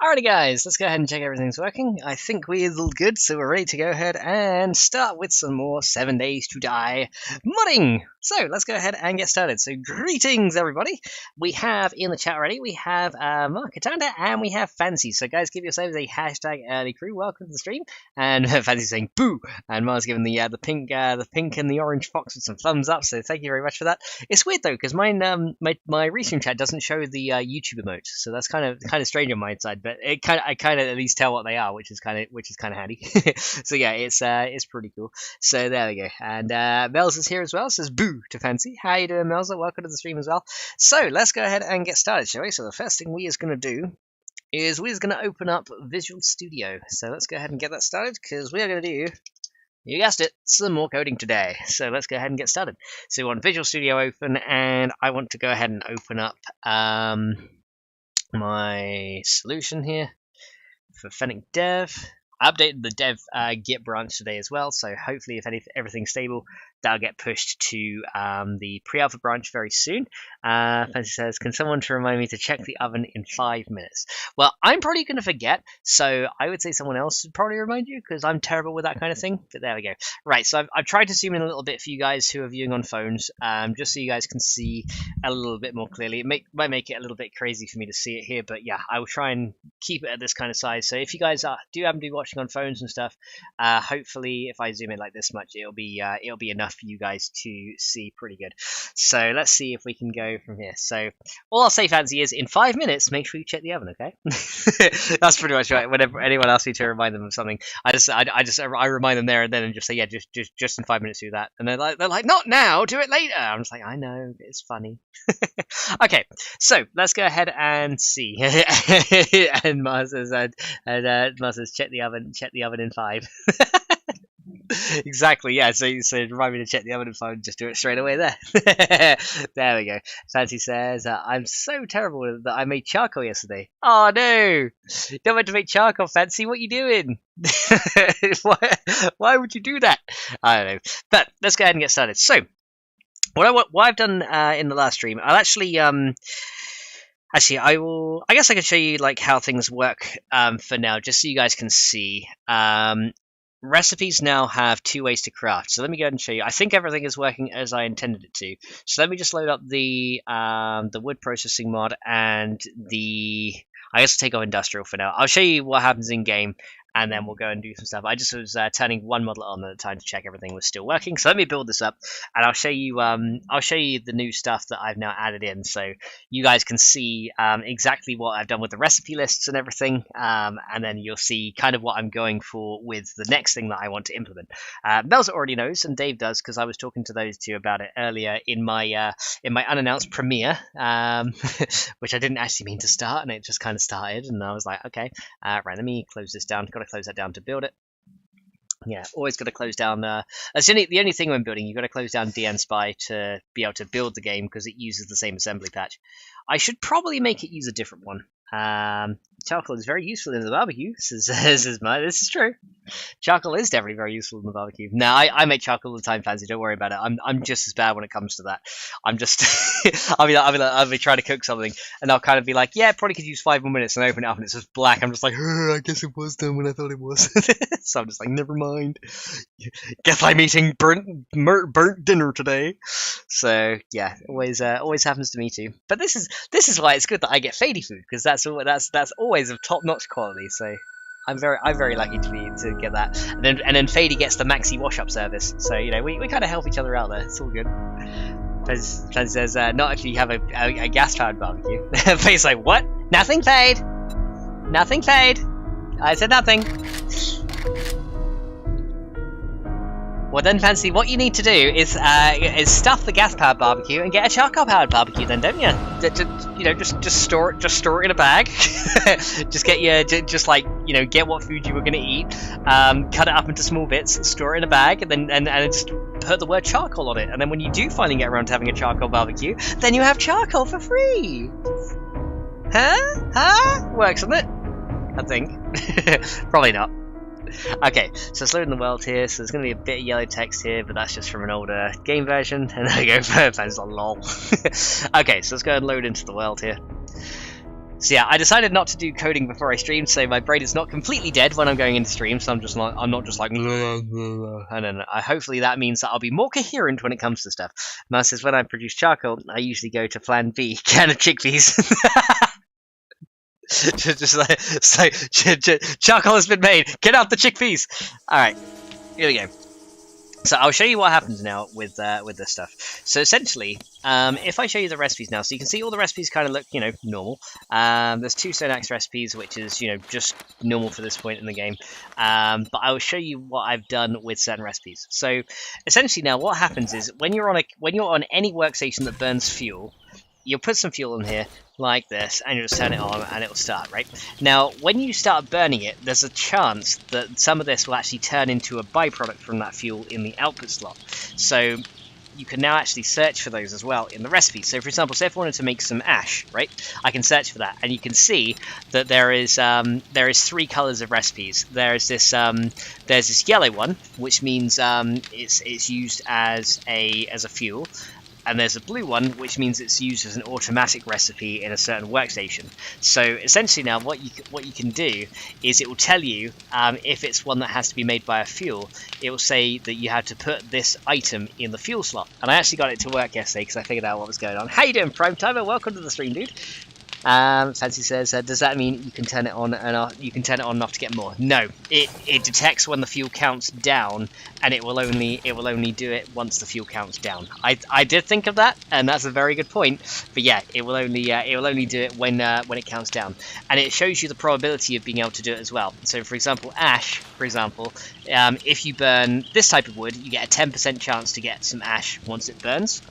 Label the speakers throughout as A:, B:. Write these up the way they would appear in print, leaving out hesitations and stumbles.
A: Alrighty guys, let's go ahead and check everything's working. I think we're all good, so we're ready to go ahead and start with some more 7 Days to Die modding. So let's go ahead and get started. So greetings everybody. We have in the chat already, we have Mark Katanda and we have Fancy. So guys, give yourselves a hashtag early crew. Welcome to the stream. And Fancy saying boo, and Mark's giving the pink and the orange fox with some thumbs up. So thank you very much for that. It's weird though, because mine my restream chat doesn't show the YouTube emote, so that's kind of strange on my side. But I kind of at least tell what they are, which is kind of handy. So yeah, it's pretty cool. So there we go. And Mel's is here as well. Says boo to Fancy. How you doing, Mel's? Welcome to the stream as well. So let's go ahead and get started, shall we? So the first thing we is going to do is we're going to open up Visual Studio. So let's go ahead and get that started, because we are going to do, you guessed it, some more coding today. So let's go ahead and get started. So we want Visual Studio open, and I want to go ahead and open up my solution here for Fennec Dev. I updated the dev Git branch today as well, so hopefully if everything's stable, that'll get pushed to the PreAlpha branch very soon. Fancy says, can someone remind me to check the oven in 5 minutes? Well, I'm probably going to forget, so I would say someone else should probably remind you, because I'm terrible with that kind of thing. But there we go. Right, so I've tried to zoom in a little bit for you guys who are viewing on phones, just so you guys can see a little bit more clearly. It might make it a little bit crazy for me to see it here, but yeah, I will try and keep it at this kind of size. So if you guys do happen to be watching on phones and stuff, hopefully if I zoom in like this much, it'll be enough for you guys to see pretty good. So let's see if we can go from here. So all I'll say, Fancy, is in 5 minutes, make sure you check the oven, okay? That's pretty much right. Whenever anyone asks me to remind them of something, I remind them there and then and just say, yeah, just in 5 minutes do that. And they're like, not now, do it later. I'm just like, I know, it's funny. Okay, so let's go ahead and see. And Mars says, check the oven in 5. Exactly, yeah. So remind me to check the oven if I just do it straight away there. There we go. Fancy says, I'm so terrible that I made charcoal yesterday. Oh no! Don't want to make charcoal, Fancy. What are you doing? Why would you do that? I don't know. But let's go ahead and get started. So what I've done in the last stream, I'll actually I guess I can show you like how things work for now, just so you guys can see. Recipes now have 2 ways to craft, so let me go ahead and show you. I think everything is working as I intended it to. So let me just load up the wood processing mod and I guess I'll take off industrial for now. I'll show you what happens in game, and then we'll go and do some stuff. I just was turning one model on at a time to check everything was still working. So let me build this up, and I'll show you the new stuff that I've now added in, so you guys can see exactly what I've done with the recipe lists and everything, and then you'll see kind of what I'm going for with the next thing that I want to implement. Melza already knows, and Dave does, because I was talking to those two about it earlier in my unannounced premiere, which I didn't actually mean to start, and it just kind of started, and I was like, okay, right, let me close this down. Got to close that down to build it. Yeah, always got to close down. That's the only thing when building. You've got to close down DNSpy to be able to build the game, because it uses the same assembly patch. I should probably make it use a different one. Charcoal is very useful in the barbecue, says Mud. This is true. Charcoal is definitely very useful in the barbecue. No, I make charcoal all the time, Fancy. Don't worry about it. I'm just as bad when it comes to that. I'm just I'll be trying to cook something, and I'll kind of be like, yeah, probably could use 5 more minutes, and I open it up and it's just black. I'm just like, I guess it was done when I thought it was. So I'm just like, never mind. Guess I'm eating burnt dinner today. So yeah, always happens to me too. But this is why it's good that I get Fady food, because that's always of top-notch quality. So I'm very lucky to get that. And then Fady gets the maxi wash-up service. So you know we kind of help each other out there. It's all good. Fez says not if you have a gas-powered barbecue. Fade's like, what? Nothing, Fade. Nothing, Fade. I said nothing. Well then, Fancy, what you need to do is stuff the gas-powered barbecue and get a charcoal-powered barbecue. Then, don't you? Just store it in a bag. Just get what food you were gonna eat. Cut it up into small bits, store it in a bag, and then just put the word charcoal on it. And then when you do finally get around to having a charcoal barbecue, then you have charcoal for free. Huh? Works, doesn't it? I think. Probably not. Okay, so it's loading the world here, so there's going to be a bit of yellow text here, but that's just from an older game version, and there we go, fans are lol. Okay, so let's go ahead and load into the world here. So yeah, I decided not to do coding before I streamed, so my brain is not completely dead when I'm going into stream. So I'm not just like, and then hopefully that means that I'll be more coherent when it comes to stuff. Mal says, when I produce charcoal, I usually go to Plan B, can of chickpeas. Just like, so charcoal has been made. Get out the chickpeas. All right, here we go. So I'll show you what happens now with this stuff. So essentially, if I show you the recipes now, so you can see all the recipes kind of look, normal. There's 2 stone axe recipes, which is, just normal for this point in the game. But I will show you what I've done with certain recipes. So essentially now what happens is when you're on any workstation that burns fuel, you'll put some fuel in here like this, and you'll just turn it on and it'll start, right? Now, when you start burning it, there's a chance that some of this will actually turn into a byproduct from that fuel in the output slot. So you can now actually search for those as well in the recipe. So for example, say if I wanted to make some ash, right? I can search for that, and you can see that there is 3 colors of recipes. There's this yellow one, which means it's used as a fuel. And there's a blue one, which means it's used as an automatic recipe in a certain workstation. So essentially now what you can do is it will tell you if it's one that has to be made by a fuel, it will say that you have to put this item in the fuel slot. And I actually got it to work yesterday because I figured out what was going on. How you doing, Prime Timer? Welcome to the stream, dude. Fancy says, does that mean you can turn it on and off? You can turn it on and off to get more? No, it detects when the fuel counts down, and it will only do it once the fuel counts down. I did think of that, and that's a very good point. But yeah, it will only do it when it counts down, and it shows you the probability of being able to do it as well. So for example, ash, if you burn this type of wood, you get a 10% chance to get some ash once it burns.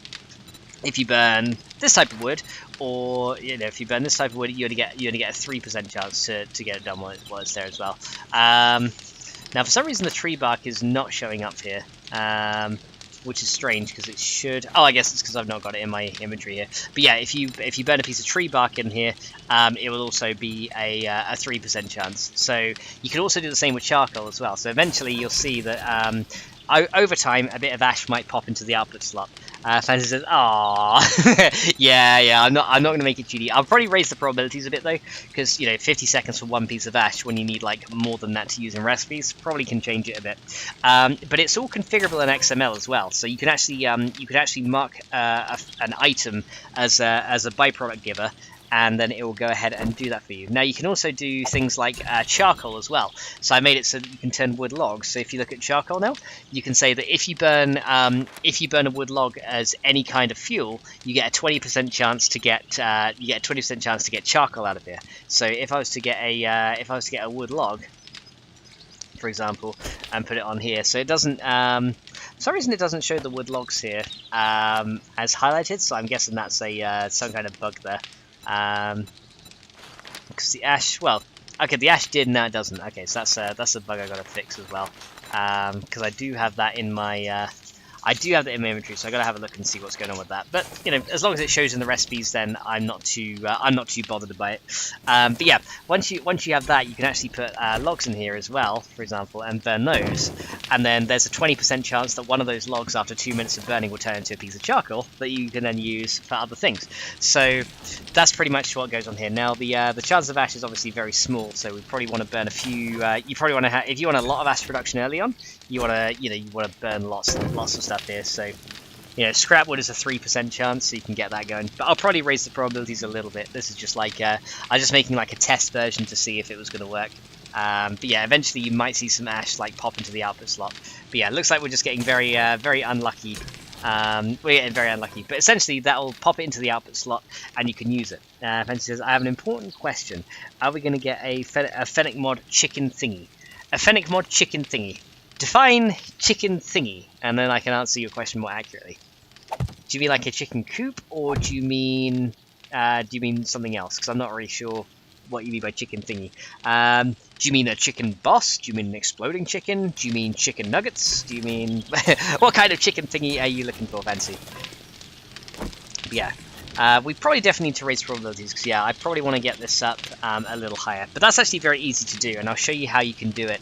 A: If you burn this type of wood, or if you burn this type of wood, you only get a 3% chance to get it done while it's there as well. Now, for some reason, the tree bark is not showing up here, which is strange because it should. Oh, I guess it's because I've not got it in my inventory here. But yeah, if you burn a piece of tree bark in here, it will also be a 3% chance. So you can also do the same with charcoal as well. So eventually, you'll see that. Over time, a bit of ash might pop into the output slot. Fancy says, "Aww, yeah, I'm not going to make it cheaty. I'll probably raise the probabilities a bit though, because 50 seconds for one piece of ash when you need like more than that to use in recipes probably can change it a bit. But it's all configurable in XML as well, so you can actually mark an item as a byproduct giver." And then it will go ahead and do that for you. Now you can also do things like charcoal as well. So I made it so that you can turn wood logs. So if you look at charcoal now, you can say that if you burn a wood log as any kind of fuel, you get a 20% chance to get charcoal out of here. So if I was to get a wood log, for example, and put it on here, so it doesn't. For some reason, it doesn't show the wood logs here as highlighted. So I'm guessing that's some kind of bug there. Because the ash, the ash did, now it doesn't. Okay, so that's a bug I gotta fix as well. Because I do have that in my inventory, so I gotta have a look and see what's going on with that. But as long as it shows in the recipes, then I'm not too bothered by it. But yeah, once you have that, you can actually put logs in here as well, for example, and burn those. And then there's a 20% chance that one of those logs, after 2 minutes of burning, will turn into a piece of charcoal that you can then use for other things. So that's pretty much what goes on here. Now the chance of ash is obviously very small, so we probably want to burn a few. You probably want to if you want a lot of ash production early on, you want to burn lots of stuff here. So scrap wood is a 3% chance, so you can get that going. But I'll probably raise the probabilities a little bit. This is just like I'm just making like a test version to see if it was going to work. But yeah, eventually you might see some ash like pop into the output slot. But yeah, it looks like we're just getting very unlucky. We're getting very unlucky. But essentially that will pop it into the output slot and you can use it. Fancy says, I have an important question. Are we going to get a FennecMod chicken thingy? A FennecMod chicken thingy. Define chicken thingy, and then I can answer your question more accurately. Do you mean like a chicken coop, or do you mean something else? Because I'm not really sure what you mean by chicken thingy. Do you mean a chicken boss? Do you mean an exploding chicken? Do you mean chicken nuggets? Do you mean what kind of chicken thingy are you looking for, Fancy? But yeah. We probably definitely need to raise probabilities because I probably want to get this up a little higher. But that's actually very easy to do, and I'll show you how you can do it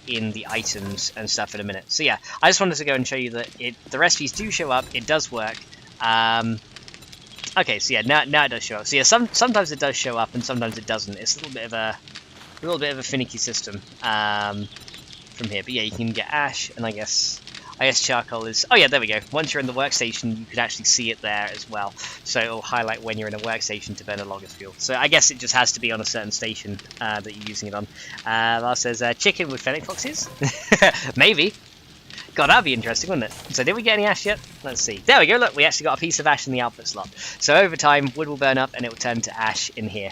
A: in the items and stuff in a minute. So yeah, I just wanted to go and show you that the recipes do show up, it does work, and Okay, so yeah, now it does show up. So yeah, sometimes it does show up and sometimes it doesn't. It's a little bit of a finicky system from here. But yeah, you can get ash, and I guess charcoal is. Oh yeah, there we go. Once you're in the workstation, you can actually see it there as well. So it'll highlight when you're in a workstation to burn a log as fuel. So I guess it just has to be on a certain station that you're using it on. Lars says chicken with fennec foxes. Maybe. God, that'd be interesting, wouldn't it? So did we get any ash yet? Let's see. There we go, look, we actually got a piece of ash in the output slot. So over time, wood will burn up and it will turn to ash in here.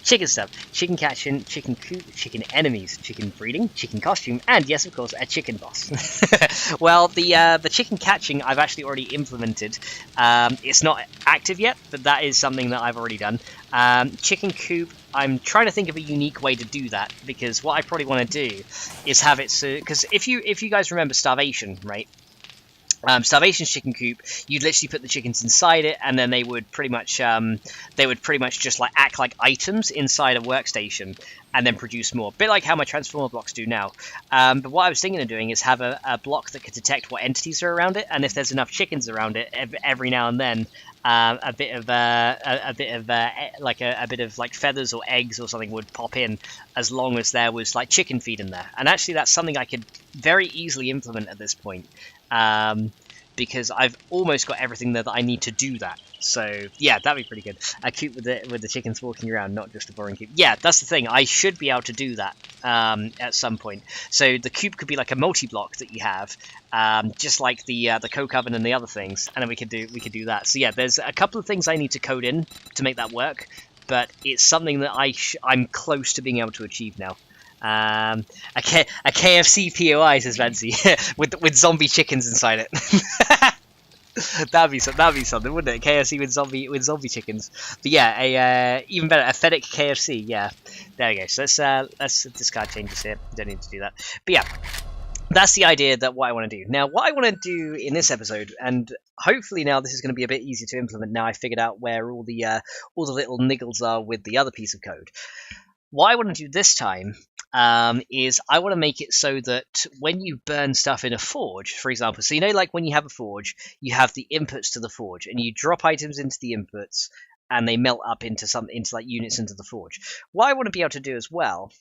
A: Chicken stuff, chicken catching, chicken coop, chicken enemies, chicken breeding, chicken costume, and yes, of course, a chicken boss. Well, the chicken catching I've actually already implemented. It's not active yet, but that is something that I've already done. Chicken coop, I'm trying to think of a unique way to do that, because what I probably want to do is have it so, because if you guys remember Starvation, right? Starvation's chicken coop, you'd literally put the chickens inside it, and then they would pretty much just like act like items inside a workstation, and then produce more. A bit like how my transformer blocks do now. But what I was thinking of doing is have a block that could detect what entities are around it, and if there's enough chickens around it, every now and then, a bit of like feathers or eggs or something would pop in, as long as there was like chicken feed in there. And actually, that's something I could very easily implement at this point. Because I've almost got everything there that I need to do that. So yeah, that'd be pretty good. A coop with the chickens walking around, not just a boring coop. Yeah, that's the thing. I should be able to do that at some point. So the coop could be like a multi-block that you have, just like the coke oven and the other things, and then we could do that. So yeah, there's a couple of things I need to code in to make that work, but it's something that I'm close to being able to achieve now. A KFC POI, says Fancy, with zombie chickens inside it. that'd be something, wouldn't it? KFC with zombie chickens. But yeah, even better, a Fennec KFC. Yeah, there we go. So let's discard changes here. Don't need to do that. But yeah, that's the idea that what I want to do. Now, what I want to do in this episode, and hopefully now this is going to be a bit easier to implement. Now I figured out where all the little niggles are with the other piece of code. What I want to do this time is I want to make it so that when you burn stuff in a forge, for example, so like when you have a forge, you have the inputs to the forge, and you drop items into the inputs, and they melt up into like units into the forge. What I want to be able to do as well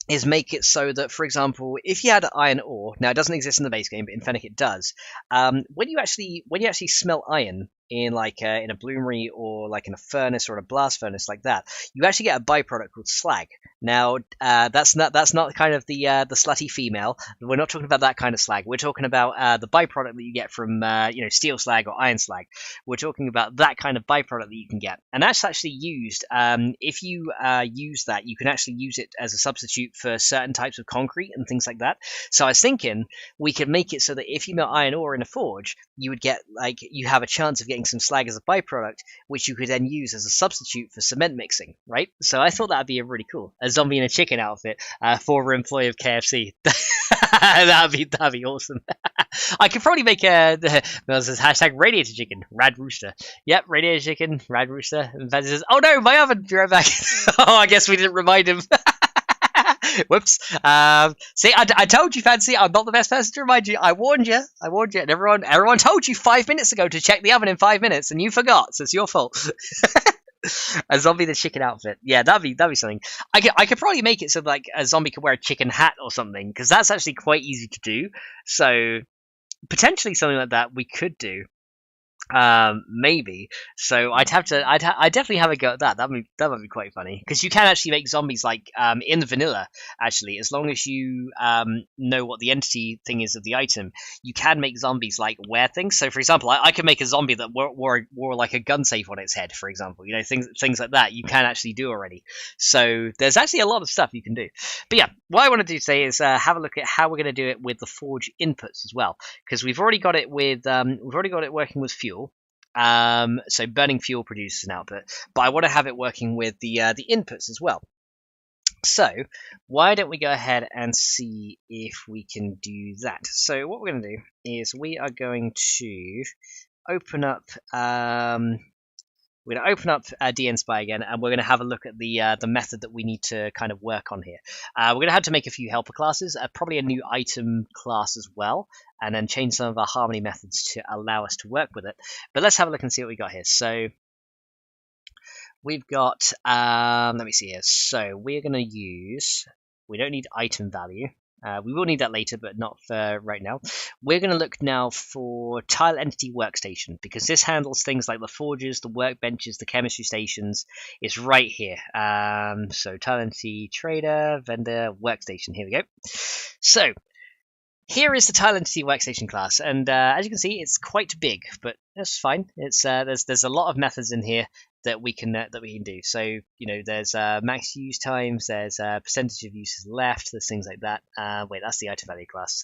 A: is make it so that, for example, if you had iron ore, now it doesn't exist in the base game, but in Fennec it does. When you actually smelt iron in in a bloomery or like in a furnace or a blast furnace like that, you actually get a byproduct called slag. Now that's not kind of the slutty female. We're not talking about that kind of slag. We're talking about the byproduct that you get from steel slag or iron slag. We're talking about that kind of byproduct that you can get, and that's actually used. If you use that, you can actually use it as a substitute for certain types of concrete and things like that. So I was thinking we could make it so that if you melt iron ore in a forge, you would get you have a chance of getting some slag as a byproduct, which you could then use as a substitute for cement mixing, right? So I thought that'd be really cool. A zombie in a chicken outfit, former employee of KFC. that'd be awesome. I could probably make hashtag radiator chicken, rad rooster. Yep, radiator chicken, rad rooster. And Fancy says, "Oh no, my oven!" Be right back. Oh, I guess we didn't remind him. Whoops. See, I told you, Fancy, I'm not the best person to remind you. I warned you. And everyone told you 5 minutes ago to check the oven in 5 minutes, and you forgot, so it's your fault. A zombie in a chicken outfit. Yeah, that'd be something. I could probably make it so like a zombie could wear a chicken hat or something, because that's actually quite easy to do. So potentially something like that we could do. Maybe. So I'd definitely have a go at that. That might be quite funny, because you can actually make zombies like in the vanilla, actually, as long as you know what the entity thing is of the item, you can make zombies like wear things. So for example, I could make a zombie that wore like a gun safe on its head, for example. Things like that you can actually do already. So there's actually a lot of stuff you can do. But yeah, what I want to do today is have a look at how we're going to do it with the forge inputs as well, because we've already got it working with fuel. So burning fuel produces an output, but I want to have it working with the inputs as well. So why don't we go ahead and see if we can do that? So what we're going to do is we are going to open up we're going to open up dnspy again, and we're going to have a look at the method that we need to kind of work on here. We're going to have to make a few helper classes, probably a new item class as well, and then change some of our harmony methods to allow us to work with it. But let's have a look and see what we got here. So we've got, let me see here. So we're going to use, we don't need item value. We will need that later, but not for right now. We're going to look now for tile entity workstation, because this handles things like the forges, the workbenches, the chemistry stations. It's right here. So tile entity trader, vendor, workstation. Here we go. So here is the tile entity workstation class, and as you can see, it's quite big, but that's fine. It's there's a lot of methods in here that we can do. So there's max use times, there's percentage of uses left, there's things like that. Wait, that's the item value class.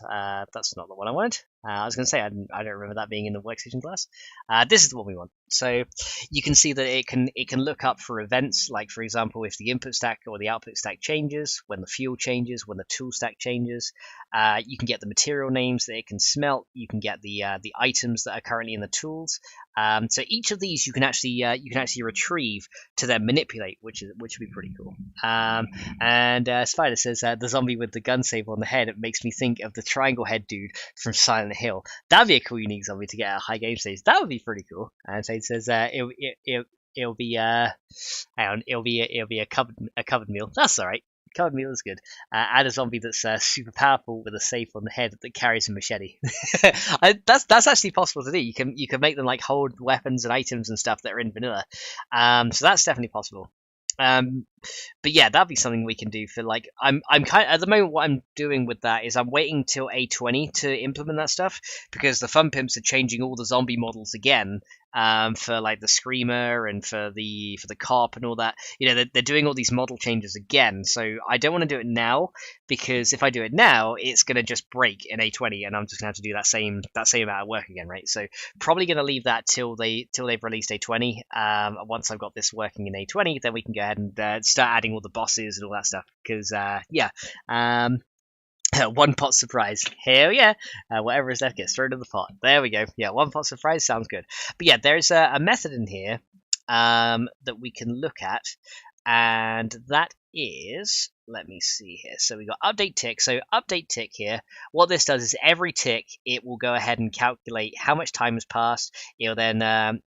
A: That's not the one I wanted. I was going to say I don't remember that being in the workstation class. This is the one we want. So you can see that it can look up for events, like for example, if the input stack or the output stack changes, when the fuel changes, when the tool stack changes. You can get the material names that it can smelt. You can get the items that are currently in the tools. So each of these you can actually retrieve to then manipulate, which would be pretty cool. And Spider says the zombie with the gun saber on the head, it makes me think of the triangle head dude from Silent Hill. That'd be a cool unique zombie to get a high game stage. That would be pretty cool. And so it says it'll be a covered meal. That's all right. Covered meal is good. Add a zombie that's super powerful with a safe on the head that carries a machete. That's actually possible to do. You can make them like hold weapons and items and stuff that are in vanilla. So that's definitely possible. But yeah, that'd be something we can do for like I'm kind of, at the moment what I'm doing with that is I'm waiting till A20 to implement that stuff, because the fun pimps are changing all the zombie models again, for like the screamer and for the cop and all that. They're doing all these model changes again, so I don't want to do it now, because if I do it now it's going to just break in A20 and I'm just going to have to do that same amount of work again, right? So probably going to leave that till they've released A20. Once I've got this working in A20, then we can go ahead and start adding all the bosses and all that stuff, because one pot surprise. Hell yeah. Whatever is left gets thrown in the pot. There we go. Yeah, one pot surprise sounds good. But yeah, there's a method in here that we can look at, and that is, let me see here. So we got update tick. So update tick here, what this does is every tick it will go ahead and calculate how much time has passed. It'll then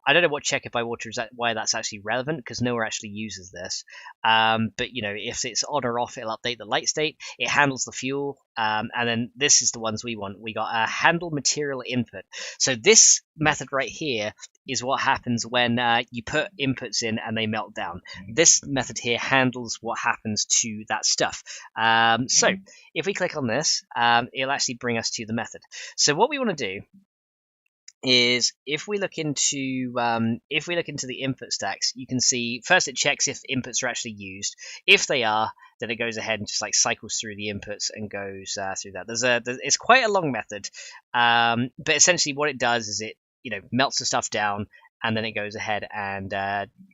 A: I don't know what check if by water is why that's actually relevant, because no one actually uses this. But if it's on or off, it'll update the light state. It handles the fuel, and then this is the ones we want. We got a handle material input. So this method right here is what happens when you put inputs in and they melt down. This method here handles what happens to that stuff. So if we click on this, it'll actually bring us to the method. So what we want to do is if we look into the input stacks, you can see first it checks if inputs are actually used. If they are, then it goes ahead and just like cycles through the inputs and goes through that. It's quite a long method, but essentially what it does is it melts the stuff down, and then it goes ahead and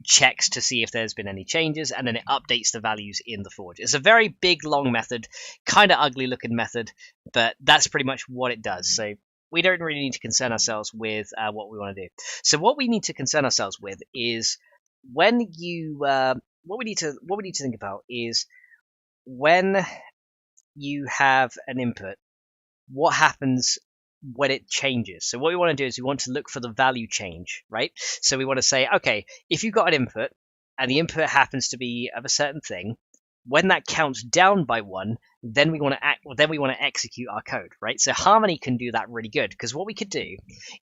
A: checks to see if there's been any changes, and then it updates the values in the forge. It's a very big, long method, kind of ugly looking method, but that's pretty much what it does. So we don't really need to concern ourselves with what we want to do. So what we need to concern ourselves with is when you what we need to think about is when you have an input, what happens when it changes. So what we want to do is we want to look for the value change, right? So we want to say, okay, if you've got an input and the input happens to be of a certain thing, when that counts down by 1, then we want to execute our code, right? So Harmony can do that really good, because what we could do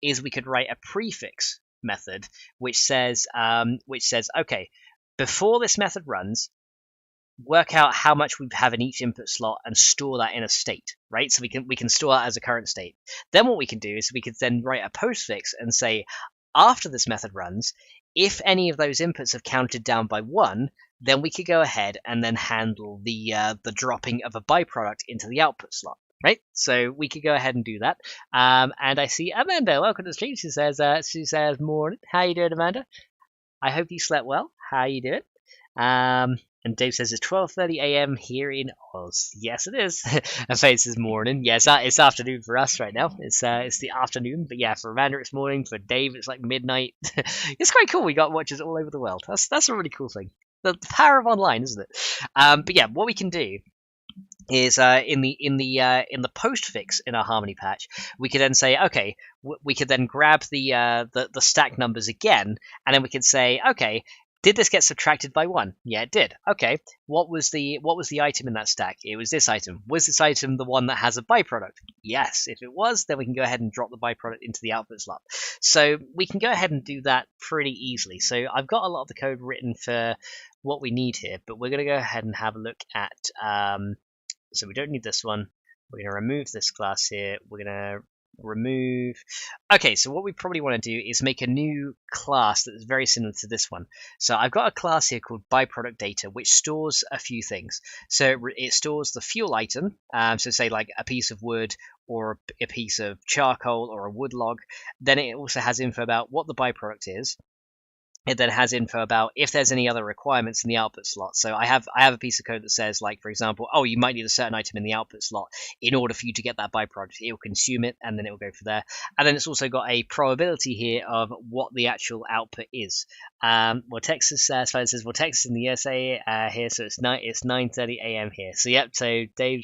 A: is we could write a prefix method which says okay, before this method runs, work out how much we have in each input slot and store that in a state, right? So we can store that as a current state. Then what we can do is we could then write a postfix and say, after this method runs, if any of those inputs have counted down by 1, then we could go ahead and then handle the dropping of a byproduct into the output slot, right? So we could go ahead and do that. And I see Amanda, welcome to the stream. She says, morning. How you doing, Amanda? I hope you slept well. How you doing? And And Dave says it's 12:30 a.m. here in Oz. Yes, it is. And Faye says morning. Yes, it's afternoon for us right now. It's the afternoon, but yeah, for Amanda it's morning. For Dave it's like midnight. It's quite cool. We got watchers all over the world. That's a really cool thing. The power of online, isn't it? But yeah, what we can do is in the postfix in our Harmony patch, we could then say, okay, we could then grab the stack numbers again, and then we could say, okay, did this get subtracted by 1? Yeah, it did. Okay, what was the item in that stack? It was this item. Was this item the one that has a byproduct? Yes. If it was, then we can go ahead and drop the byproduct into the output slot. So we can go ahead and do that pretty easily. So I've got a lot of the code written for what we need here, but we're going to go ahead and have a look at so we don't need this one. We're going to remove this class here. We're going to remove. Okay, so what we probably want to do is make a new class that is very similar to this one. So I've got a class here called byproduct data, which stores a few things. So it stores the fuel item, so say like a piece of wood or a piece of charcoal or a wood log. Then it also has info about what the byproduct is. It then has info about if there's any other requirements in the output slot. So I have a piece of code that says, like, for example, oh, you might need a certain item in the output slot in order for you to get that byproduct. It will consume it, and then it will go from there. And then it's also got a probability here of what the actual output is. Well, Texas says, well, Texas in the USA here, so it's 9:30 a.m. here. So yep, so Dave,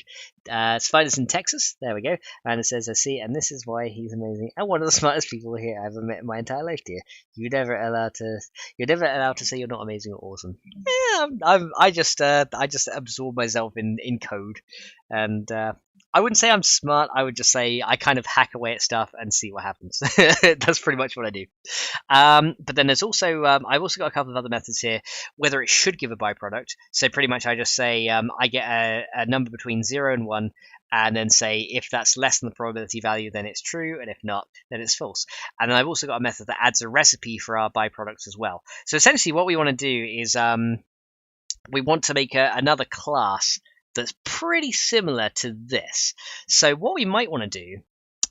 A: Spider's in Texas. There we go. And it says, I see, and this is why he's amazing and one of the smartest people here I've ever met in my entire life, dear. You're never allowed to say you're not amazing or awesome. Yeah, I just absorb myself in code, and I wouldn't say I'm smart. I would just say I kind of hack away at stuff and see what happens. That's pretty much what I do. But then there's also I've also got a couple of other methods here, whether it should give a byproduct. So pretty much I just say I get a number between 0 and 1. And then say if that's less than the probability value, then it's true, and if not, then it's false. And then I've also got a method that adds a recipe for our byproducts as well. So essentially what we want to do is we want to make another class that's pretty similar to this. So what we might want to do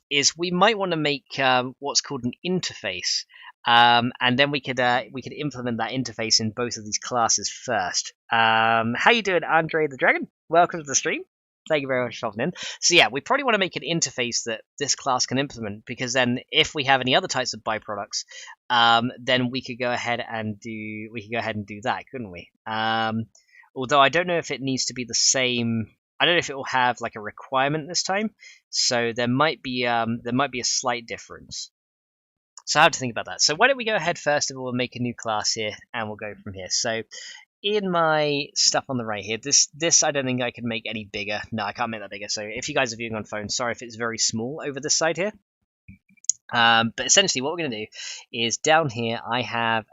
A: is we might want to make what's called an interface. And then we could implement that interface in both of these classes first. How you doing, Andre the Dragon? Welcome to the stream. Thank you very much for popping in. So yeah, we probably want to make an interface that this class can implement, because then if we have any other types of byproducts, then we could go ahead and do that, couldn't we? Although I don't know if it needs to be the same. I don't know if it will have like a requirement this time. So there might be a slight difference. So I have to think about that. So why don't we go ahead first of all and make a new class here, and we'll go from here. So in my stuff on the right here, this I don't think I can make any bigger. No, I can't make that bigger. So if you guys are viewing on phone, sorry if it's very small over this side here. But essentially what we're going to do is down here I have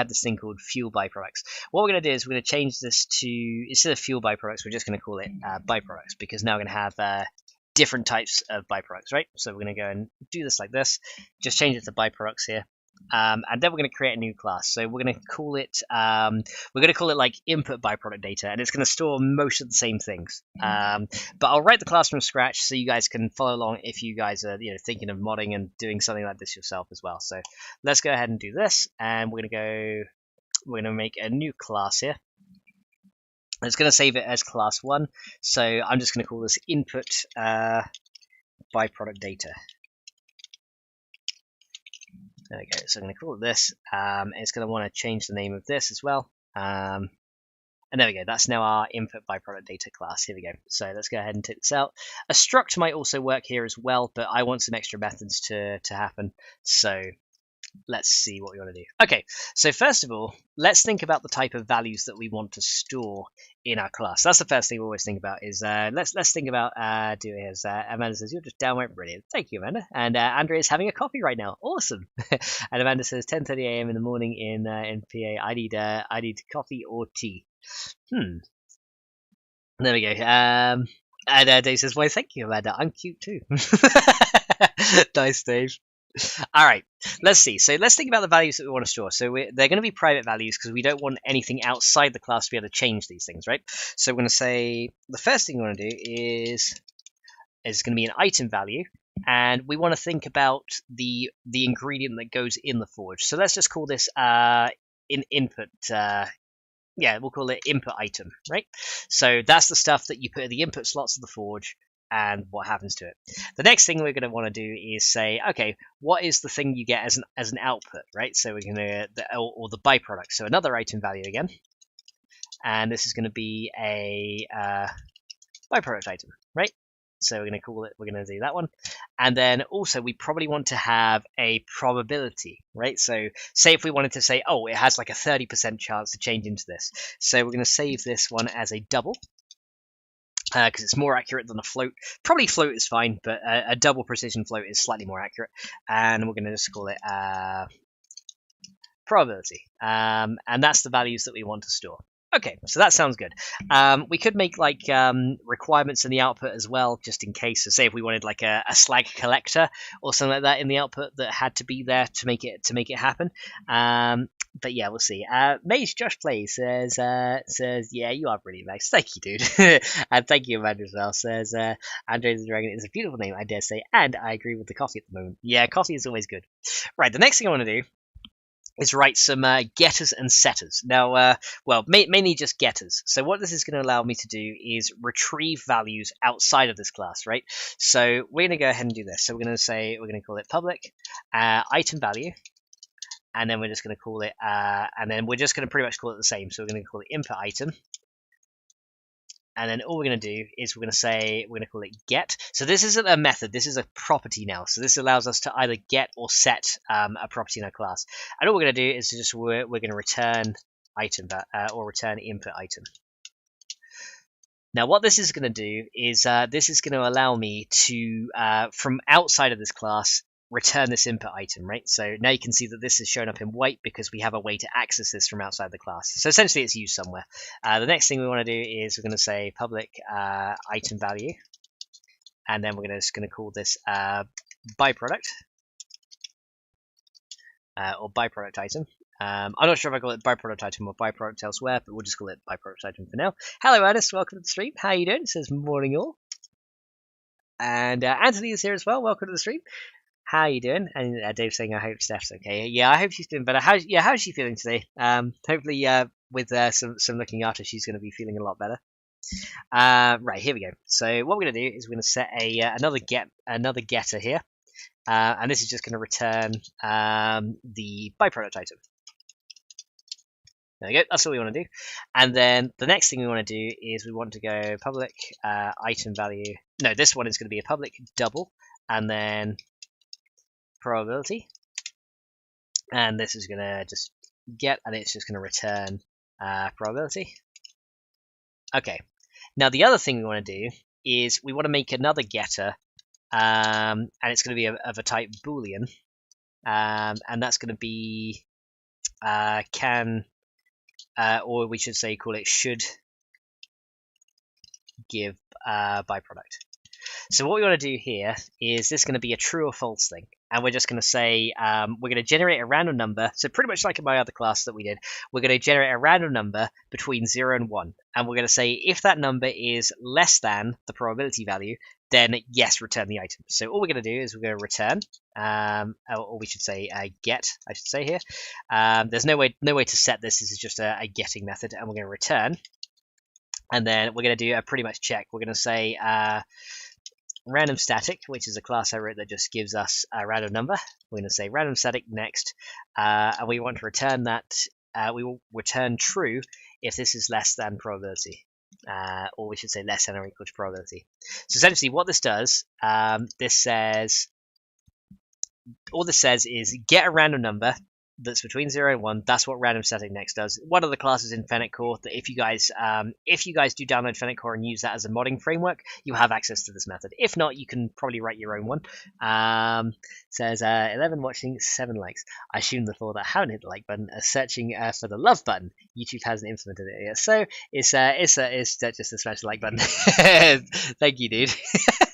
A: this thing called fuel byproducts. What we're going to do is we're going to change this to, instead of fuel byproducts, we're just going to call it byproducts, because now we're going to have different types of byproducts, right? So we're going to go and do this like this, just change it to byproducts here. And then we're going to create a new class. So we're going to call it like input byproduct data, and it's going to store most of the same things. But I'll write the class from scratch so you guys can follow along if you guys are thinking of modding and doing something like this yourself as well. So let's go ahead and do this, and we're going to make a new class here. It's going to save it as class 1. So I'm just going to call this input byproduct data. There we go. So I'm going to call it this. It's going to want to change the name of this as well. And there we go. That's now our input byproduct data class. Here we go. So let's go ahead and take this out. A struct might also work here as well, but I want some extra methods to happen. So let's see what we want to do. Okay, so first of all, let's think about the type of values that we want to store in our class. That's the first thing we always think about. Is let's think about Amanda says you're just downright brilliant. Thank you, Amanda. And Andrea is having a coffee right now. Awesome. And Amanda says 10:30 a.m. in the morning in PA. I need coffee or tea. There we go. And Dave says, "Why, thank you, Amanda. I'm cute too." Nice, Dave. All right, let's see. So let's think about the values that we want to store. So they're going to be private values because we don't want anything outside the class to be able to change these things, right? So we're going to say the first thing we want to do is going to be an item value, and we want to think about the ingredient that goes in the forge. So let's just call this input yeah, we'll call it input item, right? So that's the stuff that you put in the input slots of the forge and what happens to it. The next thing we're going to want to do is say, okay, what is the thing you get as an output, right? So we're going to, or the byproduct. So another item value again. And this is going to be a byproduct item, right? So we're going to call it, we're going to do that one. And then also we probably want to have a probability, right? So say if we wanted to say, oh, it has like a 30% chance to change into this. So we're going to save this one as a double, because it's more accurate than a float. Probably float is fine, but a double precision float is slightly more accurate. And we're going to just call it probability. And that's the values that we want to store. Okay, so that sounds good. We could make like requirements in the output as well, just in case. So say if we wanted like a slag collector or something like that in the output that had to be there to make it happen. But yeah, we'll see. Mage Josh Plays says, yeah, you are brilliant, Max. Thank you, dude. And thank you, Amanda, as well. Says, Andre the Dragon is a beautiful name, I dare say, and I agree with the coffee at the moment. Yeah, coffee is always good. Right, the next thing I want to do is write some getters and setters. Now, well, mainly just getters. So what this is going to allow me to do is retrieve values outside of this class, right? So we're going to go ahead and do this. So we're going to call it public item value. And then we're just going to call it, and then we're just going to pretty much call it the same. So we're going to call it input item. And then all we're going to do is we're going to call it get. So this isn't a method, this is a property now. So this allows us to either get or set a property in our class. And all we're going to do is we're going to return item or return input item. Now what this is going to do is this is going to allow me to, from outside of this class, return this input item, right? So now you can see that this is shown up in white because we have a way to access this from outside the class. So essentially it's used somewhere. The next thing we want to do is we're going to say public item value, and then we're just going to call this byproduct or byproduct item. I'm not sure if I call it byproduct item or byproduct elsewhere, but we'll just call it byproduct item for now. Hello, Ernest. Welcome to the stream. How you doing? It says morning all. And Anthony is here as well. Welcome to the stream. How are you doing? And Dave's saying, I hope Steph's okay. Yeah, I hope she's doing better. How's she feeling today? Hopefully, with some looking after, she's going to be feeling a lot better. Right, here we go. So what we're going to do is we're going to set another getter here, and this is just going to return the byproduct item. There we go. That's what we want to do. And then the next thing we want to do is we want to go public item value. No, this one is going to be a public double, and then probability, and this is going to just get, and it's just going to return probability. Okay, now the other thing we want to do is we want to make another getter, and it's going to be of a type boolean, and that's going to be can, or we should say call it should give byproduct. So what we want to do here is this going to be a true or false thing. And we're just going to say, we're going to generate a random number. So pretty much like in my other class that we did, we're going to generate a random number between 0 and 1. And we're going to say if that number is less than the probability value, then yes, return the item. So all we're going to do is we're going to return, or we should say get, I should say here. There's no way to set this. This is just a getting method. And we're going to return. And then we're going to do a pretty much check. We're going to say random static, which is a class I wrote that just gives us a random number. We're going to say random static next, and we want to return that. We will return true if this is less than probability, or we should say less than or equal to probability. So essentially, what this does, all this says is get a random number that's between 0 and 1. That's what random static next does. One of the classes in Fennec Core that if you guys do download Fennec Core and use that as a modding framework, you have access to this method. If not, you can probably write your own one. Says 11 watching, 7 likes. I assume the thought that haven't hit the like button are searching for the love button. YouTube hasn't implemented it yet, so it's just a smash the like button. Thank you, dude.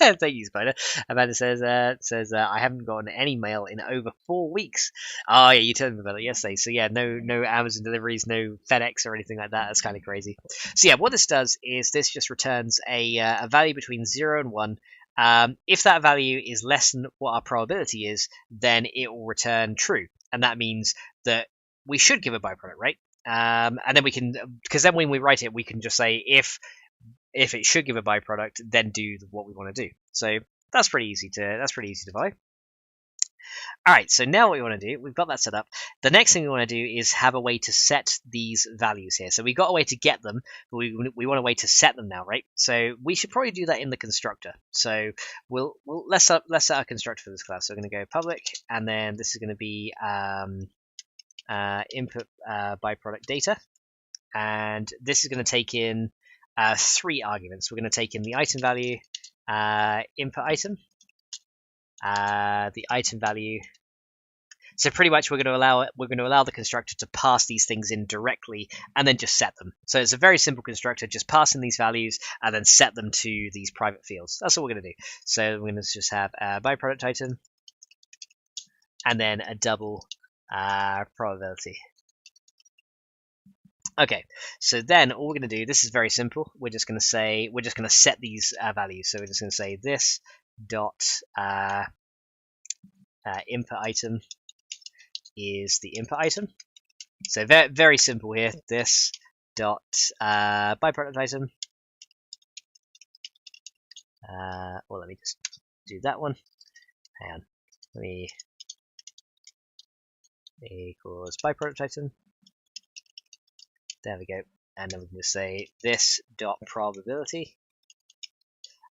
A: Thank you, Spider. Amanda says I haven't gotten any mail in over 4 weeks. Oh yeah, you told me about it yesterday. So yeah, no Amazon deliveries, no FedEx or anything like that. That's kind of crazy. So yeah, what this does is this just returns a value between 0 and 1. If that value is less than what our probability is, then it will return true, and that means that we should give a byproduct, right? and then we can, because then when we write it, we can just say if it should give a byproduct, then do what we want to do. So that's pretty easy to buy. All right, so now what we want to do, we've got that set up. The next thing we want to do is have a way to set these values here. So we got a way to get them, but we want a way to set them now, right? So we should probably do that in the constructor. So let's set our constructor for this class. So we're going to go public, and then this is going to be input byproduct data, and this is going to take in 3 arguments. We're going to take in the item value, input item, the item value. So pretty much we're going to allow the constructor to pass these things in directly and then just set them. So it's a very simple constructor, just pass in these values and then set them to these private fields. That's what we're going to do. So we're going to just have a byproduct item and then a double probability. Okay, so then all we're going to do, this is very simple. We're just going to set these values. So we're just going to say this dot input item is the input item. So very, very simple here. This dot byproduct item. Well, let me just do that one. Hang on. Let me equals byproduct item. There we go. And then we can just say this dot probability.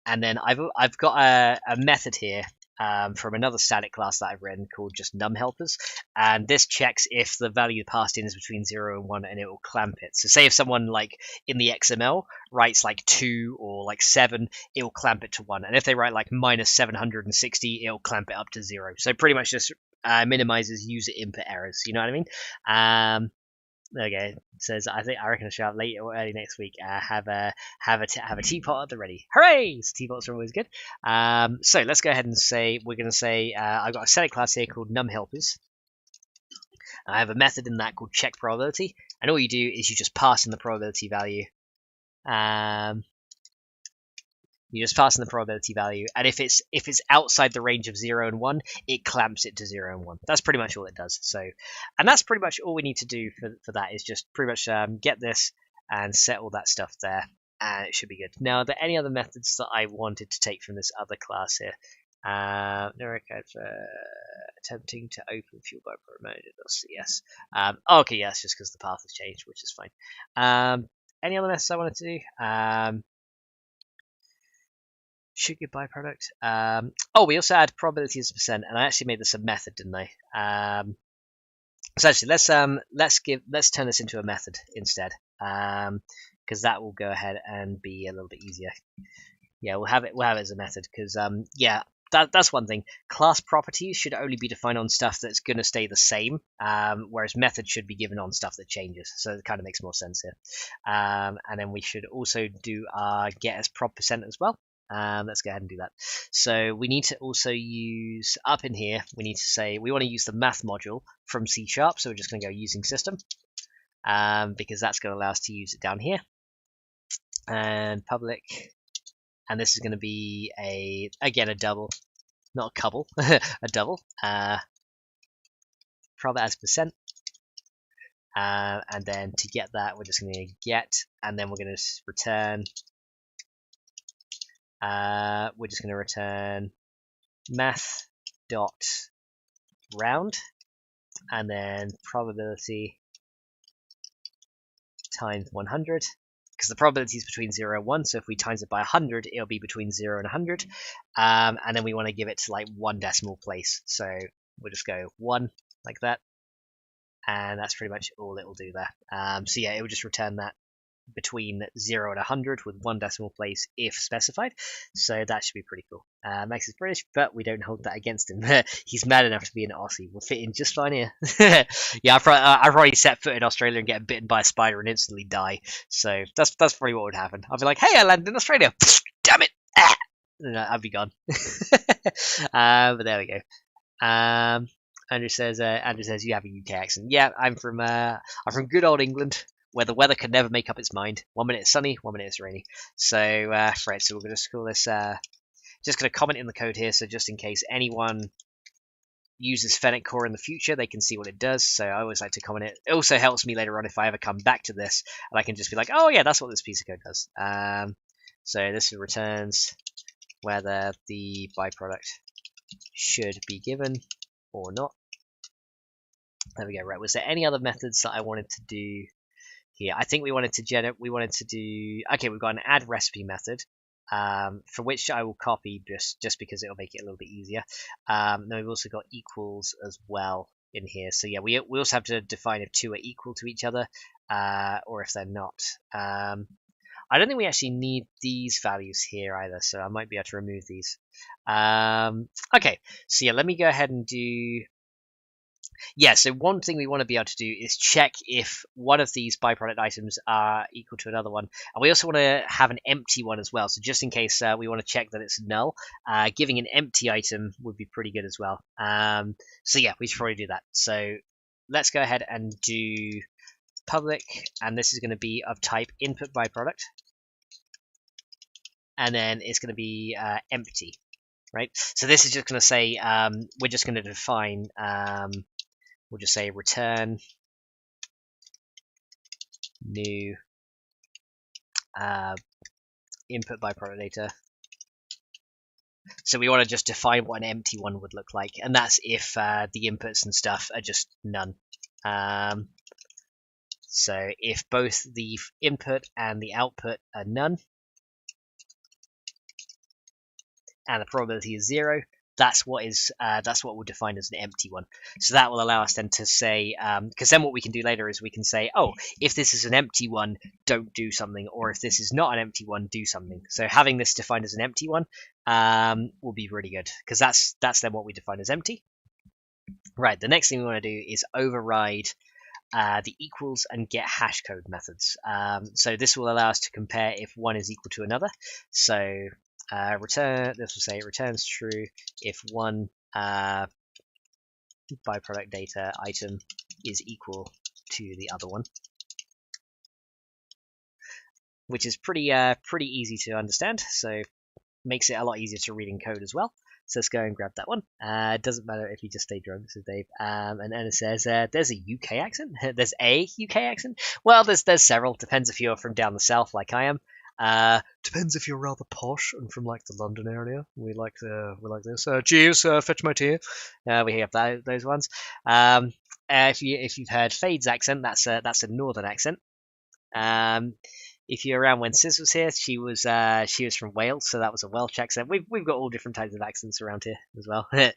A: And then I've got a method here from another static class that I've written called just numHelpers, and this checks if the value passed in is between 0 and 1, and it will clamp it. So say if someone like in the XML writes like 2 or like 7, it will clamp it to 1, and if they write like minus 760, it'll clamp it up to 0. So pretty much just minimizes user input errors. You know what I mean? Okay, it says I reckon I should have late or early next week. Have a teapot at the ready. Hooray! So teapots are always good. So let's go ahead and say we're going to say I've got a static class here called numHelpers. I have a method in that called check probability, and all you do is you just pass in the probability value. You just pass in the probability value, and if it's outside the range of 0 and 1, it clamps it to 0 and 1. That's pretty much all it does. So, and that's pretty much all we need to do for that is just pretty much get this and set all that stuff there, and it should be good. Now, are there any other methods that I wanted to take from this other class here? Attempting to open fuel byproduct manager. Yes. Okay, yeah, it's just because the path has changed, which is fine. Any other methods I wanted to do? Should give byproduct. Oh, we also had probability as a percent, and I actually made this a method, didn't I? So actually, let's turn this into a method instead, because that will go ahead and be a little bit easier. Yeah, we'll have it as a method, because yeah, that's one thing. Class properties should only be defined on stuff that's going to stay the same, whereas method should be given on stuff that changes. So it kind of makes more sense here. And then we should also do our get as prop percent as well. Let's go ahead and do that. So we need to also use up in here, we need to say we want to use the math module from C#, so we're just going to go using system, because that's going to allow us to use it down here, and public, and this is going to be again a double, not a couple, a double, prob as percent, and then to get that we're just going to get, and then we're going to return. We're just going to return math dot round, and then probability times 100, because the probability is between 0 and 1, so if we times it by 100, it'll be between 0 and 100, and then we want to give it to like 1 decimal place, so we'll just go 1 like that, and that's pretty much all it will do there. So yeah, it will just return that between 0 and 100 with 1 decimal place if specified, so that should be pretty cool. Max is British, but we don't hold that against him. He's mad enough to be an Aussie. We'll fit in just fine here. Yeah, I've probably set foot in Australia and get bitten by a spider and instantly die, so that's probably what would happen. I'll be like, hey, I landed in Australia. Damn it. No, I'd be gone. But there we go. Andrew says you have a UK accent. Yeah, I'm from good old England, where the weather can never make up its mind. 1 minute it's sunny, 1 minute it's rainy. So, right, so we're going to call this, just going to comment in the code here, so just in case anyone uses Fennec core in the future, they can see what it does. So I always like to comment it. It also helps me later on if I ever come back to this, and I can just be like, oh yeah, that's what this piece of code does. So this returns whether the byproduct should be given or not. There we go. Right. Was there any other methods that I wanted to do here? I think we wanted to do. Okay, we've got an add recipe method, for which I will copy just because it'll make it a little bit easier. Then we've also got equals as well in here. So yeah, we also have to define if two are equal to each other, or if they're not. I don't think we actually need these values here either, so I might be able to remove these. Okay, so yeah, let me go ahead and do. Yeah, so one thing we want to be able to do is check if one of these byproduct items are equal to another one. And we also want to have an empty one as well. So just in case we want to check that it's null, giving an empty item would be pretty good as well. So yeah, we should probably do that. So let's go ahead and do public, and this is going to be of type input byproduct. And then it's going to be empty, right? So this is just going to say, we're just going to define, we'll just say return new input byproduct data. So we want to just define what an empty one would look like, and that's if the inputs and stuff are just none. So if both the input and the output are none, and the probability is 0, that's what we'll define as an empty one. So that will allow us then to say, because then what we can do later is we can say, oh, if this is an empty one, don't do something, or if this is not an empty one, do something. So having this defined as an empty one will be really good, because that's then what we define as empty. Right, the next thing we want to do is override the equals and get hash code methods. So this will allow us to compare if one is equal to another. So this will say it returns true if one byproduct data item is equal to the other one, which is pretty easy to understand. So makes it a lot easier to read in code as well. So let's go and grab that one. It doesn't matter if you just stay drunk, says Dave. And then it says there's a UK accent. There's a UK accent. Well, there's several. Depends if you're from down the south like I am. Depends if you're rather posh and from like the London area. We like this. Jeeves, fetch my tea. We have those ones. If you've heard Fade's accent, that's a northern accent. If you're around when Sis was here, she was from Wales, so that was a Welsh accent. We've got all different types of accents around here as well. But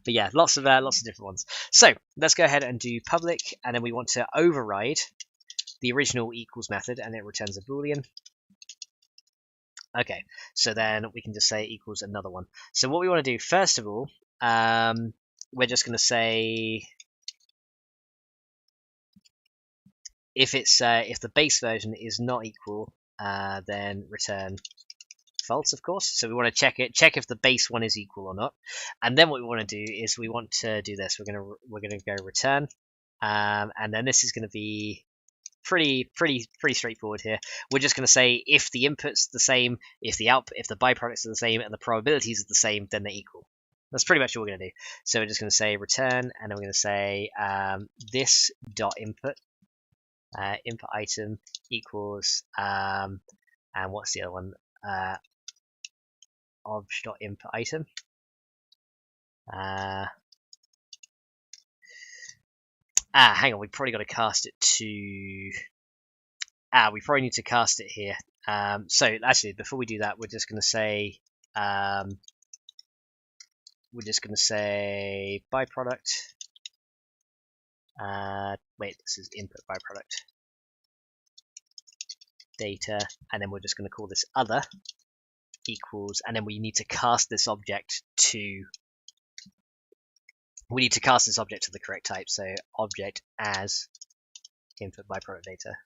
A: yeah, lots of different ones. So let's go ahead and do public, and then we want to override the original equals method, and it returns a boolean. Okay, so then we can just say equals another one. So what we want to do, first of all, we're just going to say if the base version is not equal, then return false, of course. So we want to check if the base one is equal or not. And then what we want to do is we want to do this. We're gonna go return, and then this is going to be pretty straightforward here. We're just going to say if the input's the same, if the byproducts are the same, and the probabilities are the same, then they're equal. That's pretty much what we're going to do. So we're just going to say return, and then we're going to say this dot input item equals and what's the other one? Obj dot input item. Hang on, we probably got to cast it to. We probably need to cast it here. So actually, before we do that, we're just going to say byproduct. Wait, this is input byproduct data, and then we're just going to call this other equals, and then we need to cast this object to. We need to cast this object to the correct type, so object as input byproduct data.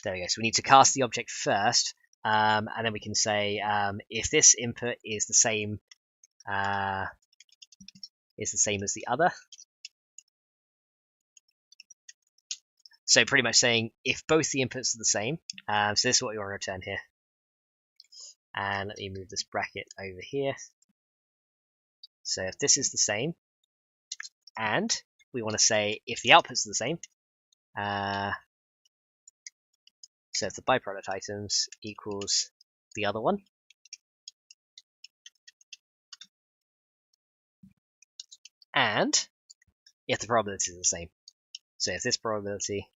A: There we go. So we need to cast the object first, and then we can say if this input is the same as the other. So pretty much saying if both the inputs are the same. So this is what we want to return here. And let me move this bracket over here. So if this is the same, and we want to say if the outputs are the same, so if the byproduct items equals the other one, and if the probability is the same. So if this probability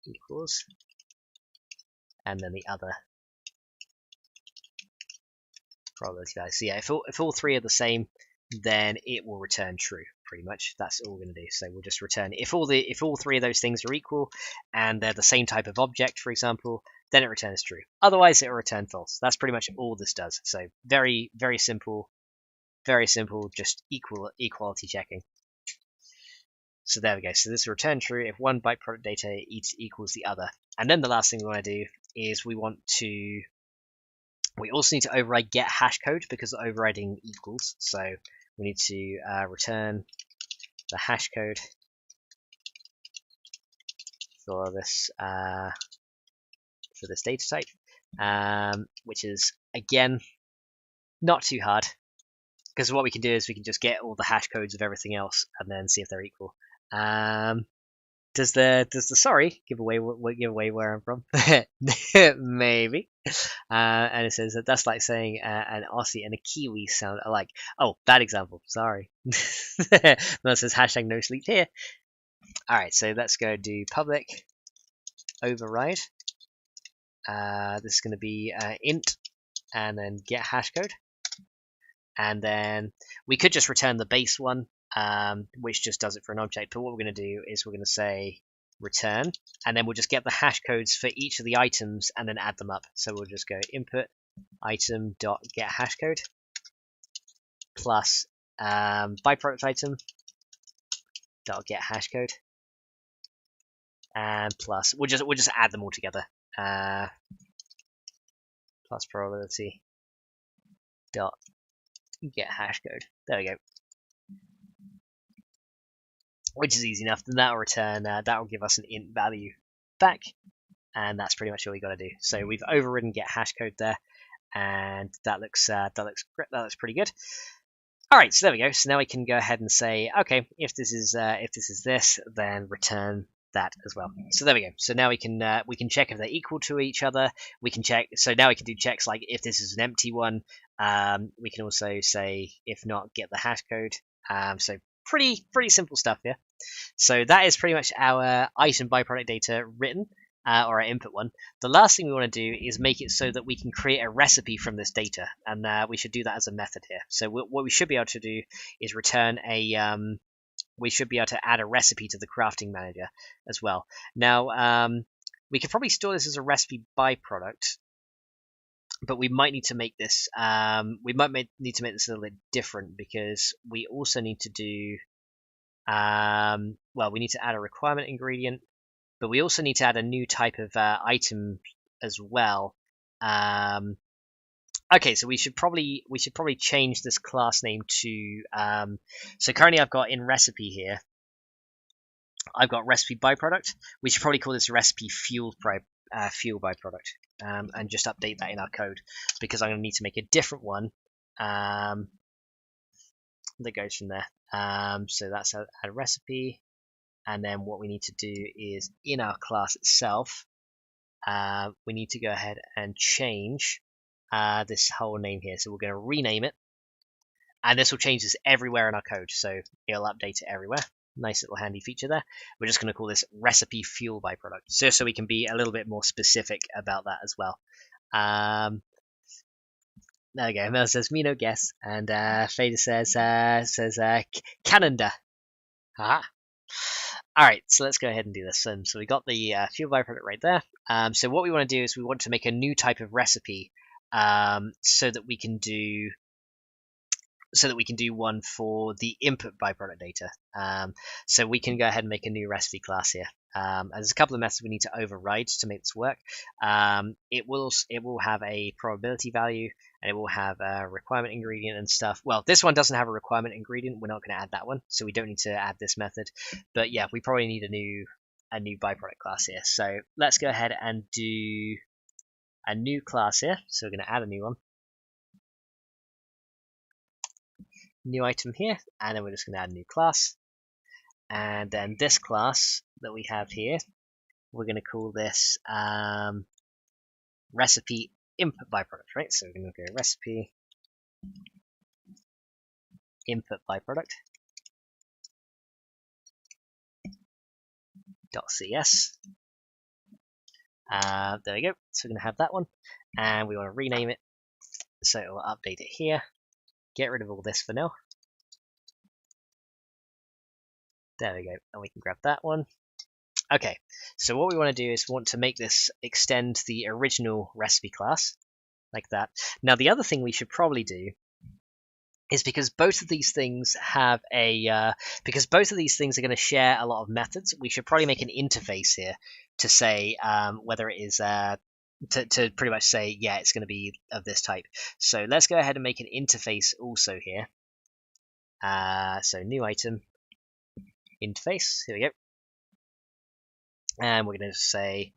A: equals, and then the other probability value. So yeah, if all three are the same, then it will return true. Pretty much, that's all we're going to do. So we'll just return if all three of those things are equal and they're the same type of object, for example, then it returns true. Otherwise, it will return false. That's pretty much all this does. So very, very simple, just equality checking. So there we go. So this will return true if one byproduct data equals the other. And then the last thing we want to do is we also need to override get hash code because the overriding equals. So we need to return the hash code for this data type, which is again not too hard because what we can do is we can just get all the hash codes of everything else and then see if they're equal. Does the sorry give away where I'm from? Maybe. And it says that's like saying an Aussie and a Kiwi sound alike. Oh, bad example. Sorry. That says hashtag no sleep here. All right, so let's go do public override. This is going to be int and then get hash code, and then we could just return the base one. Which just does it for an object. But what we're going to do is we're going to say return, and then we'll just get the hash codes for each of the items and then add them up. So we'll just go input item dot get hash code plus byproduct item dot get hash code, and plus we'll just add them all together. Plus probability dot get hash code. There we go. Which is easy enough. Then that will return, that will give us an int value back, and that's pretty much all we got to do. So we've overridden get hash code there, and that looks pretty good. All right, so there we go. So now we can go ahead and say, okay, if this is this, then return that as well. So there we go. So now we can check if they're equal to each other. We can check. So now we can do checks like if this is an empty one. We can also say if not, get the hash code. So pretty simple stuff here. So that is pretty much our item byproduct data written, or our input one. The last thing we want to do is make it so that we can create a recipe from this data, and we should do that as a method here. So what we should be able to do is return we should be able to add a recipe to the crafting manager as well. Now, we could probably store this as a recipe byproduct, but we might need to make this a little bit different because we also need to do we need to add a requirement ingredient, but we also need to add a new type of item as well. Okay, so we should probably change this class name to so currently I've got in recipe here, I've got recipe byproduct. We should probably call this recipe fuel byproduct, and just update that in our code because I'm going to need to make a different one that goes from there. So that's a recipe, and then what we need to do is in our class itself, we need to go ahead and change this whole name here. So we're going to rename it, and this will change this everywhere in our code, so it'll update it everywhere. Nice little handy feature there. We're just going to call this recipe fuel byproduct, so we can be a little bit more specific about that as well. There we go. Mel says me no guess, and Fader says calendar. Haha. All right, so let's go ahead and do this. So we got the fuel byproduct right there. So what we want to do is we want to make a new type of recipe, so that we can do one for the input byproduct data. So we can go ahead and make a new recipe class here. There's a couple of methods we need to override to make this work. It will have a probability value, and it will have a requirement ingredient and stuff. Well, this one doesn't have a requirement ingredient. We're not going to add that one, so we don't need to add this method. But yeah, we probably need a new byproduct class here. So let's go ahead and do a new class here. So we're going to add a new one. new item here, and then we're just going to add a new class. And then this class that we have here, we're going to call this recipe input byproduct, right? So we're going to go recipe input byproduct .cs. There we go. So we're going to have that one, and we want to rename it, so we'll update it here. Get rid of all this for now. There we go, and we can grab that one. Okay, so what we want to do is we want to make this extend the original recipe class, like that. Now the other thing we should probably do is, because both of these things have because both of these things are going to share a lot of methods, we should probably make an interface here to say whether it is to pretty much say, yeah, it's going to be of this type. So let's go ahead and make an interface also here. So new item, interface, here we go. And we're going to say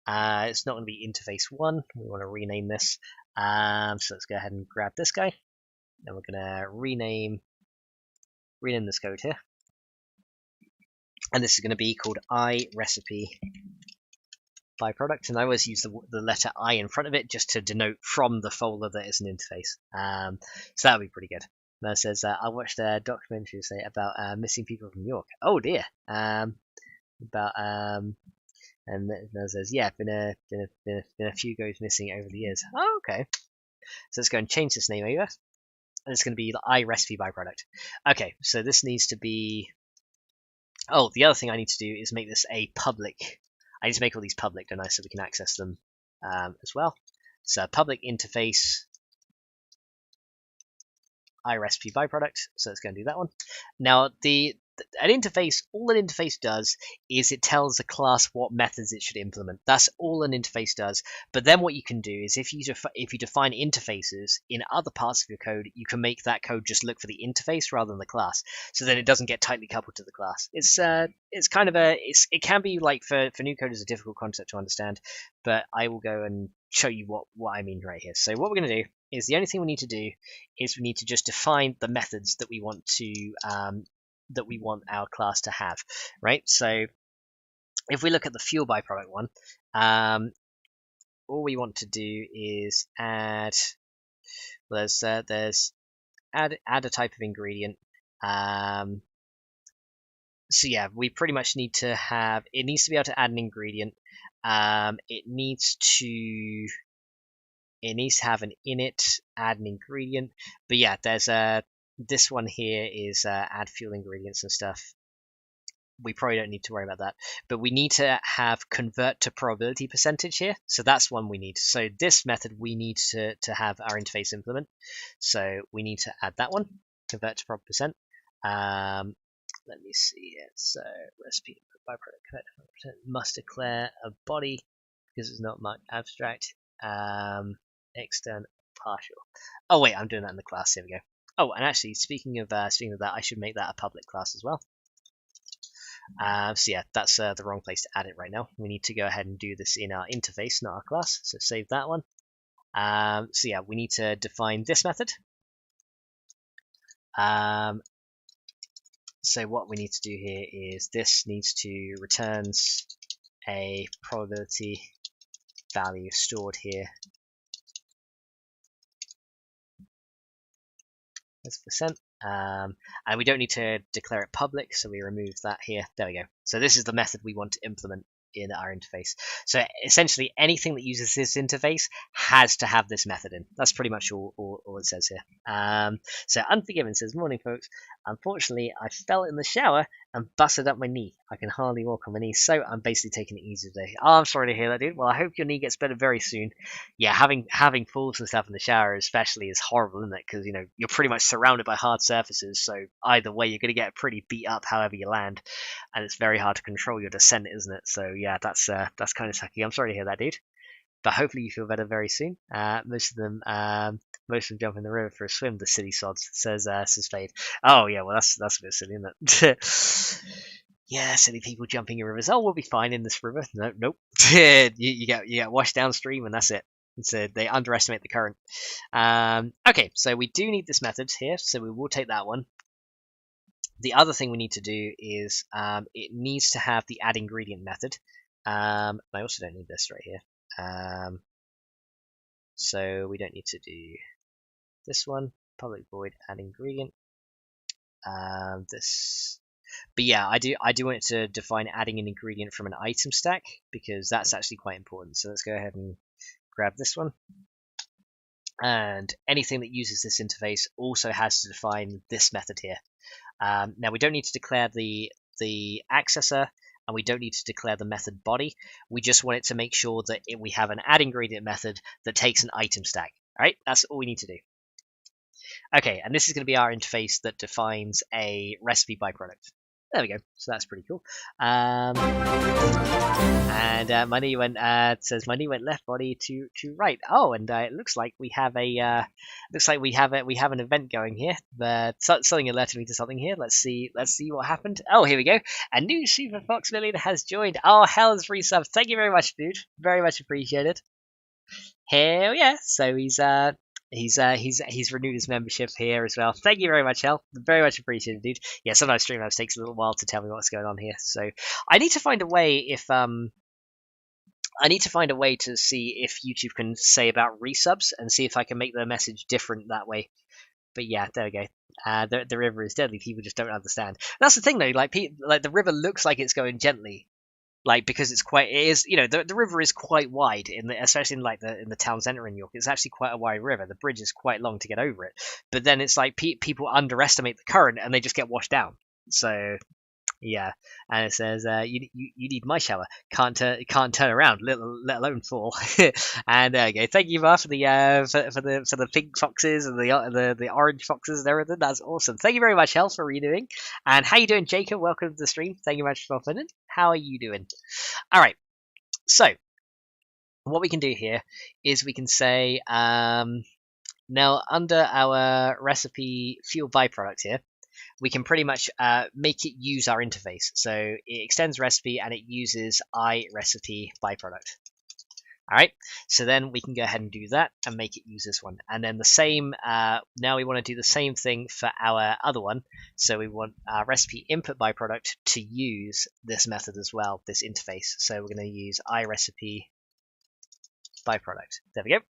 A: it's not going to be interface 1. We want to rename this. So let's go ahead and grab this guy. And we're going to rename this code here. And this is going to be called iRecipe byproduct. And I always use the letter I in front of it just to denote from the folder that is an interface. So that would be pretty good. Now it says, I watched a documentary say about missing people from New York. Oh dear. And it says, yeah, been a few goes missing over the years. Oh, okay. So let's go and change this name over. And it's going to be the iRecipe byproduct. Okay, so this needs to be. Oh, the other thing I need to do is make this a public. I need to make all these public, don't I, so we can access them as well. So public interface iRecipe byproduct. So let's go and do that one. Now an interface, all an interface does is it tells the class what methods it should implement. That's all an interface does. But then what you can do is if you define interfaces in other parts of your code, you can make that code just look for the interface rather than the class. So then it doesn't get tightly coupled to the class. It's kind of it can be like for new coders a difficult concept to understand, but I will go and show you what I mean right here. So what we're going to do is the only thing we need to do is we need to just define the methods that we want to our class to have, right? So if we look at the fuel byproduct one, all we want to do is add. There's add a type of ingredient. So yeah, we pretty much need to have. It needs to be able to add an ingredient. It needs to have an init, add an ingredient. But yeah, there's this one here is add fuel ingredients and stuff. We probably don't need to worry about that, but we need to have convert to probability percentage here. So that's one we need. So this method we need to have our interface implement. So we need to add that one, convert to prob percent. Let me see it. So recipe byproduct convert to percent must declare a body because it's not marked abstract. Extern partial. Oh wait, I'm doing that in the class. Here we go. Oh, and actually, speaking of that, I should make that a public class as well. So yeah, that's the wrong place to add it right now. We need to go ahead and do this in our interface, not our class. So save that one. So yeah, we need to define this method. So what we need to do here is this needs to returns a probability value stored here as percent. And we don't need to declare it public, so we remove that here. There we go. So this is the method we want to implement in our interface. So essentially anything that uses this interface has to have this method in. That's pretty much all it says here. So Unforgiven says, morning folks, unfortunately I fell in the shower and busted up my knee. I can hardly walk on my knee, so I'm basically taking it easy today. Oh, I'm sorry to hear that, dude. Well, I hope your knee gets better very soon. Yeah, having falls and stuff in the shower especially is horrible, isn't it? Because you're pretty much surrounded by hard surfaces, so either way you're going to get pretty beat up however you land, and it's very hard to control your descent, isn't it? So yeah, that's kind of sucky. I'm sorry to hear that, dude. But hopefully you feel better very soon. Most of them jump in the river for a swim. The silly sods, says Fade. Oh yeah, well that's a bit silly, isn't it? Yeah, silly people jumping in rivers. Oh, we'll be fine in this river. Nope. you get washed downstream and that's it. So they underestimate the current. Okay, so we do need this method here, so we will take that one. The other thing we need to do is it needs to have the add ingredient method. I also don't need this right here. So we don't need to do this one, public void add ingredient. This, but yeah, I do want it to define adding an ingredient from an item stack, because that's actually quite important. So let's go ahead and grab this one. And anything that uses this interface also has to define this method here. Now we don't need to declare the accessor, and we don't need to declare the method body. We just want it to make sure that we have an add ingredient method that takes an item stack. All right, that's all we need to do. Okay, and this is going to be our interface that defines a recipe byproduct. There we go. So that's pretty cool. And money went says money went left body to right. Oh, and it looks like we have a we have an event going here. But something alerted me to something here. Let's see what happened. Oh, here we go. A new Super Fox Million has joined. Oh, hell's resub. Thank you very much, dude. Very much appreciated. Hell yeah. So he's renewed his membership here as well. Thank you very much, Hel. Very much appreciated, dude. Yeah, sometimes Streamlabs takes a little while to tell me what's going on here. So I need to find a way to see if YouTube can say about resubs and see if I can make the message different that way. But yeah, there we go. The river is deadly. People just don't understand. That's the thing though. Like the river looks like it's going gently. Like, because the river is quite wide especially in the town center in York. It's actually quite a wide river. The bridge is quite long to get over it, but then it's like people underestimate the current and they just get washed down. So yeah, and it says you need my shower. Can't turn around, let alone fall. And there you go. Thank you, Mar, for the pink foxes and the orange foxes and everything. That's awesome. Thank you very much, Hel, for renewing. And how you doing, Jacob? Welcome to the stream. Thank you very much for coming. How are you doing? All right. So what we can do here is we can say now under our recipe fuel byproduct here, we can pretty much make it use our interface. So it extends recipe and it uses iRecipe byproduct. All right, so then we can go ahead and do that and make it use this one. And then the same, now we want to do the same thing for our other one. So we want our recipe input byproduct to use this method as well, this interface. So we're going to use iRecipe byproduct. There we go.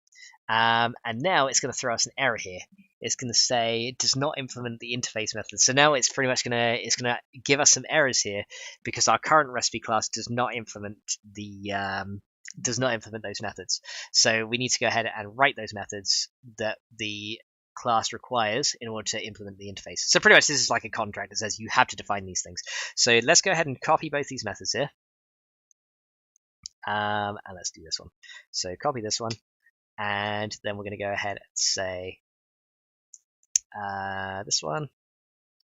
A: And now it's going to throw us an error here. It's going to say it does not implement the interface method. So now it's pretty much going to give us some errors here because our current recipe class does not implement those methods. So we need to go ahead and write those methods that the class requires in order to implement the interface. So pretty much this is like a contract that says you have to define these things. So let's go ahead and copy both these methods here. And let's do this one. So copy this one. And then we're going to go ahead and say this one,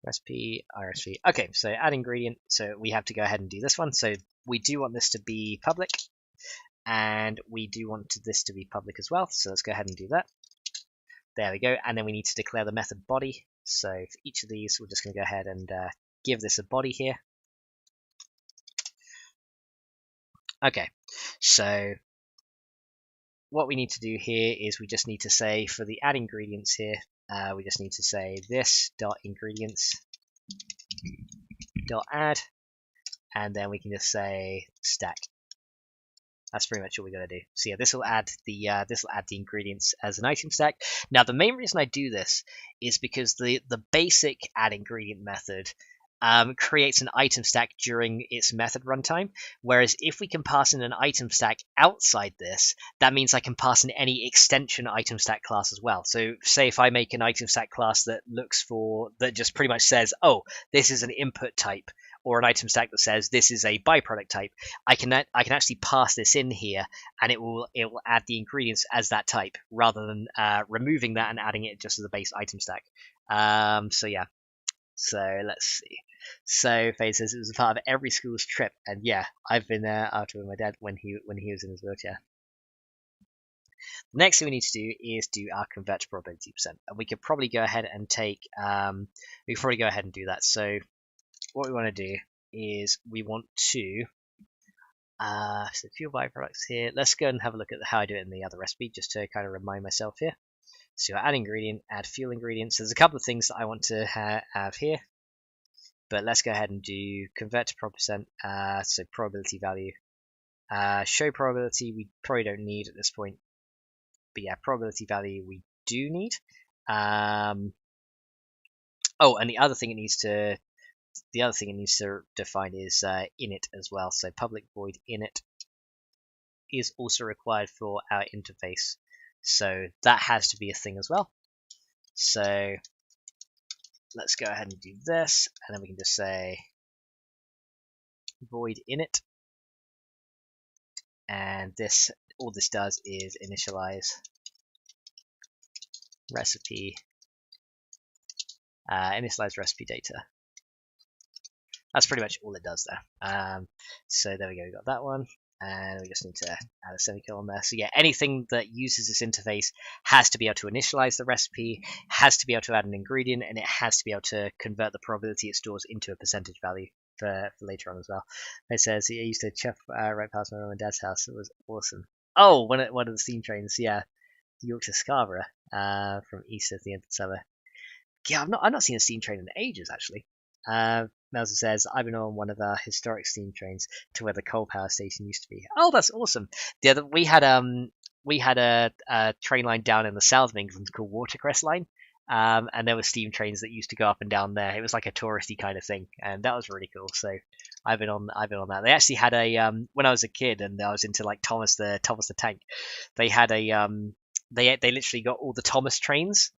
A: recipe, iRecipe. Okay, so add ingredient. So we have to go ahead and do this one. So we do want this to be public, and we do want this to be public as well. So let's go ahead and do that. There we go. And then we need to declare the method body. So for each of these, we're just going to go ahead and give this a body here. Okay, so what we need to do here is we just need to say for the add ingredients here, we just need to say this dot ingredients dot add, and then we can just say stack. That's pretty much all we got to do. So yeah, this will add the ingredients as an item stack. Now the main reason I do this is because the basic add ingredient method creates an item stack during its method runtime, whereas if we can pass in an item stack outside this, that means I can pass in any extension item stack class as well. So say if I make an item stack class that just pretty much says, oh, this is an input type, or an item stack that says this is a byproduct type, I can actually pass this in here, and it will add the ingredients as that type rather than removing that and adding it just as a base item stack. So yeah. So let's see. So Faye says it was a part of every school's trip, and yeah, I've been there after with my dad when he was in his wheelchair. The next thing we need to do is do our convert to probability percent, and we could probably go ahead and take we could probably go ahead and do that. So what we want to do is we want to So fuel byproducts here. Let's go and have a look at how I do it in the other recipe, just to kind of remind myself here. So add ingredient, add fuel ingredients. There's a couple of things that I want to have here, but let's go ahead and do convert to %, so probability value. Show probability we probably don't need at this point, but yeah, probability value we do need. Oh, and the other thing it needs to define is init as well. So public void init is also required for our interface, so that has to be a thing as well. So let's go ahead and do this, and then we can just say void init, and this, all this does is initialize recipe, initialize recipe data. That's pretty much all it does there. So there we go, we got that one, and we just need to add a semicolon there. So yeah, anything that uses this interface has to be able to initialize the recipe, has to be able to add an ingredient, and it has to be able to convert the probability it stores into a percentage value for later on as well. It says, I used to chef right past my mum and dad's house. It was awesome. Oh, one of the steam trains, yeah. Yorkshire Scarborough, from east of the end of the summer. Yeah, I've not seen a steam train in ages, actually. Melzer says, I've been on one of our historic steam trains to where the coal power station used to be. Oh, that's awesome. We had a train line down in the south of England called Watercress Line, and there were steam trains that used to go up and down there. It was like a touristy kind of thing, and that was really cool. So I've been on that. They actually had a when I was a kid and I was into like Thomas the Tank. They had a they literally got all the Thomas trains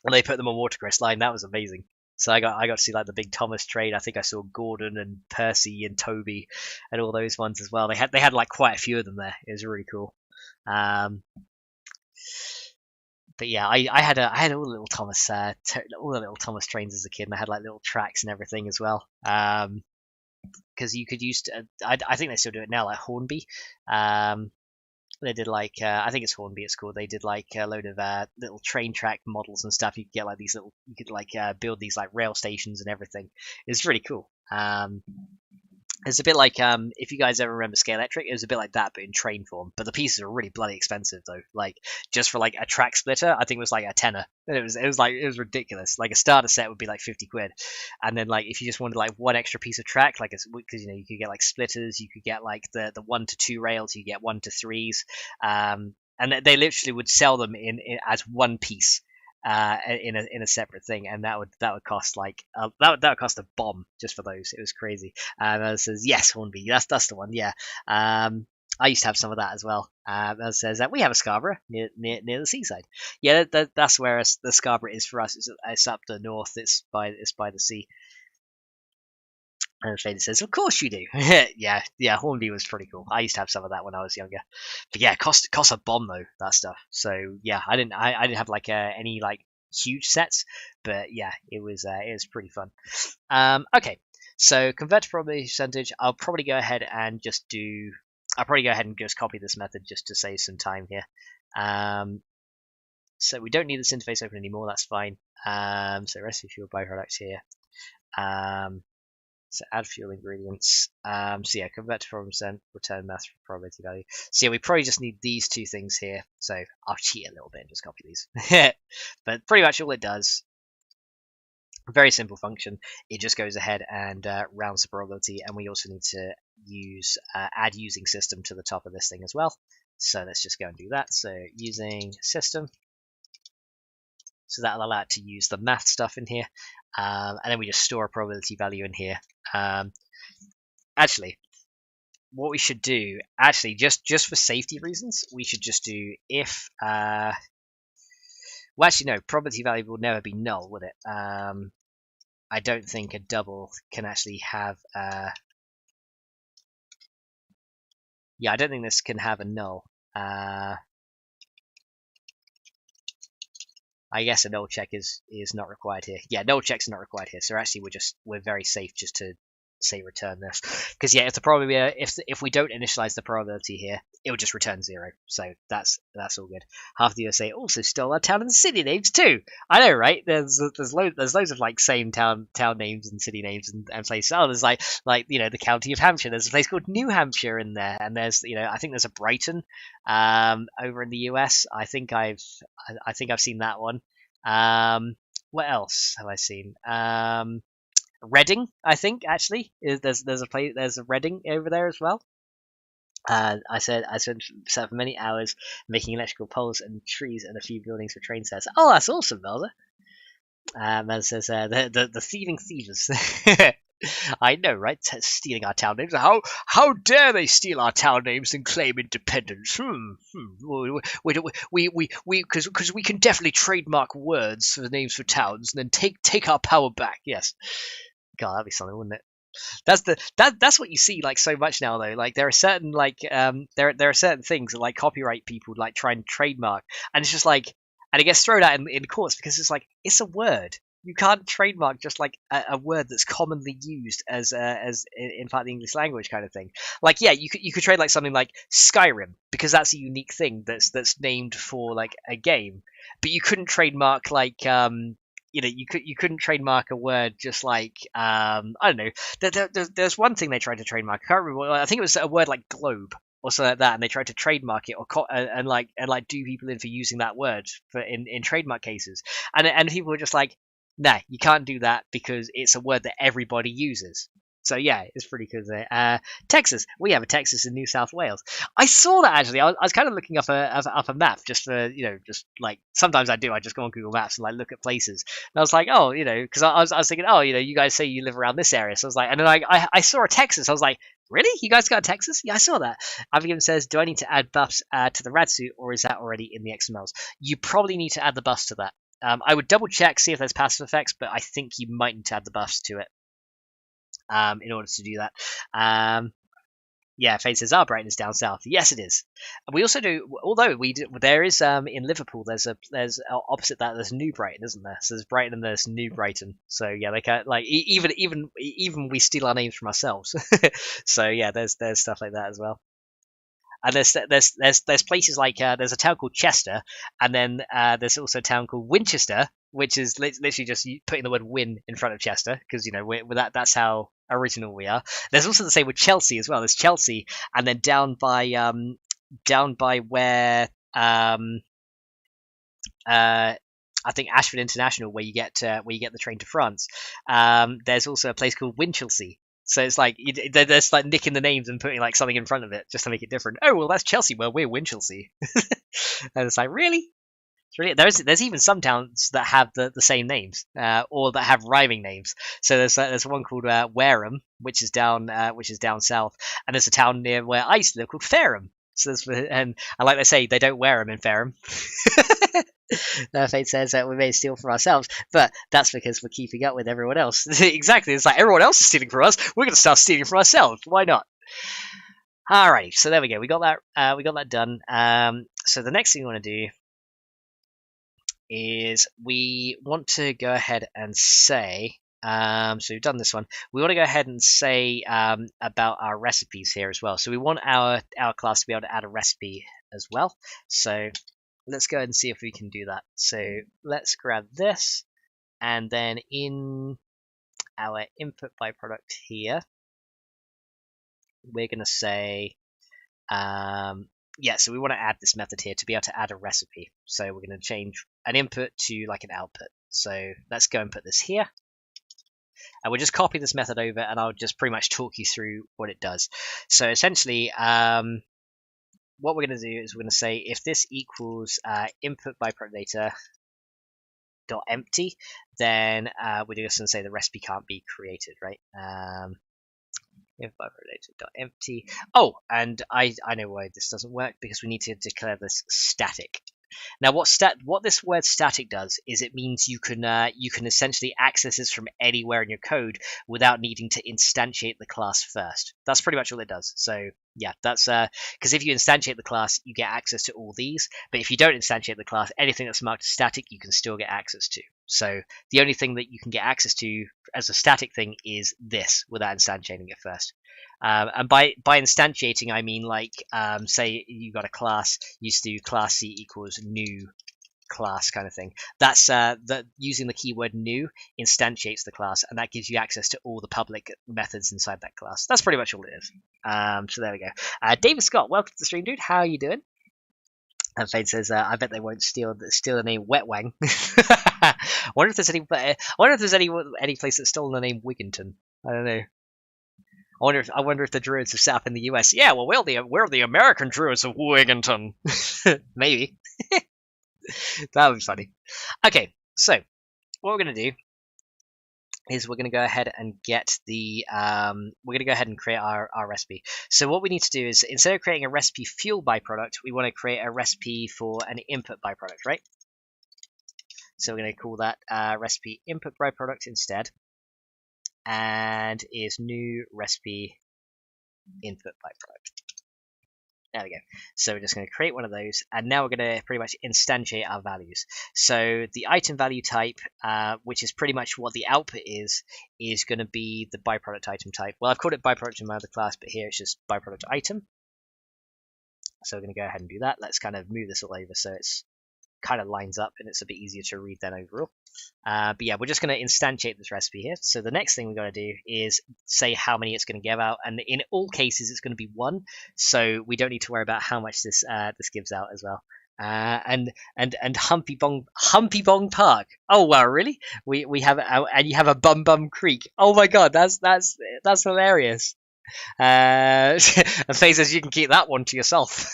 A: and they put them on Watercress Line. That was amazing. So I got to see like the big Thomas train. I think I saw Gordon and Percy and Toby and all those ones as well. They had like quite a few of them there. It was really cool. But yeah, I had all the little Thomas all the little Thomas trains as a kid, and I had like little tracks and everything as well. Because you could use I think they still do it now, like Hornby. They did like I think it's Hornby it's called. They did like a load of little train track models and stuff. You could get like these little, you could like build these like rail stations and everything. It's really cool. It's a bit like if you guys ever remember Scalextric, it was a bit like that but in train form. But the pieces are really bloody expensive though. Like just for like a track splitter, I think it was like a tenner. It was ridiculous. Like a starter set would be like 50 quid, and then like if you just wanted like one extra piece of track, like because you could get like splitters, you could get like the 1 to 2 rails, you get 1 to 3s, and they literally would sell them in as one piece. In a separate thing, and that would cost like that would cost a bomb just for those. It was crazy. It says yes, Hornby. That's the one. Yeah. I used to have some of that as well. It says that we have a Scarborough near the seaside. Yeah, that's where the Scarborough is for us. It's up the north. It's by the sea. And Shady says, "Of course you do." yeah, Hornby was pretty cool. I used to have some of that when I was younger. But yeah, cost a bomb though, that stuff. So yeah, I didn't have like any like huge sets, but yeah, it was pretty fun. Okay, so convert to probability percentage. I'll probably go ahead and just copy this method just to save some time here. So we don't need this interface open anymore. That's fine. So recipe fuel byproducts here. So add fuel ingredients. So yeah, convert to %, return math for probability value. So yeah, we probably just need these two things here. So I'll cheat a little bit and just copy these. But pretty much all it does, very simple function. It just goes ahead and rounds the probability, and we also need to use add using system to the top of this thing as well. So let's just go and do that. So using system. So that'll allow it to use the math stuff in here. And then we just store a probability value in here. Actually, what we should do, just for safety reasons, we should just do if, well, actually, no, probability value will never be null, would it? I don't think a double can actually have, yeah, I don't think this can have a null. I guess a null check is not required here. Yeah, null checks are not required here. So actually, we're very safe just to say return this, because yeah, if the probability, if we don't initialize the probability here, it will just return 0. So that's all good. Half the USA also stole our town and city names too. I know, right? There's loads of like same town names and city names and places. Oh, there's like the county of Hampshire. There's a place called New Hampshire in there, and there's I think there's a Brighton over in the US. I think I've seen that one. What else have I seen? Reading, I think actually there's a place, there's a Reading over there as well. I spent for many hours making electrical poles and trees and a few buildings for train sets. Oh, that's awesome, Melza. Man says the thieving thieves. I know, right? Stealing our town names. How dare they steal our town names and claim independence? Because we can definitely trademark words for the names for towns and then take our power back. Yes. God, that'd be something, wouldn't it? That's what you see like so much now though. Like there are certain there are certain things that like copyright people like try and trademark, and it's just like, and it gets thrown out in courts because it's like, it's a word. You can't trademark just like a word that's commonly used as in fact the English language kind of thing. Like yeah, you could trade like something like Skyrim because that's a unique thing that's named for like a game, but you couldn't trademark like you couldn't trademark a word just like I don't know. There's one thing they tried to trademark. I can't remember. I think it was a word like globe or something like that, and they tried to trademark it or and do people in for using that word for in trademark cases, and people were just like, nah, you can't do that because it's a word that everybody uses. So yeah, it's pretty cool. Texas, we have a Texas in New South Wales. I saw that actually. I was kind of looking up a map just for just like sometimes I do. I just go on Google Maps and like look at places. And I was like, oh, because I was thinking, oh, you guys say you live around this area. So I was like, and then I saw a Texas. I was like, really? You guys got a Texas? Yeah, I saw that. Abigail says, do I need to add buffs to the rad suit, or is that already in the XMLs? You probably need to add the buffs to that. I would double check, see if there's passive effects, but I think you might need to add the buffs to it in order to do that. Yeah, Fade says, Brighton is down south. Yes, it is. We also do, although there is in Liverpool, there's opposite that, there's New Brighton, isn't there? So there's Brighton and there's New Brighton. So yeah, they can like even we steal our names from ourselves. So yeah, there's stuff like that as well. And there's places like there's a town called Chester, and then there's also a town called Winchester, which is literally just putting the word "win" in front of Chester, because that's how original we are. There's also the same with Chelsea as well. There's Chelsea, and then down by where I think Ashford International, where you get the train to France. There's also a place called Winchelsea. So it's like they're just like nicking the names and putting like something in front of it just to make it different. Oh well, that's Chelsea. Well, we're Winchelsea. And it's like, really? It's really, there's even some towns that have the same names or that have rhyming names. So there's one called Wareham, which is down south, and there's a town near where I used to live called Fareham. So and like they say, they don't wear them in Fareham. Fate says that we may steal from ourselves, but that's because we're keeping up with everyone else. Exactly, it's like everyone else is stealing from us. We're going to start stealing from ourselves. Why not? Alright, so there we go. We got that done. So the next thing we want to do is we want to go ahead and say. So we've done this one. We want to go ahead and say about our recipes here as well. So we want our class to be able to add a recipe as well. So let's go ahead and see if we can do that. So let's grab this, and then in our input byproduct here, we're going to say, so we want to add this method here to be able to add a recipe. So we're going to change an input to like an output. So let's go and put this here. And we'll just copy this method over, and I'll just pretty much talk you through what it does. So essentially, what we're going to do is we're going to say if this equals input byproduct data dot empty, then we're just going to say the recipe can't be created, right? Input byproduct data dot empty. Oh, and I know why this doesn't work, because we need to declare this static. Now, what this word static does is it means you can essentially access this from anywhere in your code without needing to instantiate the class first. That's pretty much all it does. So Yeah, that's because if you instantiate the class, you get access to all these. But if you don't instantiate the class, anything that's marked as static, you can still get access to. So the only thing that you can get access to as a static thing is this without instantiating it first. And by instantiating, I mean like say you got a class, you used to do class C equals new class kind of thing. That's that using the keyword new instantiates the class, and that gives you access to all the public methods inside that class. That's pretty much all it is. So there we go. David Scott, welcome to the stream, dude. How are you doing? And Fade says, "I bet they won't steal the name Wetwang." I wonder if there's any. I wonder if there's any place that's stolen the name Wigginton. I don't know. I wonder if the Druids have set up in the US. Yeah, well, we're the American Druids of Wigginton. Maybe. That would be funny. Okay, so what we're going to do is we're going to go ahead and get the we're going to go ahead and create our recipe. So what we need to do is, instead of creating a recipe fuel byproduct, we want to create a recipe for an input byproduct, right? So we're going to call that recipe input byproduct instead, and is new recipe input byproduct. There we go. So we're just going to create one of those, and now we're going to pretty much instantiate our values. So the item value type, which is pretty much what the output is going to be the byproduct item type. Well, I've called it byproduct in my other class, but here it's just byproduct item. So we're going to go ahead and do that. Let's kind of move this all over so it's kind of lines up and it's a bit easier to read then overall. But yeah, we're just going to instantiate this recipe here. So the next thing we're going to do is say how many it's going to give out, and in all cases it's going to be 1. So we don't need to worry about how much this gives out as well. And Humpy Bong Park. Oh wow, really? We have and you have a Bum Bum Creek. Oh my god, that's hilarious. And Faye says you can keep that one to yourself.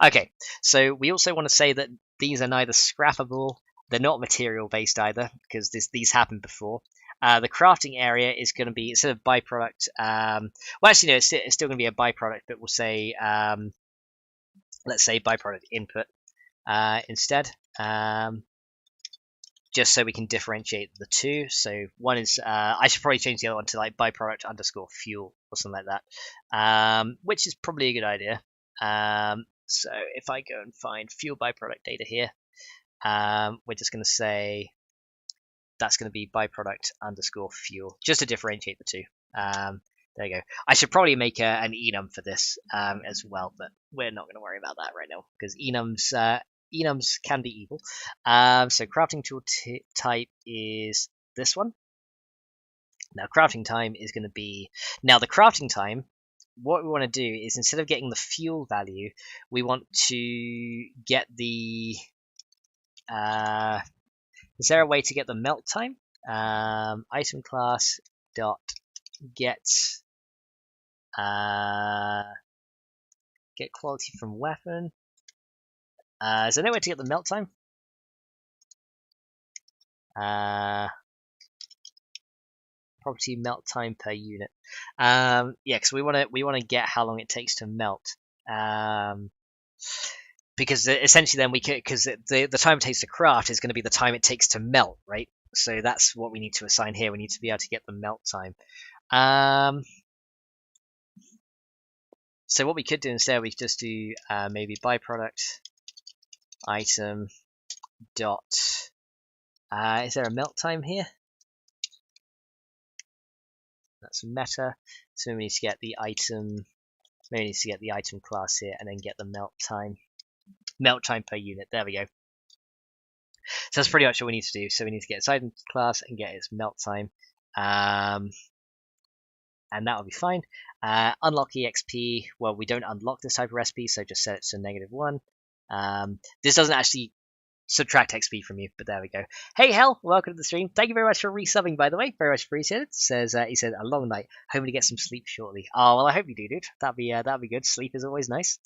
A: Okay, so we also want to say that these are neither scrappable, they're not material based either, because these happened before. The crafting area is going to be, instead of byproduct, well actually no, it's still going to be a byproduct, but we'll say, let's say byproduct input instead, just so we can differentiate the two. So one is, I should probably change the other one to like byproduct underscore fuel or something like that, which is probably a good idea. So if I go and find fuel byproduct data here, we're just going to say that's going to be byproduct underscore fuel, just to differentiate the two. There you go. I should probably make an enum for this as well, but we're not going to worry about that right now because enums can be evil. So crafting tool type is this one. Now crafting time is going to be, now the crafting time, what we want to do is, instead of getting the fuel value, we want to get the is there a way to get the melt time? Item class dot get quality from weapon. Is there no way to get the melt time? Property melt time per unit. Yeah, because we want to get how long it takes to melt. Because essentially then we can, because the time it takes to craft is going to be the time it takes to melt, right? So that's what we need to assign here. We need to be able to get the melt time. So what we could do instead, we could just do maybe byproduct item dot. Is there a melt time here? That's meta. So we need to get the item. Maybe we need to get the item class here and then get the melt time. Melt time per unit. There we go. So that's pretty much what we need to do. So we need to get its item class and get its melt time. And that will be fine. Unlock EXP. Well, we don't unlock this type of recipe, so just set it to -1. This doesn't actually subtract XP from you, but there we go. Hey Hell, welcome to the stream. Thank you very much for resubbing, by the way. Very much appreciated. Says he said a long night, hoping to get some sleep shortly. Oh well, I hope you do, dude. That'd be good. Sleep is always nice.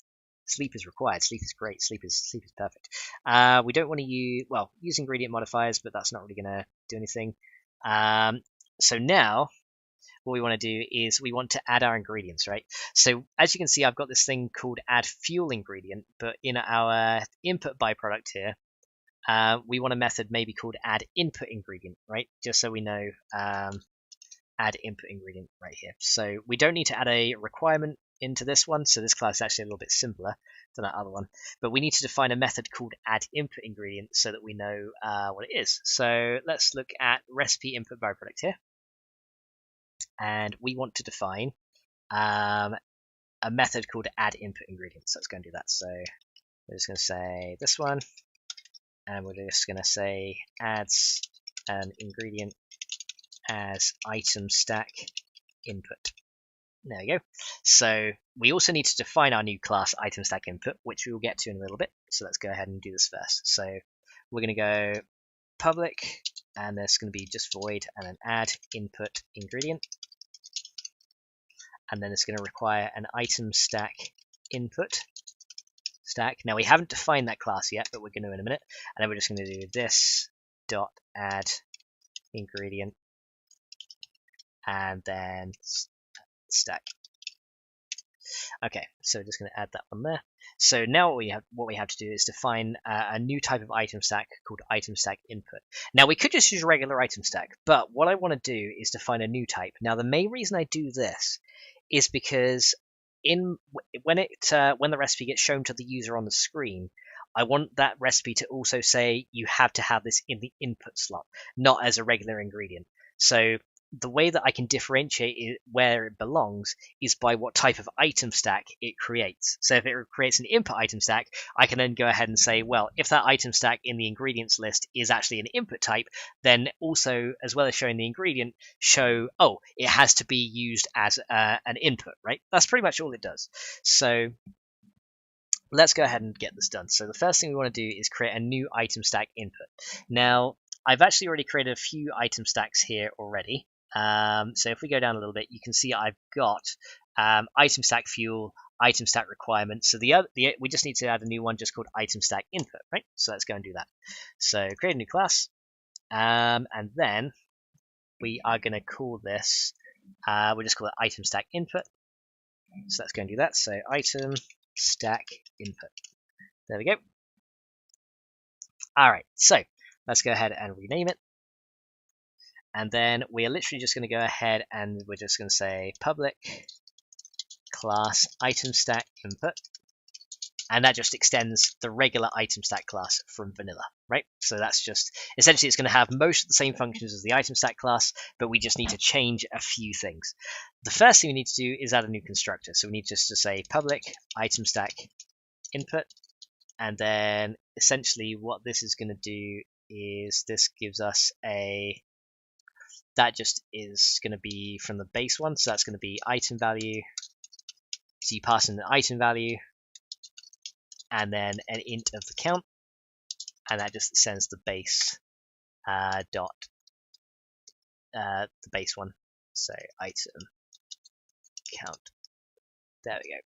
A: Sleep is required. Sleep is great. Sleep is perfect. We don't want to use ingredient modifiers, but that's not really gonna do anything. So now what we want to do is we want to add our ingredients, right? So as you can see, I've got this thing called add fuel ingredient, but in our input byproduct here, we want a method maybe called add input ingredient, right? Just so we know. add input ingredient right here. So we don't need to add a requirement into this one, so this class is actually a little bit simpler than that other one. But we need to define a method called add input ingredient so that we know what it is. So let's look at recipe input byproduct here, and we want to define a method called add input ingredient. So let's go and do that. So we're just going to say this one, and we're just going to say adds an ingredient as item stack input. There we go. So we also need to define our new class item stack input, which we will get to in a little bit. So let's go ahead and do this first. So we're going to go public, and there's going to be just void, and then add input ingredient, and then it's going to require an item stack input stack. Now we haven't defined that class yet, but we're going to in a minute. And then we're just going to do this dot add ingredient, and then stack. Okay, so we're just going to add that one there. So now what we have to do is define a new type of item stack called item stack input. Now we could just use a regular item stack, but what I want to do is define a new type. Now the main reason I do this is because when the recipe gets shown to the user on the screen, I want that recipe to also say you have to have this in the input slot, not as a regular ingredient. So the way that I can differentiate it where it belongs is by what type of item stack it creates. So if it creates an input item stack, I can then go ahead and say, well, if that item stack in the ingredients list is actually an input type, then also, as well as showing the ingredient, show, oh, it has to be used as an input, right? That's pretty much all it does. So let's go ahead and get this done. So the first thing we want to do is create a new item stack input. Now, I've actually already created a few item stacks here already. So if we go down a little bit, you can see I've got item stack fuel, item stack requirements. So we just need to add a new one just called item stack input, right? So let's go and do that. So create a new class, and then we are going to call this, we'll just call it item stack input. So let's go and do that. So item stack input. There we go. All right, so let's go ahead and rename it. And then we are literally just going to go ahead and we're just going to say public class item stack input. And that just extends the regular item stack class from vanilla, right? So that's just, essentially it's going to have most of the same functions as the item stack class, but we just need to change a few things. The first thing we need to do is add a new constructor. So we need just to say public item stack input. And then essentially what this is going to do is this gives us that just is going to be from the base one. So that's going to be item value. So you pass in the item value and then an int of the count. And that just sends the base the base one. So item count. There we go.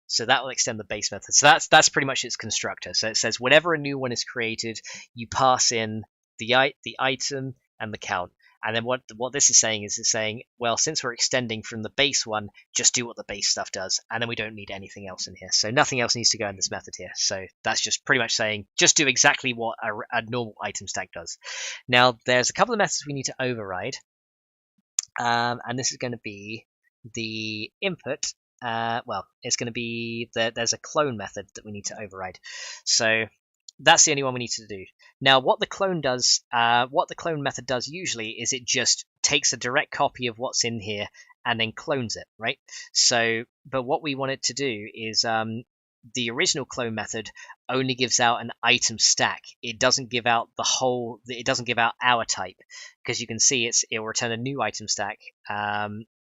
A: So that will extend the base method. So that's pretty much its constructor. So it says whenever a new one is created, you pass in the item and the count. And then what this is saying is it's saying, well, since we're extending from the base one, just do what the base stuff does, and then we don't need anything else in here. So nothing else needs to go in this method here. So that's just pretty much saying just do exactly what a normal item stack does. Now there's a couple of methods we need to override, and this is going to be the input. Well, it's going to be there's a clone method that we need to override. So that's the only one we need to do. Now, what the clone method does usually is it just takes a direct copy of what's in here and then clones it, right? So, but what we want it to do is the original clone method only gives out an item stack. It doesn't give out it doesn't give out our type, because you can see it will return a new item stack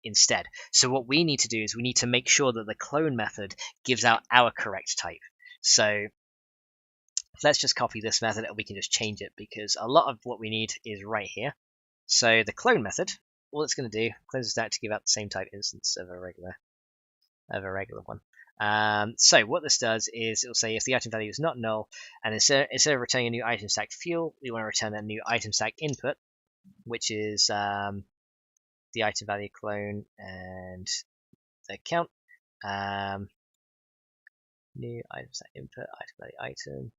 A: instead. So what we need to do is we need to make sure that the clone method gives out our correct type. So let's just copy this method and we can just change it, because a lot of what we need is right here. So the clone method, all it's going to do, clones the stack to give out the same type instance of a regular one. So what this does is it will say if the item value is not null, and instead of returning a new item stack fuel, we want to return a new item stack input, which is the item value clone and the count. New item stack input, item value item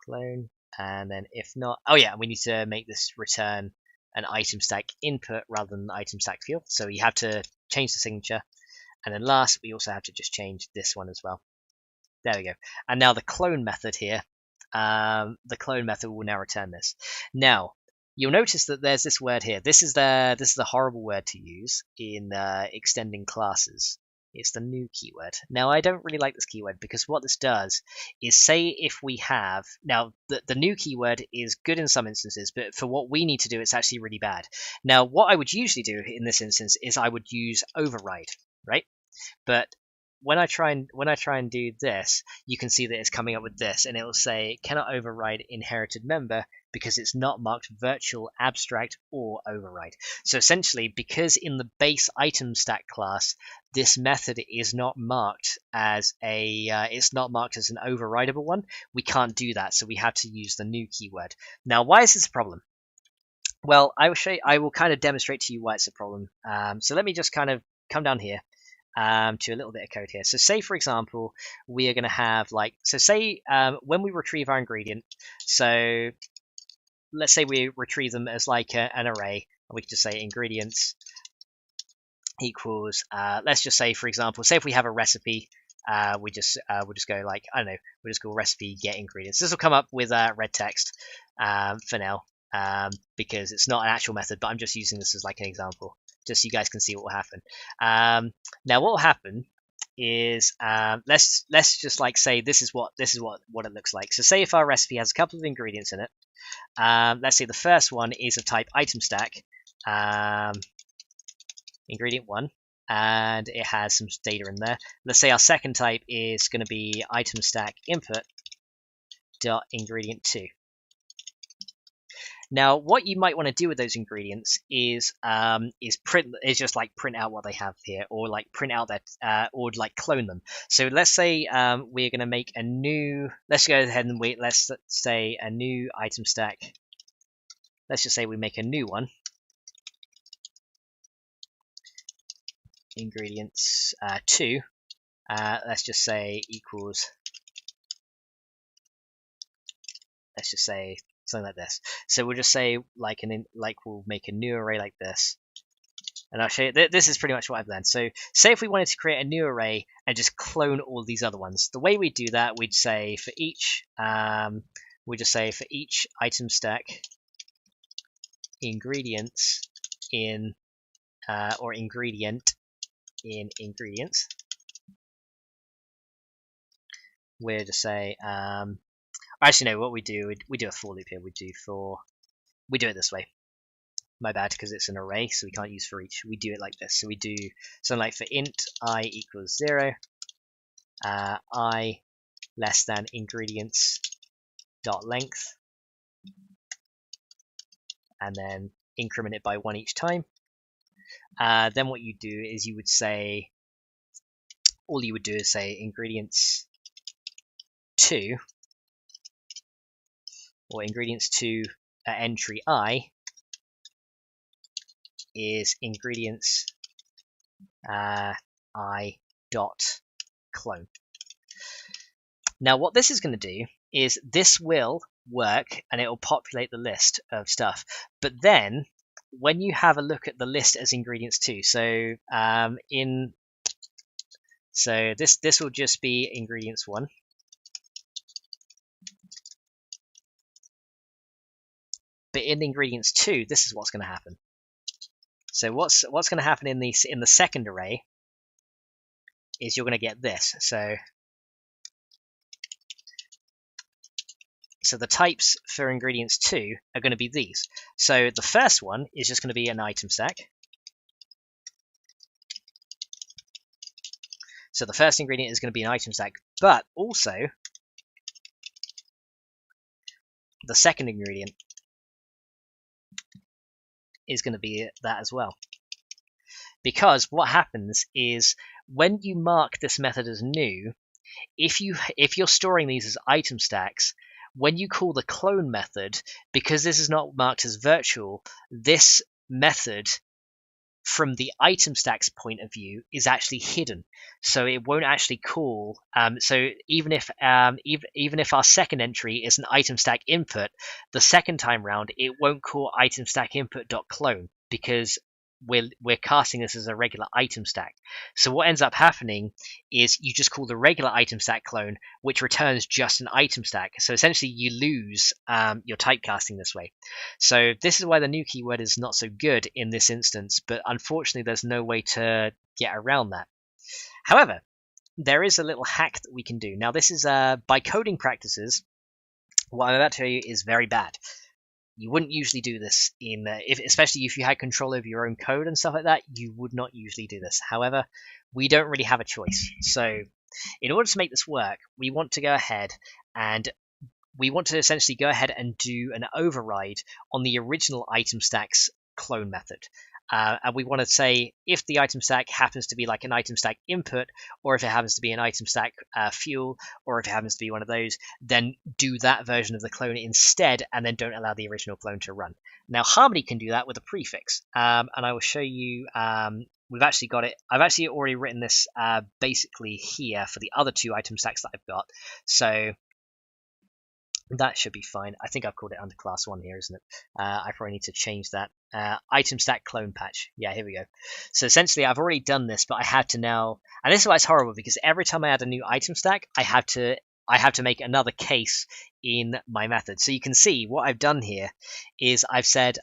A: clone, and then if not, oh yeah, we need to make this return an item stack input rather than an item stack field. So you have to change the signature. And then last, we also have to just change this one as well. There we go. And now the clone method here, the clone method will now return this. Now, you'll notice that there's this word here. This is the horrible word to use in extending classes. It's the new keyword. Now, I don't really like this keyword because what this does is say if we have... Now, the new keyword is good in some instances, but for what we need to do, it's actually really bad. Now, what I would usually do in this instance is I would use override, right? But when I try and do this, you can see that it's coming up with this, and it will say cannot override inherited member because it's not marked virtual, abstract, or override. So essentially, because in the base item stack class, this method is not marked as an overridable one, we can't do that. So we have to use the new keyword. Now, why is this a problem? Well, I will kind of demonstrate to you why it's a problem. So let me just kind of come down here. To a little bit of code here. So say, for example, we are going to have say when we retrieve our ingredient, so let's say we retrieve them as like an array, and we can just say ingredients equals, let's just say, for example, say if we have a recipe, we'll just go like, I don't know, we'll just go recipe get ingredients. This will come up with red text for now, because it's not an actual method, but I'm just using this as like an example, just so you guys can see what will happen. Now, what will happen is let's just like say this is what it looks like. So say if our recipe has a couple of ingredients in it. Let's say the first one is of type item stack, ingredient 1, and it has some data in there. Let's say our second type is going to be item stack input dot ingredient 2. Now, what you might want to do with those ingredients is just like print out what they have here, or like print out that, or like clone them. So let's say we're going to make a new. Let's go ahead and wait. Let's say a new item stack. Let's just say we make a new one. Ingredients 2. Let's just say equals. Let's just say something like this. So we'll just say we'll make a new array like this, and I'll show you. This is pretty much what I've done. So say if we wanted to create a new array and just clone all these other ones, the way we do that, we'd say for each, for each item stack ingredients in or ingredient in ingredients, we'll just say actually, no, what we do a for loop here. We do it this way. My bad, because it's an array, so we can't use for each. We do it like this. So we do something like for int I equals 0, I less than ingredients dot length, and then increment it by 1 each time. Then what you do is you would say, all you would do is say ingredients 2. Or ingredients 2 at entry I is ingredients I dot clone. Now, what this is going to do is this will work and it will populate the list of stuff. But then, when you have a look at the list as ingredients 2, so this will just be ingredients 1. But in ingredients 2, this is what's going to happen. So what's going to happen in the second array is you're going to get this. So the types for ingredients 2 are going to be these. So the first one is just going to be an item stack. So the first ingredient is going to be an item stack, but also the second ingredient is going to be that as well. Because what happens is when you mark this method as new, if you're storing these as item stacks, when you call the clone method, because this is not marked as virtual, this method from the item stacks point of view, is actually hidden. So it won't actually call. So even if our second entry is an item stack input, the second time round it won't call item stack input.clone because we're casting this as a regular item stack. So what ends up happening is you just call the regular item stack clone, which returns just an item stack. So essentially you lose your typecasting this way. So this is why the new keyword is not so good in this instance, but unfortunately there's no way to get around that. However, there is a little hack that we can do. Now this is by coding practices, what I'm about to tell you is very bad. You wouldn't usually do this especially if you had control over your own code and stuff like that. You would not usually do this. However, we don't really have a choice. So in order to make this work, we want to go ahead and we want to essentially go ahead and do an override on the original item stack's clone method. And we want to say if the item stack happens to be like an item stack input, or if it happens to be an item stack fuel, or if it happens to be one of those, then do that version of the clone instead, and then don't allow the original clone to run. Now Harmony can do that with a prefix, and I will show you. We've actually got it. I've actually already written this basically here for the other two item stacks that I've got. So that should be fine. I think I've called it under class 1 here, isn't it? I probably need to change that. Item stack clone patch. Yeah, here we go. So essentially I've already done this, but I had to now, and this is why it's horrible, because every time I add a new item stack, I have to make another case in my method. So you can see what I've done here is I've said,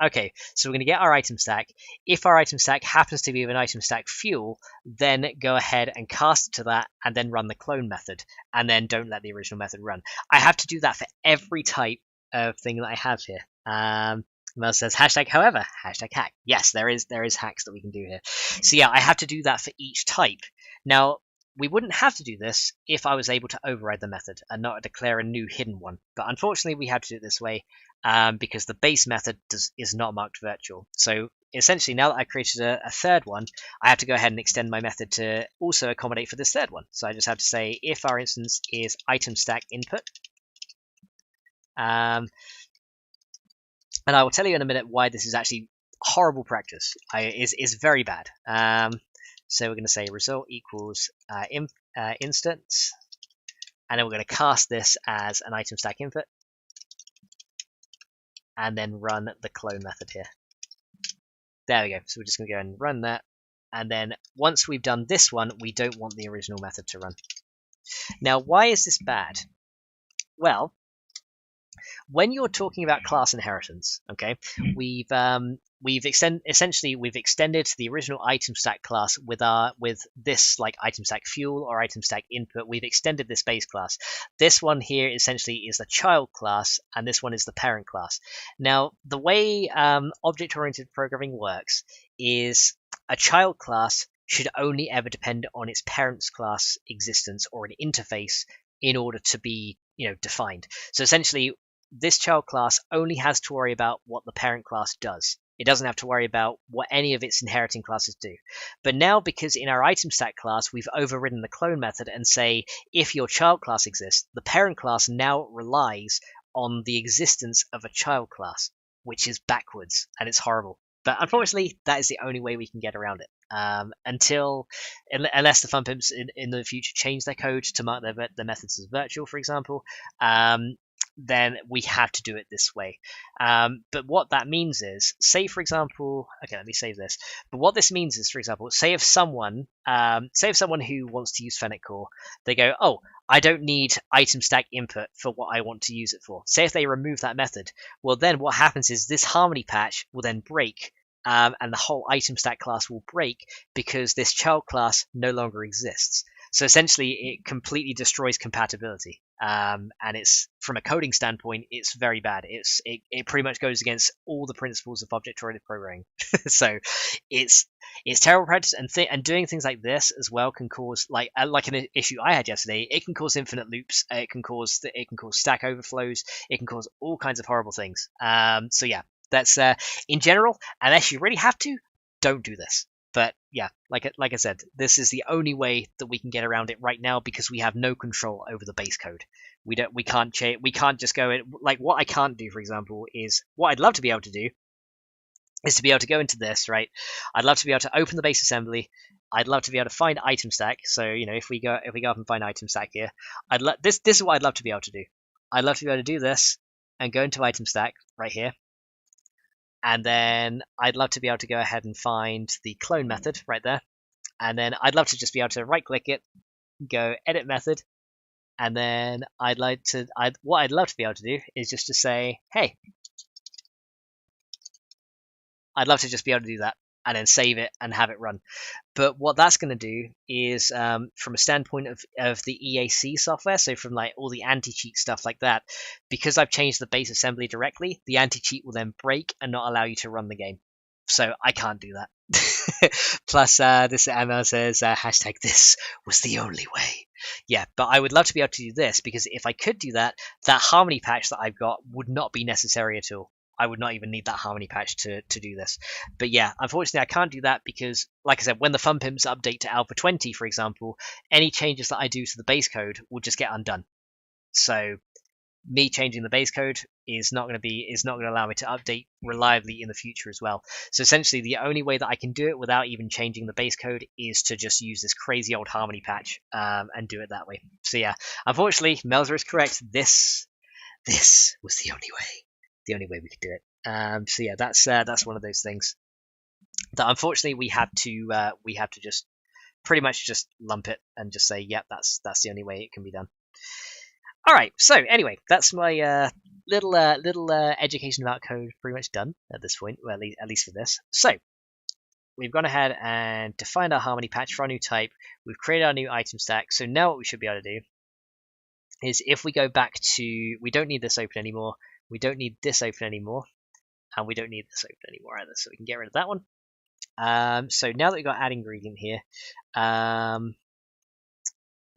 A: okay, so we're going to get our item stack. If our item stack happens to be of an item stack fuel, then go ahead and cast it to that and then run the clone method, and then don't let the original method run. I have to do that for every type of thing that I have here. Mel says hashtag however, hashtag hack. Yes, there is hacks that we can do here. So yeah, I have to do that for each type. Now, we wouldn't have to do this if I was able to override the method and not declare a new hidden one. But unfortunately, we have to do it this way because the base method is not marked virtual. So essentially, now that I've created a third one, I have to go ahead and extend my method to also accommodate for this third one. So I just have to say if our instance is item stack input. And I will tell you in a minute why this is actually horrible practice. Is very bad. So we're going to say result equals instance, and then we're going to cast this as an item stack input, and then run the clone method here. There we go. So we're just going to go and run that, and then once we've done this one, we don't want the original method to run. Now, why is this bad? Well, when you're talking about class inheritance, okay, we've extended the original item stack class with this like item stack fuel or item stack input. We've extended this base class. This one here essentially is the child class, and this one is the parent class. Now, the way object-oriented programming works is a child class should only ever depend on its parent's class existence or an interface in order to be, defined. So essentially, this child class only has to worry about what the parent class does. It doesn't have to worry about what any of its inheriting classes do. But now, because in our item stack class, we've overridden the clone method and say, if your child class exists, the parent class now relies on the existence of a child class, which is backwards, and it's horrible. But unfortunately, that is the only way we can get around it. Unless the fun pimps in the future change their code to mark their methods as virtual, for example, then we have to do it this way. But what that means is, say for example, okay, let me save this. But what this means is, for example, say if someone who wants to use Fennec core, they go, oh, I don't need item stack input for what I want to use it for. Say if they remove that method, well then what happens is this Harmony patch will then break, and the whole item stack class will break because this child class no longer exists. So essentially, it completely destroys compatibility, and it's, from a coding standpoint, it's very bad. It pretty much goes against all the principles of object-oriented programming. So it's terrible practice, and doing things like this as well can cause like an issue I had yesterday. It can cause infinite loops. It can cause stack overflows. It can cause all kinds of horrible things. So yeah, that's in general, unless you really have to, don't do this. But yeah, like I said, this is the only way that we can get around it right now because we have no control over the base code. We can't just go in. Like, what I can't do, for example, is what I'd love to be able to do is to be able to go into this, right? I'd love to be able to open the base assembly. I'd love to be able to find item stack. So, you know, if we go up and find item stack here, this is what I'd love to be able to do. I'd love to be able to do this and go into item stack right here. And then I'd love to be able to go ahead and find the clone method right there. And then I'd love to just be able to right click it, go edit method, and then what I'd love to be able to do is just to say, hey, I'd love to just be able to do that and then save it and have it run. But what that's going to do is, from a standpoint of the EAC software, so from like all the anti-cheat stuff like that, because I've changed the base assembly directly, the anti-cheat will then break and not allow you to run the game. So I can't do that. Plus, this ML says, hashtag this was the only way. Yeah, but I would love to be able to do this, because if I could do that, that harmony patch that I've got would not be necessary at all. I would not even need that harmony patch to do this. But yeah, unfortunately I can't do that because, like I said, when the fun pimps update to Alpha 20, for example, any changes that I do to the base code will just get undone. So me changing the base code is not going to allow me to update reliably in the future as well. So essentially the only way that I can do it without even changing the base code is to just use this crazy old harmony patch and do it that way. So yeah, unfortunately Melzer is correct. This was the only way we could do it. So yeah, that's one of those things that unfortunately we have to just pretty much just lump it and just say, yep, that's the only way it can be done. All right, so anyway, that's my little education about code pretty much done at this point, well, at least for this. So we've gone ahead and defined our harmony patch for our new type. We've created our new item stack. So now what we should be able to do is, if we go back to, we don't need this open anymore. We don't need this open anymore, and we don't need this open anymore either, so we can get rid of that one. So now that we've got add ingredient here,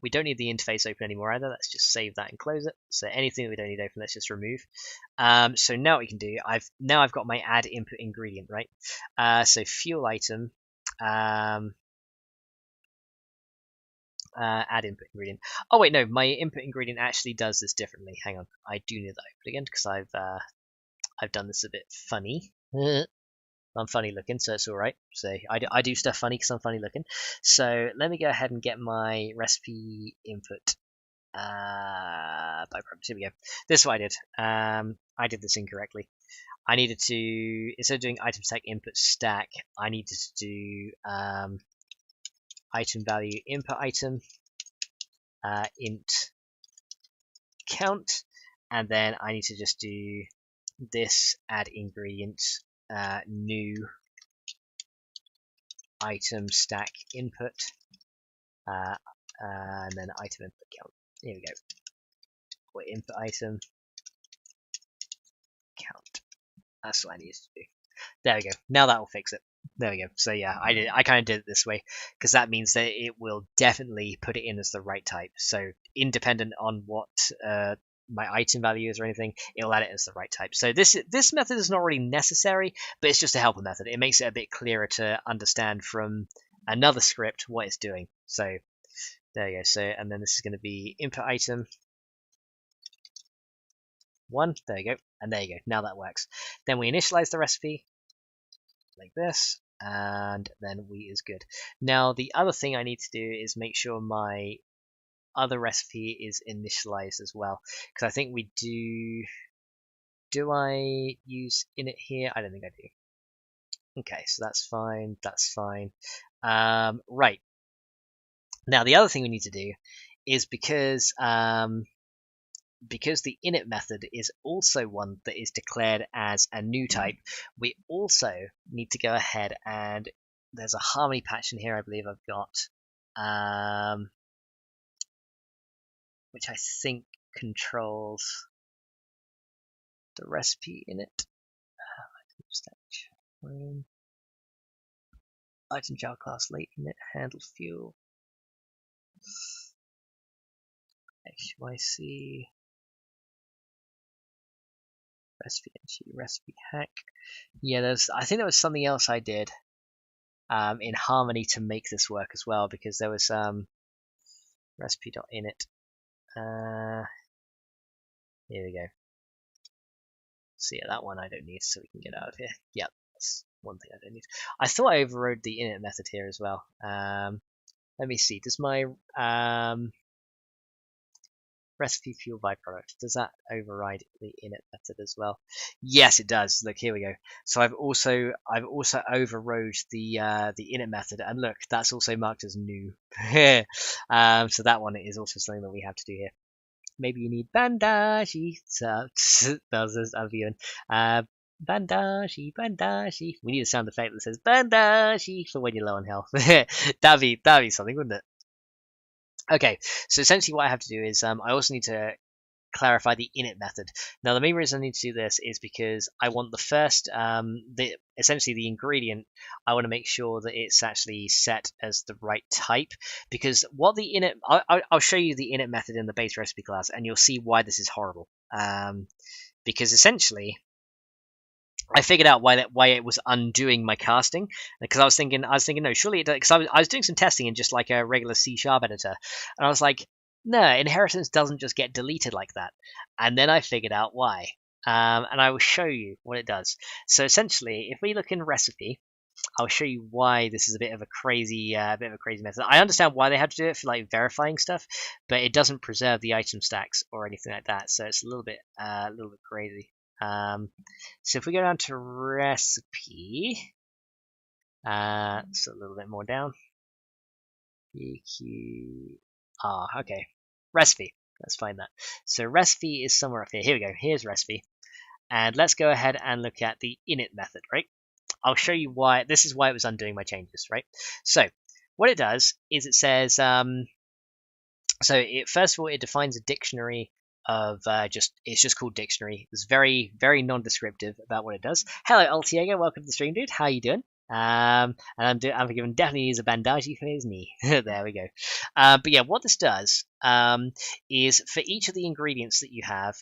A: we don't need the interface open anymore either. Let's just save that and close it. So anything that we don't need open, let's just remove. So now what we can do, I've got my add input ingredient, right? So fuel item, add input ingredient. Oh wait, no, my input ingredient actually does this differently. Hang on, I do need that open again because I've done this a bit funny. I'm funny looking, so it's all right. So I do stuff funny because I'm funny looking. So let me go ahead and get my recipe input. By property, here we go. This is what I did. I did this incorrectly. I needed to, instead of doing item stack input stack, I needed to do item value input item int count, and then I need to just do this add ingredient new item stack input and then item input count. Here we go. Or input item count. That's what I needed to do. There we go. Now that will fix it. There we go. So yeah, I kind of did it this way because that means that it will definitely put it in as the right type. So independent on what my item value is or anything, it'll add it as the right type. So this method is not really necessary, but it's just a helper method. It makes it a bit clearer to understand from another script what it's doing. So there you go. So, and then this is going to be input item 1. There you go. And there you go. Now that works. Then we initialize the recipe like this, and then we is good. Now the other thing I need to do is make sure my other recipe is initialized as well, because I think we do I use init here? I don't think I do. Okay, so that's fine. Right, now the other thing we need to do is, because the init method is also one that is declared as a new type, we also need to go ahead and, there's a harmony patch in here I believe I've got, which I think controls the recipe in it. Item child class late init handle fuel XYC recipe hack. Yeah, I think there was something else I did in Harmony to make this work as well, because there was recipe.init. Here we go. So yeah, that one I don't need, so we can get out of here. Yep, one thing I don't need. I thought I overrode the init method here as well. Let me see. Does my recipe fuel byproduct, does that override the init method as well? Yes, it does. Look, here we go. So I've also overrode the init method, and look, that's also marked as new. So that one is also something that we have to do here. Maybe you need bandashi. So that was Albion. Bandashi. We need a sound effect that says bandashi for when you're low on health. that'd be something, wouldn't it? Okay, so essentially what I have to do is I also need to clarify the init method. Now the main reason I need to do this is because I want the first, essentially the ingredient, I want to make sure that it's actually set as the right type, because what the init, I'll show you the init method in the base recipe class and you'll see why this is horrible. Because essentially I figured out why it was undoing my casting, because I was thinking no, surely it does, because I was doing some testing in just like a regular C# editor, and I was like, no, inheritance doesn't just get deleted like that. And then I figured out why, and I will show you what it does. So essentially, if we look in recipe, I'll show you why this is a bit of a crazy method. I understand why they had to do it for like verifying stuff, but it doesn't preserve the item stacks or anything like that, so it's a little bit crazy. So if we go down to recipe, so a little bit more down. Okay, recipe. Let's find that. So recipe is somewhere up here. Here we go. Here's recipe, and let's go ahead and look at the init method. Right, I'll show you why. This is why it was undoing my changes. Right. So what it does is it says, first of all, it defines a dictionary of it's just called dictionary. It's very, very non-descriptive about what it does. Hello, Altiego, welcome to the stream, dude. How you doing? And I'm given definitely use a bandage for his knee. There we go. But yeah, what this does is for each of the ingredients that you have,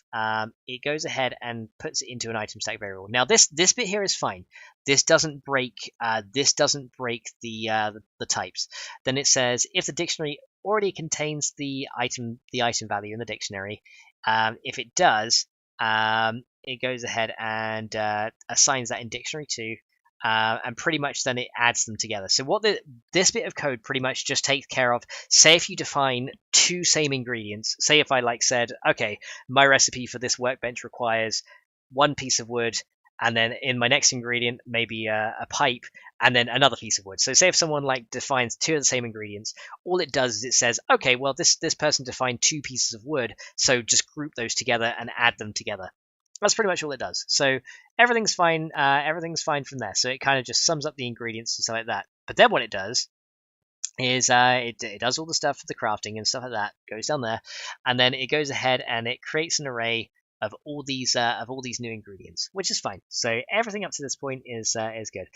A: it goes ahead and puts it into an item stack variable. Now this bit here is fine. This doesn't break the types. Then it says if the dictionary already contains the item value in the dictionary, if it does, it goes ahead and assigns that in dictionary 2. And pretty much then it adds them together. So what this bit of code pretty much just takes care of, say if you define 2 same ingredients, say if I said, okay, my recipe for this workbench requires 1 piece of wood, and then in my next ingredient, maybe a pipe, and then another piece of wood. So say if someone defines 2 of the same ingredients, all it does is it says, okay, well this person defined 2 pieces of wood, so just group those together and add them together. That's pretty much all it does. So everything's fine. Everything's fine from there. So it kind of just sums up the ingredients and stuff like that. But then what it does is it does all the stuff for the crafting and stuff like that. Goes down there, and then it goes ahead and it creates an array of all these new ingredients, which is fine. So everything up to this point is good.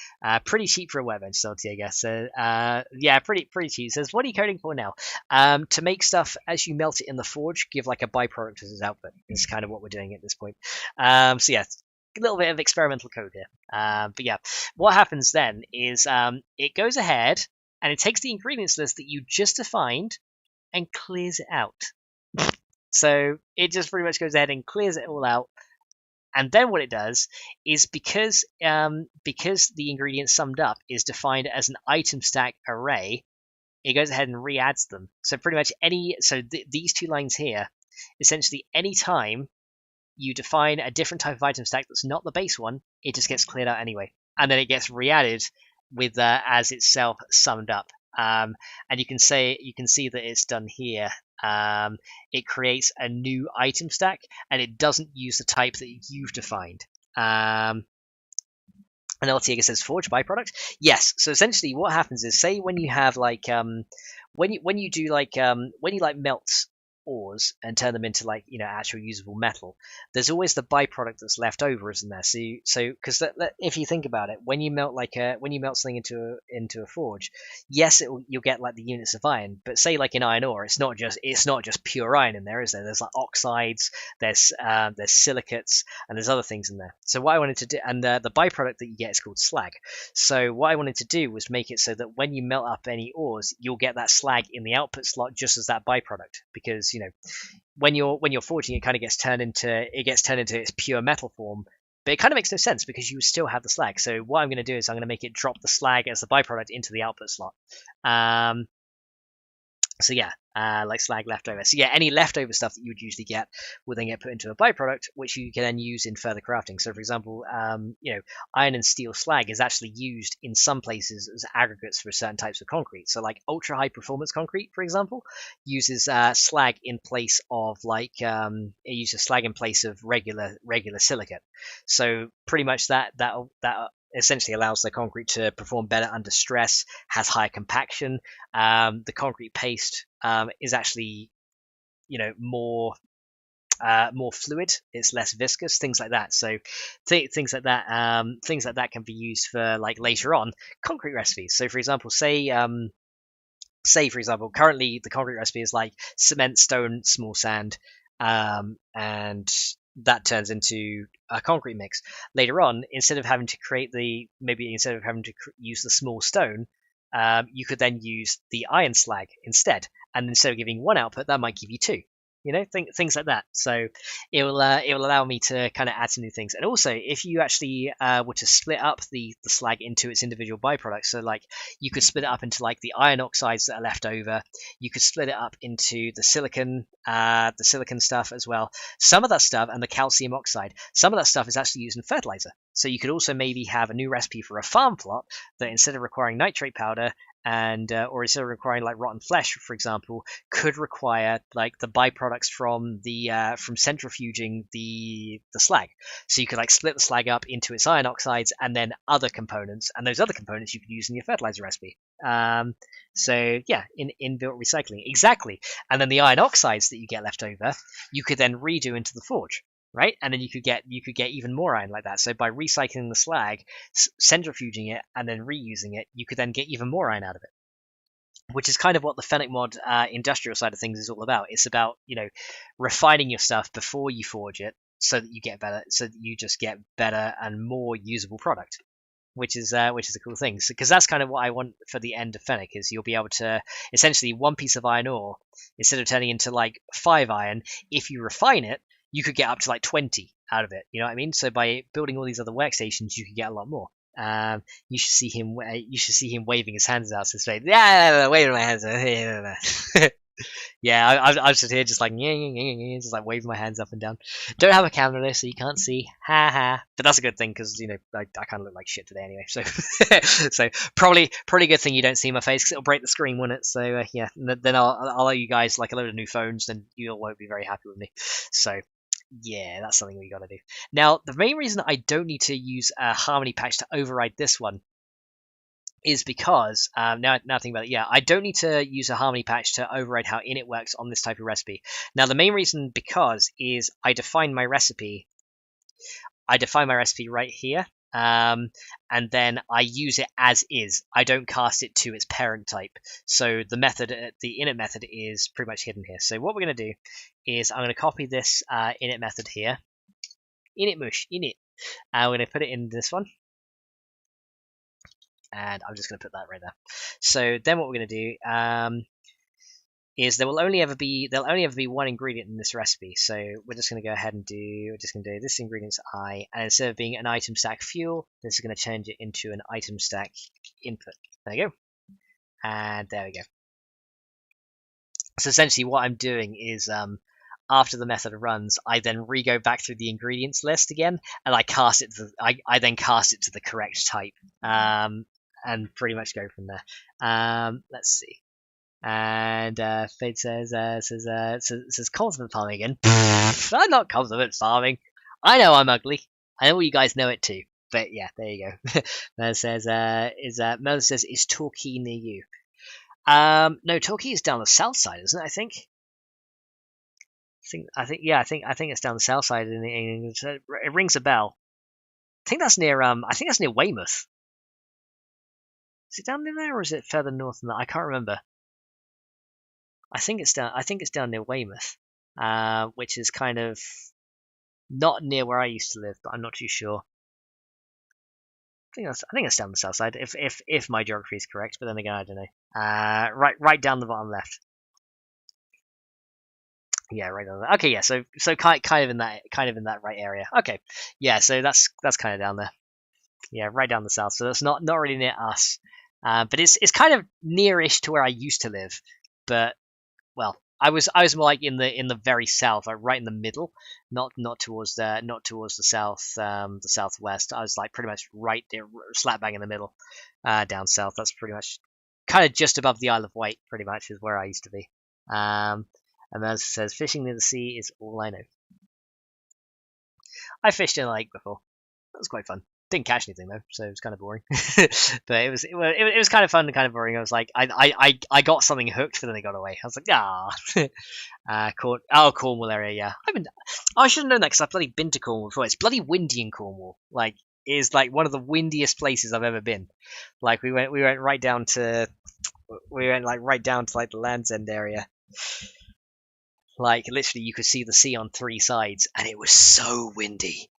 A: Pretty cheap for a workbench, salty, I guess. Yeah, pretty cheap. It says, what are you coding for now? To make stuff as you melt it in the forge, give like a byproduct as its output. Is kind of what we're doing at this point. So yeah, a little bit of experimental code here. But yeah, what happens then is it goes ahead and it takes the ingredients list that you just defined and clears it out. So it just pretty much goes ahead and clears it all out. And then what it does is because the ingredient summed up is defined as an item stack array, it goes ahead and re-adds them. So pretty much these 2 lines here, essentially any time you define a different type of item stack that's not the base one, it just gets cleared out anyway. And then it gets re-added with as itself summed up. And you can see that it's done here. It creates a new item stack and it doesn't use the type that you've defined. And Altiega says forge byproduct. Yes. So essentially what happens is, say when you have when you melt ores and turn them into actual usable metal, there's always the byproduct that's left over, isn't there? So because if you think about it, when you melt something into a forge, yes, you'll get the units of iron, but say in iron ore, it's not just pure iron in there, is there? There's oxides, there's silicates, and there's other things in there. So what I wanted to do, and the byproduct that you get is called slag. So what I wanted to do was make it so that when you melt up any ores, you'll get that slag in the output slot just as that byproduct, because when you're forging, it kind of gets turned into its pure metal form But it kind of makes no sense because you still have the slag. So what I'm going to do is I'm going to make it drop the slag as the byproduct into the output slot. So yeah, like slag leftover. So yeah, any leftover stuff that you would usually get will then get put into a byproduct, which you can then use in further crafting. So for example, iron and steel slag is actually used in some places as aggregates for certain types of concrete. So like ultra high performance concrete, for example, uses slag in place of it uses slag in place of regular silicate. So pretty much that essentially allows the concrete to perform better under stress, has higher compaction. The concrete paste is actually, more fluid. It's less viscous, things like that. So things like that can be used for like later on concrete recipes. So for example, say for example, currently the concrete recipe is like cement, stone, small sand, and that turns into a concrete mix. Later on, instead of having to use the small stone, you could then use the iron slag instead. And instead of giving one output, that might give you two. Things like that. So it will allow me to kind of add some new things. And also, if you actually were to split up the slag into its individual byproducts, so like you could split it up into like the iron oxides that are left over. You could split it up into the silicon stuff as well. Some of that stuff and the calcium oxide, some of that stuff is actually used in fertilizer. So you could also maybe have a new recipe for a farm plot that instead of requiring nitrate powder or instead of requiring like rotten flesh, for example, could require like the byproducts from centrifuging the slag. So you could like split the slag up into its iron oxides and then other components, and those other components you could use in your fertilizer recipe. So yeah, in inbuilt recycling, exactly. And then the iron oxides that you get left over, you could then redo into the forge. Right, and then you could get even more iron like that. So by recycling the slag, centrifuging it, and then reusing it, you could then get even more iron out of it. Which is kind of what the FennecMod industrial side of things is all about. It's about refining your stuff before you forge it, so that you get better, so that you just get better and more usable product. Which is a cool thing, because that's kind of what I want for the end of Fennec. Is you'll be able to essentially one piece of iron ore, instead of turning into like 5 iron, if you refine it, you could get up to like 20 out of it. You know what I mean? So by building all these other workstations, you could get a lot more. You should see him. Waving his hands out. So say, yeah, waving my hands. Yeah, I was just here, just like just like waving my hands up and down. Don't have a camera there, so you can't see. Ha ha. But that's a good thing because I kind of look like shit today anyway. So so probably good thing you don't see my face because it'll break the screen, won't it? So yeah, then I'll owe you guys like a load of new phones, then you all won't be very happy with me. So yeah, that's something we got to do. Now, the main reason I don't need to use a Harmony patch to override this one is because, now think about it, yeah, I don't need to use a Harmony patch to override how init works on this type of recipe. Now, the main reason because is I define my recipe right here, and then I use it as is. I don't cast it to its parent type. So the init method is pretty much hidden here. So what we're going to do is I'm going to copy this init method here. Init. We're going to put it in this one. And I'm just going to put that right there. So then what we're going to do is there'll only ever be one ingredient in this recipe. So we're just going to go ahead and do this ingredient's I, and instead of being an item stack fuel, this is going to change it into an item stack input. There you go. And there we go. So essentially what I'm doing is after the method runs, I then go back through the ingredients list again, and I then cast it to the correct type, and pretty much go from there. Let's see. And Fade says compliment farming again. I'm not compliment farming. I know I'm ugly. I know you guys know it too. But yeah, there you go. Mel says is Torquay near you? No, Torquay is down the south side, isn't it? I think it's down the south side. It rings a bell. I think that's near Weymouth. Is it down near there, or is it further north than that? I can't remember. I think it's down near Weymouth, which is kind of not near where I used to live, but I'm not too sure. I think it's down the south side, if my geography is correct. But then again, I don't know. Right down the bottom left. Yeah, right on there. Okay, yeah. So kind of in that right area. Okay, yeah. So that's kind of down there. Yeah, right down the south. So that's not really near us, but it's kind of nearish to where I used to live. But well, I was more like in the very south, like right in the middle, not towards the south, the southwest. I was like pretty much right there, slap bang in the middle, down south. That's pretty much kind of just above the Isle of Wight. Pretty much is where I used to be. Um, and as it says, fishing near the sea is all I know. I fished in a lake before. That was quite fun. Didn't catch anything though, so it was kind of boring. But it was kind of fun and kind of boring. I was like, I got something hooked, but then they got away. I was like, Cornwall area, yeah. I should have known that because I've bloody been to Cornwall before. It's bloody windy in Cornwall. Like, it is like one of the windiest places I've ever been. Like we went right down to like the Land's End area. Like literally, you could see the sea on three sides, and it was so windy.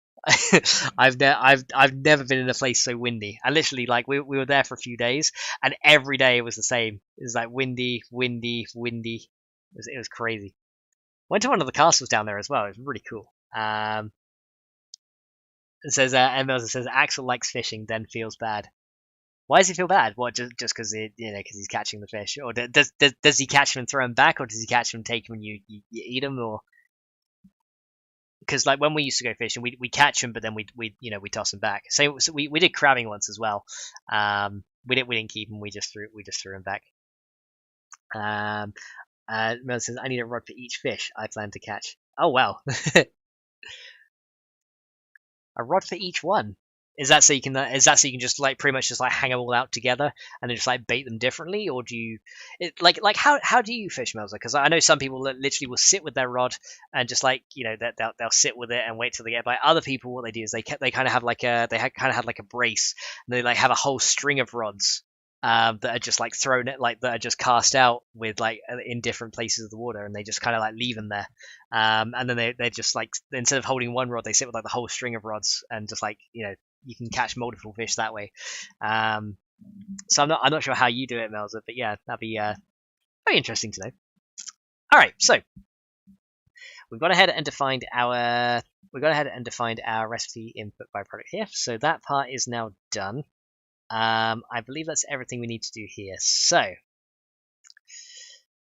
A: I've never been in a place so windy. And literally, like we were there for a few days, and every day it was the same. It was like windy, windy, windy. It was crazy. Went to one of the castles down there as well. It was really cool. It says Melza says Axel likes fishing, then feels bad. Why does he feel bad? What, just because because he's catching the fish, or does he catch them and throw them back, or does he catch them and take them and you eat them, or because like when we used to go fishing, we catch them, but then we toss them back. So we did crabbing once as well. We didn't keep them. We just threw them back. Mel says I need a rod for each fish I plan to catch. Oh wow, a rod for each one. Is that so you can just like pretty much just like hang them all out together and then just like bait them differently, or do you how do you fish, Melza? Because I know some people that literally will sit with their rod and just like they'll sit with it and wait till they get by. Other people, what they do is they kind of have like a kind of have like a brace, and they like have a whole string of rods that are just like thrown at like that are just cast out with like in different places of the water, and they just kind of like leave them there. And then they just like instead of holding one rod, they sit with like the whole string of rods and just like you can catch multiple fish that way. So I'm not sure how you do it, Melza, but yeah, that'd be very interesting to know. All right, so we've gone ahead and defined our recipe input byproduct here. So that part is now done. I believe that's everything we need to do here. So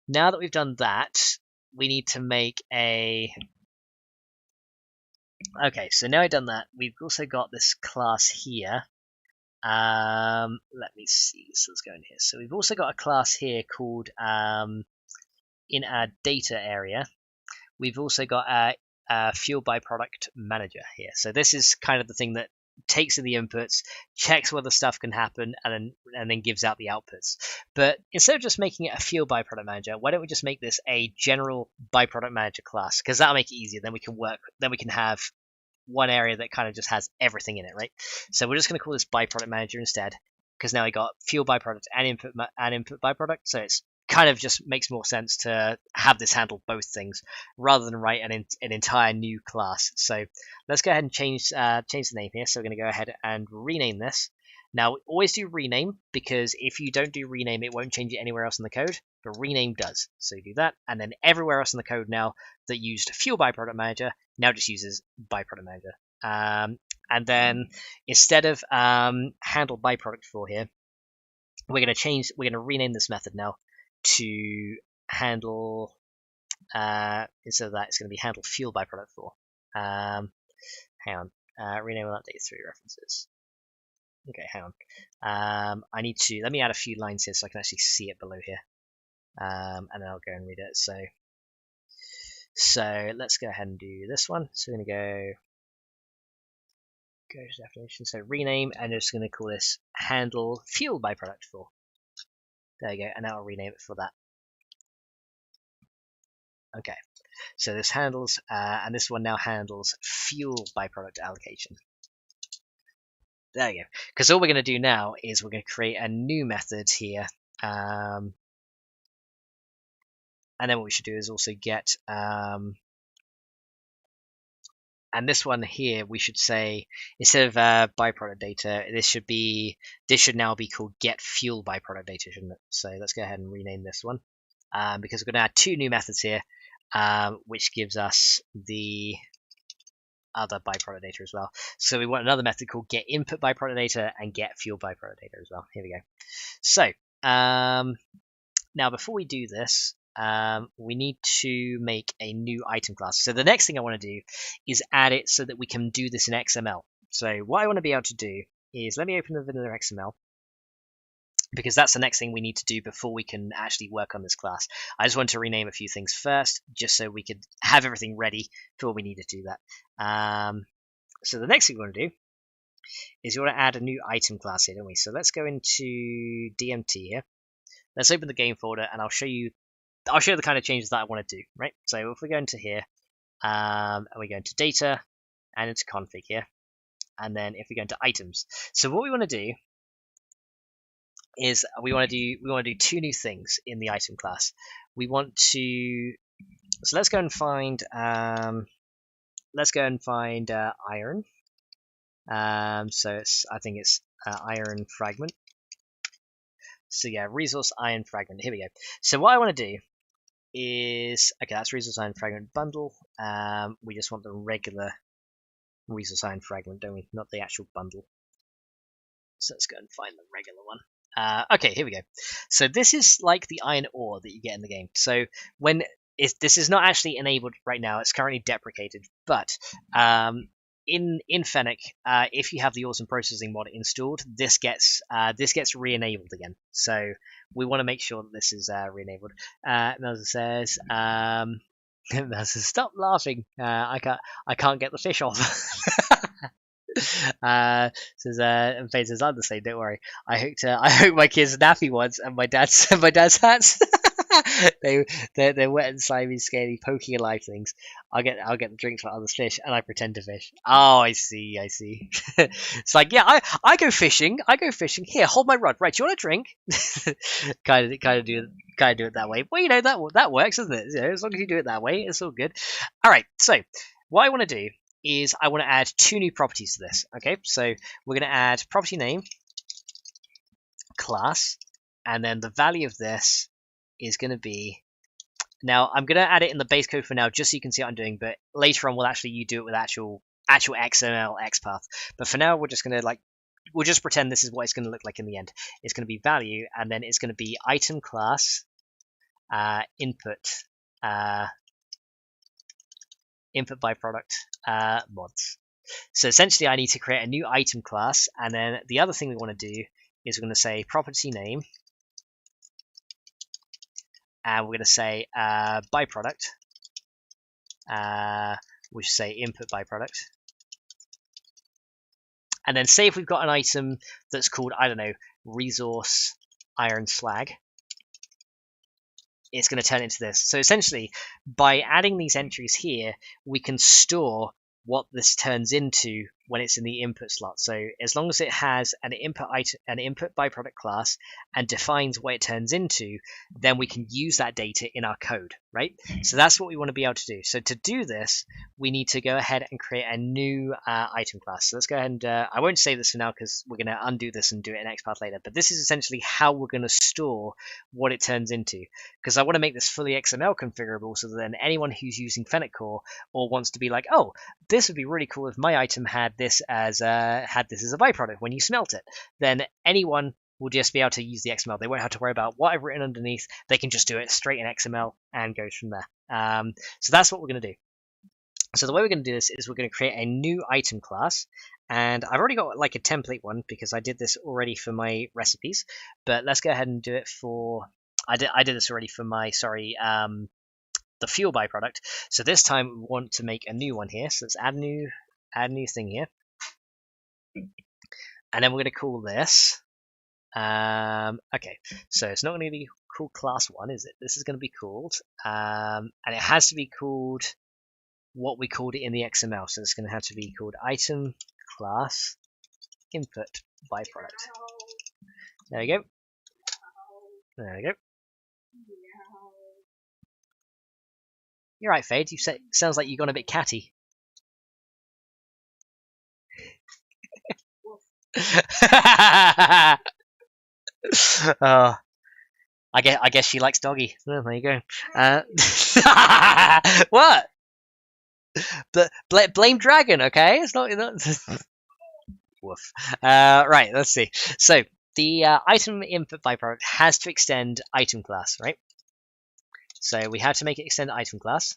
A: now that we've done that, we need to make a. Okay, so now I've done that, we've also got this class here. Let me see. So let's go in here. So we've also got a class here called in our data area. We've also got a fuel byproduct manager here. So this is kind of the thing that takes in the inputs, checks whether stuff can happen, and then gives out the outputs. But instead of just making it a fuel byproduct manager, why don't we just make this a general byproduct manager class? Because that'll make it easier. Then we can have one area that kind of just has everything in it, right? So we're just going to call this byproduct manager instead, because now we got fuel byproduct and input byproduct. So it's kind of just makes more sense to have this handle both things rather than write an entire new class. So let's go ahead and change the name here. So we're going to go ahead and rename this. Now, always do rename, because if you don't do rename, it won't change it anywhere else in the code, but rename does. So you do that, and then everywhere else in the code now that used fuel byproduct manager now just uses byproduct manager. And then instead of handle byproduct for here, we're going to rename this method now to handle, instead of that, it's going to be handle fuel byproduct for. Hang on, rename will update 3 references. Okay, hang on. Let me add a few lines here so I can actually see it below here. And then I'll go and read it. So let's go ahead and do this one. So we're going to go to definition. So rename, and I'm just going to call this handle fuel byproduct for. There you go, and now I'll rename it for that. Okay, so this handles, and this one now handles fuel byproduct allocation. There you go. Because all we're going to do now is we're going to create a new method here. And then what we should do is also get, and this one here, we should say, instead of byproduct data, this should now be called get fuel byproduct data, shouldn't it? So let's go ahead and rename this one. Because we're going to add 2 new methods here. which gives us the other byproduct data as well. So we want another method called get input byproduct data and get fuel byproduct data as well. Here we go. So now before we do this, we need to make a new item class. So the next thing I want to do is add it so that we can do this in XML. So what I want to be able to do is, let me open the vanilla XML, because that's the next thing we need to do before we can actually work on this class. I just want to rename a few things first, just so we could have everything ready for when we need to do that. So the next thing we want to do is we want to add a new item class here, don't we? So let's go into DMT here. Let's open the game folder, and I'll show you the kind of changes that I want to do, right? So if we go into here, and we go into data, and into config here, and then if we go into items. So what we want to do is we want to do two new things in the item class. We want to, so let's go and find iron. So I think it's iron fragment. So yeah, resource iron fragment. Here we go. So what I want to do is, okay, that's resource iron fragment bundle. We just want the regular resource iron fragment, don't we? Not the actual bundle. So let's go and find the regular one. Okay, here we go. So this is like the iron ore that you get in the game. So this is not actually enabled right now, it's currently deprecated, but in Fennec, if you have the awesome processing mod installed, this gets re-enabled again. So we want to make sure that this is re-enabled. Melza says, Melza says, stop laughing. I can't get the fish off. Says and Faye says, I'm the same, don't worry. I hooked my kids nappy once, and my dad's hats. they're wet and slimy, scaly, poking alive things. I'll get the drinks for others fish, and I pretend to fish. Oh, I see. It's like, yeah, I go fishing. Here, hold my rod. Right, do you want a drink? kind of do it that way. Well, you know that works, doesn't it? You know, as long as you do it that way, it's all good. All right. So what I want to do is I want to add two new properties to this. Okay, so we're going to add property name, class, and then the value of this is going to be, now I'm going to add it in the base code for now just so you can see what I'm doing, but later on we'll actually do it with actual XML XPath. But for now we're just going to we'll just pretend this is what it's going to look like in the end. It's going to be value, and then it's going to be item class input byproduct mods. So essentially I need to create a new item class, and then the other thing we want to do is we're going to say property name, and we're going to say byproduct, we should say input byproduct, and then say if we've got an item that's called, I don't know, resource iron slag, it's going to turn into this. So essentially, by adding these entries here, we can store what this turns into when it's in the input slot. So as long as it has an input byproduct class and defines what it turns into, then we can use that data in our code, right? So that's what we want to be able to do. So to do this, we need to go ahead and create a new item class. So let's go ahead and I won't save this for now because we're going to undo this and do it in XPath later. But this is essentially how we're going to store what it turns into, because I want to make this fully XML configurable so that then anyone who's using Fennec Core or wants to be like, oh, this would be really cool if my item had this as a byproduct when you smelt it, then anyone will just be able to use the XML. They won't have to worry about what I've written underneath. They can just do it straight in XML and go from there. So that's what we're going to do. So the way we're going to do this is we're going to create a new item class, and I've already got like a template one because I did this already for my recipes, but let's go ahead and do it for, I did this already for my, the fuel byproduct. So this time we want to make a new one here. So let's add a new thing here, and then we're going to call this okay, so it's not going to be called class 1, is it? This is going to be called and it has to be called what we called it in the XML. So it's going to have to be called item class input byproduct. There we go. You're right, Fade. Sounds like you've gone a bit catty. Oh, I guess she likes doggy. Oh, there you go. What? Blame dragon, okay? It's not. Woof. Right, let's see. So the item input byproduct has to extend item class, right? So we have to make it extend item class.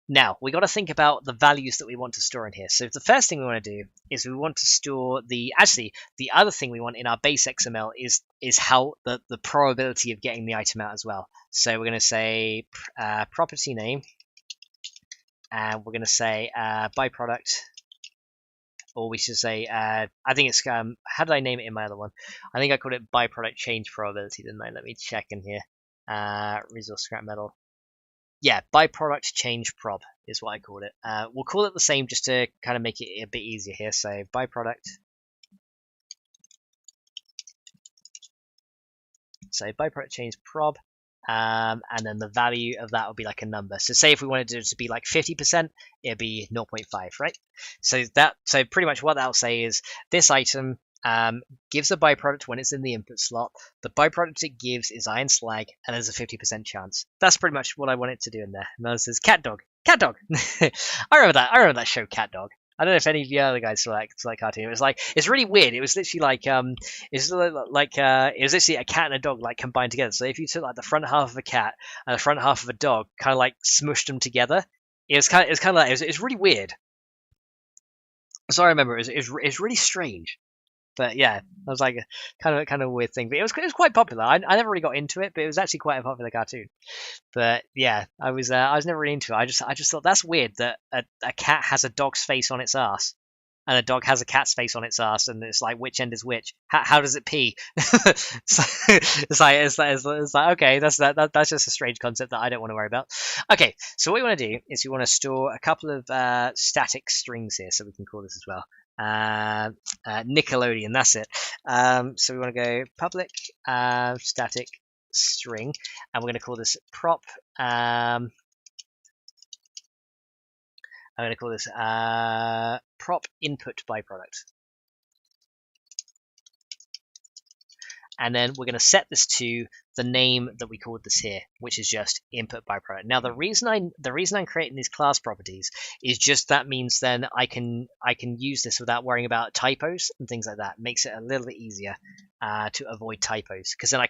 A: Now, we got to think about the values that we want to store in here. So the first thing we want to do is we want to store the other thing we want in our base XML is how the probability of getting the item out as well. So we're going to say property name, and we're going to say byproduct, or we should say, I think it's, how did I name it in my other one? I think I called it byproduct change probability, didn't I? Let me check in here. Resource scrap metal. Yeah, byproduct change prob is what I called it. We'll call it the same just to kind of make it a bit easier here. So byproduct. So byproduct change prob. And then the value of that will be like a number. So say if we wanted it to be like 50%, it'd be 0.5, right? So pretty much what that'll say is this item gives a byproduct when it's in the input slot. The byproduct it gives is iron slag, and there's a 50% chance. That's pretty much what I want it to do in there. And then it says cat dog. I remember that. I remember that show, Cat Dog. I don't know if any of the other guys saw that cartoon. It was like, it's really weird. It was literally like it was literally a cat and a dog like combined together. So if you took like the front half of a cat and the front half of a dog, kind of like smushed them together, it was really weird. So I remember it was really strange. But yeah, it was like a kind of a weird thing. But it was quite popular. I never really got into it, but it was actually quite a popular cartoon. But yeah, I was never really into it. I just thought that's weird that a cat has a dog's face on its ass, and a dog has a cat's face on its ass, and it's like which end is which? How does it pee? it's like okay, that's just a strange concept that I don't want to worry about. Okay, so what we want to do is we want to store a couple of static strings here, so we can call this as well. Nickelodeon, that's it. So we want to go public static string, and we're going to call this prop. I'm going to call this prop input byproduct. And then we're going to set this to the name that we called this here, which is just input byproduct. Now the reason I'm creating these class properties is just that means then I can use this without worrying about typos and things like that. It makes it a little bit easier to avoid typos, because then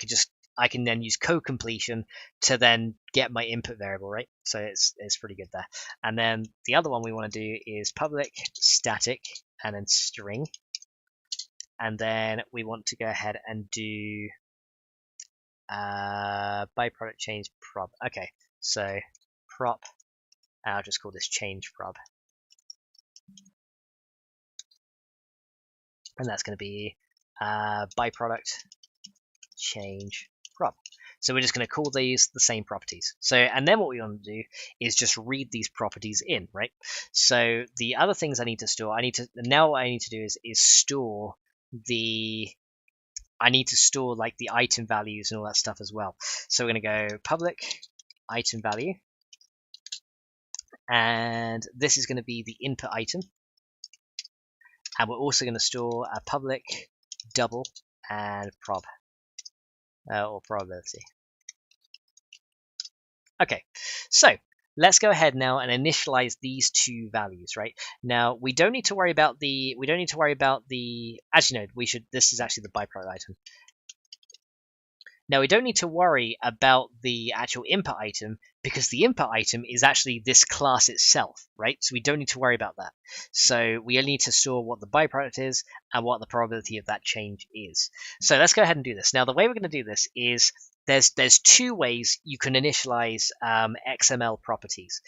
A: I can then use code completion to then get my input variable, right? So it's pretty good there. And then the other one we want to do is public static and then string. And then we want to go ahead and do byproduct change prob. Okay, so prop, I'll just call this change prob. And that's going to be byproduct change prob. So we're just going to call these the same properties. So, and then what we want to do is just read these properties in, right? So the other things I need to store, what I need to do is store I need to store like the item values and all that stuff as well. So we're going to go public item value, and this is going to be the input item, and we're also going to store a public double and prob or probability. Okay, so let's go ahead now and initialize these two values, right? Now we don't need to worry about the actually no, this is actually the byproduct item. Now we don't need to worry about the actual input item, because the input item is actually this class itself, right? So we don't need to worry about that. So we only need to store what the byproduct is and what the probability of that change is. So let's go ahead and do this. Now the way we're going to do this is there's two ways you can initialize XML properties.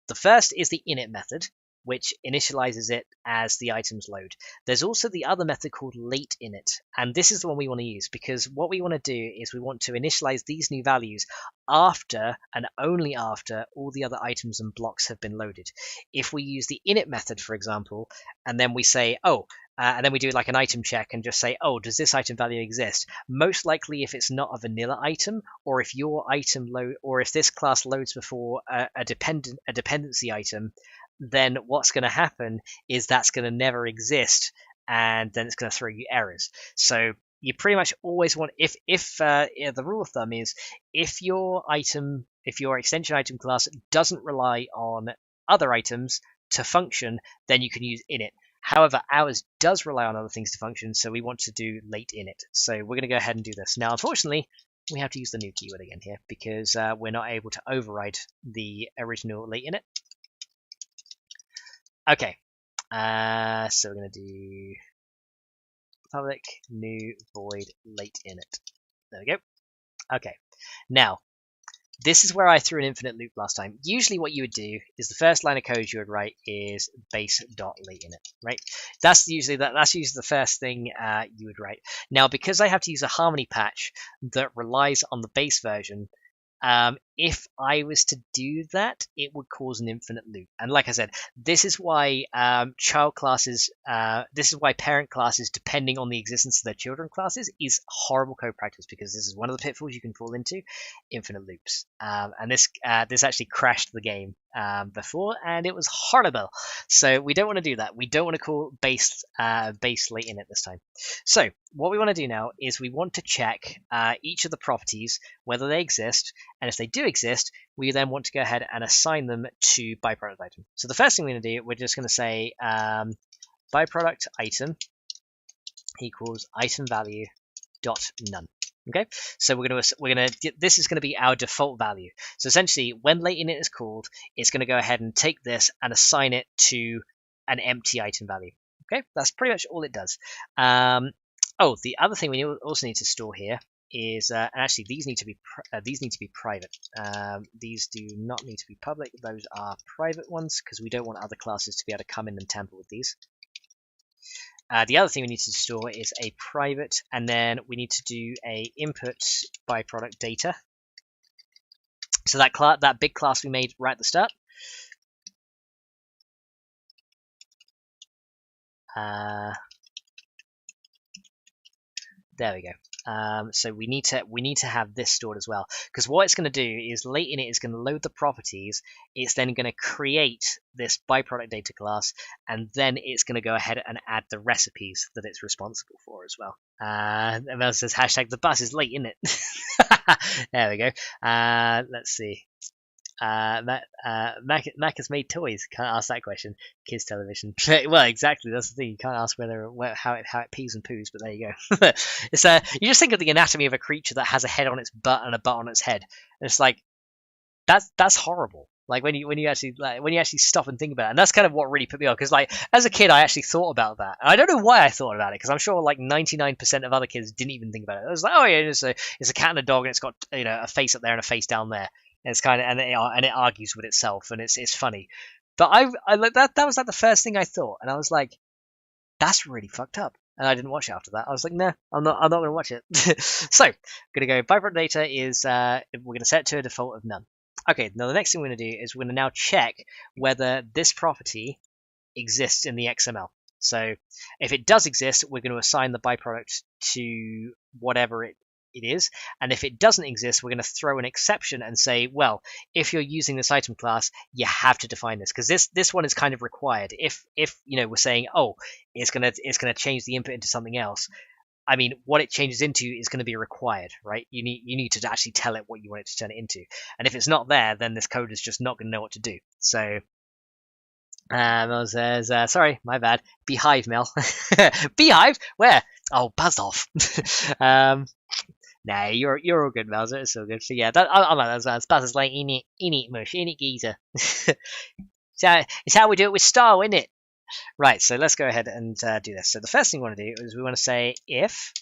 A: The first is the init method, which initializes it as the items load. There's also the other method called late init, and this is the one we want to use, because what we want to do is we want to initialize these new values after and only after all the other items and blocks have been loaded. If we use the init method, for example, and then we say, and then we do like an item check and just say, does this item value exist? Most likely, if it's not a vanilla item, or if your item or if this class loads before a dependency item, then what's going to happen is that's going to never exist, and then it's going to throw you errors. So you pretty much always want, if yeah, the rule of thumb is if your extension item class doesn't rely on other items to function, then you can use init. However, ours does rely on other things to function, so we want to do late init. So we're going to go ahead and do this. Now, unfortunately, we have to use the new keyword again here because we're not able to override the original late init. Okay, so we're going to do public new void late init. There we go. Okay, now this is where I threw an infinite loop last time. Usually what you would do is the first line of code you would write is base.lateInit, right? That's usually the first thing you would write. Now, because I have to use a Harmony patch that relies on the base version, if I was to do that, it would cause an infinite loop. And like I said, this is why child classes, this is why parent classes, depending on the existence of their children classes, is horrible code practice, because this is one of the pitfalls you can fall into: infinite loops. And this actually crashed the game before, and it was horrible. So we don't want to do that. We don't want to call base late init this time. So what we want to do now is we want to check each of the properties, whether they exist, and if they do exist, we then want to go ahead and assign them to byproduct item. So the first thing we're going to do, we're just going to say byproduct item equals item value dot none. Okay, so this is going to be our default value. So essentially, when late init is called, it's going to go ahead and take this and assign it to an empty item value. Okay, that's pretty much all it does. Oh, the other thing we also need to store here is, and actually these need to be private. These do not need to be public. Those are private ones because we don't want other classes to be able to come in and tamper with these. The other thing we need to store is a private, and then we need to do a input byproduct data. So that big class we made right at the start. There we go. So we need to have this stored as well, because what it's going to do is late init is going to load the properties. It's then going to create this byproduct data class, and then it's going to go ahead and add the recipes that it's responsible for as well. And then it says hashtag the bus is late init. There we go. Let's see. Mac has made toys. Can't ask that question. Kids television. Well, exactly. That's the thing. You can't ask how it pees and poos. But there you go. It's you just think of the anatomy of a creature that has a head on its butt and a butt on its head. And it's like that's horrible. Like when you actually stop and think about it, and that's kind of what really put me off. Because like as a kid, I actually thought about that, and I don't know why I thought about it, because I'm sure like 99% of other kids didn't even think about it. It was like, oh yeah, it's a cat and a dog, and it's got a face up there and a face down there. And it's kind of and it argues with itself, and it's funny. But I like that was like the first thing I thought, and I was like, that's really fucked up. And I didn't watch it after that. I was like, no, I'm not going to watch it. So I'm going to go byproduct data is we're going to set it to a default of none. Okay, now the next thing we're going to do is we're going to now check whether this property exists in the XML. So if it does exist, we're going to assign the byproduct to whatever it is, and if it doesn't exist, we're going to throw an exception and say, well, if you're using this item class, you have to define this, because this one is kind of required. If we're saying, oh, it's going to change the input into something else, I mean, what it changes into is going to be required, right? You need to actually tell it what you want it to turn it into, and if it's not there, then this code is just not going to know what to do. So Mel says, sorry, my bad. Beehive, Mel. Beehive? Where? Oh, buzzed off. Nah, you're all good, Mel. It's all good. So yeah, I like that. Buzz is like in it mush, in it geezer. So it's how we do it with Star, isn't it? Right. So let's go ahead and do this. So the first thing we want to do is we want to say if,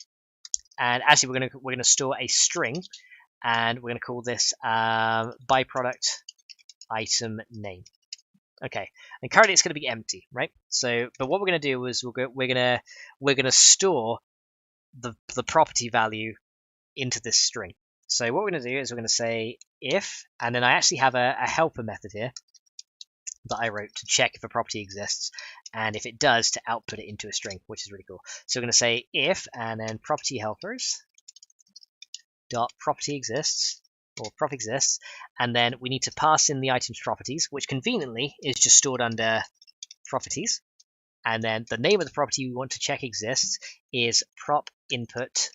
A: and actually we're gonna store a string, and we're gonna call this byproduct item name. Okay, and currently it's going to be empty, right? So, but what we're going to do is we're going to store the property value into this string. So what we're going to do is we're going to say if, and then I actually have a helper method here that I wrote to check if a property exists, and if it does, to output it into a string, which is really cool. So we're going to say if, and then property helpers dot property exists, or prop exists, and then we need to pass in the item's properties, which conveniently is just stored under properties. And then the name of the property we want to check exists is prop input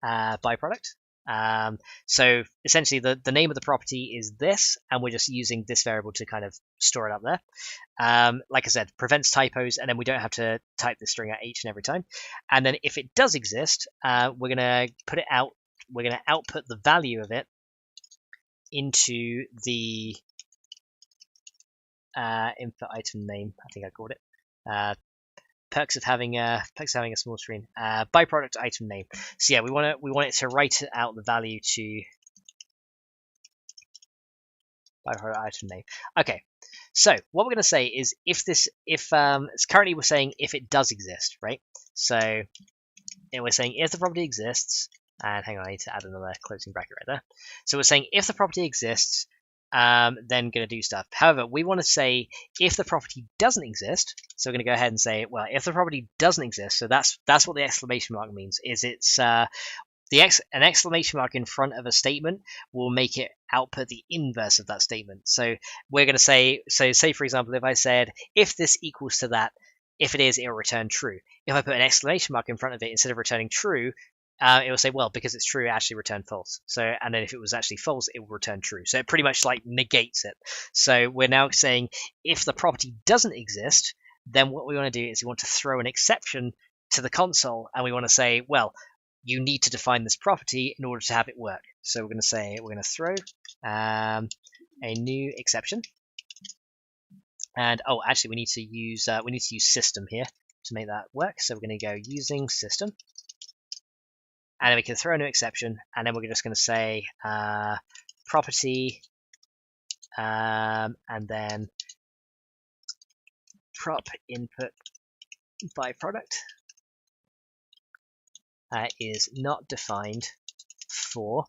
A: byproduct. So essentially the name of the property is this, and we're just using this variable to kind of store it up there. Like I said, prevents typos, and then we don't have to type the string out each and every time. And then if it does exist, we're gonna put it out. We're gonna output the value of it into the input item name. I think I called it. Perks of having a small screen. Byproduct item name. So yeah, we want it to write out the value to byproduct item name. Okay. So what we're going to say is currently we're saying if it does exist, right? So we're saying if the property exists, and hang on, I need to add another closing bracket right there. So we're saying if the property exists, then going to do stuff. However, we want to say if the property doesn't exist, so we're going to go ahead and say, well, if the property doesn't exist, so that's what the exclamation mark means. Is it's an exclamation mark in front of a statement will make it output the inverse of that statement. So we're going to say, say for example, if I said if this equals to that, if it is, it will return true. If I put an exclamation mark in front of it instead of returning true, it will say, well, because it's true, it actually returned false. So, and then if it was actually false, it will return true. So it pretty much like negates it. So we're now saying if the property doesn't exist, then what we want to do is we want to throw an exception to the console, and we want to say, well, you need to define this property in order to have it work. So we're going to say we're going to throw a new exception, and oh, actually we need to use system here to make that work. So we're going to go using system. And then we can throw a new exception, and then we're just going to say property, and then prop input byproduct is not defined for,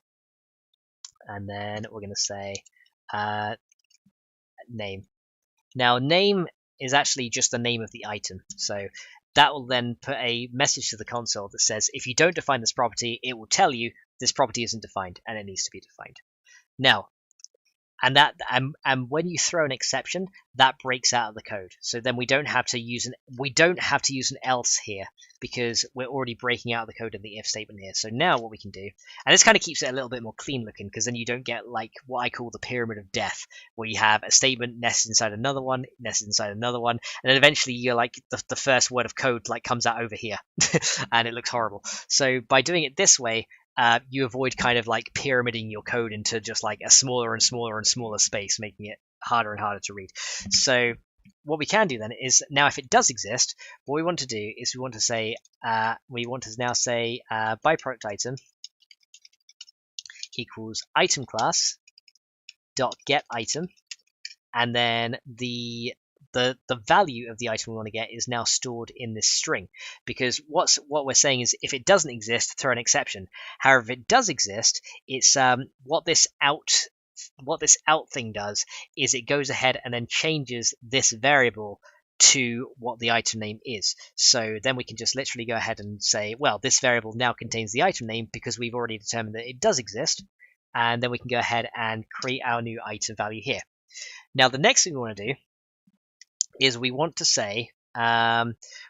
A: and then we're going to say name. Now, name is actually just the name of the item, so that will then put a message to the console that says if you don't define this property, it will tell you this property isn't defined and it needs to be defined. Now, and when you throw an exception, that breaks out of the code. So then we don't have to use an else here because we're already breaking out of the code in the if statement here. So now what we can do, and this kind of keeps it a little bit more clean looking, because then you don't get like what I call the pyramid of death, where you have a statement nested inside another one, nested inside another one, and then eventually you're like the first word of code like comes out over here, and it looks horrible. So by doing it this way, you avoid kind of like pyramiding your code into just like a smaller and smaller and smaller space, making it harder and harder to read. So what we can do then is, now if it does exist, what we want to do is we want to now say byproduct item equals item class dot get item, and then the value of the item we want to get is now stored in this string, because what we're saying is if it doesn't exist, throw an exception. However, if it does exist, it's what this out thing does is it goes ahead and then changes this variable to what the item name is. So then we can just literally go ahead and say, well, this variable now contains the item name because we've already determined that it does exist, and then we can go ahead and create our new item value here. Now the next thing we want to do is we want to say, now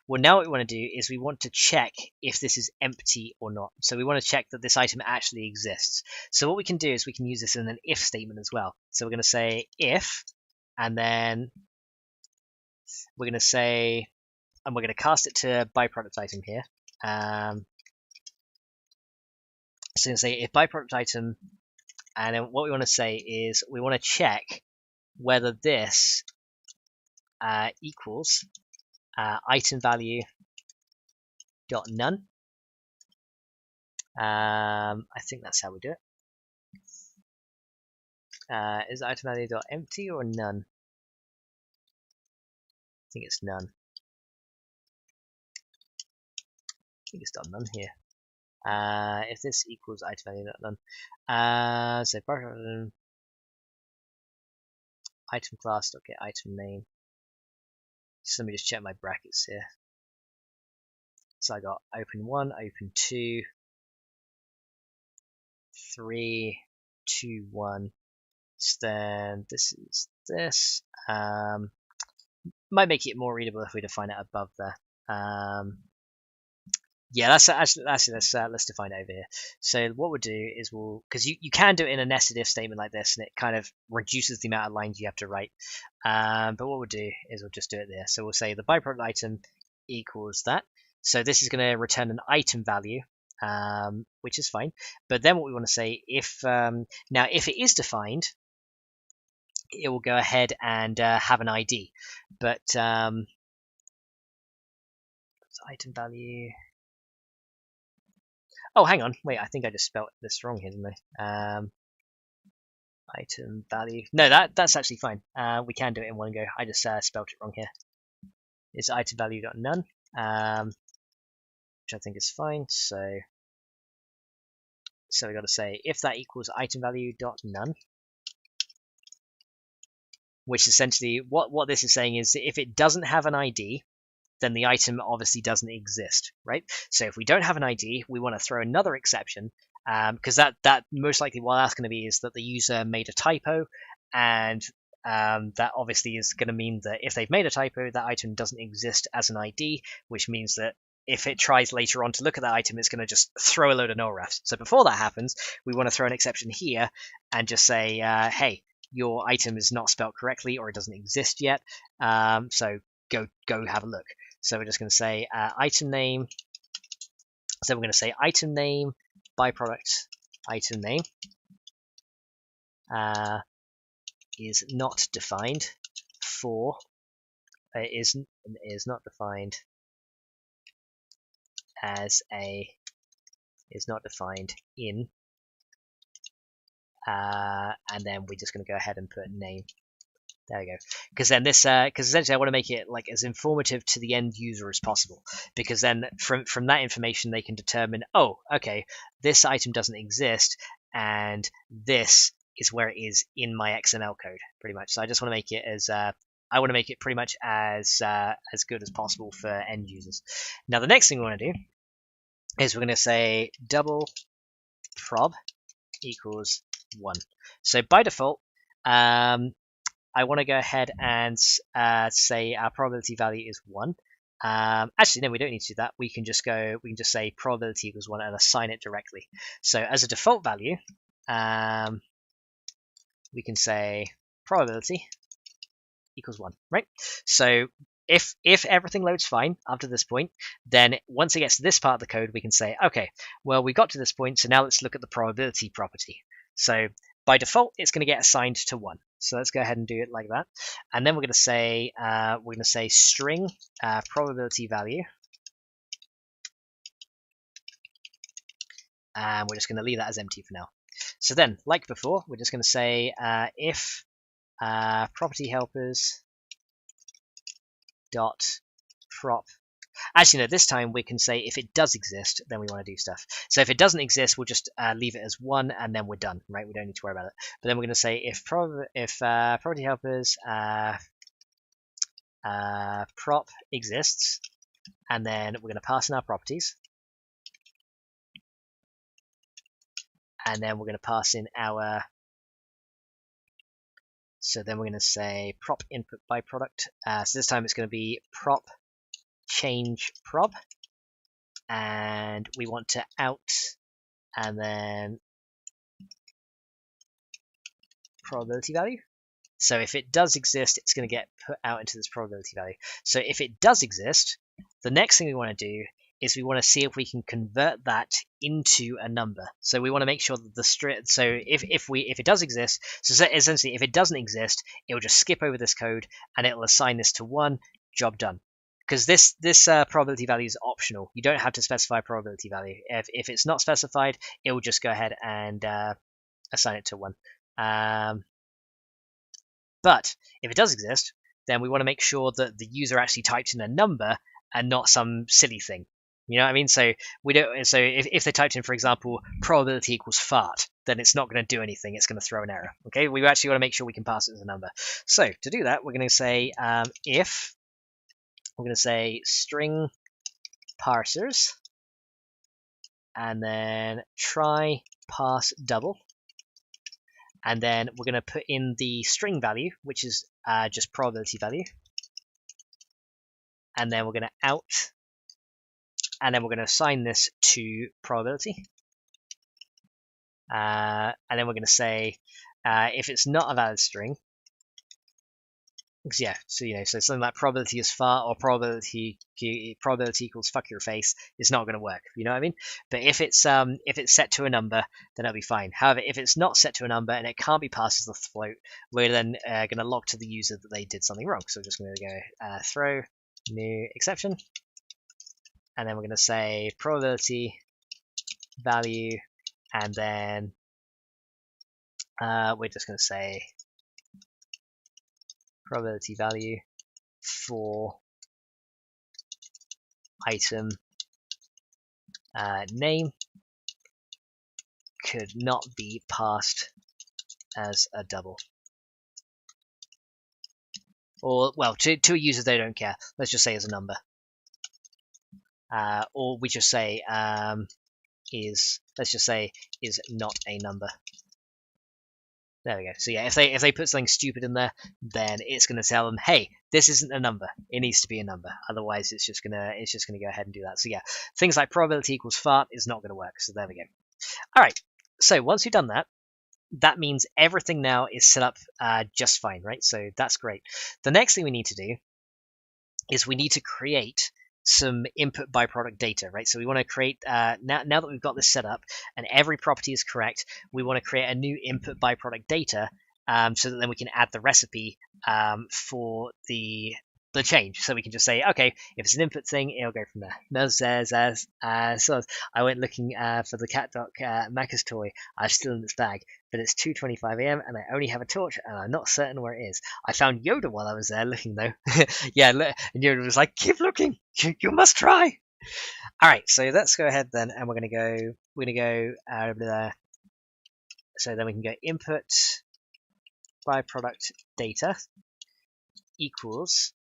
A: what we want to do is we want to check if this is empty or not. So we want to check that this item actually exists. So what we can do is we can use this in an if statement as well. So we're going to say if, and then we're going to say, and we're going to cast it to byproduct item here. So I'm going to say if byproduct item, and then what we want to say is we want to check whether this equals item value dot none. I think that's how we do it. Is item value dot empty or none? I think it's none. I think it's dot none here. If this equals item value dot none, so item class dot get item name. So let me just check my brackets here. So I got open 1, open 2, 3, 2, 1. So then this is this. Might make it more readable if we define it above there. Yeah, let's define it over here. So what we'll do is because you can do it in a nested if statement like this, and it kind of reduces the amount of lines you have to write. But what we'll do is we'll just do it there. So we'll say the byproduct item equals that. So this is going to return an item value, which is fine. But then what we want to say, if now if it is defined, it will go ahead and have an ID. But item value. Oh, hang on. Wait, I think I just spelled this wrong here, didn't I? Item value. No, that's actually fine. We can do it in one go. I just spelled it wrong here. It's item value dot none, which I think is fine. So we got to say if that equals item value dot none, which essentially what this is saying is that if it doesn't have an ID, then the item obviously doesn't exist, right? So if we don't have an ID, we want to throw another exception, because that most likely what that's going to be is that the user made a typo, and that obviously is going to mean that if they've made a typo, that item doesn't exist as an ID, which means that if it tries later on to look at that item, it's going to just throw a load of null refs. So before that happens, we want to throw an exception here and just say, hey, your item is not spelled correctly or it doesn't exist yet, so go have a look. So we're just going to say item name. So we're going to say item name byproduct item name is not defined for is not defined as a is not defined in, and then we're just going to go ahead and put name. There we go. Because then this, because essentially I want to make it like as informative to the end user as possible. Because then from that information they can determine, oh, okay, this item doesn't exist, and this is where it is in my XML code, pretty much. So I just want to make it as I want to make it pretty much as good as possible for end users. Now the next thing we want to do is we're going to say double prob equals 1. So by default, I want to go ahead and say our probability value is 1. Actually, no, we don't need to do that. We can just say probability equals 1 and assign it directly. So as a default value, we can say probability equals 1, right? So if everything loads fine up to this point, then once it gets to this part of the code, we can say, okay, well, we got to this point, so now let's look at the probability property. So by default, it's going to get assigned to 1. So let's go ahead and do it like that. And then we're going to say string probability value. And we're just going to leave that as empty for now. So then, like before, we're just going to say if property helpers dot prop. Actually, no, this time we can say if it does exist, then we want to do stuff. So if it doesn't exist, we'll just leave it as 1, and then we're done, right? We don't need to worry about it. But then we're going to say if property helpers prop exists, and then we're going to pass in our properties, and then we're going to pass in our. So then we're going to say prop input byproduct. So this time it's going to be prop change prob, and we want to out and then probability value. So if it does exist, it's going to get put out into this probability value. So if it does exist, the next thing we want to do is we want to see if we can convert that into a number. So we want to make sure that the string. So if it does exist, so essentially if it doesn't exist, it will just skip over this code and it will assign this to 1. Job done. Because this probability value is optional. You don't have to specify a probability value. If it's not specified, it will just go ahead and assign it to 1. But if it does exist, then we want to make sure that the user actually typed in a number and not some silly thing. You know what I mean? So we don't. So if they typed in, for example, probability equals fart, then it's not going to do anything. It's going to throw an error. Okay, we actually want to make sure we can pass it as a number. So to do that, we're going to say if. We're going to say string parsers, and then try parse double, and then we're going to put in the string value, which is just probability value, and then we're going to out and then we're going to assign this to probability. And then we're going to say if it's not a valid string, yeah, so so something like probability is far or probability equals fuck your face is not going to work. You know what I mean? But if it's set to a number, then it'll be fine. However, if it's not set to a number and it can't be passed as a float, we're then going to log to the user that they did something wrong. So we're just going to go throw new exception, and then we're going to say probability value, and then we're just going to say probability value for item name could not be passed as a double. Or, well, to a user they don't care. Let's just say as a number. Or we just say let's just say is not a number. There we go. So yeah, if they put something stupid in there, then it's going to tell them, hey, this isn't a number. It needs to be a number. Otherwise, it's just gonna go ahead and do that. So yeah, things like probability equals fart is not going to work. So there we go. All right. So once we've done that, that means everything now is set up just fine, right? So that's great. The next thing we need to do is we need to create some input byproduct data, right? So we want to create, now that we've got this set up and every property is correct, we want to create a new input byproduct data so that then we can add the recipe for the change. So we can just say, okay, if it's an input thing, it'll go from there. Mel says, so I went looking for the cat doc Macca's toy. I'm still in its bag, but it's 2:25 a.m. and I only have a torch and I'm not certain where it is. I found Yoda while I was there looking though. Yeah, and Yoda was like, keep looking, you must try. All right, so let's go ahead then, and we're gonna go so then we can go input byproduct data equals,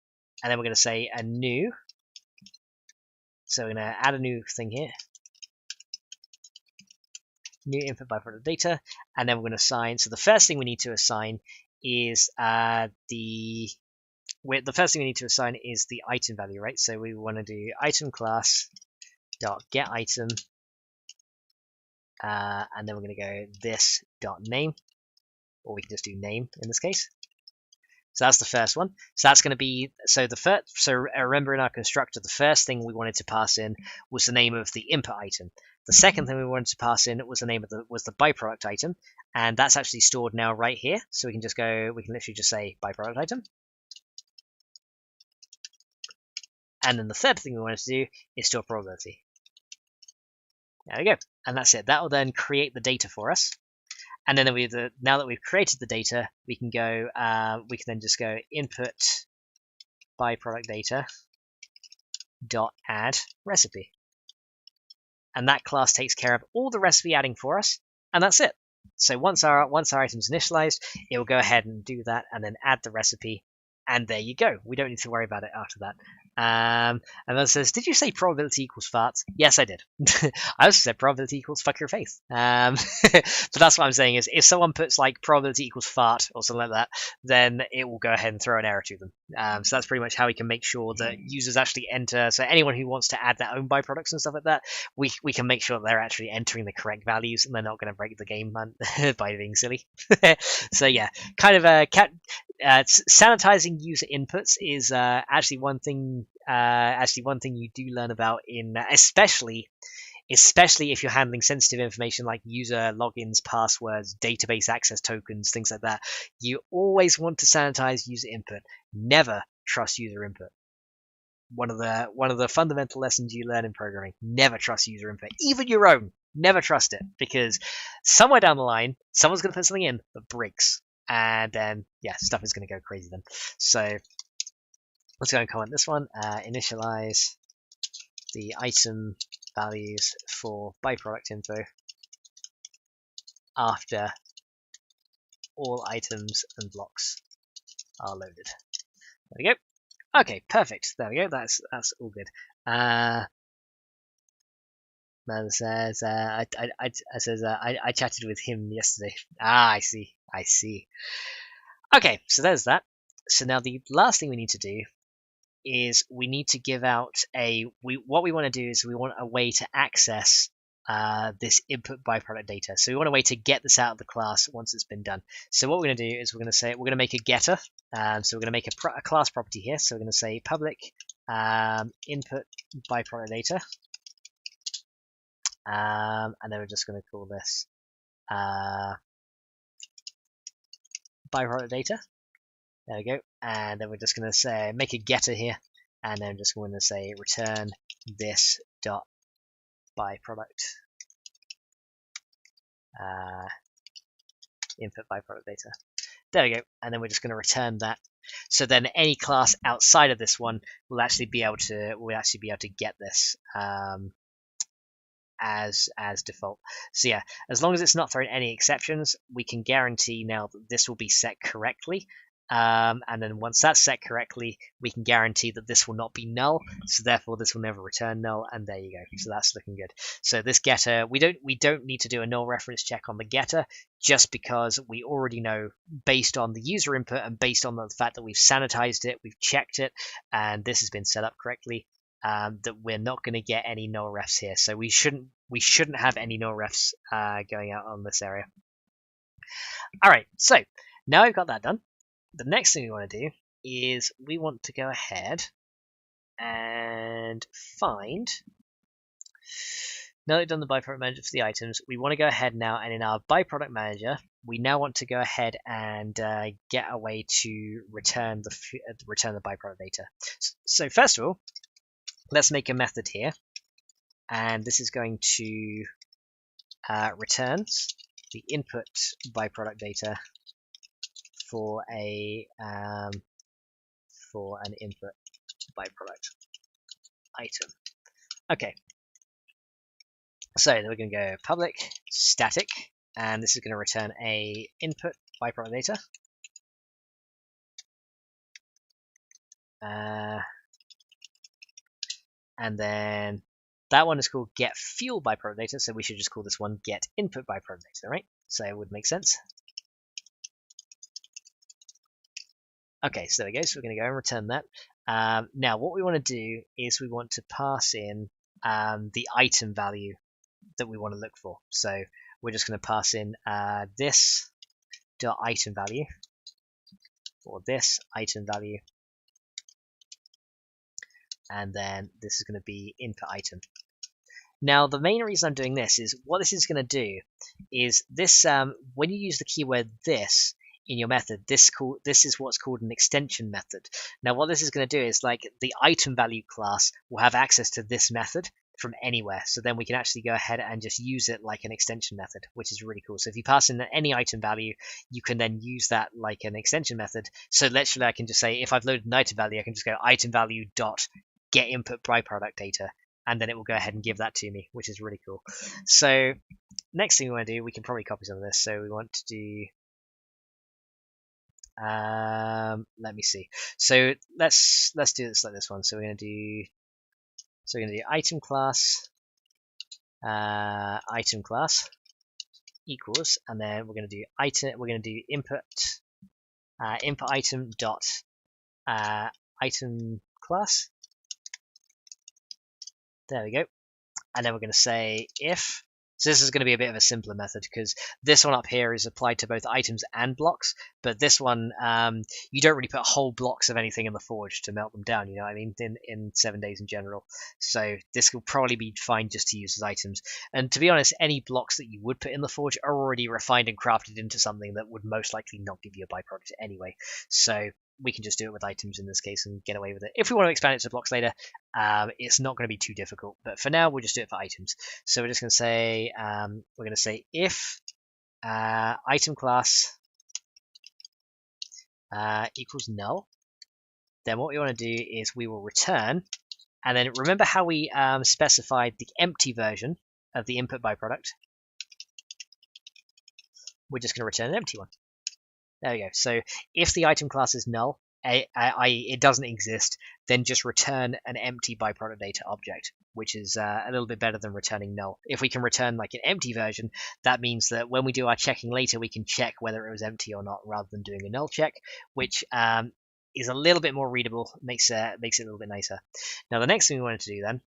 A: and then we're going to say a new, so we're going to add a new thing here, new input byproduct data, and then we're going to assign, so the first thing we need to assign is the first thing we need to assign is the item value, right? So we want to do item class dot get item, and then we're going to go this dot name, or we can just do name in this case. So that's the first one. So that's going to be, so remember in our constructor, the first thing we wanted to pass in was the name of the input item. The second thing we wanted to pass in was the name of the byproduct item, and that's actually stored now right here. So we can literally just say byproduct item. And then the third thing we wanted to do is store probability. There we go. And that's it. That will then create the data for us. And then now that we've created the data, we can go. We can then just go input byproduct data dot add recipe, and that class takes care of all the recipe adding for us, and that's it. So once our item's initialized, it will go ahead and do that, and then add the recipe, and there you go. We don't need to worry about it after that. And then it says, did you say probability equals farts? Yes, I did. I also said probability equals fuck your face. But that's what I'm saying is if someone puts like probability equals fart or something like that, then it will go ahead and throw an error to them. So that's pretty much how we can make sure that users actually enter. So anyone who wants to add their own byproducts and stuff like that, we can make sure that they're actually entering the correct values and they're not going to break the game by being silly. So yeah, kind of sanitizing user inputs is actually one thing you do learn about in especially if you're handling sensitive information like user logins, passwords, database access tokens, things like that. You always want to sanitize user input. Never trust user input. One of the fundamental lessons you learn in programming: never trust user input, even your own. Never trust it, because somewhere down the line someone's going to put something in that breaks, and then yeah, stuff is going to go crazy then. So let's go and comment this one. Initialize the item values for byproduct info after all items and blocks are loaded. There we go. Okay, perfect. There we go. That's all good. Man says, I chatted with him yesterday. I see. Okay, so there's that. So now the last thing we need to do is we need to give out what we want to do is we want a way to access this input byproduct data. So we want a way to get this out of the class once it's been done. So what we're going to do is we're going to make a getter. So we're going to make a class property here. So we're going to say public input byproduct data. And then we're just going to call this byproduct data. There we go. And then we're just going to say make a getter here, and then just going to say return this dot byproduct input byproduct data. There we go. And then we're just going to return that. So then any class outside of this one will actually be able to get this as default. So yeah, as long as it's not throwing any exceptions, we can guarantee now that this will be set correctly. And then once that's set correctly, we can guarantee that this will not be null, so therefore this will never return null, and there you go. So that's looking good. So this getter, we don't need to do a null reference check on the getter, just because we already know, based on the user input and based on the fact that we've sanitized it, we've checked it, and this has been set up correctly, that we're not going to get any null refs here. So we shouldn't have any null refs going out on this area. All right, so now we've got that done. The next thing we want to do is we want to go ahead and find, now that we've done the byproduct manager for the items, we want to go ahead now, and in our byproduct manager, we now want to go ahead and get a way to return the byproduct data. So first of all, let's make a method here, and this is going to return the input byproduct data for an input byproduct item. Okay, so then we're going to go public static, and this is going to return a input byproduct data. And then that one is called get fuel byproduct data, so we should just call this one get input byproduct data, right? So it would make sense. Okay, so there we go. So we're going to go and return that. Now, what we want to do is we want to pass in the item value that we want to look for. So we're just going to pass in this dot item value, or this item value, and then this is going to be input item. Now, the main reason I'm doing this is what this is going to do is this, when you use the keyword this in your method, this is what's called an extension method. Now, what this is going to do is, like, the item value class will have access to this method from anywhere. So then we can actually go ahead and just use it like an extension method, which is really cool. So if you pass in any item value, you can then use that like an extension method. So literally I can just say, if I've loaded an item value, I can just go item value dot get input byproduct data, and then it will go ahead and give that to me, which is really cool. So next thing we want to do, we can probably copy some of this. So we want to do, let me see. So let's do this like this one. So we're going to do, item class equals, and then we're going to do input item dot item class. There we go. And then we're going to say if. So this is going to be a bit of a simpler method, because this one up here is applied to both items and blocks, but this one, you don't really put whole blocks of anything in the forge to melt them down, you know what I mean, in 7 days in general. So this will probably be fine just to use as items. And to be honest, any blocks that you would put in the forge are already refined and crafted into something that would most likely not give you a byproduct anyway. So we can just do it with items in this case and get away with it. If we want to expand it to blocks later, it's not going to be too difficult. But for now, we'll just do it for items. So we're just going to say, if item class equals null, then what we want to do is we will return, and then remember how we specified the empty version of the input byproduct? We're just going to return an empty one. There we go. So if the item class is null, i.e. it doesn't exist, then just return an empty byproduct data object, which is a little bit better than returning null. If we can return like an empty version, that means that when we do our checking later, we can check whether it was empty or not, rather than doing a null check, which is a little bit more readable, makes it a little bit nicer. Now the next thing we wanted to do then,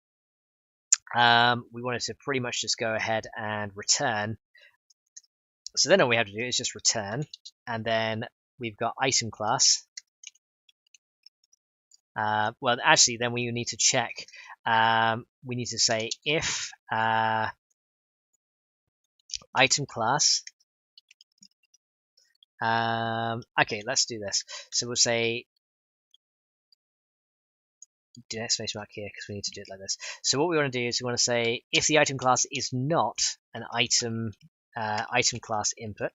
A: we wanted to pretty much just go ahead and return. So then all we have to do is just return, and then we've got item class. Well, actually, then we need to check. We need to say if item class. Okay, let's do this. So we'll say do an exclamation mark here because we need to do it like this. So what we want to do is we want to say if the item class is not an item class input.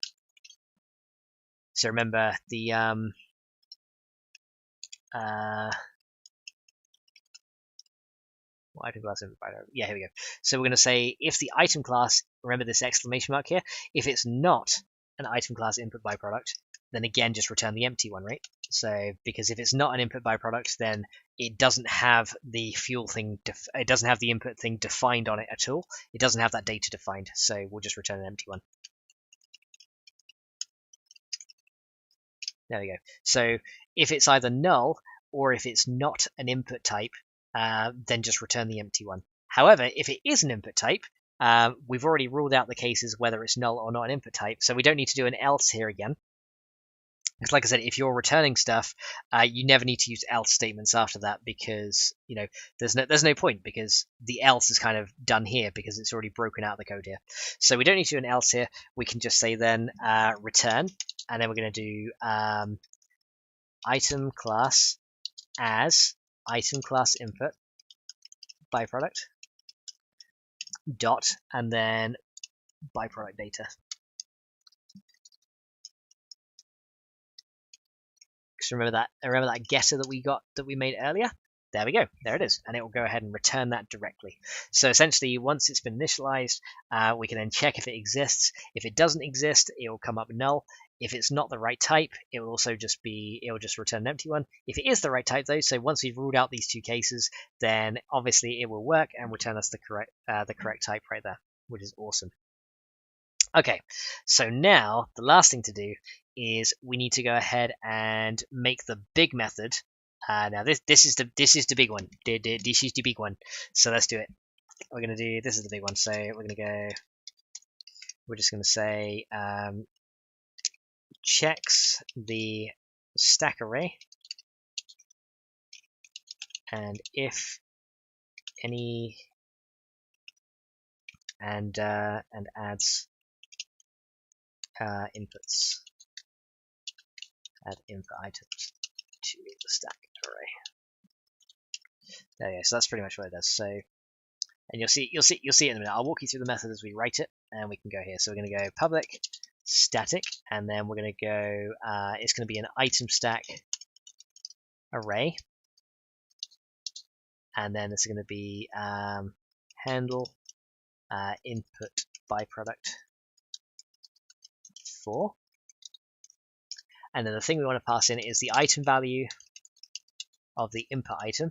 A: So remember the item class input. Yeah, here we go. So we're going to say if the item class, remember this exclamation mark here, if it's not an item class input byproduct, then again just return the empty one, right? So because if it's not an input byproduct, then it doesn't have the fuel thing, it doesn't have the input thing defined on it at all. It doesn't have that data defined, so we'll just return an empty one. There we go. So if it's either null or if it's not an input type, then just return the empty one. However, if it is an input type, we've already ruled out the cases whether it's null or not an input type, so we don't need to do an else here again. Because like I said, if you're returning stuff, you never need to use else statements after that because there's no point because the else is kind of done here because it's already broken out of the code here. So we don't need to do an else here. We can just say then return, and then we're going to do item class as item class input byproduct dot and then byproduct data. Because remember that getter that we made earlier? There we go. There it is. And it will go ahead and return that directly. So essentially, once it's been initialized, we can then check if it exists. If it doesn't exist, it will come up null. If it's not the right type, it will also just return an empty one. If it is the right type though, so once we've ruled out these two cases, then obviously it will work and return us the correct type right there, which is awesome. Okay, so now the last thing to do is we need to go ahead and make the big method. Now this is the big one. This is the big one. So let's do it. We're gonna do this is the big one. So we're just gonna say checks the stack array, and if any, and adds inputs. Add input items to the stack array. There you go. So that's pretty much what it does. So, and you'll see it in a minute. I'll walk you through the method as we write it, and we can go here. So we're going to go public static, and then we're going to go. It's going to be an item stack array, and then it's going to be handle input byproduct for. And then the thing we want to pass in is the item value of the input item,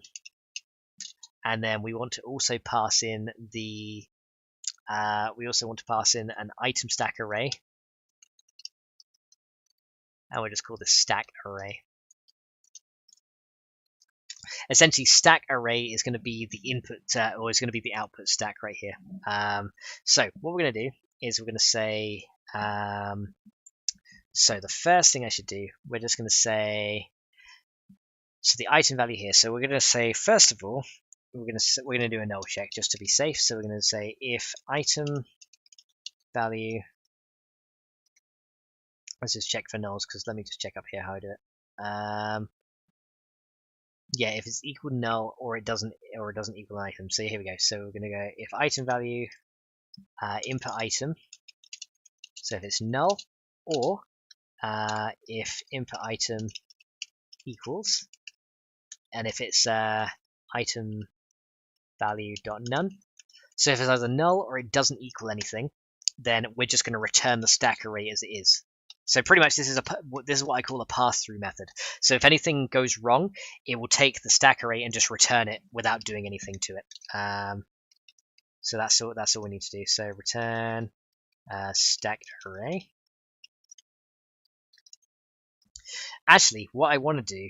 A: and then we want to also pass in the an item stack array, and we'll just call this stack array. Essentially, stack array is going to be the input or is going to be the output stack right here. So what we're going to do is we're going to say. So the first thing I should do, we're just going to say, so the item value here. So we're going to say, first of all, we're going to do a null check just to be safe. So we're going to say if item value, let's just check for nulls because let me just check up here how I do it. Yeah, if it's equal to null or it doesn't equal an item. So here we go. So we're going to go if item value input item. So if it's null or if input item equals, and if it's item value dot none. So if it's either null or it doesn't equal anything, then we're just going to return the stack array as it is. So pretty much this is what I call a pass-through method. So if anything goes wrong, it will take the stack array and just return it without doing anything to it. So that's all we need to do. So return stack array. Actually, what I want to do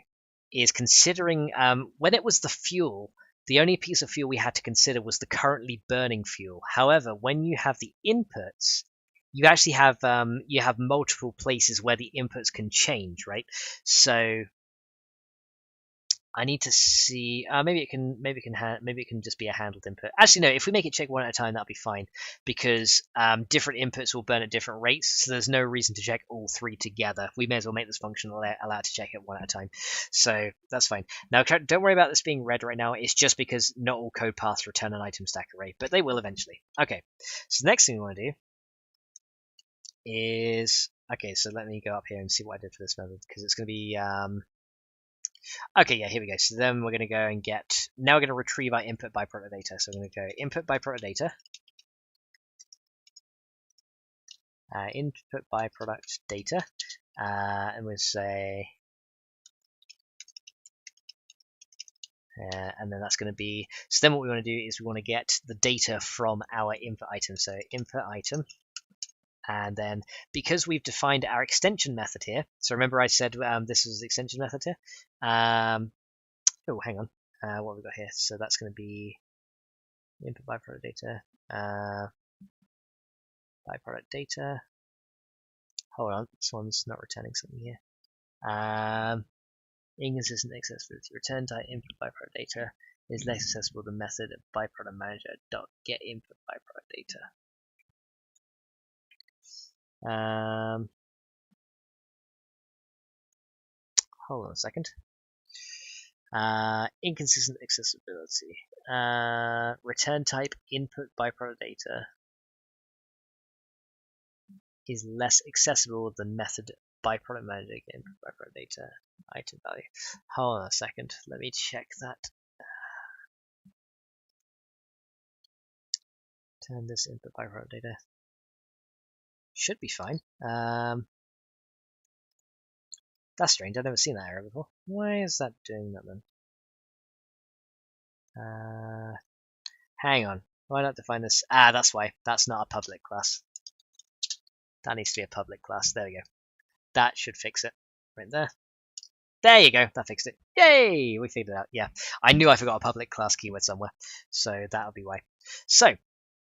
A: is considering when it was the fuel, the only piece of fuel we had to consider was the currently burning fuel. However, when you have the inputs, you actually have multiple places where the inputs can change, right? So I need to see. Maybe it can just be a handled input. Actually, no. If we make it check one at a time, that'll be fine because different inputs will burn at different rates. So there's no reason to check all three together. We may as well make this function allow it to check it one at a time. So that's fine. Now, don't worry about this being red right now. It's just because not all code paths return an item stack array, but they will eventually. Okay. So the next thing we want to do is So let me go up here and see what I did for this method because it's going to be Okay, yeah, here we go. So then we're going to go and now we're going to retrieve our input byproduct data. So I'm going to go input byproduct data, input byproduct data, and we'll say, and then that's going to be, so then what we want to do is we want to get the data from our input item. So input item, and then because we've defined our extension method here, so remember I said this is the extension method here. Oh, hang on. What have we got here? So that's going to be input byproduct data. Byproduct data. Hold on, this one's not returning something here. Inconsistent accessibility. Return type input byproduct data is less accessible than method of byproduct manager dot get input byproduct data. Hold on a second. Inconsistent accessibility. Return type input byproduct data is less accessible than method byproduct manager get input byproduct data item value. Hold on a second. Let me check that. Turn this input byproduct data. Should be fine. That's strange. I've never seen that error before. Why is that doing that then? Hang on. Why not define this? That's why. That's not a public class. That needs to be a public class. There we go. That should fix it. Right there. There you go. That fixed it. Yay! We figured it out. Yeah. I knew I forgot a public class keyword somewhere. So that'll be why. So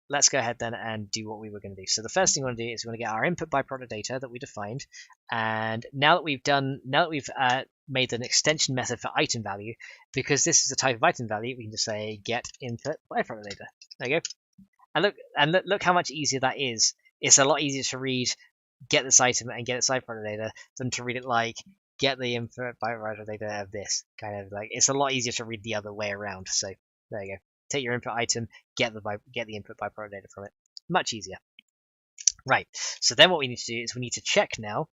A: let's go ahead then and do what we were going to do. So the first thing we want to do is we want to get our input byproduct data that we defined. And now that we've made an extension method for item value, because this is a type of item value, we can just say get input byproduct data. There you go. And look how much easier that is. It's a lot easier to read get this item and get its byproduct data than to read it like get the input byproduct data of this. Kind of like it's a lot easier to read the other way around. So there you go. Take your input item, get the input byproduct data from it. Much easier. Right. So then what we need to do is we need to check now.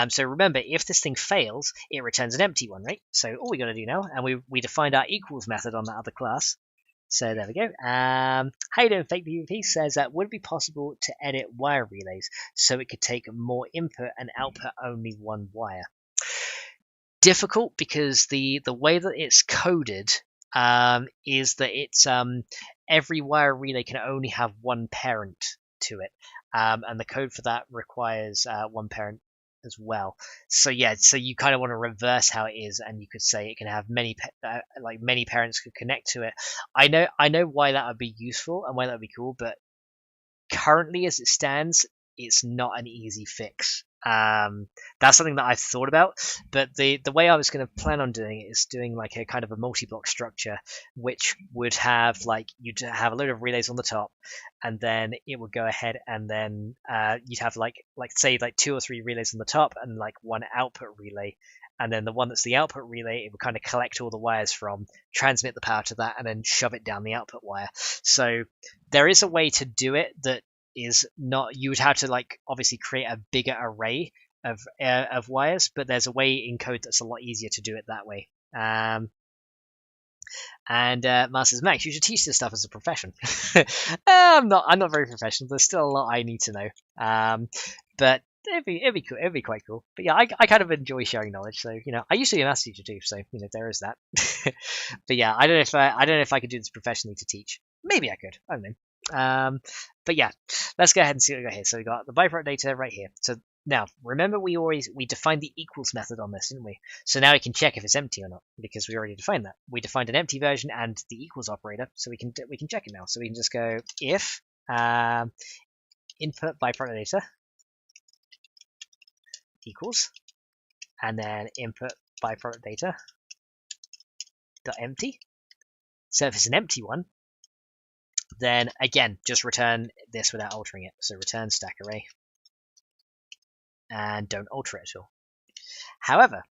A: So remember, if this thing fails, it returns an empty one, right? So all we got to do now, and we defined our equals method on that other class. So there we go. How you doing, Fake PvP says that would it be possible to edit wire relays so it could take more input and output only one wire? Difficult because the way that it's coded is that it's every wire relay can only have one parent to it, and the code for that requires one parent as well. So yeah, so you kind of want to reverse how it is, and you could say it can have many parents could connect to it. I know why that would be useful and why that would be cool, but currently as it stands, it's not an easy fix. That's something that I've thought about, but the way I was going to plan on doing it is doing like a kind of a multi-block structure, which would have you'd have a load of relays on the top, and then it would go ahead and then you'd have say 2 or 3 relays on the top and like one output relay, and then the one that's the output relay, it would kind of collect all the wires from, transmit the power to that, and then shove it down the output wire. So there is a way to do it that is not, you would have to obviously create a bigger array of wires, but there's a way in code that's a lot easier to do it that way. Masters Max, you should teach this stuff as a profession. I'm not very professional. There's still a lot I need to know. But it'd be cool. It'd be quite cool. But yeah, I kind of enjoy sharing knowledge. So I used to be a maths teacher too. So there is that. But yeah, I don't know if I could do this professionally to teach. Maybe I could. I don't know. But yeah, let's go ahead and see what we got here. So we got the byproduct data right here. So Now, remember we defined the equals method on this, didn't we? So now we can check if it's empty or not, because we already defined that. We defined an empty version and the equals operator, so we can check it now. So we can just go if input byproduct data equals, and then input byproduct data dot empty. So if it's an empty one, then again, just return this without altering it. So return stack array, and don't alter it at all. However,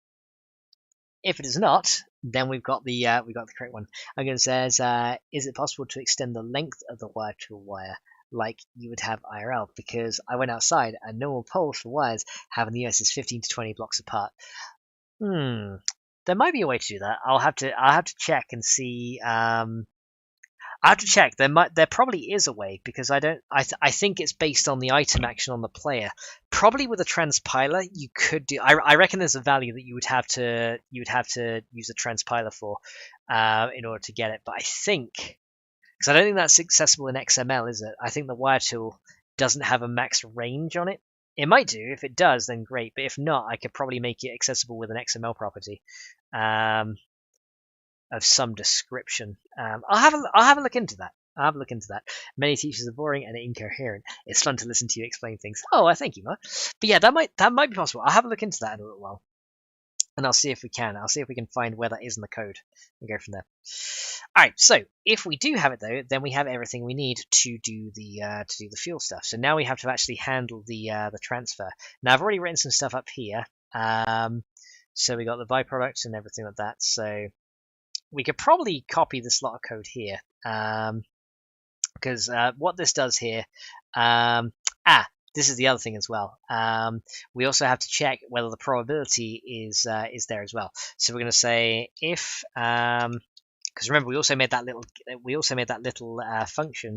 A: if it is not, then we've got the correct one. Again, it says, is it possible to extend the length of the wire to a wire like you would have IRL? Because I went outside and normal poles for wires have in the US is 15 to 20 blocks apart. There might be a way to do that. I'll have to check and see. I have to check. There probably is a way, because I think it's based on the item action on the player. Probably with a transpiler, you could do. I reckon there's a value that you would have to use a transpiler for, in order to get it. But I think, because I don't think that's accessible in XML, is it? I think the wire tool doesn't have a max range on it. It might do. If it does, then great. But if not, I could probably make it accessible with an XML property. Of some description. I'll have a look into that. Many teachers are boring and incoherent. It's fun to listen to you explain things. Oh, I thank you, Mark. But yeah, that might be possible. I'll have a look into that in a little while, and I'll see if we can. I'll see if we can find where that is in the code and go from there. All right. So if we do have it though, then we have everything we need to do the fuel stuff. So now we have to actually handle the transfer. Now I've already written some stuff up here. So we got the byproducts and everything like that. So we could probably copy this lot of code here, because what this does here, this is the other thing as well. We also have to check whether the probability is there as well. So we're going to say if, because remember we also made that little function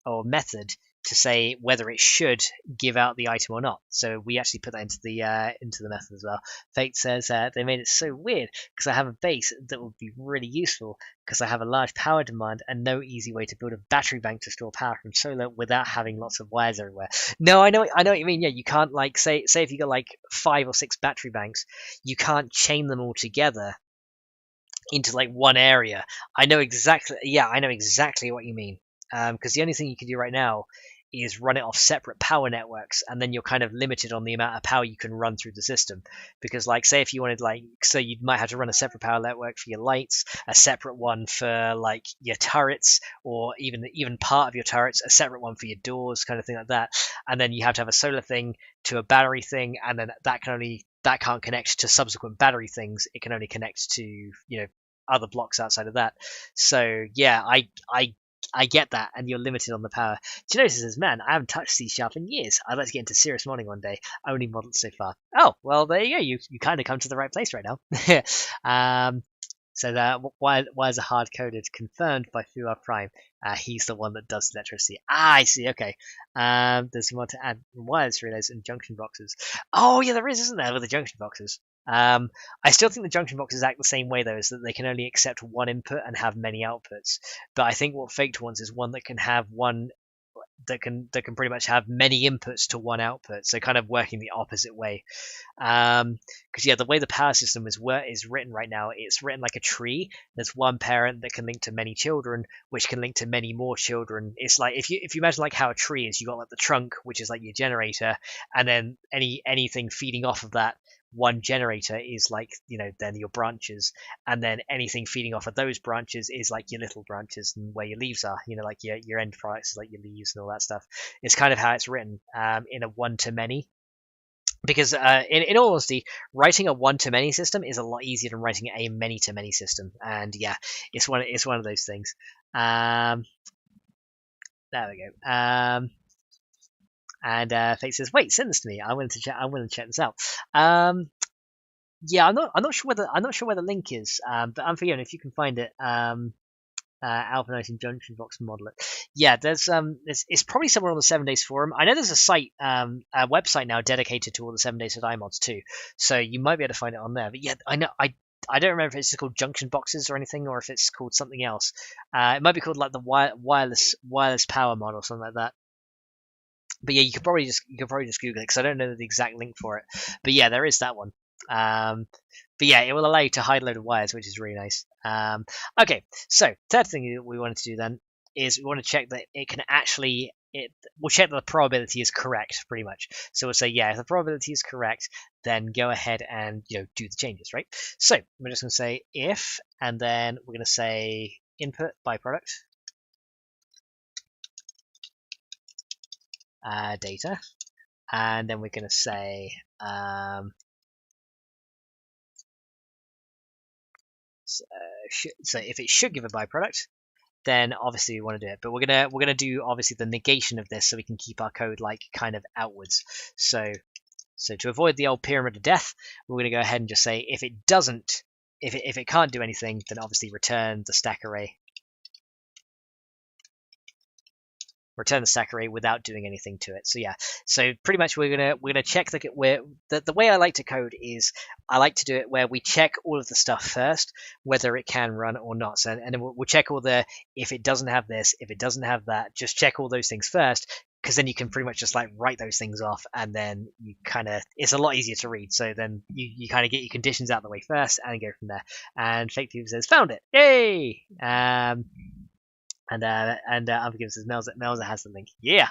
A: or method to say whether it should give out the item or not. So we actually put that into the method as well. Fate says they made it so weird because I have a base that would be really useful because I have a large power demand and no easy way to build a battery bank to store power from solar without having lots of wires everywhere. No, I know what you mean. Yeah, you can't like say if you got like 5 or 6 battery banks, you can't chain them all together into like one area. I know exactly what you mean. Because the only thing you can do right now is run it off separate power networks, and then you're kind of limited on the amount of power you can run through the system. Because like say if you wanted so you might have to run a separate power network for your lights, a separate one for like your turrets, or even part of your turrets, a separate one for your doors, kind of thing like that. And then you have to have a solar thing to a battery thing, and then that can't connect to subsequent battery things. It can only connect to other blocks outside of that. So yeah, I get that, and you're limited on the power. Genosis says, man, I haven't touched C# in years. I'd like to get into serious modding one day. Only modeled so far. Oh, well, there you go. You kind of come to the right place right now. So why is a hard-coded confirmed by Fuar Prime? He's the one that does electricity. I see. Okay. There's more to add. Wireless relays and junction boxes. Oh, yeah, there is, isn't there, with the junction boxes? I still think the junction boxes act the same way, though, is that they can only accept one input and have many outputs. But I think what Faked wants is one that can have one that can pretty much have many inputs to one output, so kind of working the opposite way. Because the way the power system is written right now, it's written like a tree. There's one parent that can link to many children, which can link to many more children. It's like if you imagine like how a tree is, you got like the trunk, which is like your generator, and then anything feeding off of that one generator is like then your branches, and then anything feeding off of those branches is like your little branches and where your leaves are, like your end products, like your leaves and all that stuff. It's kind of how it's written, in a one-to-many, because in all honesty, writing a one-to-many system is a lot easier than writing a many-to-many system, and yeah, it's one of those things. There we go. And Fate says, "Wait, send this to me. I want to check this out." Yeah, I'm not sure where the link is. But I'm forgetting if you can find it. Alpha 19 junction box model it. Yeah, there's it's probably somewhere on the 7 Days forum. I know there's a site, a website now dedicated to all the 7 Days of iMods too. So you might be able to find it on there. But yeah, I know I don't remember if it's called junction boxes or anything, or if it's called something else. It might be called like the wireless power mod or something like that. But yeah, you could probably just Google it because I don't know the exact link for it. But yeah, there is that one. But yeah, it will allow you to hide a load of wires, which is really nice. Okay, so third thing we wanted to do then is we want to check that it can actually. We'll check that the probability is correct, pretty much. So we'll say, yeah, if the probability is correct, then go ahead and do the changes, right? So we're just going to say if, and then we're going to say input byproduct data, and then we're going to say so if it should give a byproduct, then obviously we want to do it. But we're gonna do obviously the negation of this so we can keep our code like kind of outwards. So to avoid the old pyramid of death, we're gonna go ahead and just say if it doesn't, if it can't do anything, then obviously return the stack array. Return the stack array without doing anything to it. So yeah, so pretty much we're gonna check the way I like to code is I like to do it where we check all of the stuff first, whether it can run or not. So and then we'll check all the if it doesn't have this, if it doesn't have that, just check all those things first, because then you can pretty much just like write those things off, and then you kind of it's a lot easier to read. So then you kind of get your conditions out of the way first and go from there. And Fake Thief says found it, yay! And Unforgiven says Melza has the link. Yeah.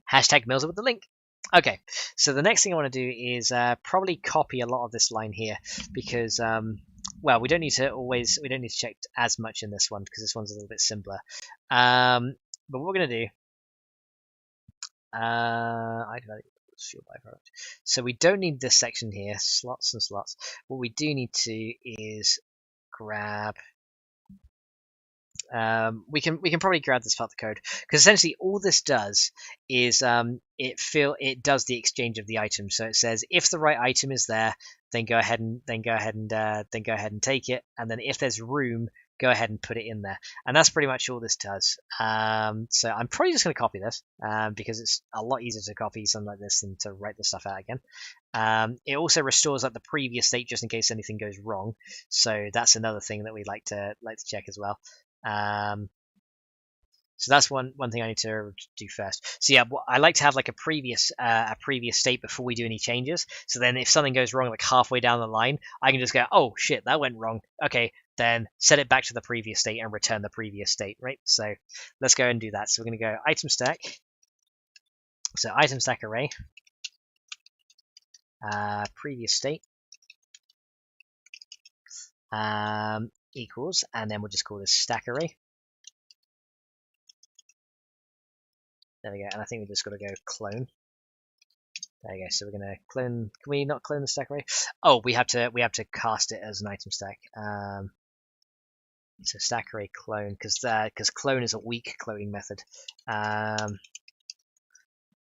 A: Hashtag Melza with the link. Okay, so the next thing I want to do is probably copy a lot of this line here because well, we don't need to check as much in this one because this one's a little bit simpler. But what we're gonna do, fuel byproduct. So we don't need this section here, slots and slots. What we do need to is grab. We can probably grab this part of the code because essentially all this does is it does the exchange of the items. So it says if the right item is there, then go ahead and take it, and then if there's room, go ahead and put it in there. And that's pretty much all this does. So I'm probably just going to copy this because it's a lot easier to copy something like this than to write the stuff out again. It also restores like the previous state just in case anything goes wrong. So that's another thing that we like to check as well. So that's one thing I need to do first. So yeah, I like to have like a previous state before we do any changes. So then if something goes wrong like halfway down the line, I can just go, oh shit, that went wrong. Okay, then set it back to the previous state and return the previous state, right? So let's go and do that. So we're going to go item stack. So item stack array, previous state, equals, and then we'll just call this stack array. There we go, and I think we just got to go clone. There we go. So we're going to clone. Can we not clone the stack array? Oh, we have to cast it as an item stack. So stack array clone because clone is a weak cloning method.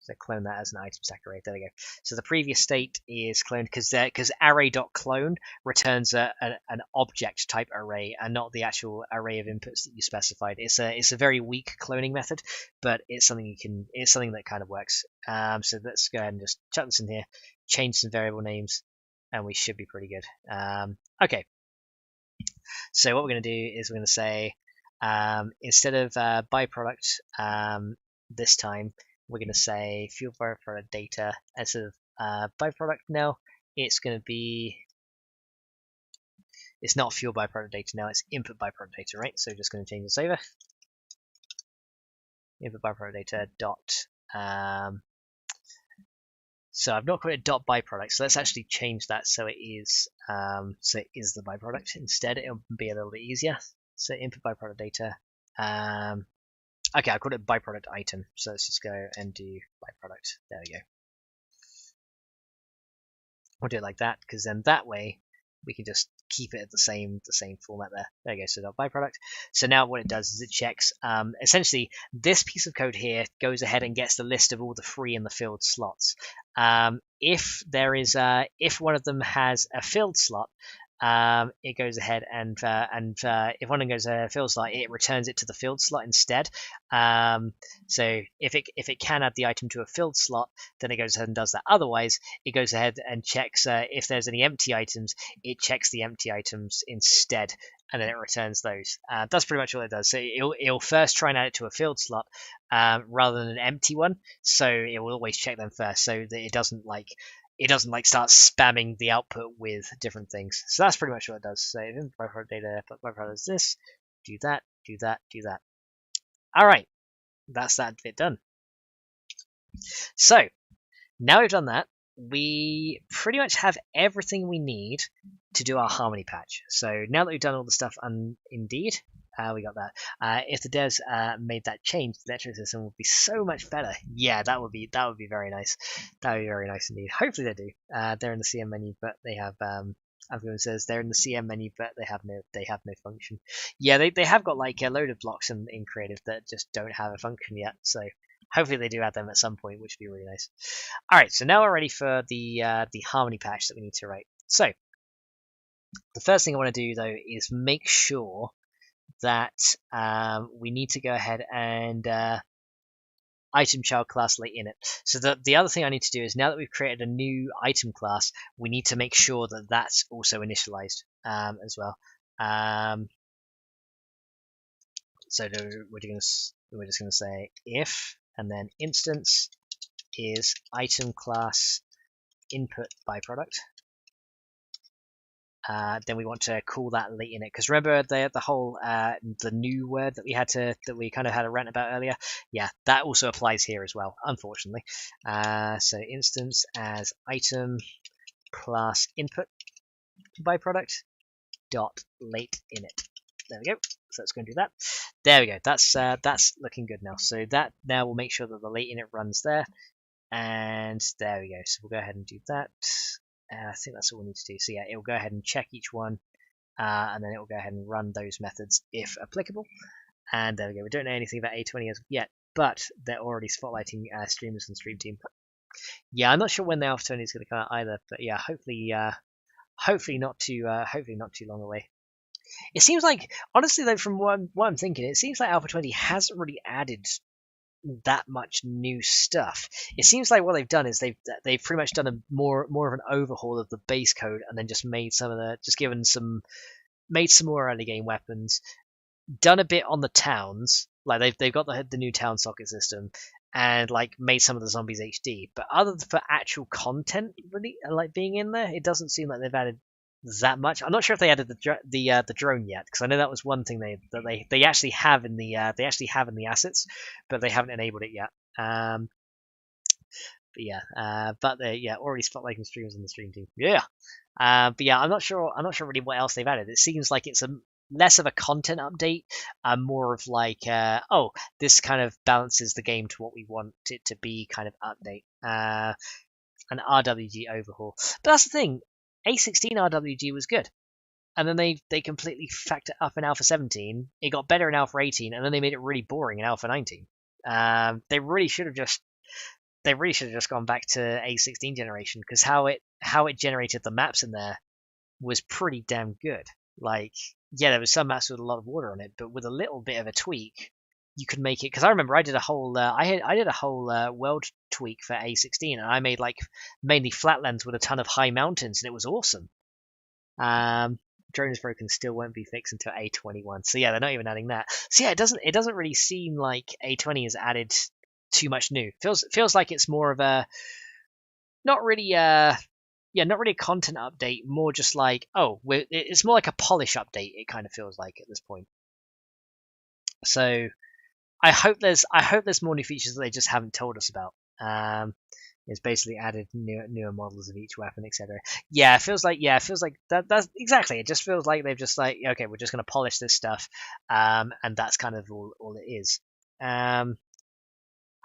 A: So clone that as an item stack array. There we go. So the previous state is cloned because array.clone returns an object type array and not the actual array of inputs that you specified. It's a very weak cloning method, but it's something that kind of works. So let's go ahead and just chuck this in here, change some variable names, and we should be pretty good. Okay. So what we're going to do is we're going to say instead of byproduct this time, we're going to say fuel byproduct data instead of byproduct now. It's going to be, it's not fuel byproduct data now, it's input byproduct data, right? So we're just going to change this over. Input byproduct data dot. So I've not called it dot byproduct, so let's actually change that so it is the byproduct instead. It'll be a little bit easier. So input byproduct data. Okay, I called it byproduct item. So let's just go and do byproduct. There we go. We'll do it like that because then that way we can just keep it at the same format there. There we go. So byproduct. So now what it does is it checks. Essentially, this piece of code here goes ahead and gets the list of all the free and the filled slots. If one of them has a filled slot, it goes ahead and if one of them goes a filled slot, it returns it to the filled slot instead. So if it can add the item to a filled slot, then it goes ahead and does that. Otherwise, it goes ahead and checks if there's any empty items. It checks the empty items instead. and then it returns those. That's pretty much all it does. So it'll first try and add it to a field slot rather than an empty one. So it will always check them first, so that it doesn't like start spamming the output with different things. So that's pretty much what it does. So in byproduct data, byproduct is this, do that, do that, do that. All right, that's that bit done. So now we've done that, we pretty much have everything we need to do our harmony patch. So now that we've done all the stuff on Indeed, we got that. If the devs made that change, the electric system would be so much better. Yeah, that would be very nice. That would be very nice indeed. Hopefully they do. They're in the CM menu, but they have. Everyone says they're in the CM menu, but they have no function. Yeah, they have got like a load of blocks in creative that just don't have a function yet. So hopefully they do add them at some point, which would be really nice. All right, so now we're ready for the harmony patch that we need to write. So the first thing I want to do though is make sure that we need to go ahead and item child class late init. So the other thing I need to do is, now that we've created a new item class, we need to make sure that that's also initialized as well. So we're just going to say if, and then instance is item class input byproduct. Then we want to call that late init, because remember the whole the new word that we kind of had a rant about earlier. Yeah, that also applies here as well, unfortunately. So instance as item class input byproduct dot late init. There we go. So let's go and do that. There we go. That's looking good now. So that now will make sure that the late init runs there, and there we go. So we'll go ahead and do that. I think that's all we need to do. So yeah, it will go ahead and check each one, and then it will go ahead and run those methods if applicable. And there we go. We don't know anything about A20 as yet, but they're already spotlighting streamers and stream team. Yeah, I'm not sure when the Alpha 20 is going to come out either, but yeah, hopefully not too long away. It seems like, honestly though, from what I'm thinking, it seems like Alpha 20 hasn't really added that much new stuff. It seems like what they've done is they've pretty much done a more of an overhaul of the base code, and then just made made some more early game weapons, done a bit on the towns, like they've got the new town socket system, and like made some of the zombies HD. But other than for actual content really like being in there, it doesn't seem like they've added that much. I'm not sure if they added the drone yet, because I know that was one thing they actually have in the assets, but they haven't enabled it yet. But they're already spotlighting streamers in the stream team. Yeah. But yeah, I'm not sure really what else they've added. It seems like it's less of a content update, more of like this kind of balances the game to what we want it to be kind of update. An RWG overhaul. But that's the thing. A16 RWG was good, and then they completely fucked it up in Alpha 17. It got better in Alpha 18, and then they made it really boring in Alpha 19. They really should have just gone back to A16 generation, because how it generated the maps in there was pretty damn good. Like, yeah, there was some maps with a lot of water on it, but with a little bit of a tweak, you could make it. Because I remember I did a whole world tweak for A16, and I made like mainly flatlands with a ton of high mountains, and it was awesome. Drone is broken, still won't be fixed until A21. So yeah, they're not even adding that. So yeah, it doesn't really seem like A20 has added too much new. Feels like it's more of a not really a content update, more just like it's more like a polish update. It kind of feels like at this point. So I hope there's more new features that they just haven't told us about. It's basically added newer models of each weapon, etc. Yeah, it feels like that's exactly. It just feels like they've just like, okay, we're just going to polish this stuff, and that's kind of all it is. I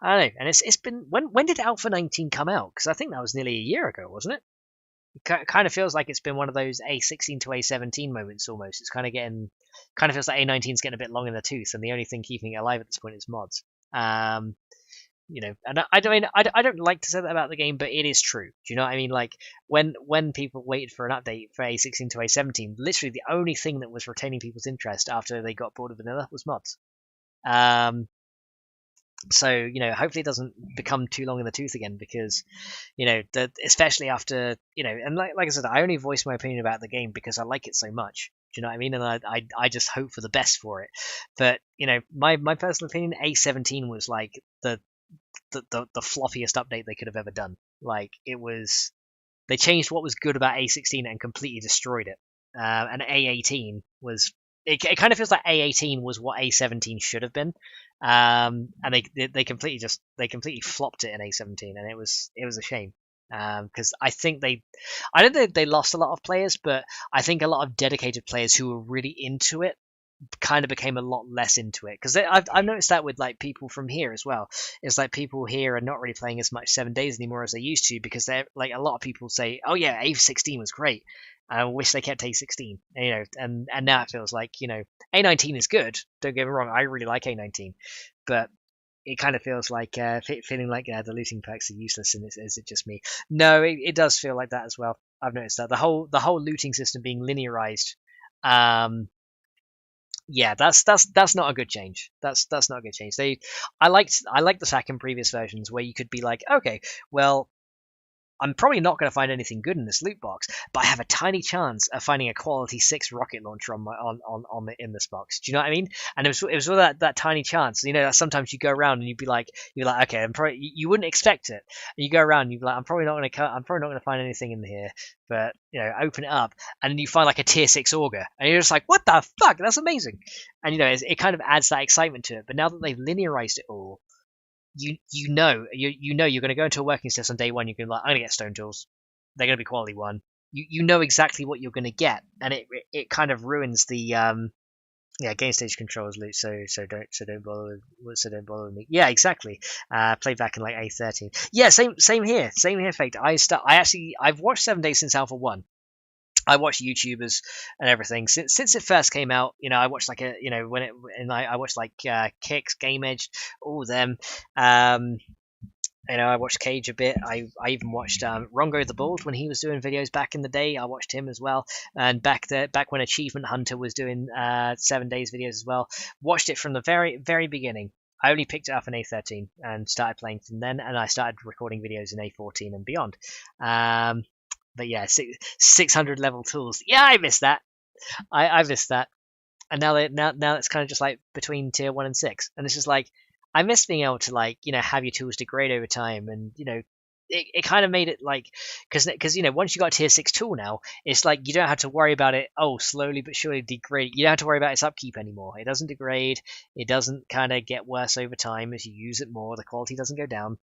A: don't know, and it's been when did Alpha 19 come out? Because I think that was nearly a year ago, wasn't it? It kind of feels like it's been one of those A16 to A17 moments almost. It's kind of feels like A19 is getting a bit long in the tooth, and the only thing keeping it alive at this point is mods. And I don't like to say that about the game, but it is true. Do you know what I mean? Like when people waited for an update for A16 to A17, literally the only thing that was retaining people's interest after they got bored of vanilla was mods. So hopefully it doesn't become too long in the tooth again, because especially after and like I said, I only voice my opinion about the game because I like it so much. Do you know what I mean? And I just hope for the best for it. But you know, my personal opinion, A17 was like the floppiest update they could have ever done. Like it was, they changed what was good about A16 and completely destroyed it. And A18 was, it kind of feels like A18 was what A17 should have been. And they completely flopped it in A17, and it was a shame. Because I don't think they lost a lot of players, but I think a lot of dedicated players who were really into it kind of became a lot less into it, because I've noticed that with like people from here as well. It's like people here are not really playing as much 7 days anymore as they used to, because they're like, a lot of people say, oh yeah, A16 was great, I wish they kept A16, you know. And now it feels like, you know, A19 is good, don't get me wrong, I really like A19, but it kind of feels like feeling like the looting perks are useless. And is it just me? No, it does feel like that as well. I've noticed that the whole looting system being linearized, yeah, that's not a good change. That's not a good change. I liked the fact in previous versions where you could be like, okay, well, I'm probably not going to find anything good in this loot box, but I have a tiny chance of finding a quality 6 rocket launcher in this box. Do you know what I mean? And it was with that tiny chance. You know, that sometimes you go around and you're like, okay, you wouldn't expect it. And you go around and you'd be like, I'm probably not going to find anything in here. But you know, open it up and then you find like a tier 6 auger, and you're just like, what the fuck? That's amazing. And you know, it kind of adds that excitement to it. But now that they've linearized it all, you know you're going to go into a working stiff on day one. You're going to be like, I'm going to get stone tools. They're going to be quality 1. You know exactly what you're going to get, and it kind of ruins the game stage controls loot. So don't bother with me. Yeah, exactly. Played back in like A13. Yeah, same here. Faked. I've watched 7 days since Alpha 1. I watched YouTubers and everything since it first came out. You know, I watched like I watched like Kicks, Game Edge, all of them. You know, I watched Cage a bit. I even watched Rongo the Bald when he was doing videos back in the day. I watched him as well. And back when Achievement Hunter was doing 7 days videos as well. Watched it from the very, very beginning. I only picked it up in A13 and started playing from then, and I started recording videos in A14 and beyond. But yeah, 600 level tools. Yeah, I missed that. I missed that. And now it's kind of just like between tier 1 and 6, and it's just like, I miss being able to, like, you know, have your tools degrade over time. And you know, it kind of made it like, because you know, once you got a tier 6 tool now, it's like you don't have to worry about it, slowly but surely degrade. You don't have to worry about its upkeep anymore. It doesn't degrade. It doesn't kind of get worse over time as you use it more. The quality doesn't go down.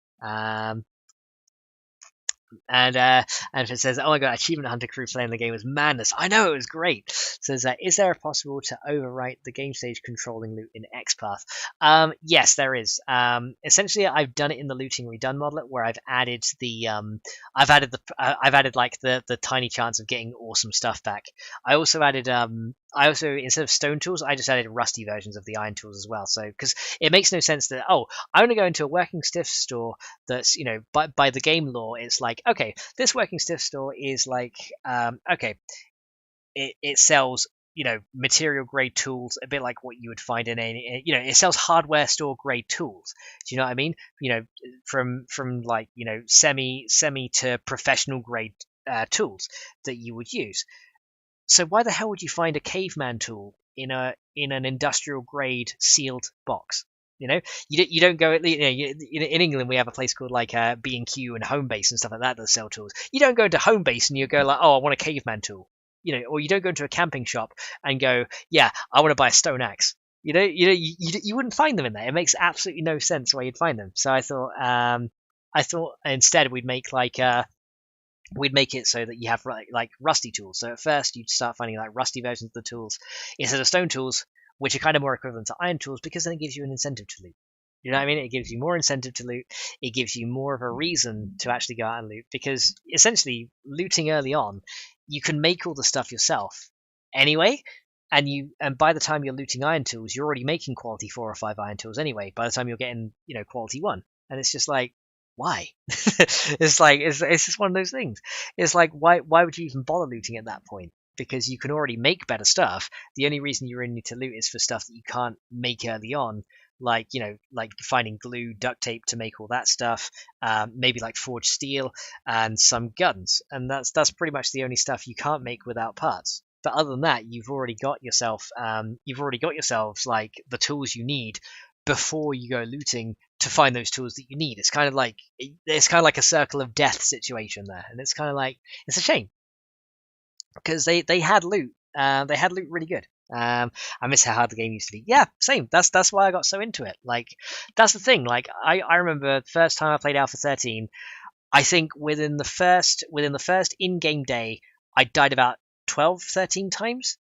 A: And if it says, oh my god, Achievement Hunter crew playing the game was madness. I know, it was great. It says, is there possible to overwrite the game stage controlling loot in XPath? Yes, there is. Essentially, I've done it in the looting redone modelet, where I've added I've added like the tiny chance of getting awesome stuff back. I also added instead of stone tools, I just added rusty versions of the iron tools as well. So, because it makes no sense that, I'm going to go into a working stiff store that's, you know, by the game law, it's like, okay, this working stiff store is like, okay, it sells, you know, material grade tools, a bit like what you would find in you know, it sells hardware store grade tools. Do you know what I mean? You know, from like, you know, semi to professional grade tools that you would use. So why the hell would you find a caveman tool in an industrial grade sealed box? You know, you don't go. You know, in England we have a place called like B&Q and Homebase and stuff like that sell tools. You don't go into Homebase and you go like, I want a caveman tool. You know, or you don't go into a camping shop and go, yeah, I want to buy a stone axe. You know, you wouldn't find them in there. It makes absolutely no sense where you'd find them. So I thought instead we'd make it so that you have like rusty tools. So at first you'd start finding like rusty versions of the tools instead of stone tools, which are kind of more equivalent to iron tools, because then it gives you an incentive to loot. You know what I mean? It gives you more incentive to loot. It gives you more of a reason to actually go out and loot, because essentially looting early on, you can make all the stuff yourself anyway. And by the time you're looting iron tools, you're already making quality 4 or 5 iron tools anyway. By the time you're getting, you know, quality 1, and it's just like, why? It's like it's just one of those things. It's like, why would you even bother looting at that point? Because you can already make better stuff. The only reason you really need to loot is for stuff that you can't make early on, like, you know, like finding glue, duct tape to make all that stuff, maybe like forged steel and some guns, and that's pretty much the only stuff you can't make without parts. But other than that, you've already got yourselves like the tools you need before you go looting to find those tools that you need. It's kind of like a circle of death situation there, and it's kind of like it's a shame because they had loot. They had loot really good. I miss how hard the game used to be. Yeah, same. That's why I got so into it. Like that's the thing. Like I remember the first time I played Alpha 13. I think within the first in-game day, I died about 12, 13 times.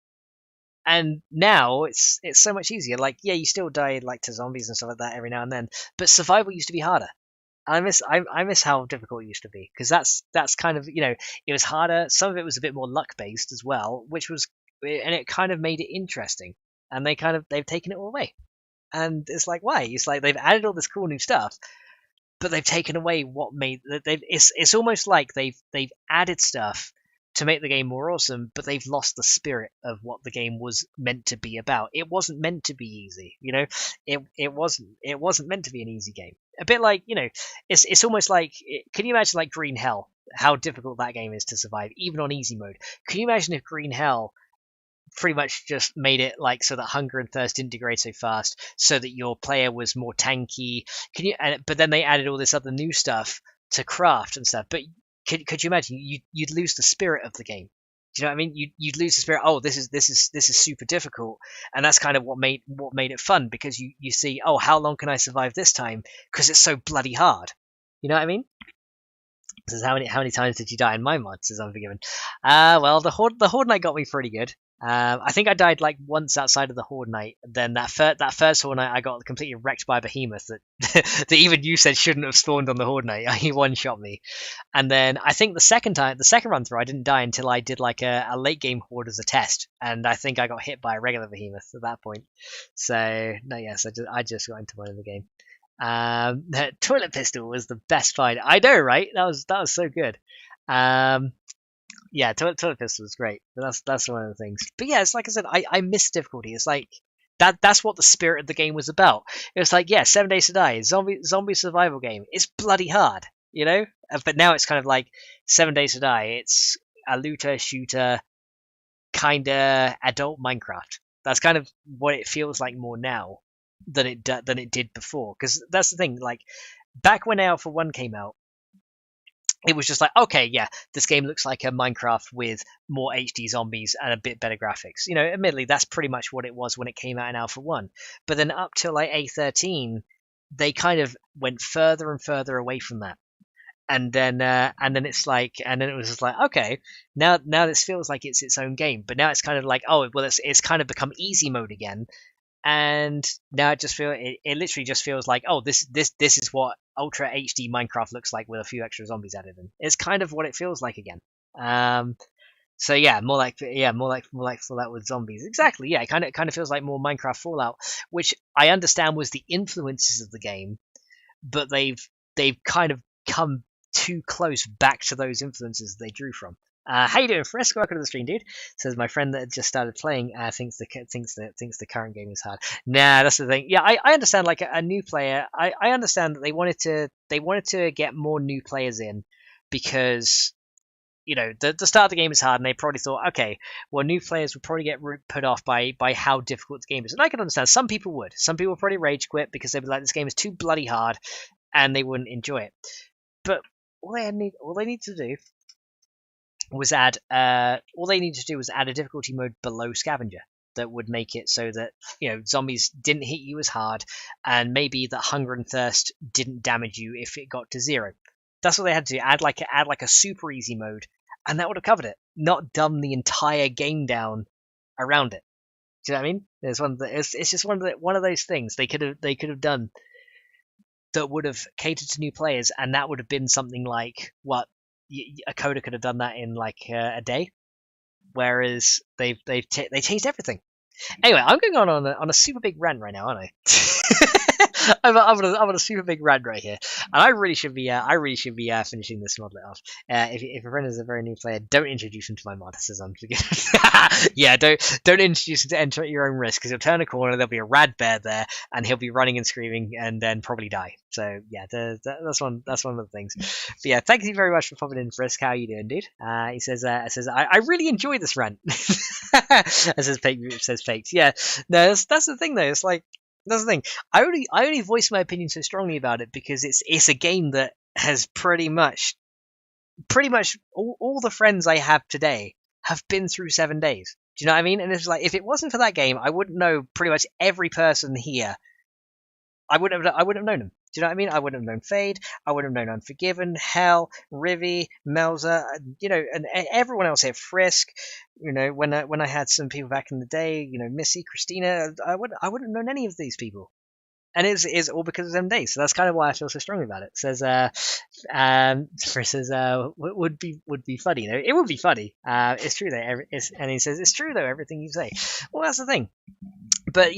A: And now it's so much easier. Like, yeah, you still die like to zombies and stuff like that every now and then, but survival used to be harder. I miss how difficult it used to be because that's kind of it was harder. Some of it was a bit more luck based as well, and it kind of made it interesting. And they've taken it all away, and it's like why? It's like they've added all this cool new stuff, but they've taken away what made it's almost like they've added stuff to make the game more awesome, but they've lost the spirit of what the game was meant to be about. It wasn't meant to be easy, it wasn't meant to be an easy game. A bit like it's almost like can you imagine like Green Hell, how difficult that game is to survive even on easy mode? Can you imagine if Green Hell pretty much just made it like so that hunger and thirst didn't degrade so fast, so that your player was more tanky? But then they added all this other new stuff to craft and stuff. But could you imagine you'd lose the spirit of the game? Do you know what I mean? You'd lose the spirit. Oh, this is super difficult, and that's kind of what made it fun, because you see, oh, how long can I survive this time because it's so bloody hard. You know what I mean? Says how many times did you die in my mod? Says Unforgiven. Well, the Horde Knight got me pretty good. I think I died like once outside of the Horde Knight. Then that first Horde Knight, I got completely wrecked by a behemoth that that even you said shouldn't have spawned on the Horde Knight. He one shot me. And then I think the second run through, I didn't die until I did like a late game Horde as a test, and I think I got hit by a regular behemoth at that point. So no, yes, I just got into one in the game. The toilet pistol was the best find. I know, right? That was so good. Yeah, toilet pistol was great. But that's one of the things. But yeah, it's like I said, I miss difficulty. It's like that's what the spirit of the game was about. It was like, yeah, 7 Days to Die, zombie survival game. It's bloody hard, But now it's kind of like 7 Days to Die. It's a looter shooter, kinda adult Minecraft. That's kind of what it feels like more now than it did before. Because that's the thing. Like back when Alpha 1 came out, it was just like, okay, yeah, this game looks like a Minecraft with more HD zombies and a bit better graphics. Admittedly, that's pretty much what it was when it came out in Alpha 1. But then up till like A13, they kind of went further and further away from that. And then it's like, and then it was just like, okay, now this feels like it's its own game. But now it's kind of like, oh, well, it's kind of become easy mode again. And now it literally just feels like, oh, this is what Ultra HD Minecraft looks like with a few extra zombies added in. It's kind of what it feels like again. So yeah, more like Fallout with zombies. Exactly. Yeah, it kind of feels like more Minecraft Fallout, which I understand was the influences of the game, but they've kind of come too close back to those influences they drew from. How you doing, Frisk? Welcome to the stream, dude. Says my friend that just started playing thinks the current game is hard. Nah, that's the thing. Yeah, I understand. Like a new player, I understand that they wanted to get more new players in because the start of the game is hard, and they probably thought, okay, well, new players would probably get put off by how difficult the game is, and I can understand. Some people would. Some people would probably rage quit because they'd be like, this game is too bloody hard, and they wouldn't enjoy it. But all they need to do was add a difficulty mode below Scavenger that would make it so that zombies didn't hit you as hard, and maybe that hunger and thirst didn't damage you if it got to 0. That's what they had to do. Add like a super easy mode, and that would have covered it. Not dumb the entire game down around it. Do you know what I mean? It's just one of those things they could have done that would have catered to new players, and that would have been something like what a coder could have done that in like a day, whereas they changed everything. Anyway, I'm going on a super big rant right now, aren't I? I'm on a super big rant right here, and I really should be finishing this mod off. If a friend is a very new player, don't introduce him to my mod. Says I'm yeah, don't introduce him to enter at your own risk, because he'll turn a corner, there'll be a rad bear there, and he'll be running and screaming, and then probably die. So yeah, that's one of the things. But yeah, thank you very much for popping in, Frisk. How are you doing, dude? He says I really enjoy this rant. It says faked. Yeah, no, that's the thing though. It's like, that's the thing. I only voice my opinion so strongly about it because it's a game that has pretty much all the friends I have today have been through 7 days. Do you know what I mean? And it's like, if it wasn't for that game, I wouldn't know pretty much every person here. I wouldn't have known them. Do you know what I mean? I wouldn't have known Fade. I wouldn't have known Unforgiven, Hell, Rivy, Melza, and everyone else here, Frisk. When I had some people back in the day, Missy, Christina, I wouldn't have known any of these people. And it's all because of them days. So that's kind of why I feel so strongly about it. It says, Chris says, would be funny. It would be funny. It's true though. And he says, it's true though, everything you say. Well, that's the thing. But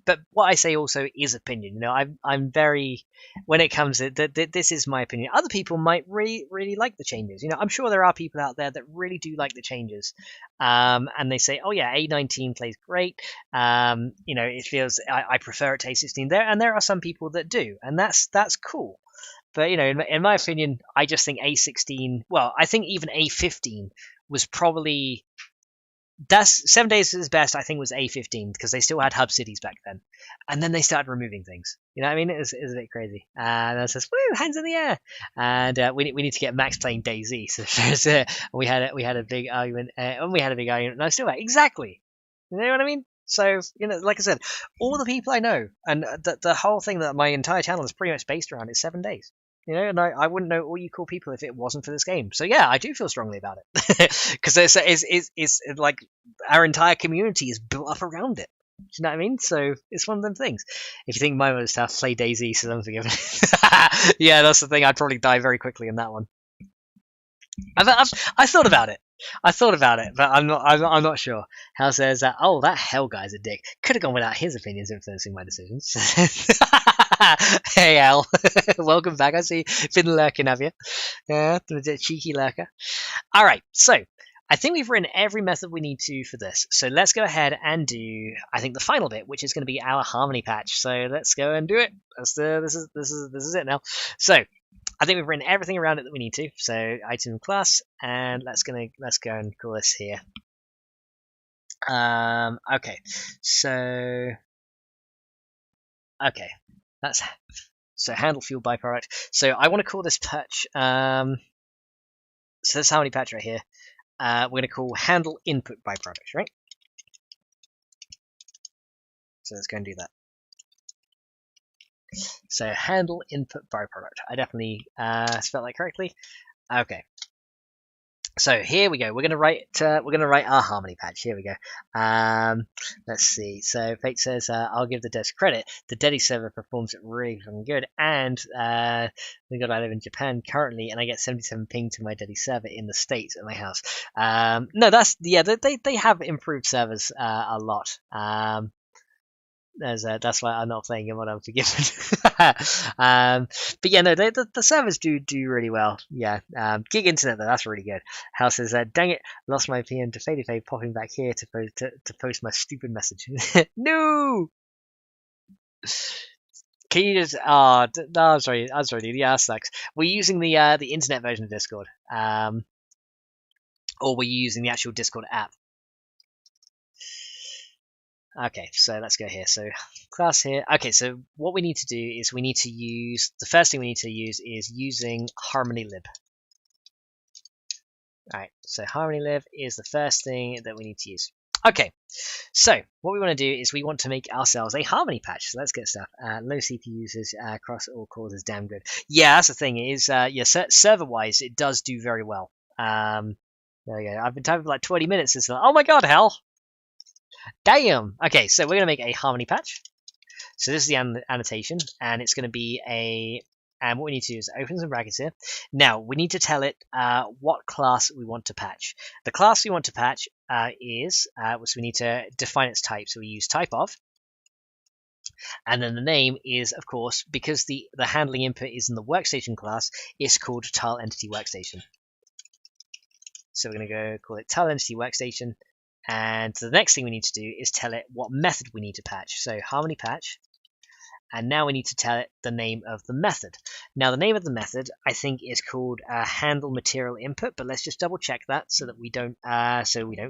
A: but what I say also is opinion. I'm very, when it comes to this is my opinion. Other people might really like the changes. I'm sure there are people out there that really do like the changes, and they say, oh yeah, A19 plays great. It feels, I prefer it to A16 there, and there are some people that do, and that's cool. But in my opinion, I just think A16. Well, I think even A15 was probably. That's 7 days is best. I think was A15 because they still had hub cities back then, and then they started removing things. You know what I mean? It was a bit crazy. And I says, "Woo, hands in the air!" And we need to get Max playing DayZ. So we had a big argument, and I still like exactly. You know what I mean? So like I said, all the people I know, and the whole thing that my entire channel is pretty much based around is 7 days. And I wouldn't know all you cool people if it wasn't for this game. So yeah, I do feel strongly about it because it's like our entire community is built up around it. Do you know what I mean? So it's one of them things. If you think my most tough, play DayZ, so Unforgiven. Yeah, that's the thing. I'd probably die very quickly in that one. I thought about it. But I'm not sure. Hal says, "Oh, that Hell guy's a dick. Could have gone without his opinions influencing my decisions." Hey, Al, welcome back. I see you've been lurking, have you? Yeah, the cheeky lurker. All right, so I think we've written every method we need to for this. So let's go ahead and do, I think, the final bit, which is going to be our harmony patch. So let's go and do it. This is it now. So I think we've written everything around it that we need to. So item class, and let's go and call this here. Okay, so so handle fuel byproduct. So I want to call this patch. So this harmony patch right here. We're going to call handle input byproduct, right? So let's go and do that. So handle input byproduct. I definitely spelled that correctly. Okay. So here we go. We're gonna write our harmony patch. Here we go. Let's see. So Fate says, I'll give the devs credit. The Dedi server performs really fucking good, and thank God I live in Japan currently, and I get 77 ping to my Dedi server in the States at my house. No, they have improved servers a lot. That's why I'm not playing him when I'm forgiven. But yeah, no, the servers do really well. Yeah, gig internet though, that's really good. Hal says, dang it, lost my PM to Fadey popping back here to post my stupid message. No. Can you just? No, I'm sorry. Dude. Yeah, that sucks. We're using the internet version of Discord, or we're using the actual Discord app. Okay, so let's go here. So class here. Okay, so what we need to do is the first thing we need to use is using HarmonyLib. Alright, so HarmonyLib is the first thing that we need to use. Okay, so what we want to do is we want to make ourselves a harmony patch. So let's get stuff. Low CPU users across all cores is damn good. Yeah, that's the thing. It is server-wise, it does do very well. There we go. I've been typing for like 20 minutes since. Oh my god, hell! Damn! Okay, so we're going to make a harmony patch. So this is the annotation, and it's going to be and what we need to do is open some brackets here. Now, we need to tell it what class we want to patch. The class we want to patch is, so we need to define its type. So we use type of, And then the name is, of course, because the handling input is in the workstation class, it's called tile entity workstation. So we're going to go call it tile entity workstation. And the next thing we need to do is tell it what method we need to patch. So harmony patch. And now we need to tell it the name of the method. Now the name of the method I think is called handle material input, but let's just double check that so that we don't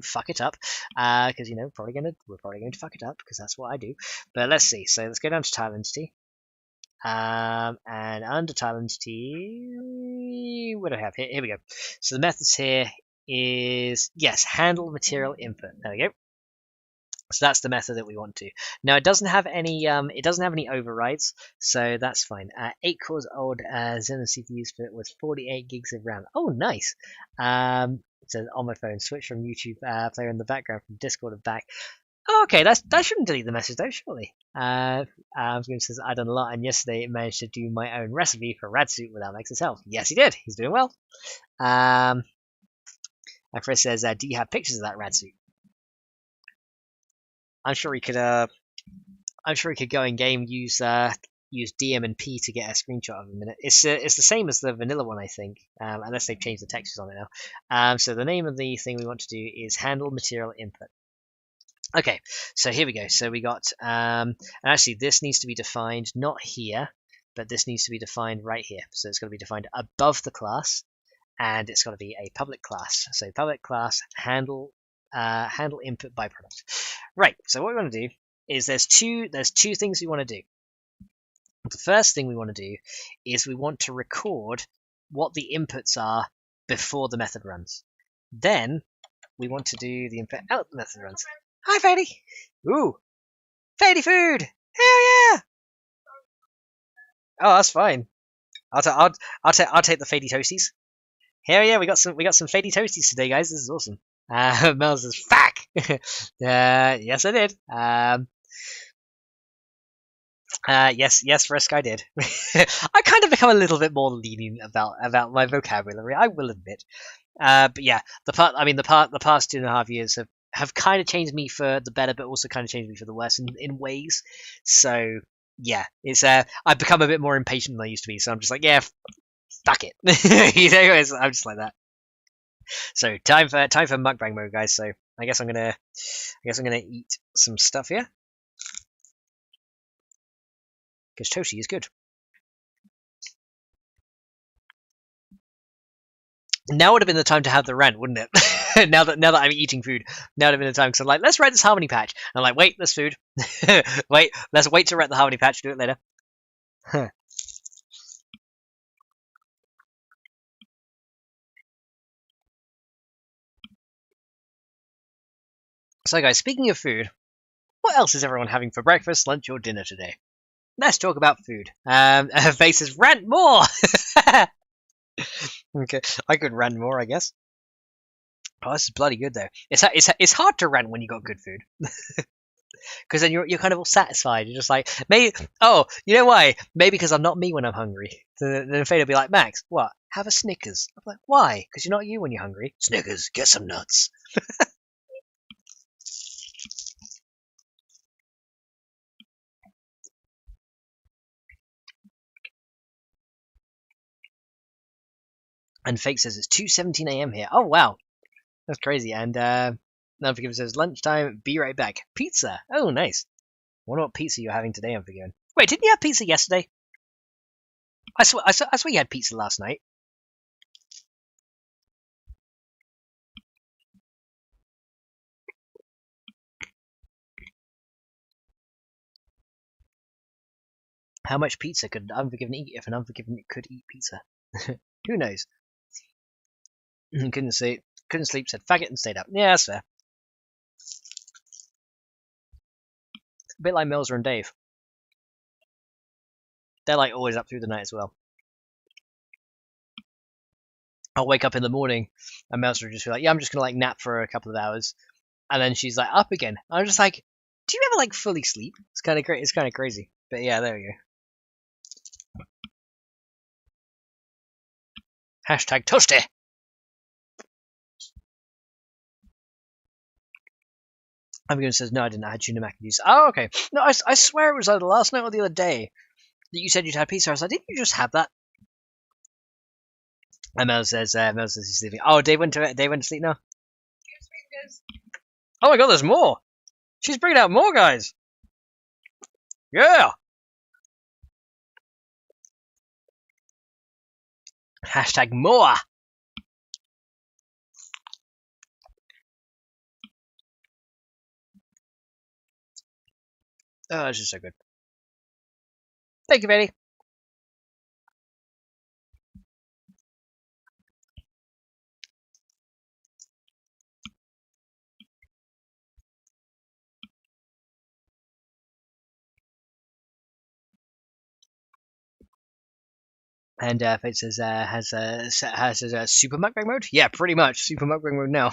A: fuck it up. Because we're probably going to fuck it up because that's what I do. But let's see. So let's go down to tile entity. And under tile entity, what do I have here? Here we go. So the methods here is handle material input. There we go. So that's the method that we want to. Now it doesn't have any overrides, so that's fine. 8 cores old Xenon CPU split with 48 gigs of RAM. Oh, nice. So on my phone, switch from YouTube player in the background from Discord and back. Oh, okay, that shouldn't delete the message though, surely. Says I done a lot, and yesterday it managed to do my own recipe for Radsuit without Max's help. Yes, he did. He's doing well. My friend says, do you have pictures of that Radsuit? I'm sure he could go in game, use DM and P to get a screenshot of him in it. It's the same as the vanilla one, I think, unless they've changed the textures on it now. So the name of the thing we want to do is handle material input. Okay, so here we go. So we got and actually this needs to be defined not here, but this needs to be defined right here. So it's got to be defined above the class, and it's got to be a public class. So public class handle input byproduct. Right, so what we want to do is there's two things we want to do. The first thing we want to do is we want to record what the inputs are before the method runs. Then we want to do the input out the method runs. Hi, Fady. Ooh, Fady food. Hell yeah. Oh, that's fine. I'll take the Fady toasties. Hell yeah, we got some Fady toasties today, guys. This is awesome. Mel says, "Fuck." Yes, I did. Yes, Risk, I did. I kind of become a little bit more lenient about my vocabulary, I will admit. But yeah, the past 2.5 years have kind of changed me for the better, but also kind of changed me for the worse in ways. So yeah, it's I've become a bit more impatient than I used to be. So I'm just like, yeah, fuck it. I'm just like that. So time for mukbang mode, guys. So I guess I'm gonna eat some stuff here because Toshi is good. Now would have been the time to have the rant, wouldn't it? now that I'm eating food, now would have been the time because I'm like, let's write this harmony patch. And I'm like, wait, there's food. Let's wait to write the harmony patch. Do it later. So guys, speaking of food, what else is everyone having for breakfast, lunch, or dinner today? Let's talk about food. Face says, rant more! Okay, I could rant more, I guess. Oh, this is bloody good though. It's hard to rant when you got good food. Because then you're kind of all satisfied. You're just like, maybe, oh, you know why? Maybe because I'm not me when I'm hungry. Then Fade will be like, Max, what? Have a Snickers. I'm like, why? Because you're not you when you're hungry. Snickers, get some nuts. And Fake says it's 2:17 a.m. here. Oh, wow. That's crazy. And Unforgiven says, lunchtime, be right back. Pizza. Oh, nice. I wonder what pizza you're having today, Unforgiven. Wait, didn't you have pizza yesterday? I swear you had pizza last night. How much pizza could an Unforgiven eat if an Unforgiven could eat pizza? Who knows? Couldn't sleep, said faggot and stayed up. Yeah, that's fair. A bit like Milzer and Dave. They're like always up through the night as well. I'll wake up in the morning and Milzer will just be like, yeah, I'm just gonna like nap for a couple of hours. And then she's like up again. I'm just like, do you ever like fully sleep? It's kind of great. It's kind of crazy. But yeah, there we go. Hashtag toasty. Everyone says, no, I didn't. I had tuna mac and cheese. Oh, okay. No, I swear it was either last night or the other day that you said you'd had pizza. I was like, didn't you just have that? And Mel says he's sleeping. Oh, Dave went to sleep now? Oh my god, there's more! She's bringing out more, guys! Yeah! Hashtag more! Oh, that's just so good. Thank you, Betty. And Fate says has a super mukbang mode. Yeah, pretty much super mukbang mode now.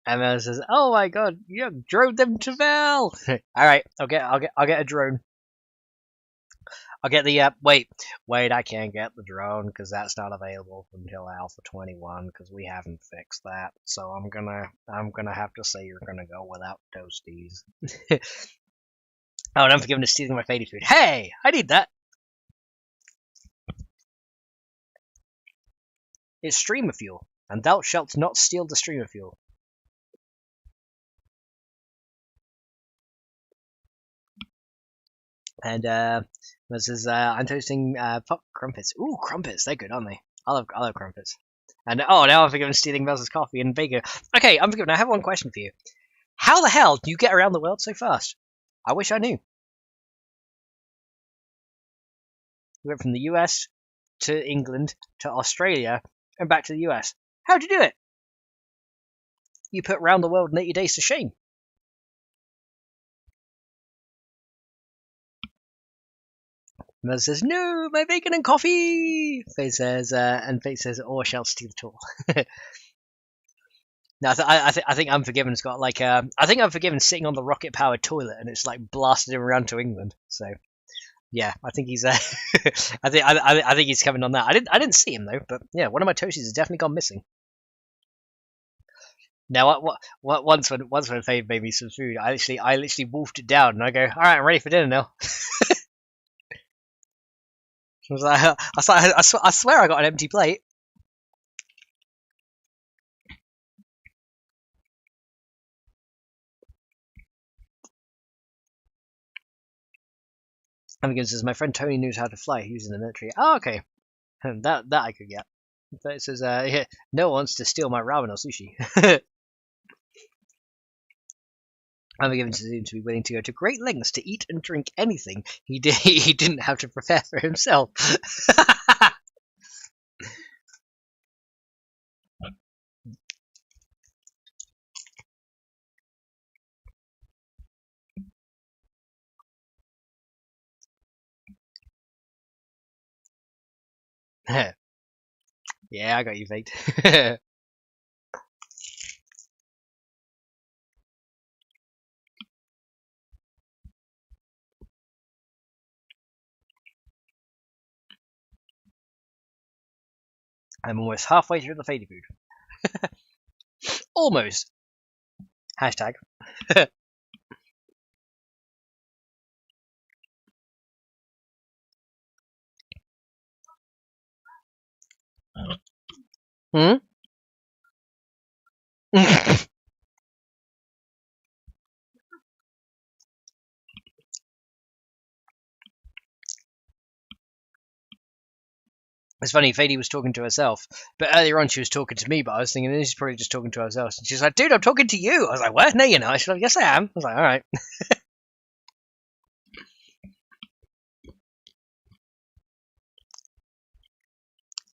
A: And Mel says, "Oh my god, you drove them to Val." All right, I'll get a drone. I'll get the wait, I can't get the drone because that's not available until Alpha 21 because we haven't fixed that. So I'm gonna have to say you're gonna go without toasties. Oh, and I'm forgiven for stealing my faded food. Hey, I need that. It's streamer fuel, and thou shalt not steal the streamer fuel. And this is I'm toasting pop crumpets. Ooh, crumpets, they're good, aren't they? I love crumpets. And oh, now I'm forgiven stealing Mel's coffee and bacon. Okay, I'm forgiven. I have one question for you. How the hell do you get around the world so fast? I wish I knew. You went from the US to England to Australia and back to the US. How'd you do it? You put round the world in 80 days to shame. Mel says, no, my bacon and coffee. Faye says, and Faye says, or shall steal it all. No, I think Unforgiven's got like I think Unforgiven sitting on the rocket powered toilet and it's like blasted him around to England. So yeah, I think he's I think he's coming on that. I didn't see him though, but yeah, one of my toasties has definitely gone missing. Now once when Faye made me some food, I literally wolfed it down and I go, all right, I'm ready for dinner now. I swear I got an empty plate. Amigan says, my friend Tony knows how to fly. He was in the military. Oh, okay. That I could get. But it says, yeah, no one wants to steal my ramen or sushi. Amigan seems to be willing to go to great lengths to eat and drink anything he didn't have to prepare for himself. Yeah, I got you, Fate. I'm almost halfway through the Fady food. Almost. Hashtag. Hmm? It's funny, Fady was talking to herself, but earlier on she was talking to me, but I was thinking, she's probably just talking to herself. And she's like, dude, I'm talking to you. I was like, what? No, you're not. She's like, yes, I am. I was like, all right.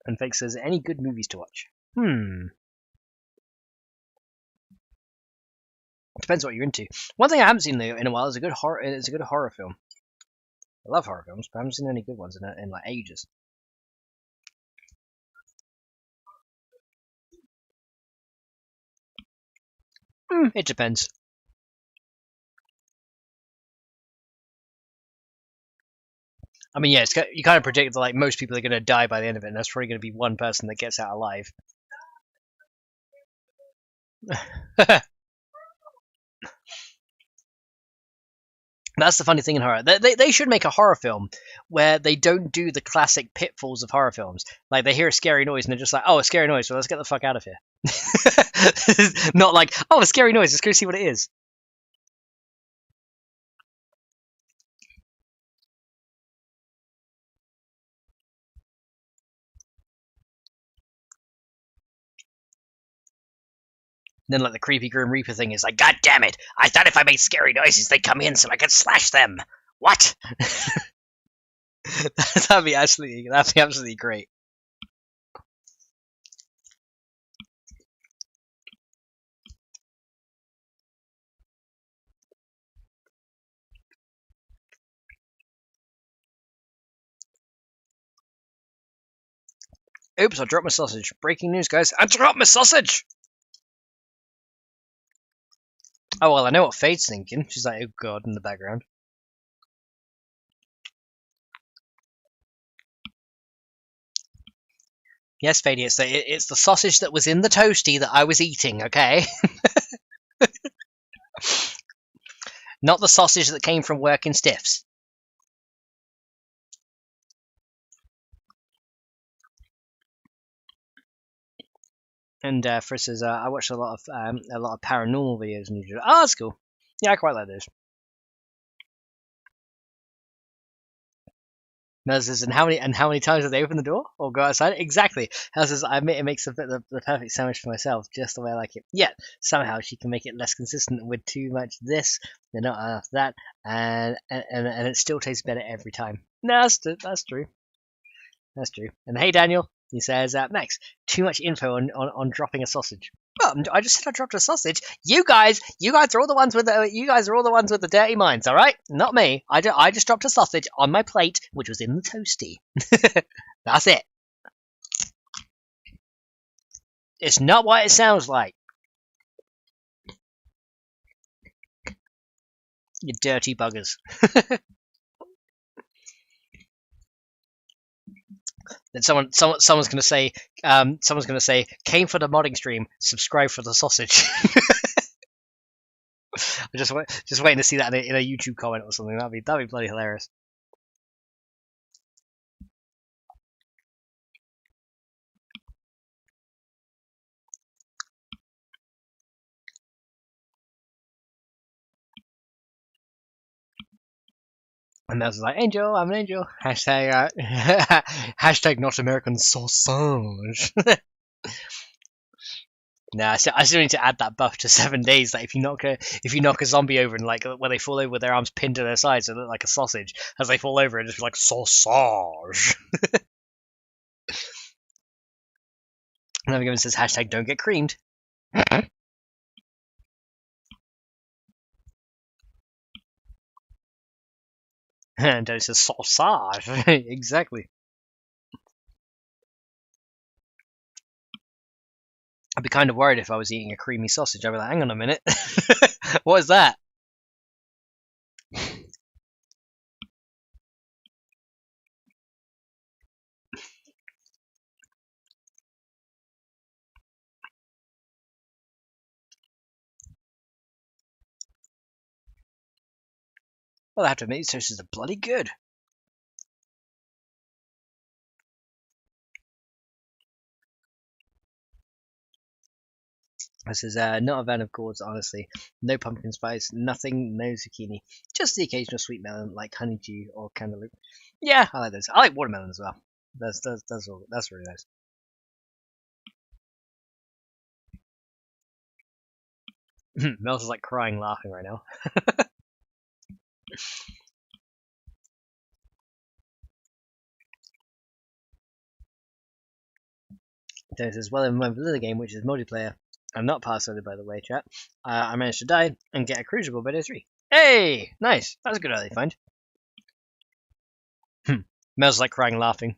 A: And Fake says, any good movies to watch? Depends what you're into. One thing I haven't seen in a while is a good horror film. I love horror films, but I haven't seen any good ones in like ages. It depends. I mean, yeah, you kind of predict that like most people are going to die by the end of it, and there's probably going to be one person that gets out alive. That's the funny thing in horror. They should make a horror film where they don't do the classic pitfalls of horror films. Like, they hear a scary noise and they're just like, oh, a scary noise, so let's get the fuck out of here. Not like, oh, a scary noise, let's go see what it is. Then, like, the creepy Grim Reaper thing is like, God damn it! I thought if I made scary noises, they'd come in so I could slash them. What? that'd be absolutely great. Oops, I dropped my sausage. Breaking news, guys. I dropped my sausage! Oh, well, I know what Fade's thinking. She's like, oh god, in the background. Yes, Fade, it's the sausage that was in the toasty that I was eating, okay? Not the sausage that came from working stiffs. And Friss says, I watched a lot of paranormal videos on YouTube. Oh, that's cool. Yeah, I quite like those. Mel says, and how many times do they open the door or go outside? Exactly. Mel says, I admit it makes the perfect sandwich for myself, just the way I like it. Yet somehow she can make it less consistent with too much this, then not enough that, and it still tastes better every time. No, that's true. That's true. And hey, Daniel, he says, Max, too much info on dropping a sausage. Well, I just said I dropped a sausage. You guys are all the ones with the dirty minds, all right? Not me. I just dropped a sausage on my plate, which was in the toasty. That's it. It's not what it sounds like. You dirty buggers. Then someone's gonna say, came for the modding stream, subscribe for the sausage. I'm just waiting to see that in a YouTube comment or something. That'd be bloody hilarious. And Mouse is like, Angel, I'm an angel. Hashtag hashtag not American sausage. Nah, I still need to add that buff to 7 days. Like, if you knock a zombie over and like when they fall over with their arms pinned to their sides, they look like a sausage. As they fall over, it just be like sausage. Another given says hashtag don't get creamed. And it says sausage. Exactly. I'd be kind of worried if I was eating a creamy sausage. I'd be like, hang on a minute. What is that? Well, I have to admit, these toasters are bloody good. This is not a fan of gourds, honestly. No pumpkin spice, nothing, no zucchini. Just the occasional sweet melon like honeydew or cantaloupe. Yeah, I like those. I like watermelon as well. That's really nice. Mel's is like crying, laughing right now. This is well in my vanilla game, which is multiplayer. I'm not passworded, by the way, chat. I managed to die and get a crucible by day 3. Hey! Nice! That's a good early find. Mel's like crying, laughing.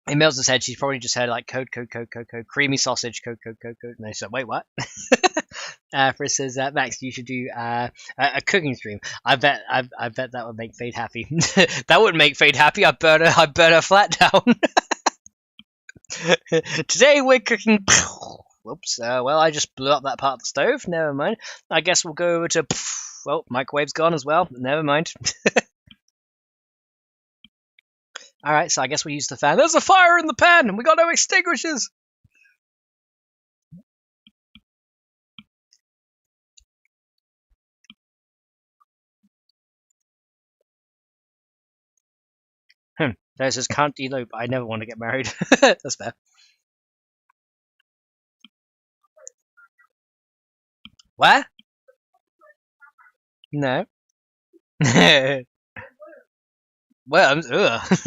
A: In Mel's head, she's probably just heard like code, creamy sausage, code. And I said, wait, what? Friss says, Max, you should do a cooking stream. I bet that would make Fade happy. That wouldn't make Fade happy. I burn her flat down. Today we're cooking Whoops. Well, I just blew up that part of the stove. Never mind. I guess we'll go over to... Well, microwave's gone as well. Never mind. Alright, so I guess we use the fan. There's a fire in the pan! And we got no extinguishers! There's this can't elope. I never want to get married. That's fair. Where? No. Worms? Ugh.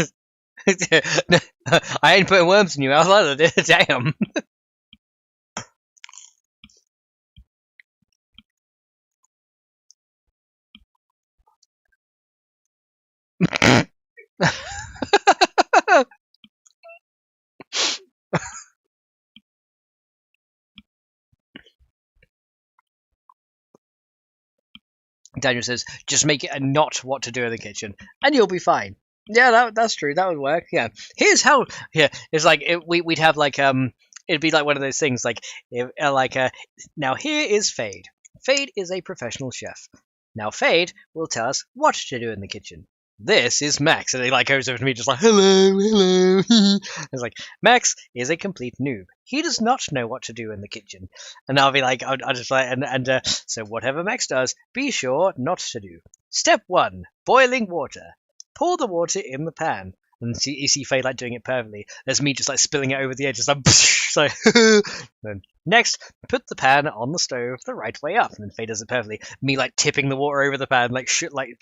A: I ain't putting worms in your house either. Damn. Daniel says, just make it a not what to do in the kitchen, and you'll be fine. Yeah, that's true. That would work. Yeah. Here's how. Yeah, it's like we'd have like it'd be like one of those things like now here is Fade. Fade is a professional chef. Now Fade will tell us what to do in the kitchen. This is Max, and he like goes over to me just like hello. It's like Max is a complete noob. He does not know what to do in the kitchen, and I'll be like, I'll just like so whatever Max does, be sure not to do. Step 1: boiling water. Pour the water in the pan. And you see Faye like doing it perfectly. There's me just like spilling it over the edge. Just like, so then next, put the pan on the stove the right way up. And then Faye does it perfectly. Me like tipping the water over the pan, like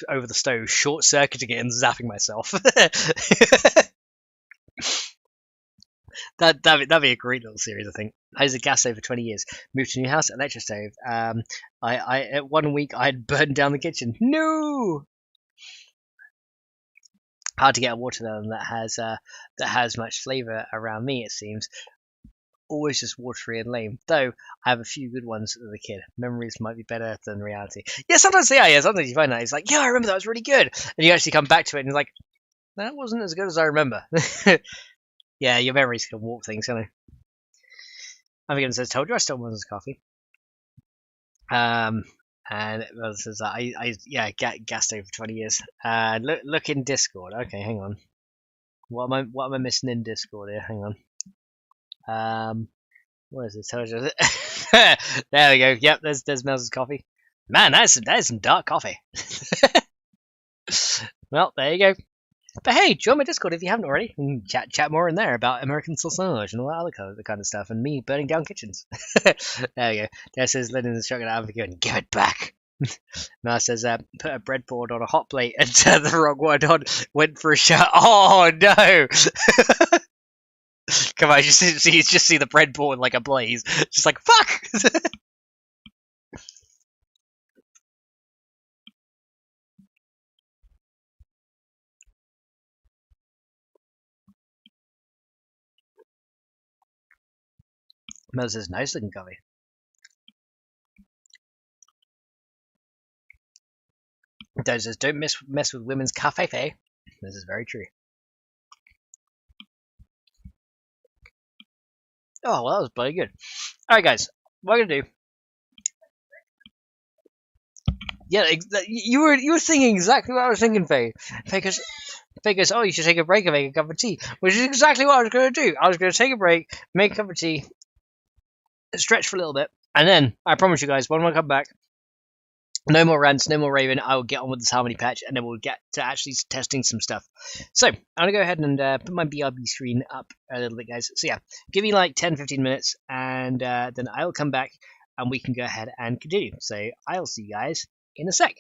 A: over the stove, short circuiting it and zapping myself. That'd be a great little series, I think. I was a gas stove for 20 years. Moved to a new house, electric stove. I 1 week I had burned down the kitchen. No. Hard to get a watermelon that has much flavour around me, it seems. Always just watery and lame. Though I have a few good ones as a kid. Memories might be better than reality. Yeah, sometimes they are. Yeah, sometimes you find that it's like, yeah, I remember that was really good, and you actually come back to it and you're like, that wasn't as good as I remember. Yeah, your memories can warp things, can't they? I think it says, told you I stole one's coffee. And it says gas stove for 20 years. Look in Discord. Okay, hang on. What am I missing in Discord here? Hang on. What is this? There we go. Yep, there's Mel's coffee. Man, that is some dark coffee. Well, there you go. But hey, join my Discord if you haven't already. We can chat more in there about American sausage and all that other kind of stuff, and me burning down kitchens. There we go. There says Lyndon the shotgun out and give it back. Now says put a breadboard on a hot plate and turn the wrong one on. Went for a shot. Oh no! Come on, you just see the breadboard like a blaze. Just like fuck. Mel says nice looking coffee. Dad says don't mess with women's cafe. This is very true. Oh well, that was bloody good. All right, guys, what we're gonna do? Yeah, you were thinking exactly what I was thinking, Faye. Faye goes, oh, you should take a break and make a cup of tea, which is exactly what I was going to do. I was going to take a break, make a cup of tea, stretch for a little bit, and then I promise you guys, when I come back, no more rants, no more raving. I will get on with this harmony patch, and then we'll get to actually testing some stuff. So I'm gonna go ahead and put my BRB screen up a little bit, guys. So yeah, give me like 10-15 minutes, and then I'll come back, and we can go ahead and continue. So I'll see you guys in a sec.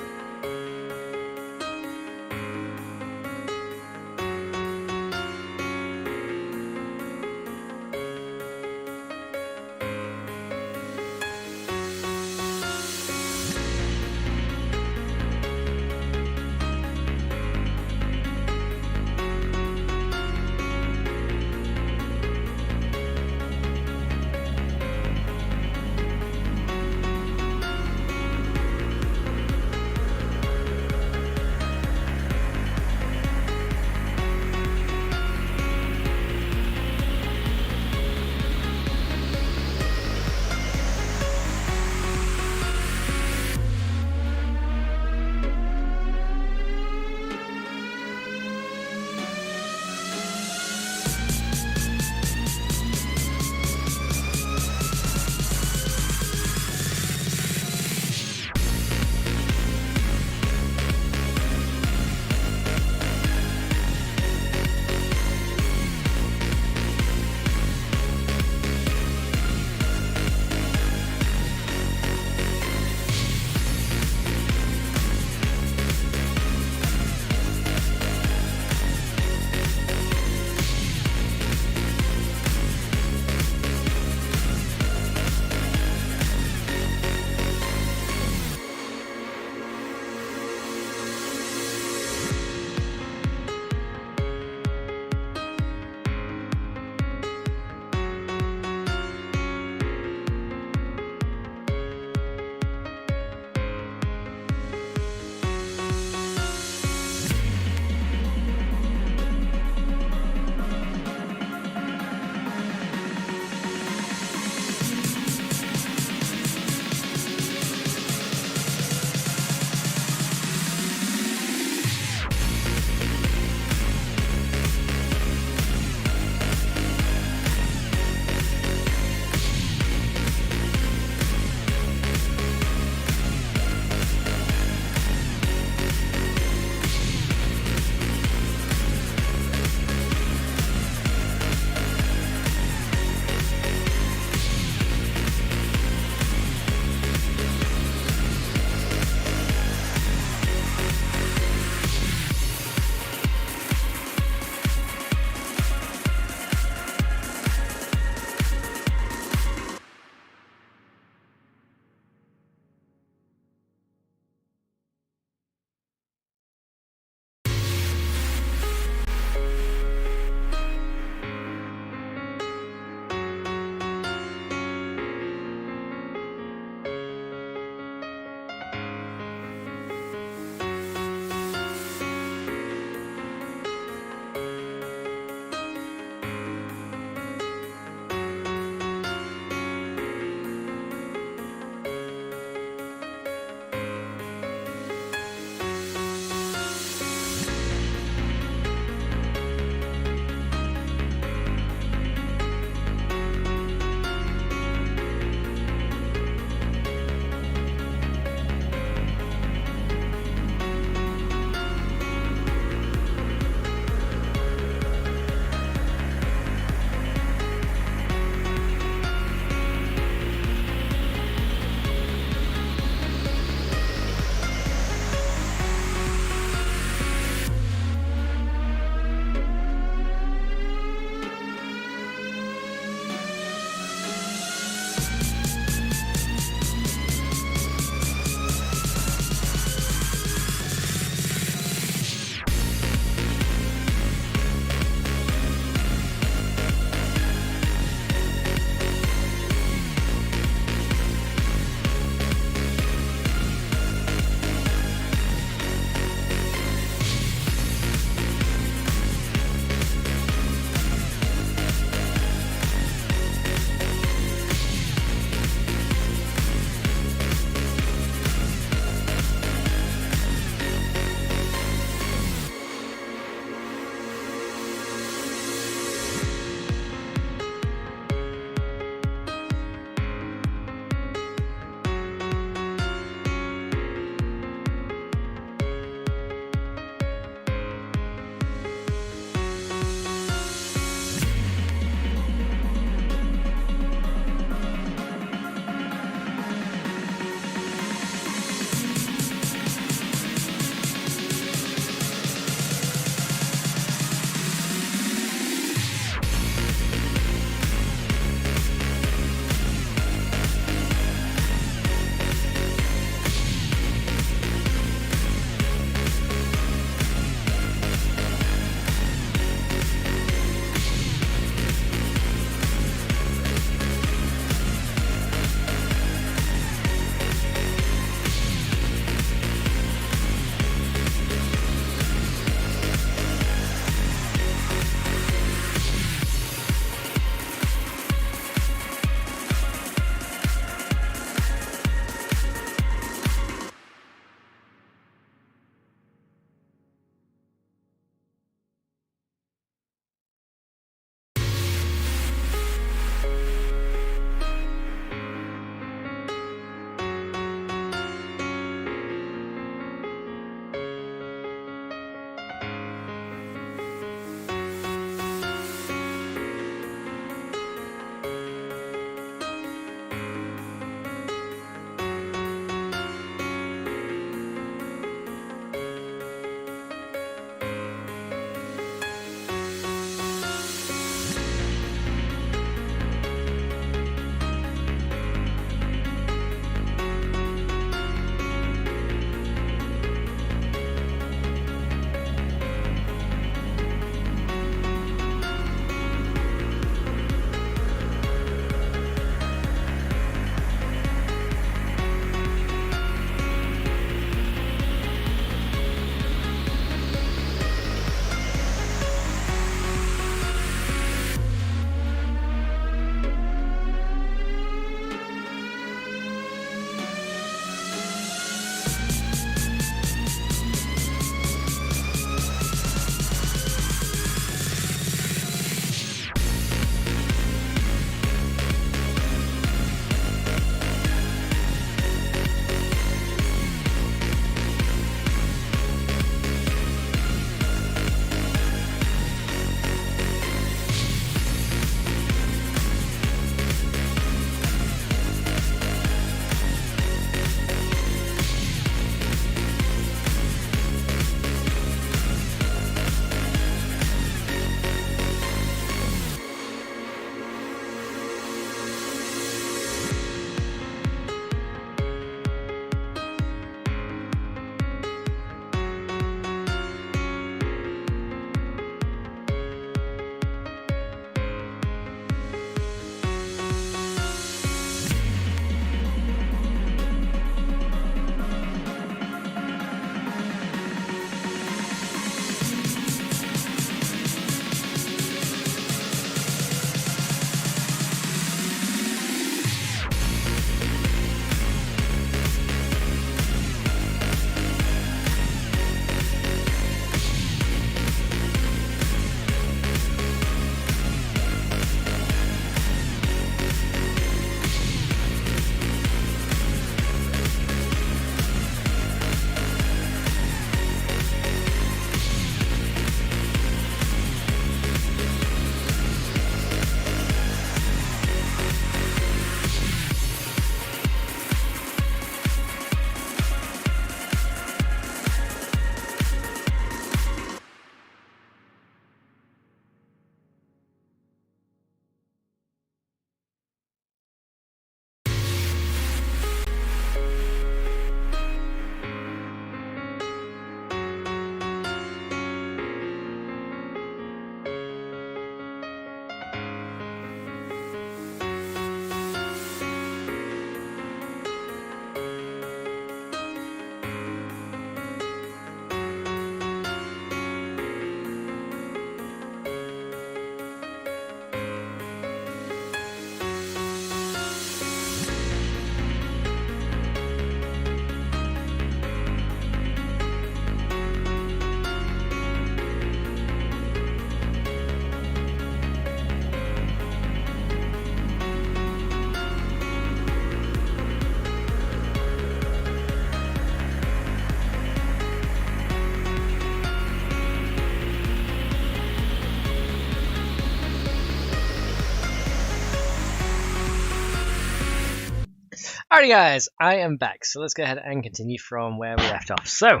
A: Alrighty guys, I am back, so let's go ahead and continue from where we left off. So,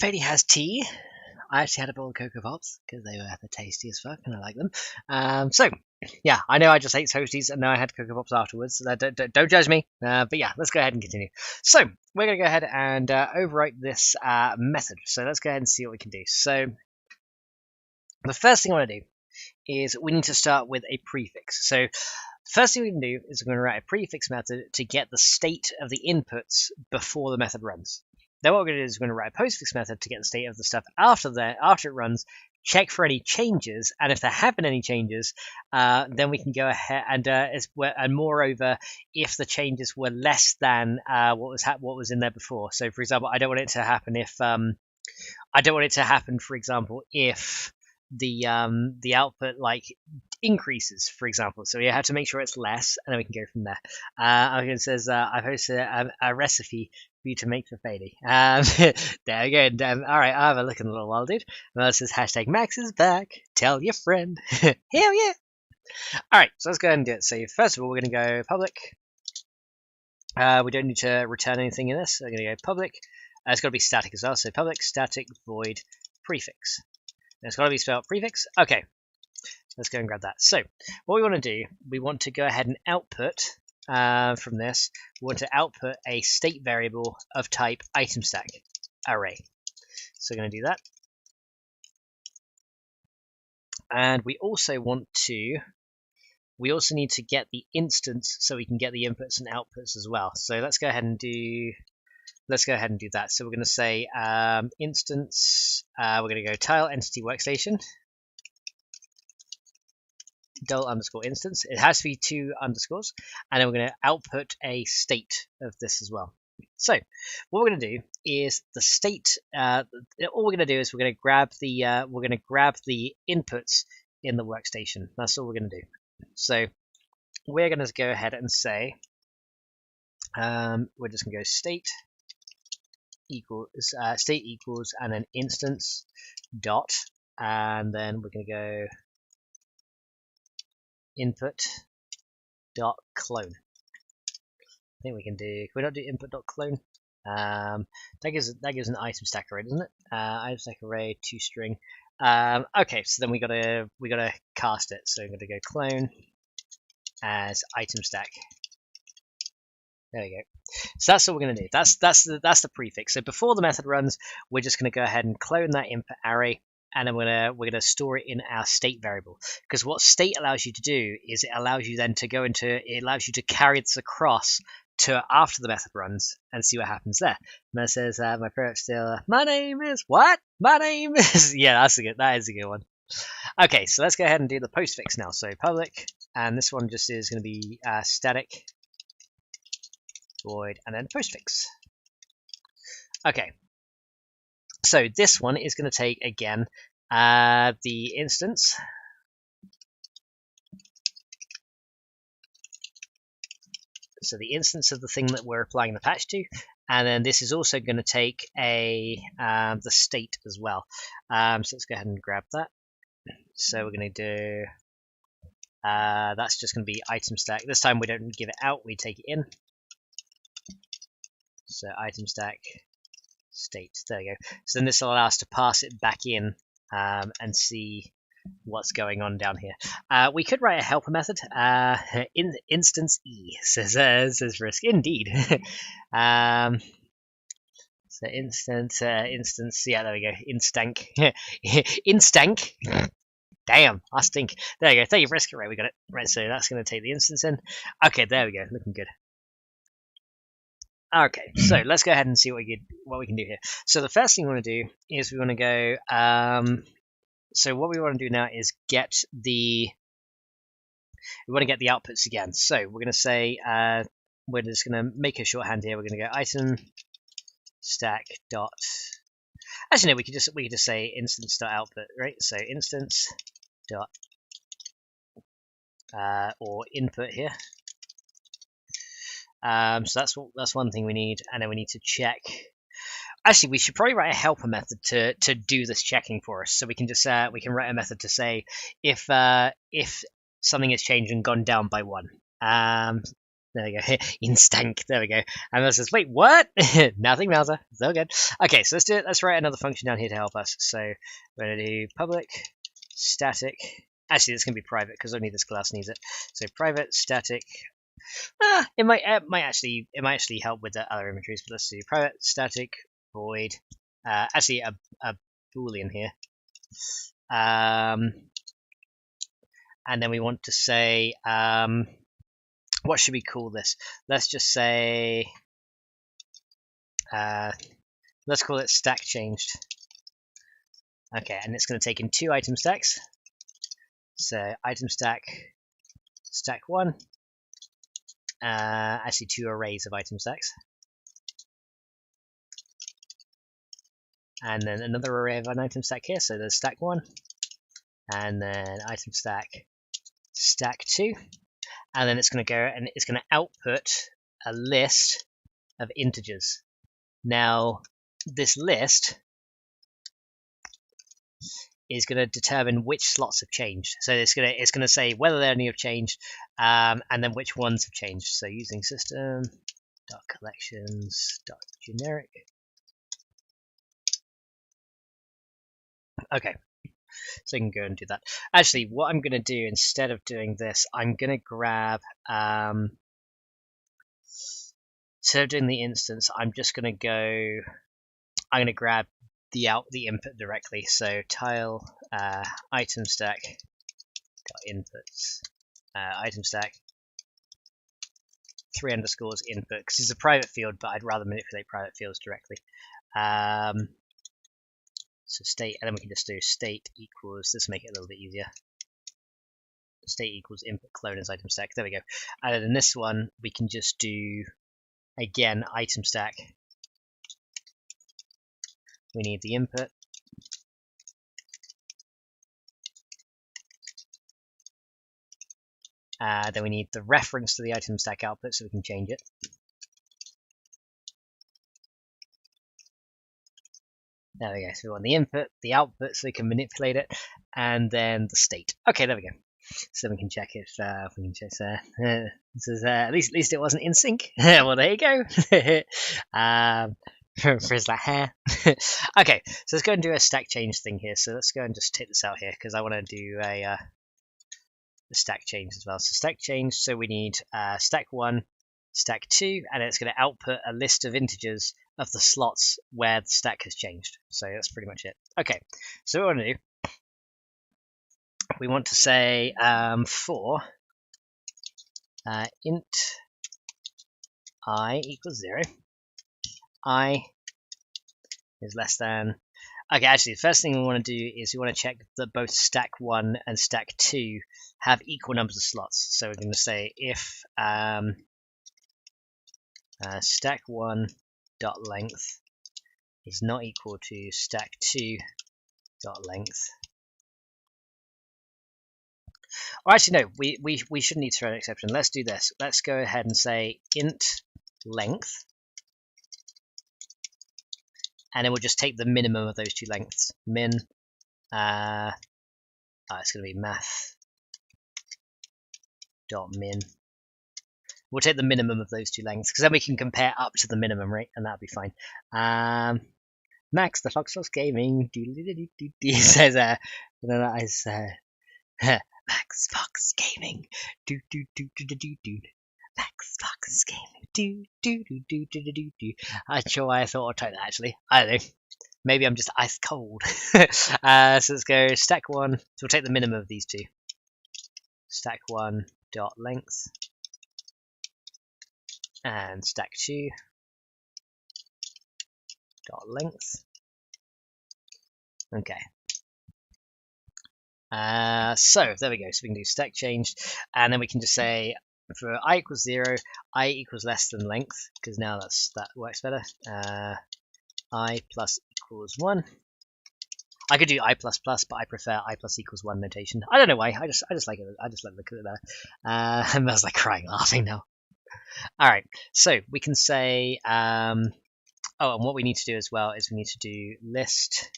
A: Fady has tea. I actually had a bowl of Cocoa Pops, because they were tasty as fuck, and I like them. So, yeah, I know I just ate Toasties, and now I had Cocoa Pops afterwards, so don't judge me. But yeah, let's go ahead and continue. So, we're going to go ahead and overwrite this method. So let's go ahead and see what we can do. So, the first thing I want to do is we need to start with a prefix. So, first thing we can do is we're going to write a prefix method to get the state of the inputs before the method runs. Then what we're going to do is we're going to write a postfix method to get the state of the stuff after it runs, check for any changes, and if there have been any changes, then we can go ahead and moreover, if the changes were less than what was in there before. So, for example, I don't want it to happen for example, if the output increases, for example. So we have to make sure it's less, and then we can go from there. It says I've posted a recipe for you to make for Fady. There we go. All right, I'll have a look in a little while, dude. Well, it says hashtag Max is back. Tell your friend. Hell yeah. All right, so let's go ahead and do it. So first of all, we're going to go public. We don't need to return anything in this. So we're going to go public. It's got to be static as well. So public static void prefix. It's got to be spelled prefix. Okay, let's go and grab that. So what we want to do, we want to go ahead and output from this. We want to output a state variable of type item stack array. So we're going to do that. And we also need to get the instance so we can get the inputs and outputs as well. So let's go ahead and do that. So we're going to say instance, we're going to go tile entity workstation, $_instance. It has to be 2 underscores, and then we're going to output a state of this as well. So what we're going to do is the state. All we're going to do is we're going to grab the inputs in the workstation. That's all we're going to do. So we're going to go ahead and say we're just going to go state equals and then instance dot, and then we're going to go input dot clone. I think we can we not do input dot clone? That gives an item stack array, doesn't it? Item stack array toString. Okay, so then we gotta cast it. So I'm gonna go clone as item stack. There we go. So that's what we're going to do. That's the prefix. So before the method runs, we're just going to go ahead and clone that input array, and then we're going to store it in our state variable. Because what state allows you to do is it allows you to carry this across to after the method runs and see what happens there. And that says my favorite still. My name is what? My name is yeah. That is a good one. Okay, so let's go ahead and do the postfix now. So public, and this one just is going to be static void and then postfix. Okay, so this one is going to take again the instance, so the instance of the thing that we're applying the patch to, and then this is also going to take the state as well. So let's go ahead and grab that. So we're going to do that's just going to be item stack. This time we don't give it out, we take it in. So item stack state, there you go. So then this will allow us to pass it back in and see what's going on down here. We could write a helper method. Instance e says Risk. Indeed. So instance, yeah, there we go. Instank. Instank. Damn, I stink. There you go. Thank you, Risk. Right, we got it. Right, so that's going to take the instance in. Okay, there we go. Looking good. Okay, so let's go ahead and see what we can do here. So the first thing we want to do is we want to go. So what we want to do now is get the outputs again. So we're going to say we're just going to make a shorthand here. We're going to go item stack dot. Actually, no, we could just say instance dot output, right? So instance dot or input here. So that's one thing we need, and then we need to check. Actually, we should probably write a helper method to do this checking for us. So we can just we can write a method to say if something has changed and gone down by 1. There we go. Instank. There we go. And this says, wait, what? Nothing matter. So good. Okay, so let's do it. Let's write another function down here to help us. So we're going to do public static. Actually, it's going to be private because only this class needs it. So private static. It might actually help with the other imageries, but let's do private static void. Actually, a boolean here. And then we want to say, what should we call this? Let's just say, let's call it stack changed. Okay, and it's going to take in 2 item stacks. So item stack 1. Actually 2 arrays of item stacks. And then another array of an item stack here. So there's stack 1. And then item stack 2. And then it's going to go and it's going to output a list of integers. Now, this list is going to determine which slots have changed. So it's going to say whether any have changed, and then which ones have changed. So using system.collections.generic. Okay, so you can go and do that. Actually, what I'm going to do instead of doing this, I'm going to grab, instead of doing the instance, I'm just going to go, I'm going to grab the input directly. So tile item stack inputs item stack 3 underscores input, because it's a private field, but I'd rather manipulate private fields directly. So state, and then we can just do state equals, this will make it a little bit easier. State equals input clone as item stack. There we go. And then in this one, we can just do, again, item stack. We need the input. Then we need the reference to the item stack output so we can change it. There we go. So we want the input, the output so we can manipulate it, and then the state. Okay, there we go. So we can check if we can check this is at least it wasn't in sync. Well, there you go. Frizz that hair. Okay, so let's go and do a stack change thing here. So let's go and just take this out here because I want to do a stack change as well. So stack change. So we need stack 1, stack 2, and it's going to output a list of integers of the slots where the stack has changed. So that's pretty much it. Okay, so what we want to do, we want to say for int I equals 0, I is less than. Okay, actually, the first thing we want to do is we want to check that both stack 1 and stack 2 have equal numbers of slots. So we're going to say if stack 1 dot length is not equal to stack 2 dot length. Or actually, no, we shouldn't need to throw an exception. Let's do this. Let's go ahead and say int length, and then we'll just take the minimum of those 2 lengths. Min, it's going to be math dot min. We'll take the minimum of those 2 lengths because then we can compare up to the minimum, right? And that'll be fine. Max the Foxtrot Gaming says, Max Fox Gaming, Max Fox Gaming, I'm sure I thought I'd type that actually. I don't know. Maybe I'm just ice cold. So let's go stack 1. So we'll take the minimum of these 2. Stack 1 dot length and stack 2 dot length. Okay. So there we go. So we can do stack changed, and then we can just say for I equals 0, I equals less than length, because now that works better. I plus equals 1. I could do I plus plus, but I prefer I plus equals 1 notation. I don't know why. I just like it. I just like the look of it there. Mel's like crying, laughing now. All right. So we can say. Oh, and what we need to do as well is we need to do list.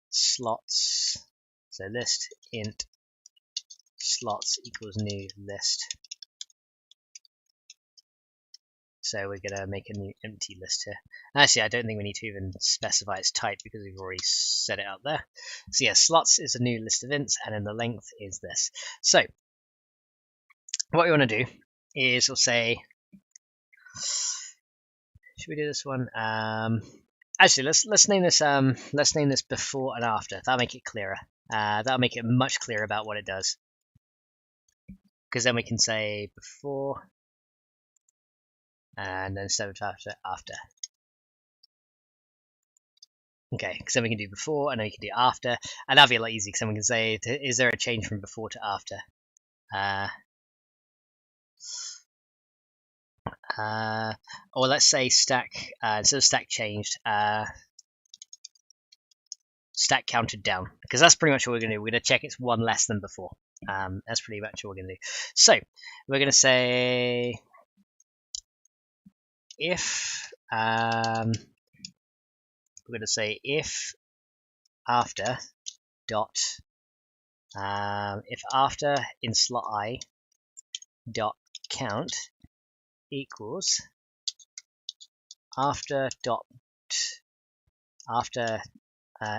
A: Slots. So list int slots equals new list. So we're going to make a new empty list here. Actually, I don't think we need to even specify its type because we've already set it out there. So yeah, slots is a new list of ints, and then the length is this. So what we want to do is we'll say, should we do this one? Actually, let's name this before and after. That'll make it clearer. That'll make it much clearer about what it does. Because then we can say before, and then instead of after. Okay, because then we can do before, and then we can do after, and that'll be a lot easier. Because then we can say, is there a change from before to after? Or let's say stack, instead of stack changed, stack counted down, because that's pretty much what we're going to do. We're going to check it's one less than before. That's pretty much what we're going to do. So we're going to say if after dot if after in slot I dot count equals after dot after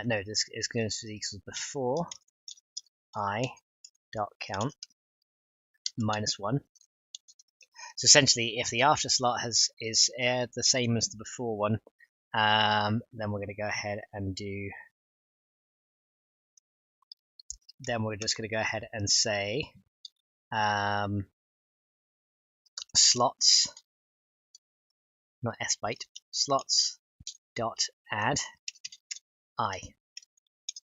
A: no, this is going to be equals before I dot count -1. So essentially, if the after slot is the same as the before one, then we're going to go ahead and do. Then we're just going to go ahead and say slots, not sbyte, slots dot add I.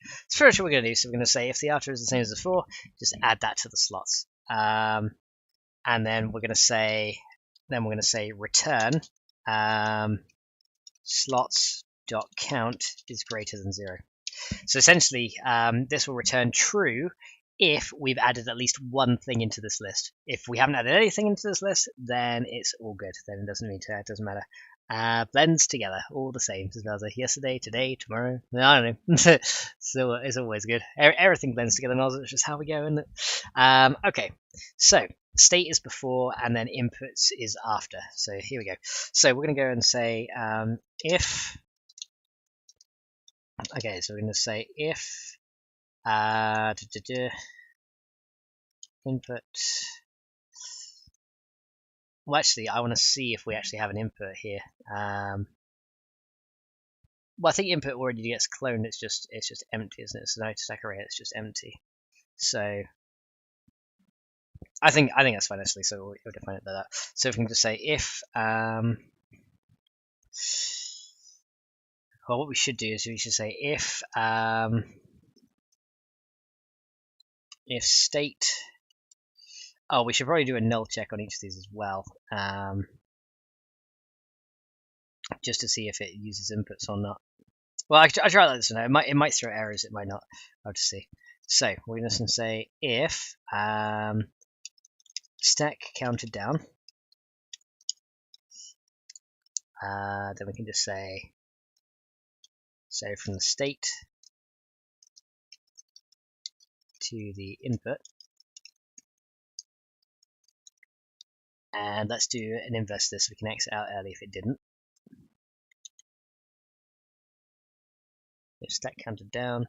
A: That's pretty much what we're going to do. So we're going to say if the after is the same as before, just add that to the slots. And then we're going to say return slots dot count is greater than 0. So essentially, this will return true if we've added at least one thing into this list. If we haven't added anything into this list, then it's all good. Then it doesn't matter. Blends together, all the same. So there's a yesterday, today, tomorrow. I don't know. So it's always good. Everything blends together. It's just how we go, isn't it? Okay, so state is before, and then inputs is after. So here we go. So we're going to go and say if. Okay, so we're going to say if input. Well, actually, I want to see if we actually have an input here. Well, I think input already gets cloned. It's just empty, isn't it? So no stack array, it's just empty. So I think that's fine actually. So we'll define it like that. So if we can just say if. Well, what we should do is we should say if state. Oh, we should probably do a null check on each of these as well, just to see if it uses inputs or not. Well, I try like this one. It might throw errors. It might not. I'll have to see. So we're going to say if stack counted down. Then we can just say so from the state to the input. And let's do an inverse this so we can exit out early if it didn't. If stack counted down,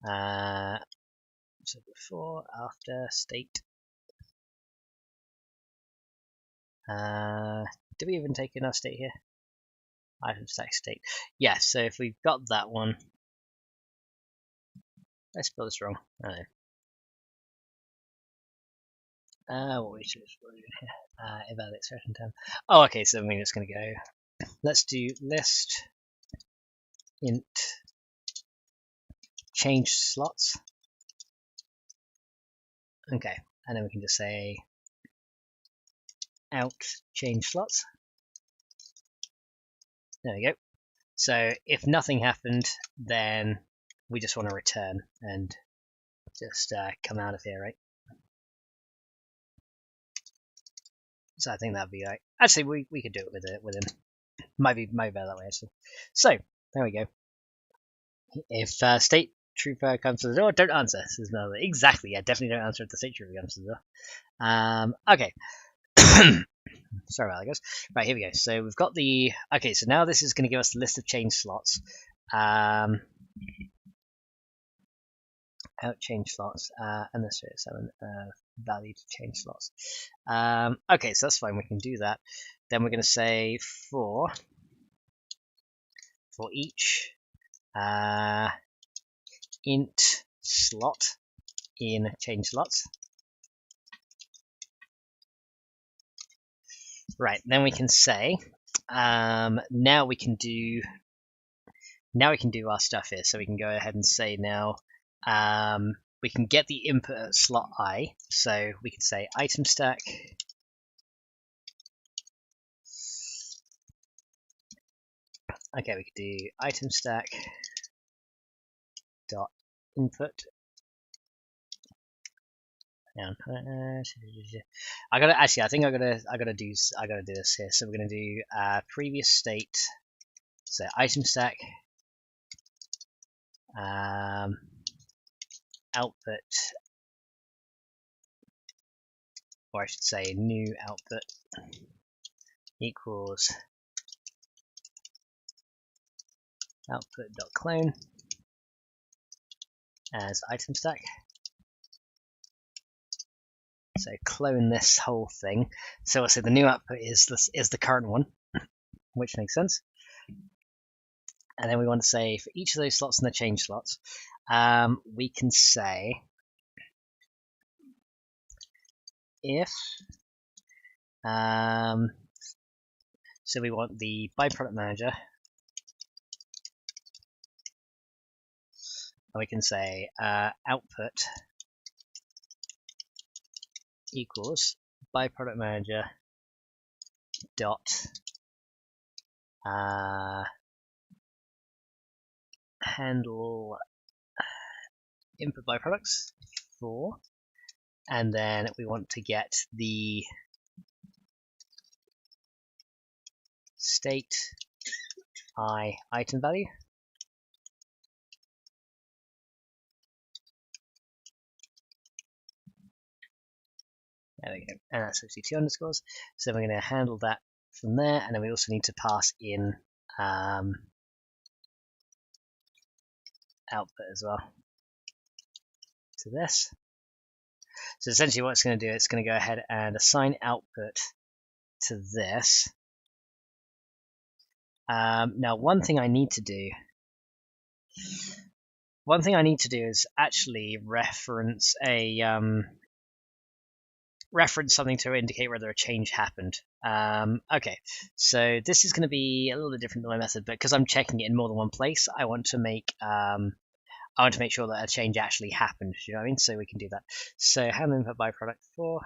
A: so before, after, state. Did we even take in our state here? Item stack state. Yeah, so if we've got that one, let's spell this wrong. I don't know. What we should do here? Evaluate expression term. Oh, okay. So we're just going to go. Let's do list int change slots. Okay, and then we can just say out change slots. There we go. So if nothing happened, then we just want to return and just come out of here, right? So I think that'd be right. Actually, we could do it with him. Might be better that way actually. So there we go. If state true player comes to the door, don't answer. Says Melody. Exactly, yeah, definitely don't answer if the state trooper comes to the door. Okay. Sorry about that, guys. Right, here we go. So we've got the... Okay, so now this is going to give us the list of change slots. Out change slots, and this is 7 value to change slots. Okay, so that's fine, we can do that. Then we're going to say for each int slot in change slots. Right, then we can say now we can do our stuff here. So we can go ahead and say now we can get the input at slot I. So we can say item stack okay, we could do item stack dot input. I gotta actually. I think I gotta do this here. So we're gonna do previous state. So item stack output, or I should say new output equals output.clone as item stack. So clone this whole thing. So I'll say the new output is the current one, which makes sense. And then we want to say for each of those slots in the change slots, we can say if so we want the byproduct manager, and we can say output equals byproduct manager dot handle input byproducts for, and then we want to get the state I item value. There we go, and that's 62 underscores. So we're going to handle that from there, and then we also need to pass in output as well to this. So essentially what it's going to do, it's going to go ahead and assign output to this. Now one thing I need to do is actually reference something to indicate whether a change happened. Okay, so this is going to be a little bit different than my method, but because I'm checking it in more than one place, I want to make sure that a change actually happened. You know what I mean? So we can do that. So handle input byproduct for.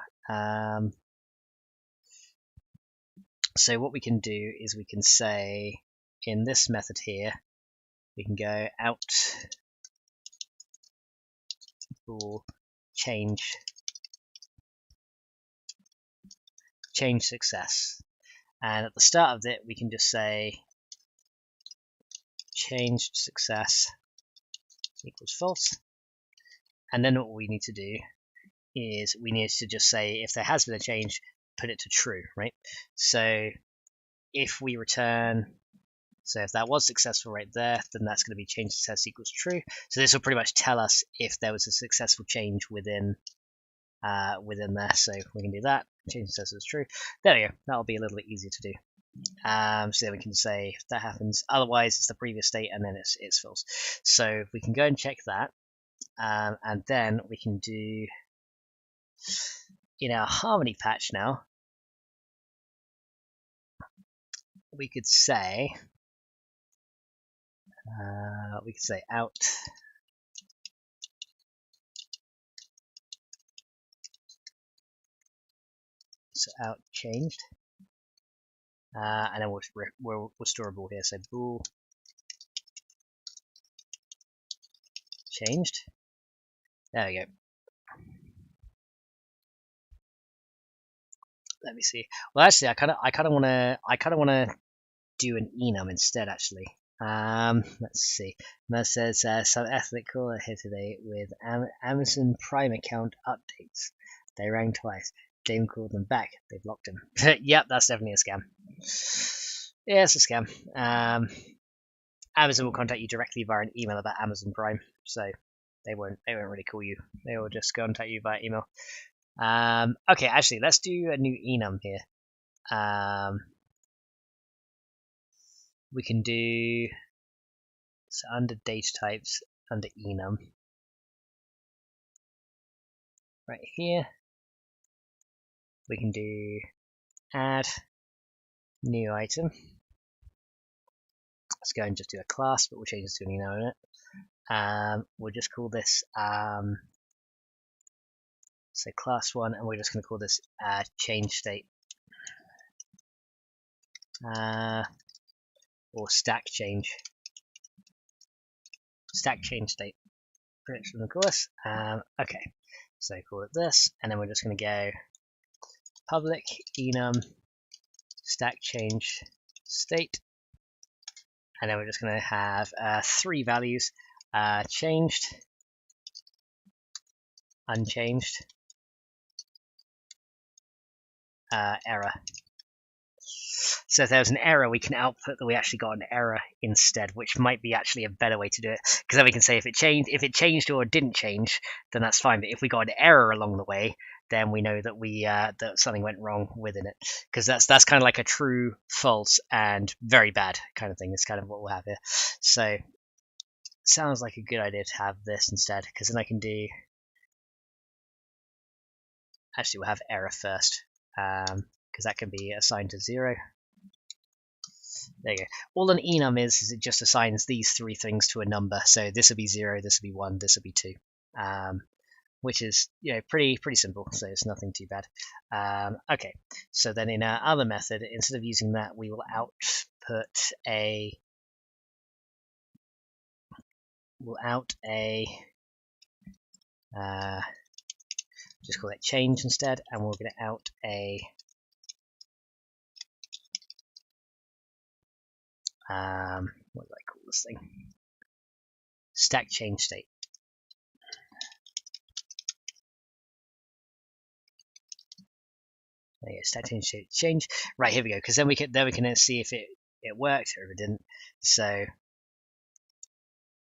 A: So what we can do is we can say in this method here, we can go out for change success, and at the start of it we can just say change success equals false, and then what we need to do is we need to just say if there has been a change, put it to true, right? So if we return, so if that was successful right there, then that's going to be change success equals true. So this will pretty much tell us if there was a successful change within there. So we can do that. Change success is true. There we go. That'll be a little bit easier to do. So then we can say if that happens. Otherwise, it's the previous state, and then it's false. So we can go and check that, and then we can do in our Harmony patch now. We could say out out changed, and then we'll store a bool here. So bool changed. There we go. Let me see. Well, actually, I kind of want to do an enum instead. Actually, Let's see. Maz says some ethnic caller here today with Amazon Prime account updates. They rang twice. Dame called them back. They blocked him. Yep, that's definitely a scam. Yeah, it's a scam. Amazon will contact you directly via an email about Amazon Prime, so they won't really call you. They will just contact you via email. Okay, actually, let's do a new enum here. We can do so under data types, under enum, right here. We can do add new item. Let's go and just do a class, but we'll change it to an enum in it. We'll just call this so class 1, and we're just going to call this change state or stack change state. Of course. Okay, so call it this, and then we're just going to go public enum stack change state, and then we're just going to have 3 values: changed, unchanged, error. So if there's an error, we can output that we actually got an error instead, which might be actually a better way to do it, because then we can say if it changed or didn't change, then that's fine. But if we got an error along the way, then we know that that something went wrong within it, because that's kind of like a true, false, and very bad kind of thing. It's kind of what we'll have here. So sounds like a good idea to have this instead, because then I can do. Actually, we'll have error first, because that can be assigned to 0. There you go. All an enum is it just assigns these 3 things to a number. So this will be 0, this will be 1, this will be 2, which is pretty simple. So it's nothing too bad. Okay, so then in our other method, instead of using that, we will output a just call it change instead, and we're going to out a what do I call this thing? Stack change state. There you go, stack change state change. Right, here we go. Because then we can see if it worked or if it didn't. So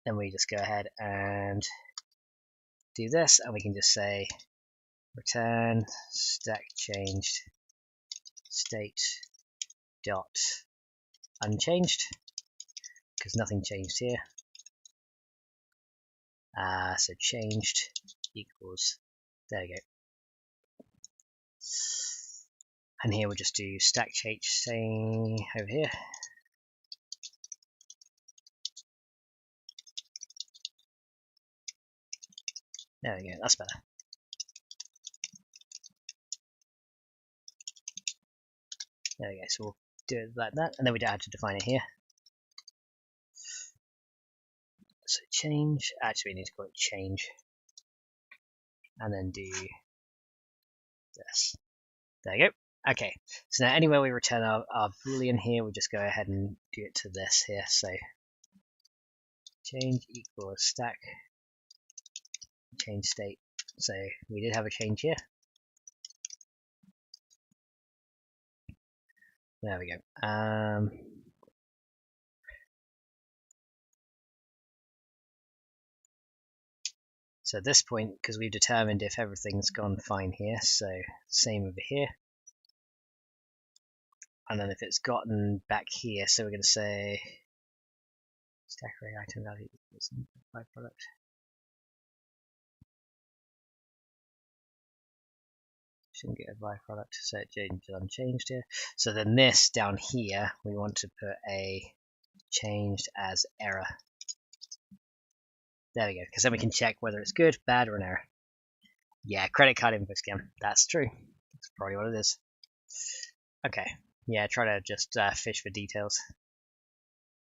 A: then we just go ahead and do this, and we can just say return stack changed state dot unchanged, because nothing changed here. So changed equals, there we go. And here we'll just do stack change saying over here. There we go, that's better. There we go, so we'll do it like that, and then we don't have to define it here. So change, actually we need to call it change, and then do this. There you go. Okay, so now anywhere we return our boolean here, we'll just go ahead and do it to this here. So change equals stack change state. So we did have a change here. There we go. So at this point, because we've determined if everything's gone fine here, so same over here. And then if it's gotten back here, so we're going to say stack array item value equals byproduct. Shouldn't get a byproduct, so it changed unchanged here. So then this down here, we want to put a changed as error. There we go, because then we can check whether it's good, bad, or an error. Yeah, credit card info scam. That's true. That's probably what it is. Okay. Yeah, try to just fish for details.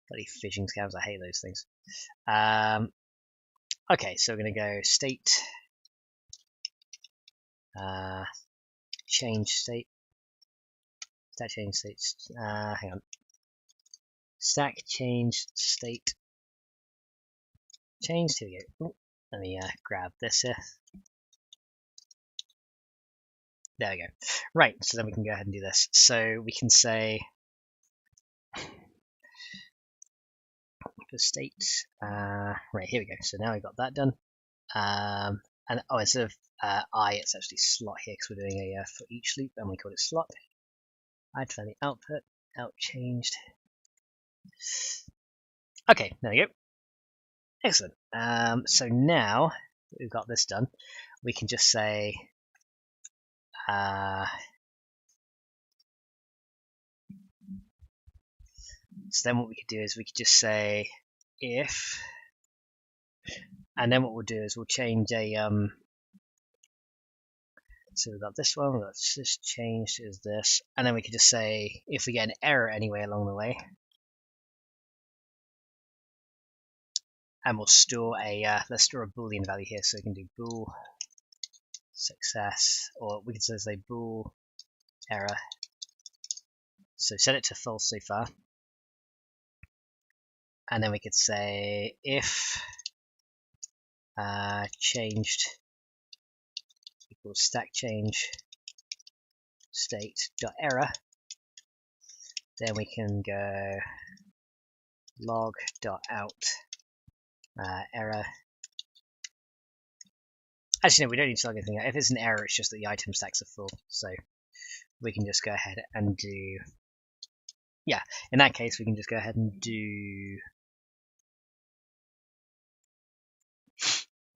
A: Bloody phishing scams, I hate those things. Okay, so we're going to go state, change state, that change state, hang on, stack change state changed. Here we go. Ooh, let me grab this here. There we go. Right, so then we can go ahead and do this. So we can say the state. Right, here we go. So now we've got that done. And oh, instead of I, it's actually slot here because we're doing a for each loop, and we call it slot. I'd find the output, out changed. Okay, there we go. Excellent. So now that we've got this done, we can just say so then what we could do is we could just say if, and then what we'll do is we'll change a so we've got this one, let's just change as this, and then we could just say if we get an error anyway along the way, and we'll store a let's store a boolean value here, so we can do bool success, or we can say bool error. So set it to false so far, and then we could say if changed equals stack change state dot error, then we can go log dot out error. Actually, no, we don't need to log anything out. If it's an error, it's just that the item stacks are full, so we can just go ahead and do, yeah, in that case we can just go ahead and do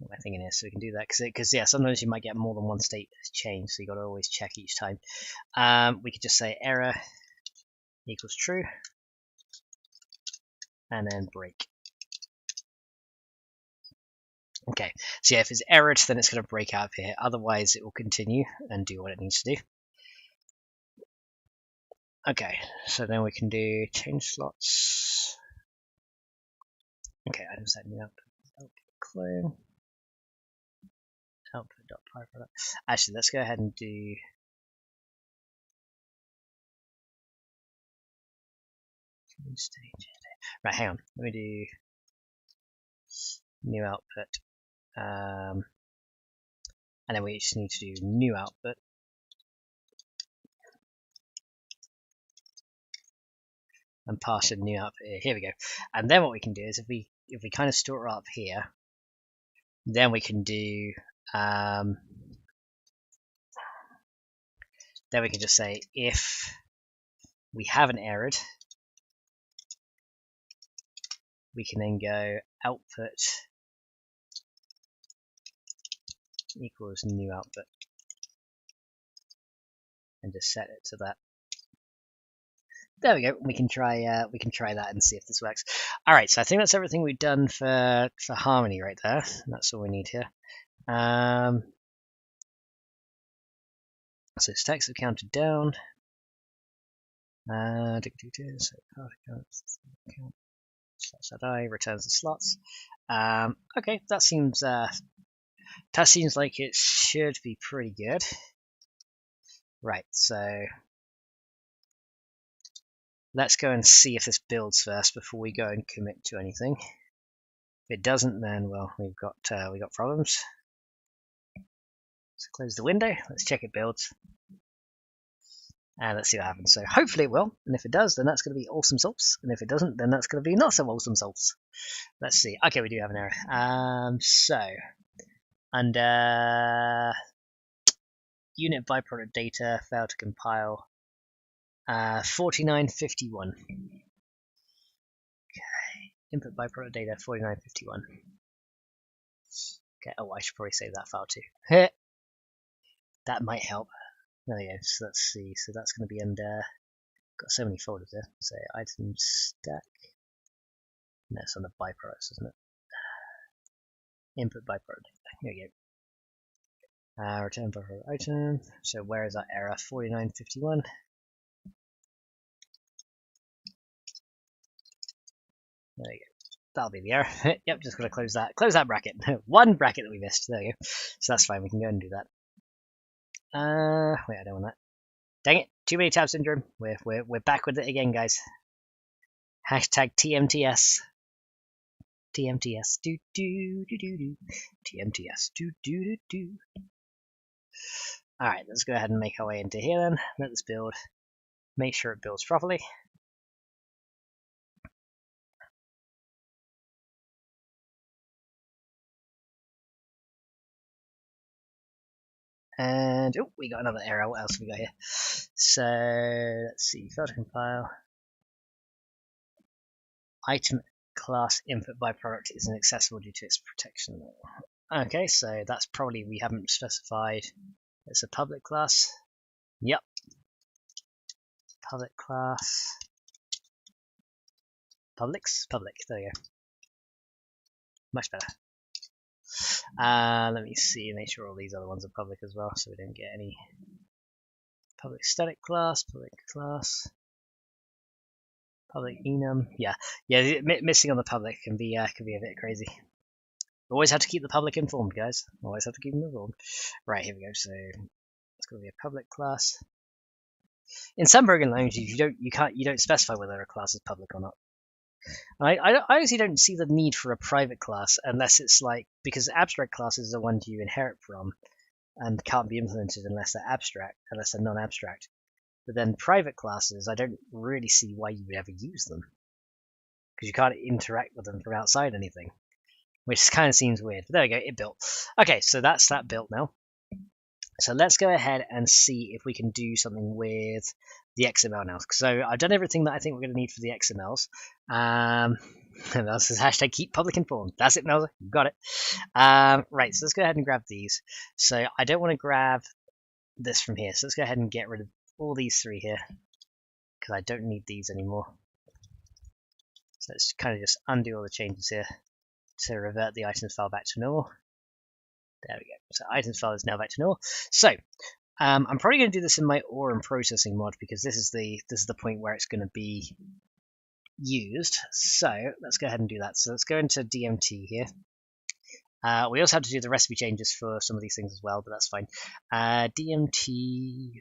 A: my thing in here, so we can do that because yeah, sometimes you might get more than one state change, so you got to always check each time. We could just say error equals true, and then break. Okay, so yeah, if it's errored, then it's going to break out of here. Otherwise, it will continue and do what it needs to do. Okay, so then we can do change slots. Okay, item set new output clone. Output.PreAlpha. Actually, let's go ahead and do stage. Right, hang on. Let me do new output, and then we just need to do new output. And pass a new output here. Here we go. And then what we can do is if we kind of store it up here, then we can do then we can just say if we haven't errored, we can then go output equals new output and just set it to that. There we go. We can try that and see if this works. All right, so I think that's everything we've done for Harmony right there. That's all we need here. So stacks have counted down. So slots that I returns the slots. Okay, that seems like it should be pretty good. Right, so let's go and see if this builds first before we go and commit to anything. If it doesn't, then well, we got problems. So close the window. Let's check it builds, and let's see what happens. So hopefully it will, and if it does, then that's going to be awesome sauce. And if it doesn't, then that's going to be not so awesome sauce. Let's see. Okay, we do have an error. So under unit byproduct data failed to compile. 4951. Okay, input byproduct data 4951. Okay, oh, I should probably save that file too. That might help. There we go. So let's see. So that's going to be under. Got so many folders there. So item stack. No, it's on the byproducts, isn't it? Input byproduct data. Here we go. Return byproduct item. So where is that error? 4951. There you go. That'll be the error. Yep, just gotta close that bracket. One bracket that we missed. There you go. So that's fine. We can go and do that. Wait, I don't want that. Dang it! Too many tab syndrome. We're back with it again, guys. Hashtag TMTS. TMTS. Do do do do do. TMTS. Do do do do. Alright, let's go ahead and make our way into here then. Let this build. Make sure it builds properly. And oh, we got another error. What else have we got here? So let's see. Failed to compile. Item class input byproduct is inaccessible due to its protection. Okay, so that's probably we haven't specified. It's a public class. Yep. Public class. Public. There you go. Much better. Let me see, make sure all these other ones are public as well, so we don't get any public static class, public enum. Yeah, missing on the public can be a bit crazy. Always have to keep the public informed, guys. Always have to keep them informed. Right, here we go. So it's going to be a public class. In some programming languages, you don't specify whether a class is public or not. I honestly don't see the need for a private class unless it's like, because abstract classes are ones you inherit from and can't be implemented unless they're non-abstract. But then private classes, I don't really see why you would ever use them, because you can't interact with them from outside anything, which kind of seems weird. But there we go, it built. Okay, so that's that built now. So let's go ahead and see if we can do something with the XML now. So I've done everything that I think we're going to need for the XMLs. And that's hashtag keep public informed. That's it, Melza. You got it. Right, so let's go ahead and grab these. So I don't want to grab this from here. So let's go ahead and get rid of all these three here, because I don't need these anymore. So let's kind of just undo all the changes here to revert the items file back to normal. There we go. So items file is now back to normal. So I'm probably going to do this in my ORM processing mod, because this is the point where it's going to be used. So let's go ahead and do that. So let's go into DMT here. We also have to do the recipe changes for some of these things as well, but that's fine. DMT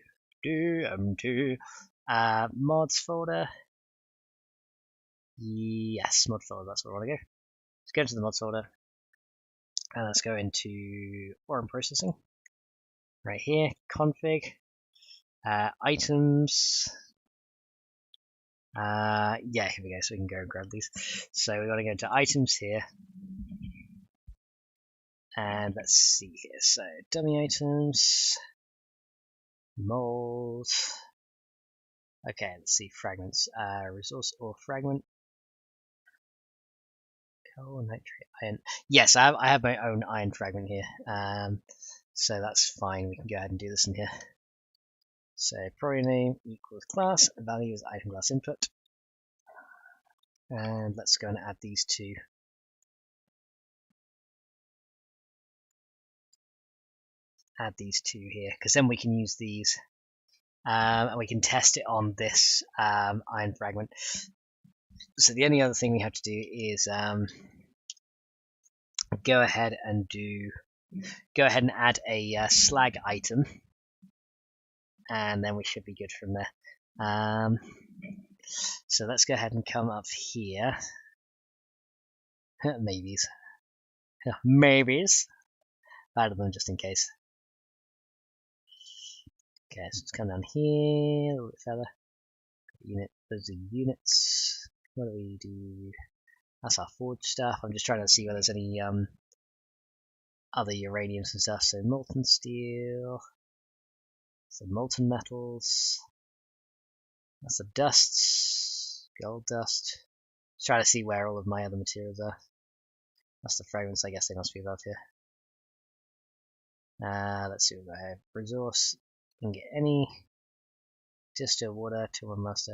A: mods folder. Yes, mod folder. That's where I want to go. Let's go into the mods folder. And let's go into ORM processing. Right here, config, items. Yeah, here we go. So we can go and grab these. So we got to go into items here. And let's see here. So dummy items, mold. Okay, let's see fragments. Resource or fragment. Coal, nitrate, iron. Yes, I have my own iron fragment here. So that's fine. We can go ahead and do this in here. So program name equals class, value is item class input. And let's go and add these two. Add these two here, because then we can use these and we can test it on this iron fragment. So the only other thing we have to do is go ahead and add a slag item, and then we should be good from there. So let's go ahead and come up here. Maybes. Better than just in case. Okay, so let's come down here a little bit further. Unit, those are units. What do we do? That's our forge stuff. I'm just trying to see whether there's any other uraniums and stuff. So molten steel, so molten metals. That's the dusts, gold dust. Just trying to see where all of my other materials are. That's the fragments. I guess they must be above here. Let's see what I have. Resource. Can get any. Distill water to one master.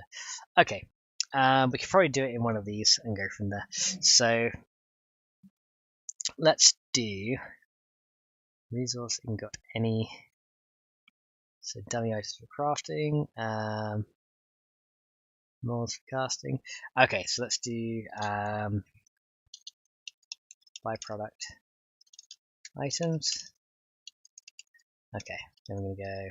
A: Okay. We could probably do it in one of these and go from there. So let's do resource and got any. So dummy items for crafting, molds for casting. Okay, so let's do byproduct items. Okay, then we're gonna go.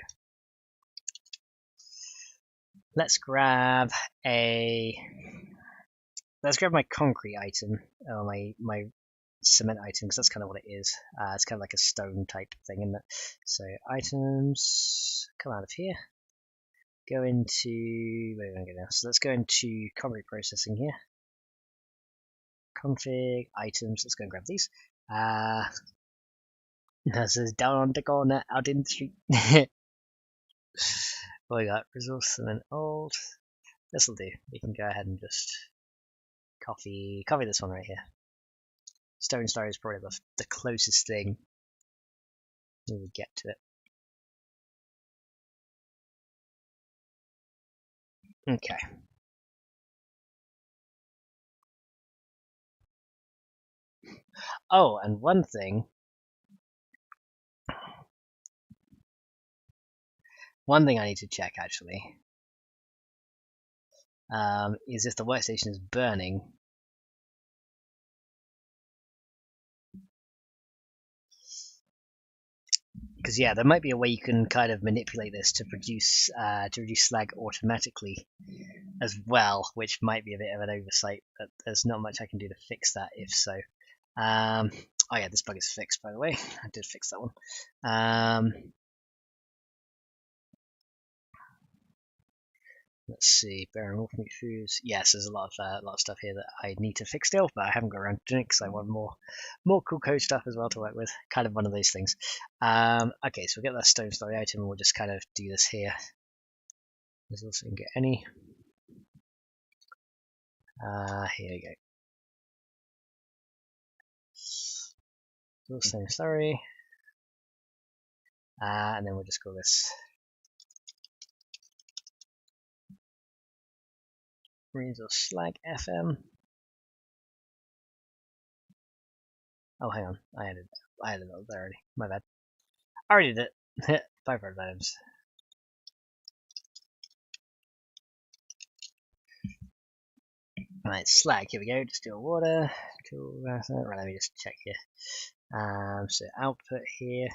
A: Let's grab a let's grab my concrete item, or my cement item, because that's kind of what it is. It's kind of like a stone type thing, isn't it? So items, come out of here, go into, where are we going to go now? So let's go into concrete processing here. Config, items, let's go and grab these. This is down on the corner, out in the street. What we got? Resource and then old. This'll do. We can go ahead and just copy this one right here. Stone Star is probably the closest thing we would get to it. Okay. Oh, and one thing I need to check actually is if the workstation is burning. Because yeah, there might be a way you can kind of manipulate this to produce slag automatically as well, which might be a bit of an oversight, but there's not much I can do to fix that if so. Oh yeah, this bug is fixed, by the way. I did fix that one. Let's see, bearing wolf meat foods. Yes, there's a lot of stuff here that I need to fix still, but I haven't got around to doing it because I want more cool code stuff as well to work with. Kind of one of those things. Okay, so we'll get that stone story item, and we'll just kind of do this here. Let's also get any. Here we go. Stone story. And then we'll just call this resource slag FM. Oh, hang on, I added it there already. My bad. I already did it. 500 items. Right, slag. Here we go. Distilled water. Cool. Right, let me just check here. So output here.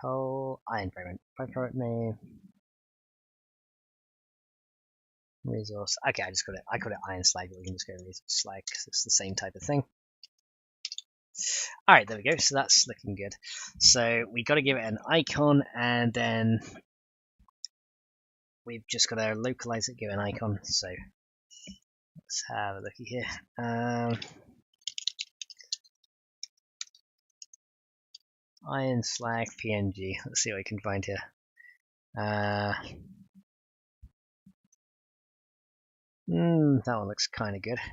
A: Coal, iron fragment. Byproduct name. Resource. Okay, I call it iron slag, but we can just go resource slag because it's the same type of thing. Alright, there we go. So that's looking good. So we got to give it an icon, and then we've just got to localize it, give it an icon. So let's have a looky here. Iron slag PNG. Let's see what we can find here. That one looks kind of good. Let's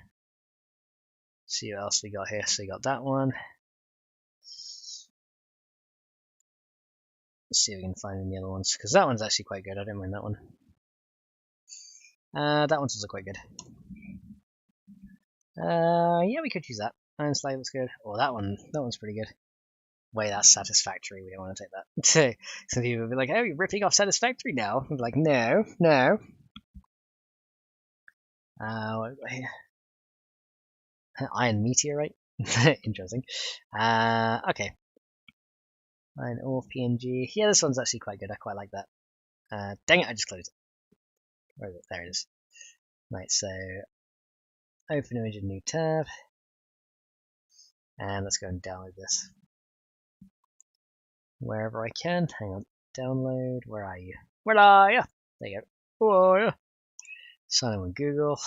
A: see what else we got here. So we got that one. Let's see if we can find any other ones, because that one's actually quite good. I don't mind that one. That one's also quite good. Yeah, we could use that. Iron slag looks good. Oh, that one's pretty good. Wait, that's satisfactory. We don't want to take that. Some people will be like, "Oh, you're ripping off satisfactory now." I'm like, no. What have we got here? Iron meteorite. Interesting. Okay. Iron ore PNG. Yeah, this one's actually quite good. I quite like that. Dang it, I just closed it. Where is it? There it is. Right, so open image in new tab. And let's go and download this. Wherever I can. Hang on. Download. Where are you? Where are you? There you go. Oh, yeah. Sign in with Google.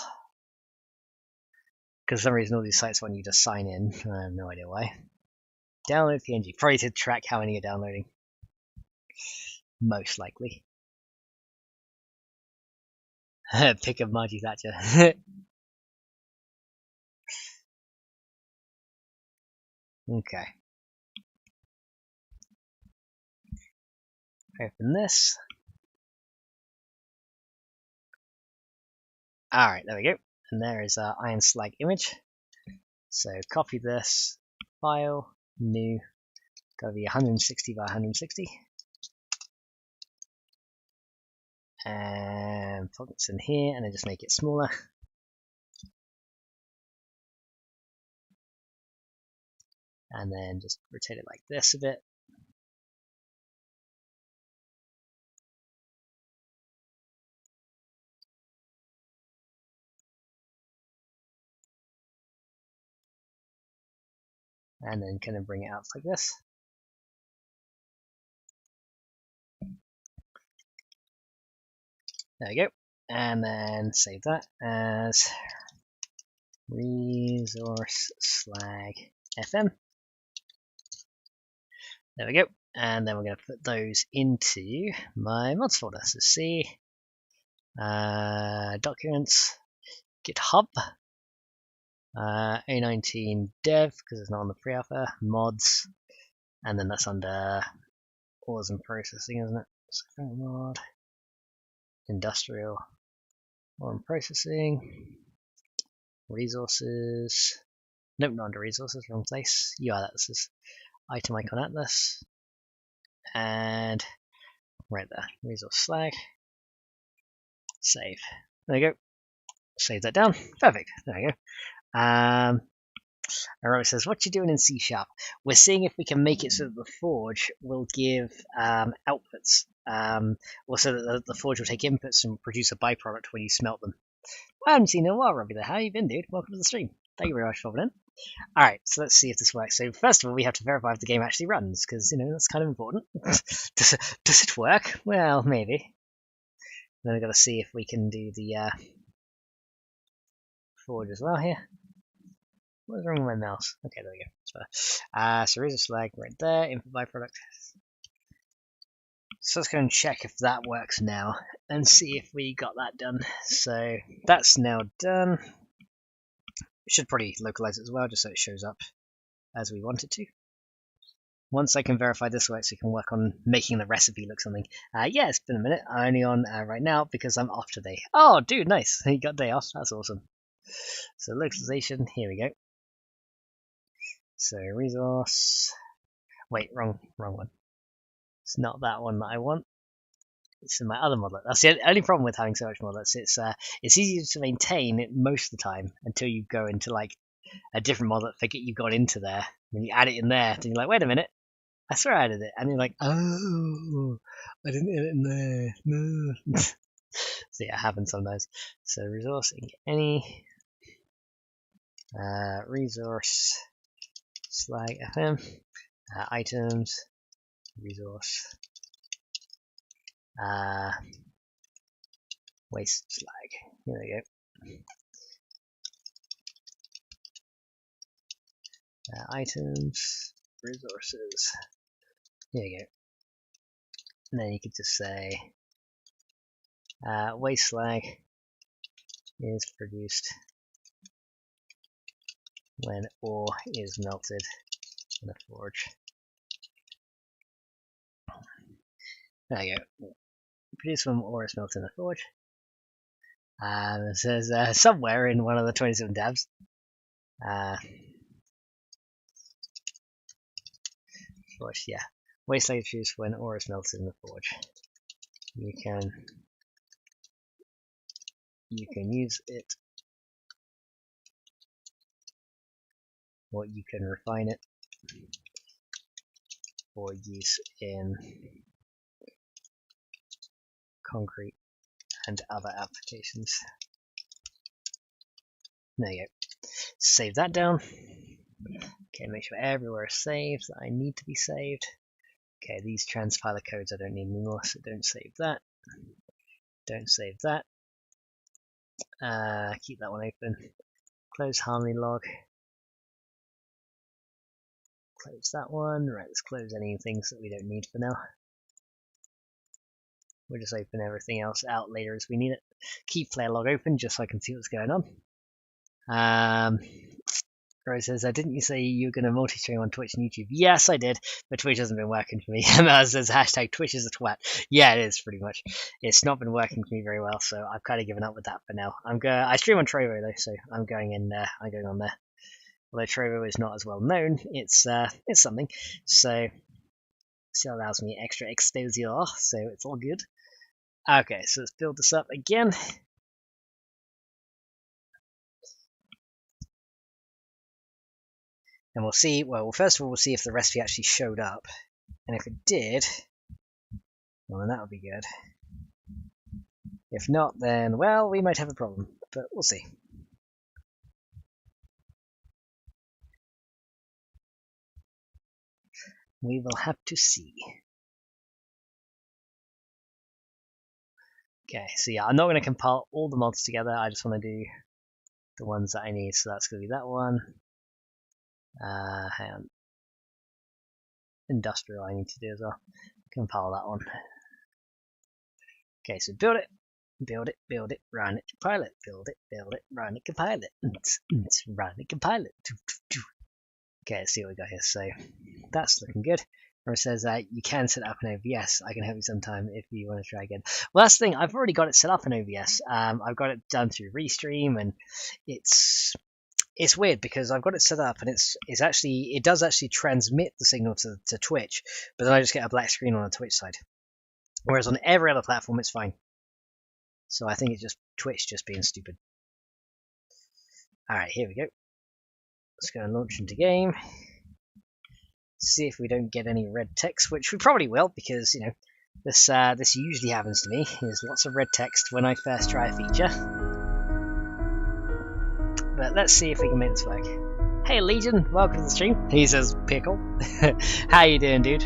A: Because for some reason all these sites want you to sign in. I have no idea why. Download PNG. Probably to track how many you're downloading. Most likely. Pick a Margie Thatcher. Okay. Open this. Alright, there we go. And there is our iron slag image. So copy this, file, new, gotta be 160 by 160. And plug this in here, and then just make it smaller. And then just rotate it like this a bit. and then kind of bring it out like this. There we go, and then save that as resource slag fm. There we go, and then we're going to put those into my mods folder. So C, documents, GitHub, A19 dev because it's not on the PreAlpha, mods, and then that's under ores and processing, isn't it? So FennecMod, industrial, ore and processing, resources. Nope, not under resources, wrong place. UI, that's this item icon atlas, and right there, resource slag. Save. There you go. Save that down. Perfect. There you go. Heroic says, what you doing in C#? We're seeing if we can make it so that the forge will give outputs, or so that the forge will take inputs and produce a byproduct when you smelt them. Well, I haven't seen you in a while, Robbie. How you been, dude? Welcome to the stream. Thank you very much for coming in. Alright, so let's see if this works. So first of all, we have to verify if the game actually runs, because, you know, that's kind of important. Does it work? Well, maybe. Then we've got to see if we can do the forge as well here. What's wrong with my mouse? Okay, there we go. So resource slag right there, input byproduct. So let's go and check if that works now and see if we got that done. So that's now done. We should probably localize it as well, just so it shows up as we want it to. Once I can verify this works, we can work on making the recipe look something. Yeah, it's been a minute. I'm only on right now because I'm off today. Oh, dude, nice. You got a day off. That's awesome. So localization, here we go. So resource. Wait, wrong one. It's not that one that I want. It's in my other modlet. That's the only problem with having so much modlets. It's easier to maintain it most of the time until you go into like a different modlet, forget you've got into there, and you add it in there, and you're like, wait a minute, I swear I added it, and you're like, oh, I didn't add it in there, no. So yeah, it happens sometimes. So resource, any resource slag fm, items, resource, waste slag. Here we go. Items, resources. Here you go. And then you could just say waste slag is produced when ore is melted in a forge. There you go. Produced when ore is melted in a forge. It says somewhere in one of the 27 tabs. Forge, yeah. Waste slag is produced when ore is melted in the forge. You can use it, or you can refine it for use in concrete and other applications. There you go. Save that down. Okay, make sure everywhere is saved that I need to be saved. Okay, these transpiler codes I don't need anymore, so don't save that. Don't save that. Keep that one open. Close Harmony log. Close that one. Right, let's close any things that we don't need for now. We'll just open everything else out later as we need it. Keep player log open just so I can see what's going on. Rose says, didn't you say you were going to multi-stream on Twitch and YouTube? Yes, I did, but Twitch hasn't been working for me. And that says hashtag Twitch is a twat. Yeah, it is pretty much. It's not been working for me very well, so I've kind of given up with that for now. I stream on Trovo though, so I'm going on there. Although Trovo is not as well known, it's something. So still allows me extra exposure, so it's all good. Okay, so let's build this up again. And we'll see, well, first of all, we'll see if the recipe actually showed up. And if it did, well, then that would be good. If not, then, well, we might have a problem, but we'll see. We will have to see. Okay, so yeah, I'm not going to compile all the mods together. I just want to do the ones that I need. So that's going to be that one. Hang on. Industrial I need to do as well. Compile that one. Okay, so build it, run it, compile it, build it, run it, compile it, run it, compile it. Okay, let's see what we got here. So that's looking good. Where it says that you can set up an OBS. I can help you sometime if you want to try again. Well, that's the thing. I've already got it set up in OBS. I've got it done through Restream, and it's weird because I've got it set up, and it does actually transmit the signal to Twitch, but then I just get a black screen on the Twitch side. Whereas on every other platform, it's fine. So I think it's just Twitch just being stupid. All right, here we go. Let's go and launch into game. See if we don't get any red text, which we probably will, because you know this usually happens to me. There's lots of red text when I first try a feature. But let's see if we can make this work. Hey Legion, welcome to the stream. He says pickle. How you doing, dude?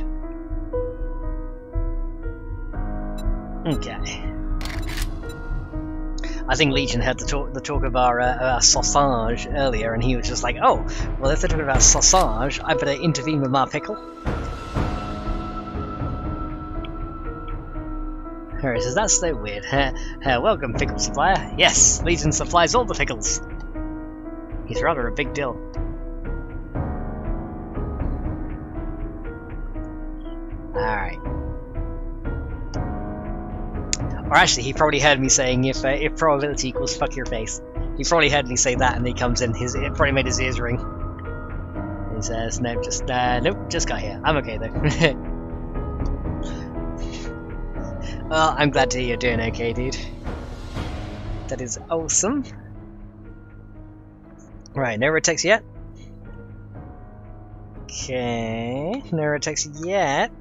A: Okay. I think Legion had the talk of our sausage earlier, and he was just like, "Oh, well, if they're talking about sausage, I better intervene with my pickle." He says, "That's so weird." Welcome, pickle supplier. Yes, Legion supplies all the pickles. He's rather a big deal. All right. Or actually, he probably heard me saying if probability equals fuck your face. He probably heard me say that, and he comes in. It probably made his ears ring. He says, "Nope, nope, just got here. I'm okay though." Well, I'm glad to hear you're doing okay, dude. That is awesome. Right, no red text yet. Okay, no red text yet.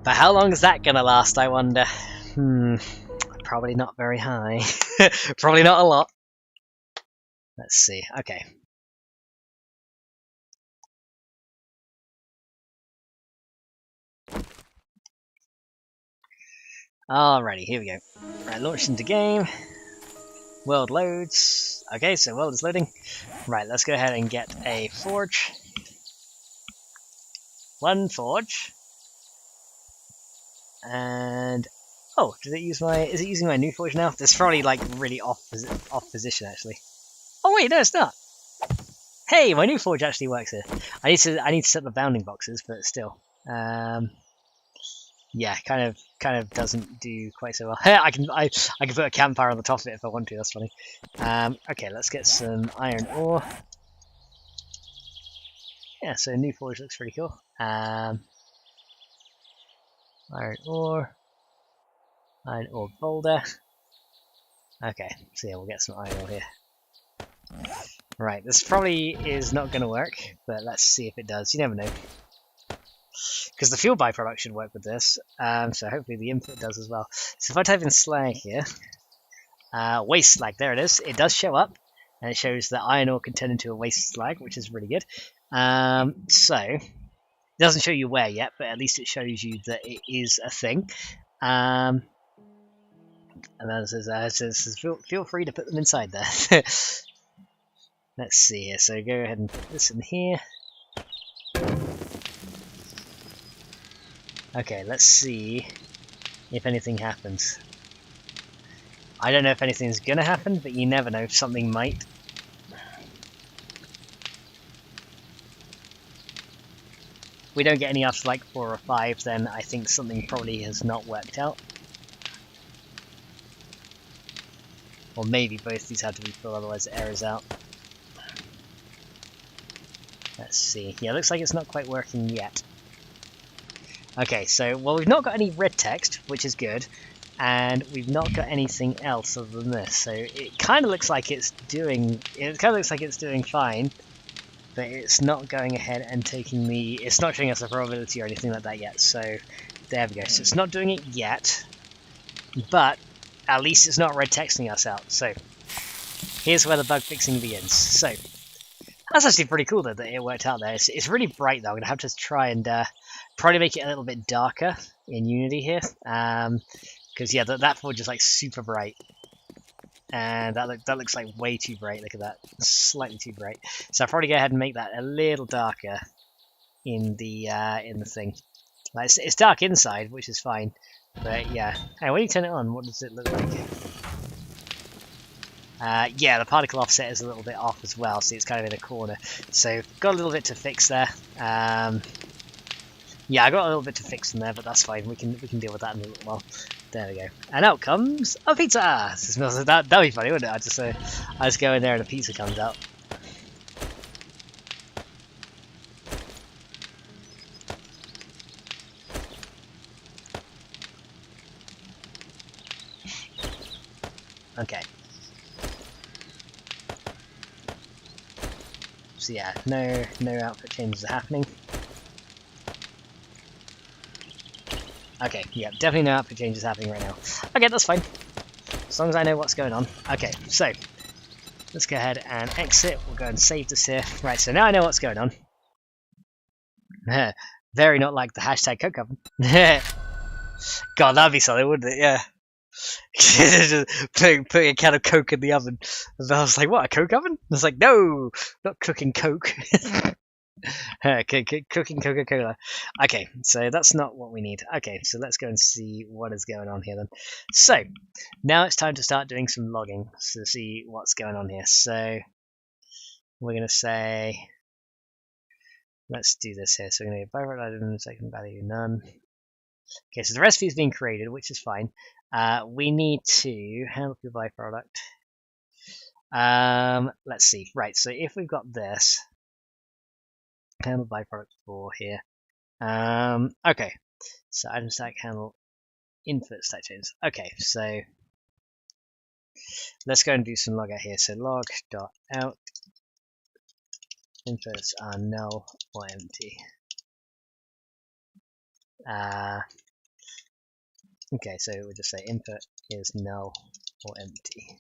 A: But how long is that gonna last, I wonder? Probably not very high. Probably not a lot. Let's see. Okay. Alrighty, here we go. Right, launch into game. World loads. Okay, so world is loading. Right, let's go ahead and get a forge. One forge. And oh, is it using my new forge now? That's probably like really off position actually. Oh wait, no, it's not. Hey, my new forge actually works here. I need to set the bounding boxes, but still, yeah, kind of doesn't do quite so well. I can put a campfire on the top of it if I want to. That's funny. Okay, let's get some iron ore. Yeah, so new forge looks pretty cool. Iron ore boulder. Okay, so yeah, we'll get some iron ore here. Right, this probably is not going to work, but let's see if it does. You never know. Because the fuel byproduct should work with this, so hopefully the input does as well. So if I type in slag here, waste slag, there it is. It does show up, and it shows that iron ore can turn into a waste slag, which is really good. So, it doesn't show you where yet, but at least it shows you that it is a thing. And then it says feel free to put them inside there. Let's see here. So go ahead and put this in here. Okay, let's see if anything happens. I don't know if anything's gonna happen, but you never know. Something might. If we don't get any after like 4 or 5, then I think something probably has not worked out. Or maybe both these have to be full, otherwise it errors out. Let's see. Yeah, looks like it's not quite working yet. Okay, so, well, we've not got any red text, which is good, and we've not got anything else other than this. So it kind of looks like it's doing fine, but it's not going ahead and taking the. It's not showing us a probability or anything like that yet. So there we go. So it's not doing it yet, but at least it's not red texting us out. So here's where the bug fixing begins. So That's actually pretty cool though that it worked out there. It's really bright though. I'm gonna have to try and probably make it a little bit darker in Unity here, because yeah, that forge is like super bright, and that looks like way too bright. Look at that, slightly too bright. So I'll probably go ahead and make that a little darker in the thing. Like it's dark inside, which is fine, but yeah. Hey, when you turn it on, what does it look like? Yeah, the particle offset is a little bit off as well, see it's kind of in a corner. So got a little bit to fix there. Yeah, I got a little bit to fix in there, but that's fine. We can deal with that in a little while. There we go. And out comes a pizza. It smells like that. That'd be funny, wouldn't it? I just go in there and a pizza comes out. Okay. So yeah, no output changes are happening. Okay, yeah, definitely no output changes happening right now. Okay, that's fine. As long as I know what's going on. Okay, so let's go ahead and exit. We'll go and save this here. Right, so now I know what's going on. Very not like the hashtag coke oven. God, that'd be something, wouldn't it? Yeah. Just putting a can of coke in the oven. And I was like, what, a coke oven? I was like, no, not cooking coke. Cooking Coca-Cola. Okay, so that's not what we need. Okay, so let's go and see what is going on here then. So, now it's time to start doing some logging to see what's going on here. So, we're going to say, let's do this here. So we're going to go byproduct item, second value, none. Okay, so the recipe is being created, which is fine. We need to handle the byproduct. Let's see. Right, so if we've got this, handle byproduct 4 here. Okay, so item stack handle input stack changes. Okay, so let's go and do some log out here. So log.out inputs are null or empty. Okay, so we'll just say input is null or empty.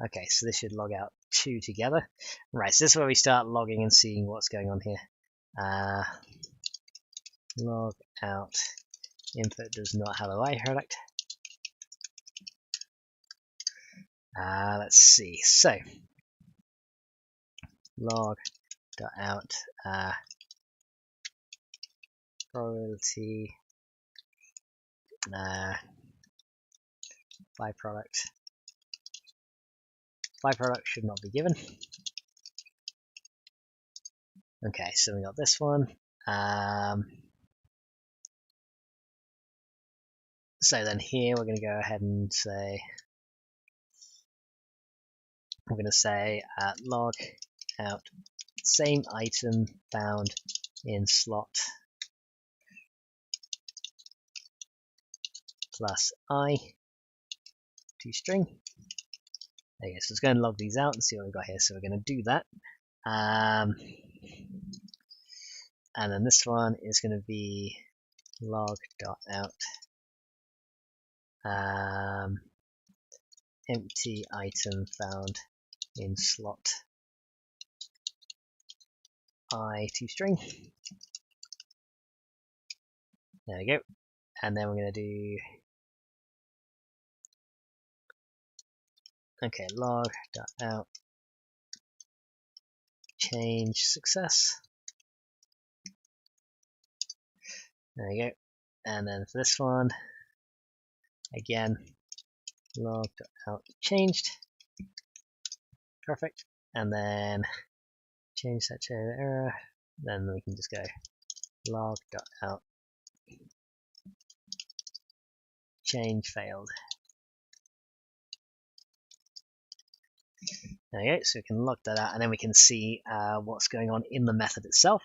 A: Okay, so this should log out 2 together. Right, so this is where we start logging and seeing what's going on here. Log out input does not have a byproduct. Let's see. So log.out probability byproduct. Byproduct should not be given. Okay, so we got this one. So then here we're going to go ahead and say, I'm going to say log out same item found in slot plus I to string. Okay, so it's going to log these out and see what we've got here. So we're going to do that. And then this one is going to be log.out empty item found in slot I to string. There we go. And then we're going to do log.out change success. There we go. And then for this one, again, log.out changed. Perfect. And then change that to error. Then we can just go log.out change failed. There we go, so we can log that out and then we can see what's going on in the method itself.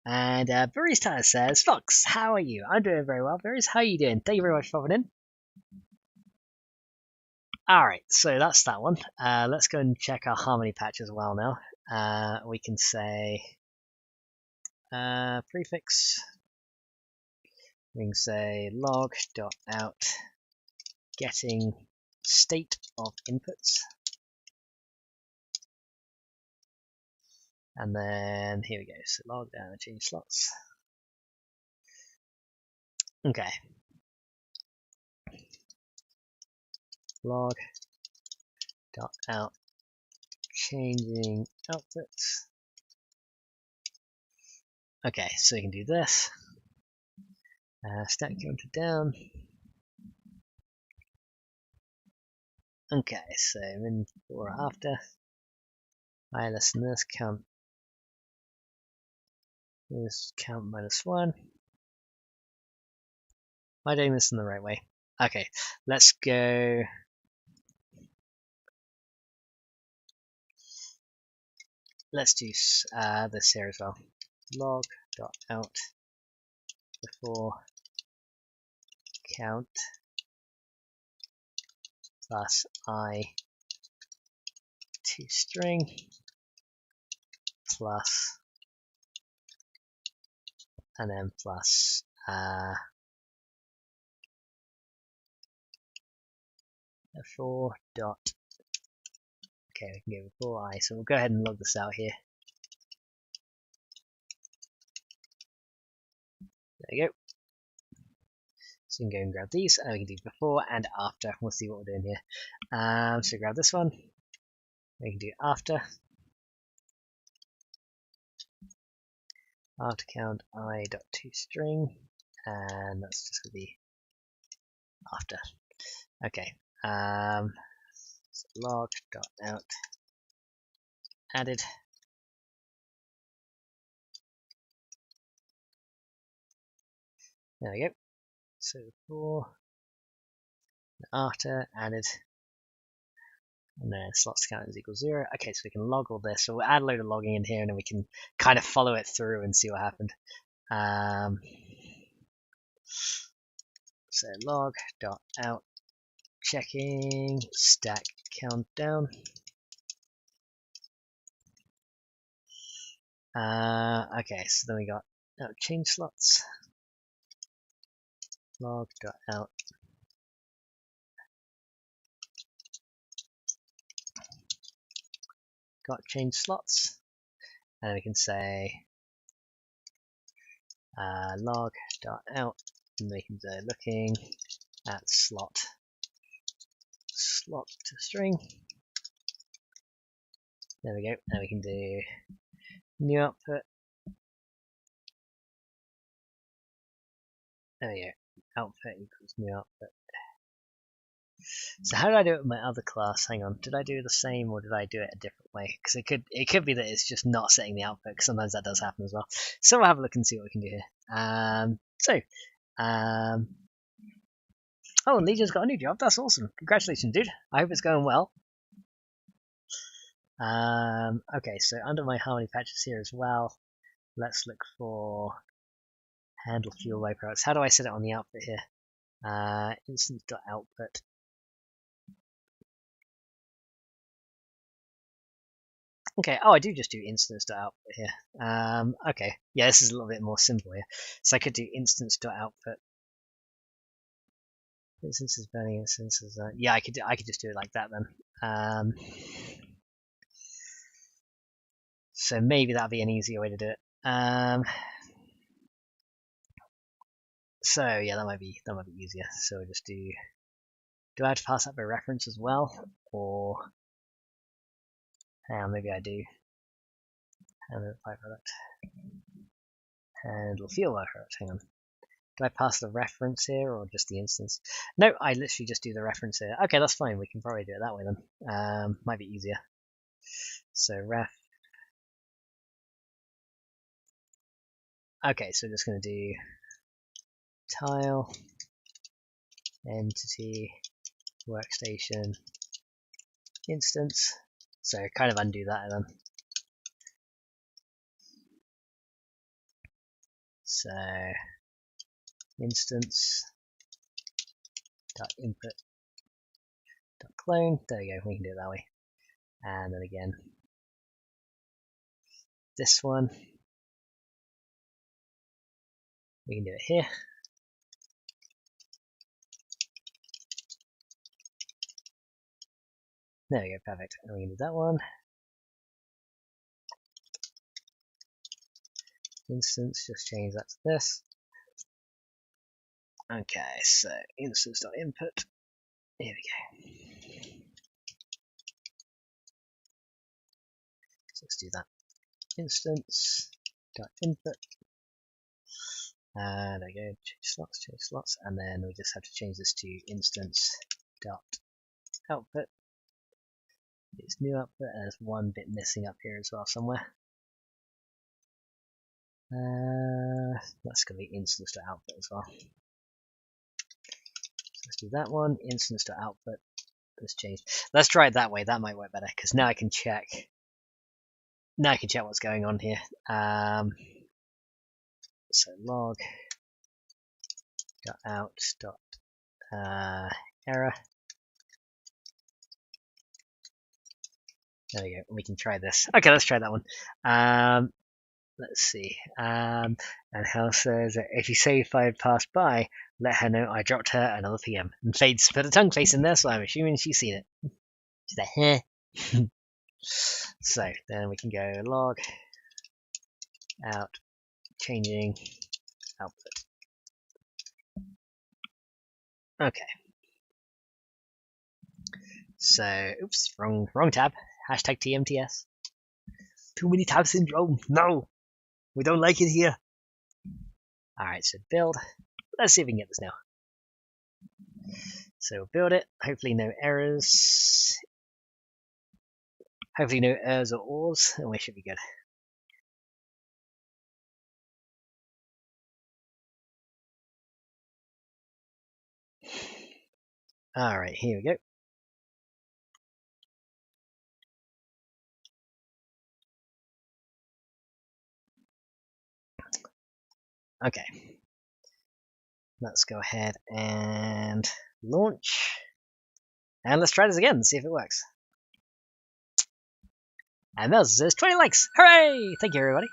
A: And Barista says, Fox, how are you? I'm doing very well. Barista, how are you doing? Thank you very much for popping in. Alright, so that's that one. Let's go and check our harmony patch as well now. We can say prefix. We can say log.out getting state of inputs. And then here we go. So log down and change slots. Okay. Log dot out changing outputs. Okay, so you can do this. Stack counter down. Okay, so min before or after. I less than this count. This count -1. Am I doing this in the right way? Okay, let's go. Let's do this here as well. Log dot out before count plus I to string plus and then plus before dot. Okay, we can go before I. So we'll go ahead and log this out here. There you go. So we can go and grab these, and we can do before and after. We'll see what we're doing here. So grab this one. We can do after. After count I dot to string, and that's just gonna be after. Okay. So log dot out added. There we go. So before, after, added, and then slots count is equal 0. Okay, so we can log all this. So we'll add a load of logging in here, and then we can kind of follow it through and see what happened. So log dot out checking stack countdown. Okay, so then we got change slots. Log dot out got change slots, and we can say log dot out, and we can say looking at slot to string. There we go. And we can do new output. There we go. Output equals new output. So how did I do it with my other class? Hang on, did I do the same or did I do it a different way? Because it could be that it's just not setting the output, because sometimes that does happen as well. So we'll have a look and see what we can do here. Oh, and Legion's got a new job. That's awesome. Congratulations, dude. I hope it's going well. Okay, so under my Harmony patches here as well, let's look for handle fuel byproducts. How do I set it on the output here? Instance.output. Okay, oh, I do just do instance.output here. Okay, yeah, this is a little bit more simple here. So I could do instance.output. Instances burning instances. Yeah, I could just do it like that then. So maybe that'd be an easier way to do it. So yeah, that might be easier. So we'll just do I have to pass that by reference as well, or maybe I do. Handle byproduct. Handle fuel byproduct. Hang on. Do I pass the reference here or just the instance? No, I literally just do the reference here. Okay, that's fine. We can probably do it that way then. Might be easier. So ref. Okay, so we're just going to do tile entity workstation instance. So kind of undo that then. So instance dot input dot clone. There we go. We can do it that way. And then again, this one we can do it here. There we go, perfect. And we can do that one. Instance, just change that to this. Okay, so instance.input. Here we go. So let's do that. Instance.input. There we go. Change slots, and then we just have to change this to instance.output. It's new output, and there's one bit missing up here as well somewhere. That's going to be instance.output as well. Let's do that one. Instance.output. Let's change. Let's try it that way. That might work better because now I can check. Now I can check what's going on here. So log .out .error. There we go. We can try this. Okay, let's try that one. Let's see. And Hal says, if you say if I had passed by, let her know I dropped her another PM. And Fade's put a tongue face in there, so I'm assuming she's seen it. She's like, heh. So then we can go log out changing output. Okay. So, oops, wrong tab. Hashtag TMTS. Too many tab syndrome. No, we don't like it here. All right, so build. Let's see if we can get this now. So we'll build it. Hopefully no errors. Hopefully no errors or ors, and we should be good. All right, here we go. Okay, let's go ahead and launch. And let's try this again and see if it works. And there's 20 likes. Hooray! Thank you, everybody.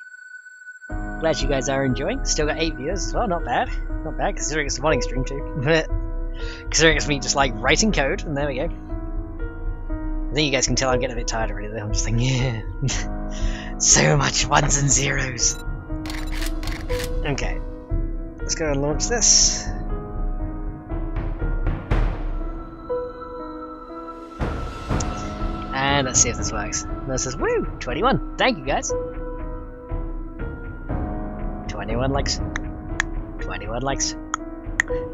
A: Glad you guys are enjoying. Still got 8 viewers as well. Not bad. Not bad, considering it's a modding stream too. Considering it's me just like writing code, and there we go. I think you guys can tell I'm getting a bit tired already. I'm just thinking, yeah. So much ones and zeros. Okay. Let's go and launch this. And let's see if this works. And it says, woo! 21. Thank you, guys. 21 likes. 21 likes.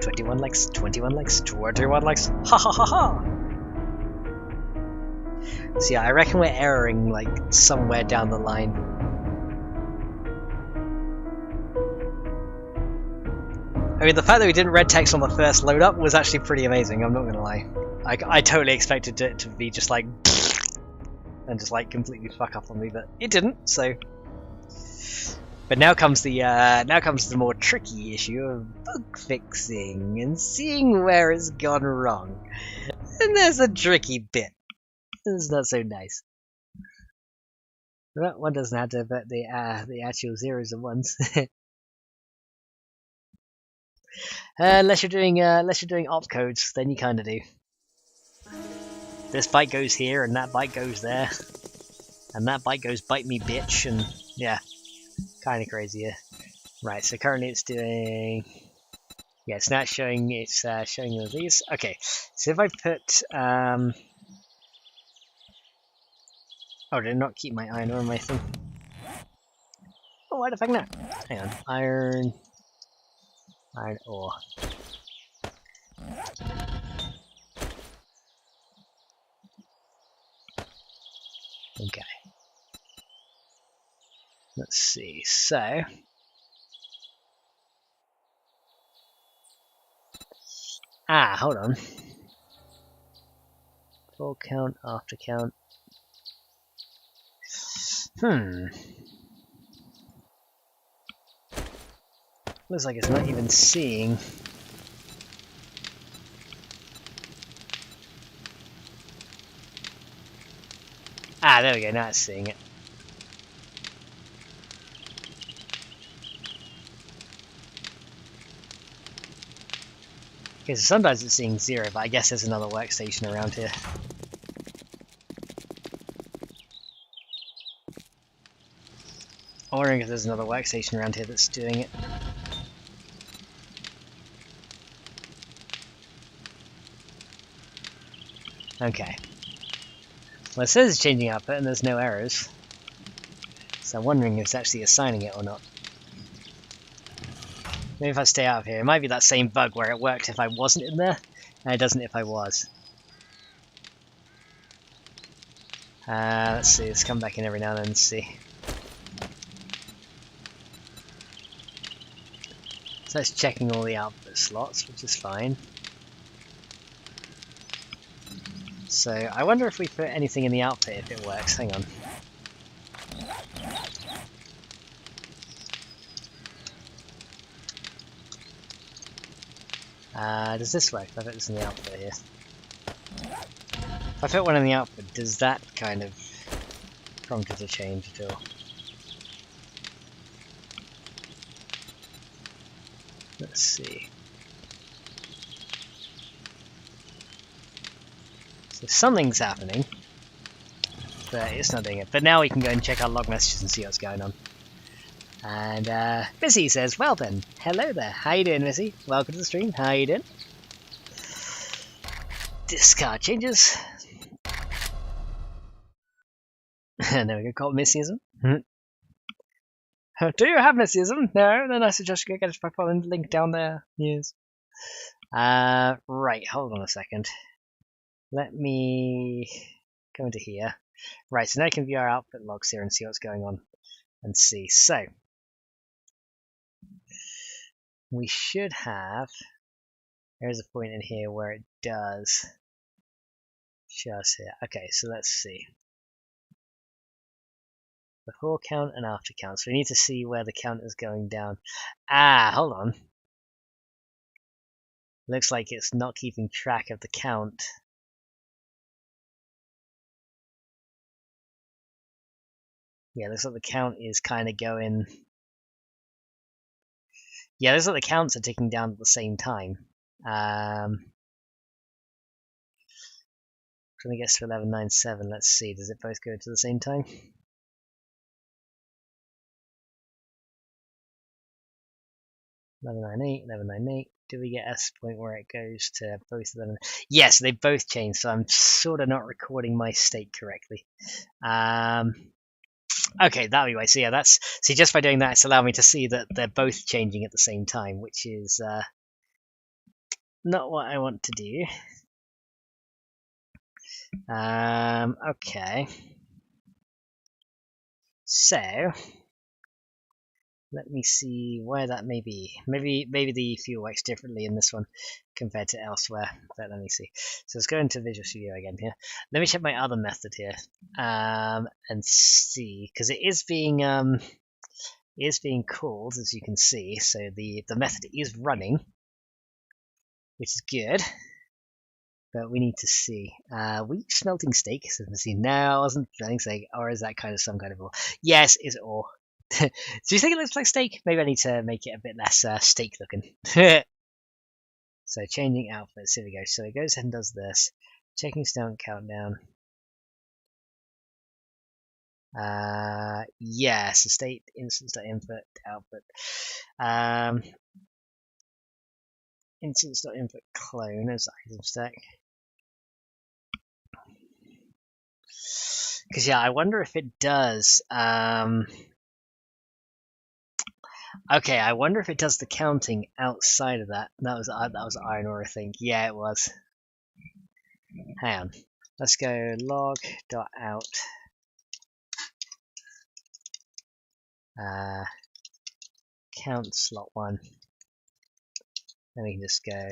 A: 21 likes. 21 likes. 21 likes. Ha ha ha ha! So yeah, I reckon we're erroring like somewhere down the line. I mean, the fact that we didn't red text on the first load up was actually pretty amazing, I'm not gonna lie. I totally expected it to be just like and just like completely fuck up on me, but it didn't, so. But now comes the more tricky issue of bug fixing and seeing where it's gone wrong. And there's a tricky bit. It's not so nice. Well, one doesn't have to bet the actual zeros and ones. Unless you're doing opcodes, then you kind of do. This byte goes here, and that byte goes there, and that byte goes bite me bitch, and yeah, kind of crazy here. Right, so currently it's doing, yeah, it's not showing, it's showing all these. Okay, so if I put, oh, did I not keep my iron ore on my thing? Oh, why the fuck not? Hang on, iron ore. Okay. Let's see, so hold on. Full count, after count. Looks like it's not even seeing. There we go, now it's seeing it. Okay, so sometimes it's seeing 0, but I guess there's another workstation around here. wondering if there's another workstation around here that's doing it. Okay. Well, it says it's changing output and there's no errors. So I'm wondering if it's actually assigning it or not. Maybe if I stay out of here, it might be that same bug where it worked if I wasn't in there, and it doesn't if I was. Let's see, let's come back in every now and then and see. So it's checking all the output slots, which is fine. So I wonder if we put anything in the output if it works. Hang on. Does this work? I put this in the output here. If I put one in the output, does that kind of prompt it to change at all? Let's see. So something's happening, but it's not doing it. But now we can go and check our log messages and see what's going on. And Missy says, well then, hello there. How you doing, Missy? Welcome to the stream. How you doing? Discard changes. And then we can call it Missyism. Do you have Missyism? No? Then I suggest you go get it by following the link down there. Yes. Right, hold on a second. Let me go into here. Right, so now I can view our output logs here and see what's going on. And see. So, we should have... There's a point in here where it does show us here. Okay, so let's see. Before count and after count. So we need to see where the count is going down. Ah, hold on. Looks like it's not keeping track of the count. Yeah, looks like the count is kind of going... Yeah, looks like the counts are ticking down at the same time. When it gets to 1197, let's see, does it both go to the same time? $11.98. Do we get a point where it goes to both of them? Yes, they both change, so I'm sort of not recording my state correctly. Okay, that'll be right. So yeah, that's... See, just by doing that, it's allowed me to see that they're both changing at the same time, which is not what I want to do. Okay. So, let me see where that may be. Maybe the fuel works differently in this one compared to elsewhere. But let me see. So let's go into Visual Studio again here. Let me check my other method here and see, because it is being called, as you can see. So the method is running, which is good. But we need to see. Wheat smelting steak. So let's see. No, I wasn't smelting steak. Or is that kind of some kind of ore? Yes, it's ore. Do you think it looks like steak? Maybe I need to make it a bit less steak looking. So changing outputs. Here we go. So it goes ahead and does this. Checking down countdown. Yes, the state instance.input output. Instance.input clone as item stack. Because yeah, I wonder if it does. Okay, I wonder if it does the counting outside of that. That was iron ore, I think. Yeah, it was. Hang on. Let's go log.out. Count slot 1. Then we can just go.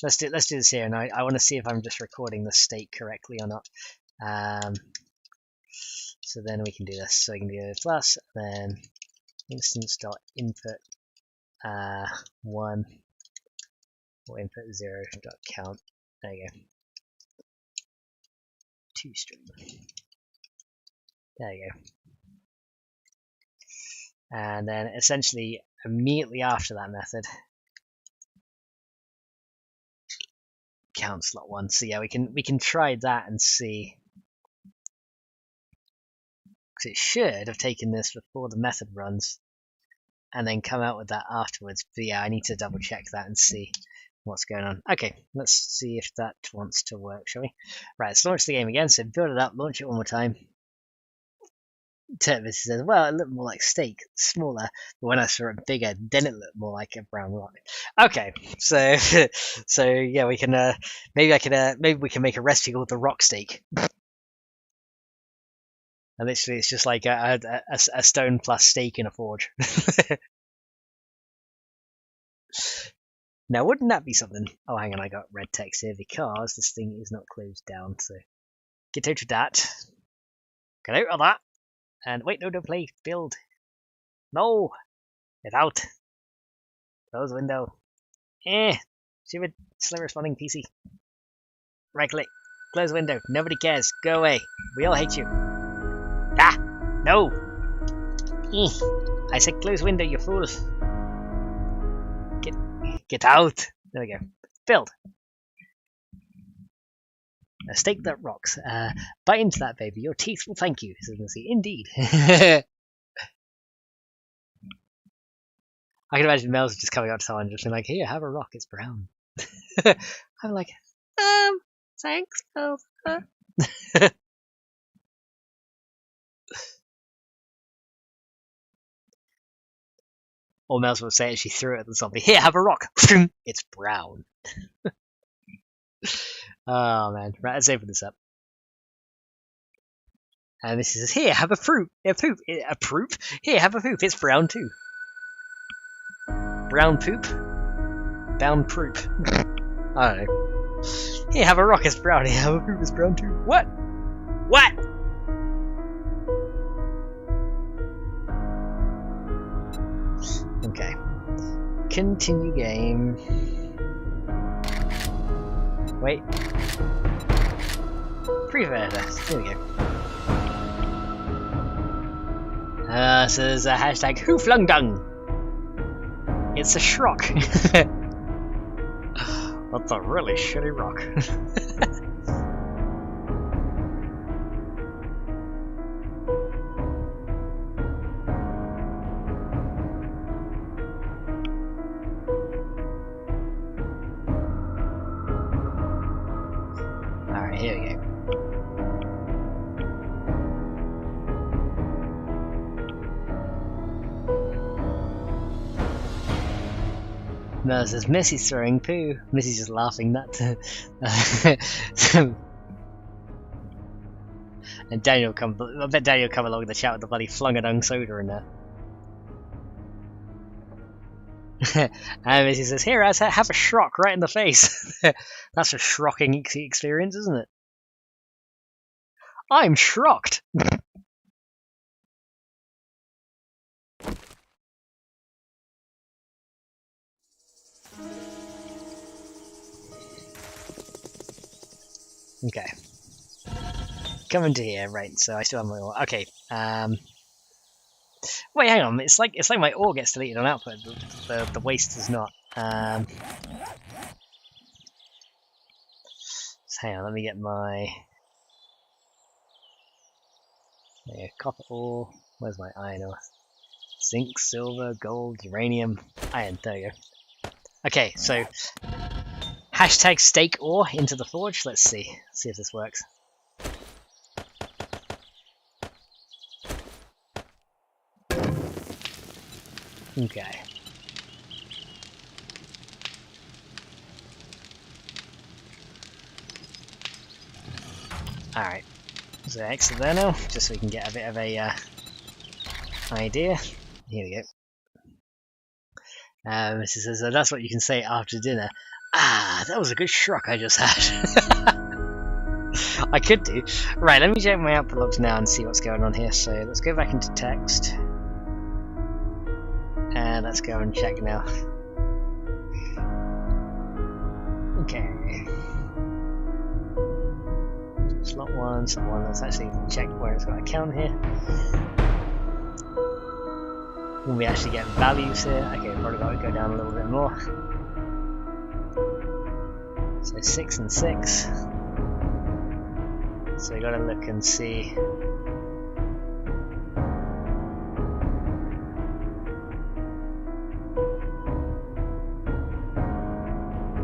A: Let's do this here, and I want to see if I'm just recording the state correctly or not. So then we can do this. So we can do plus, then instance.input 1 or input 0.count. There you go. String. There you go. And then essentially immediately after that method, count slot 1. So yeah, we can try that and see because it should have taken this before the method runs and then come out with that afterwards. But yeah, I need to double check that and see what's going on. Okay, let's see if that wants to work, shall we? Right, let's launch the game again. So build it up, launch it one more time. This says, well, it looked more like steak, smaller, but when I saw it bigger, then it looked more like a brown rock. Okay, so so yeah, we can maybe we can make a recipe called the rock steak. And literally, it's just like a stone plus steak in a forge. Now, wouldn't that be something? Oh, hang on, I got red text here because this thing is not closed down. So get out of that. Get out of that. And wait, no, don't play. Build. No. Get out. Close window. Stupid, slow responding PC. Right click. Close window. Nobody cares. Go away. We all hate you. Ah! No! I said close window, you fool. Get out. There we go. Build. A steak that rocks. Bite into that, baby. Your teeth will thank you. So you can see, indeed. I can imagine Mel's just coming up to someone just being like, here, have a rock, it's brown. I'm like, thanks, Mel. Or Mel's will say it, she threw it at the zombie. Here, have a rock. It's brown. Oh man, right, let's open this up. And this says, here, have a fruit. A poop. Here, have a poop. It's brown too. Brown poop? Brown poop. I don't know. Here, have a rock. It's brown. Here, have a poop. It's brown too. What? What? Okay. Continue game. Wait. PreAlpha. Here we go. So there's a hashtag who flung dung? It's a shrock. That's a really shitty rock. Alright, here we go. No, it says Missy's throwing poo. Missy's just laughing that. And Daniel I bet Daniel come along the chat with the bloody flung-a-dung soda in there. And Missy says, here, have a shrock right in the face. That's a shrocking experience, isn't it? I'm shrocked. Okay. Coming to here, right, so I still have my ore. Okay, wait, hang on, it's like my ore gets deleted on output, the waste does not. So hang on, let me get my copper ore, where's my iron ore? Zinc, silver, gold, uranium, iron, there you go. Okay, so hashtag stake ore into the forge. Let's see if this works. Okay. Alright. So exit there now, just so we can get a bit of a idea. Here we go. This says, that's what you can say after dinner. Ah, that was a good shrock I just had. I could do. Right, let me check my output logs now and see what's going on here. So let's go back into text. And let's go and check now. Okay. Slot 1, let's actually check where it's got a count here. When we actually get values here, okay, probably got to go down a little bit more. So 6 and 6. So we got to look and see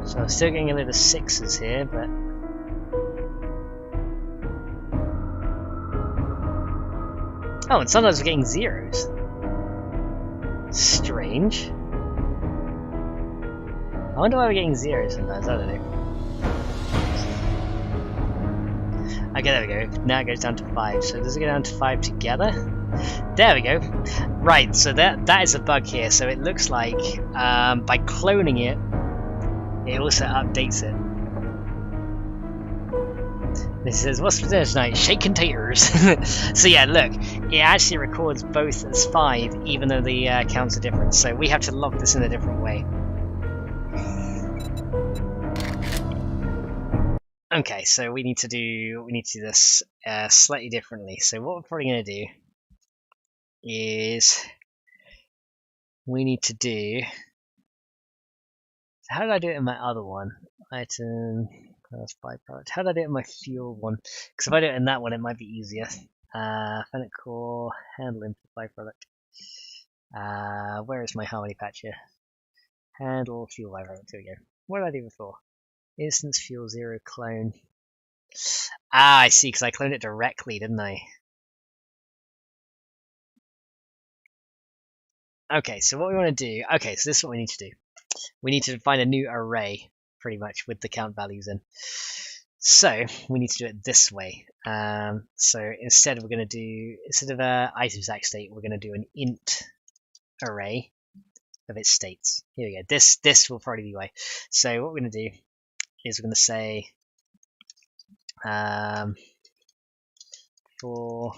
A: So I'm still getting a little 6s here, but oh, and sometimes we're getting 0s. Strange. I wonder why we're getting 0s sometimes, I don't know. Okay, there we go. Now it goes down to 5. So does it go down to 5 together? There we go. Right, so that is a bug here. So it looks like by cloning it, it also updates it. This says, what's for dinner tonight? Shaken taters. So yeah, look, it actually records both as 5, even though the counts are different. So we have to log this in a different way. Okay, so we need to do this slightly differently. So what we're probably going to do is we need to do. How did I do it in my other one? Item. That's byproduct. How did I do it in my fuel one? Because if I do it in that one, it might be easier. Fennec core, handle input byproduct. Where is my harmony patch here? Handle fuel byproduct. Here we go. What did I do before? Instance fuel 0 clone. Ah, I see, because I cloned it directly, didn't I? Okay, so what we want to do. Okay, so this is what we need to do. We need to find a new array, pretty much, with the count values in. So we need to do it this way. So instead we're going to do, instead of item stack state, we're going to do an int array of its states. Here we go. This will probably be way. So what we're going to do is we're going to say for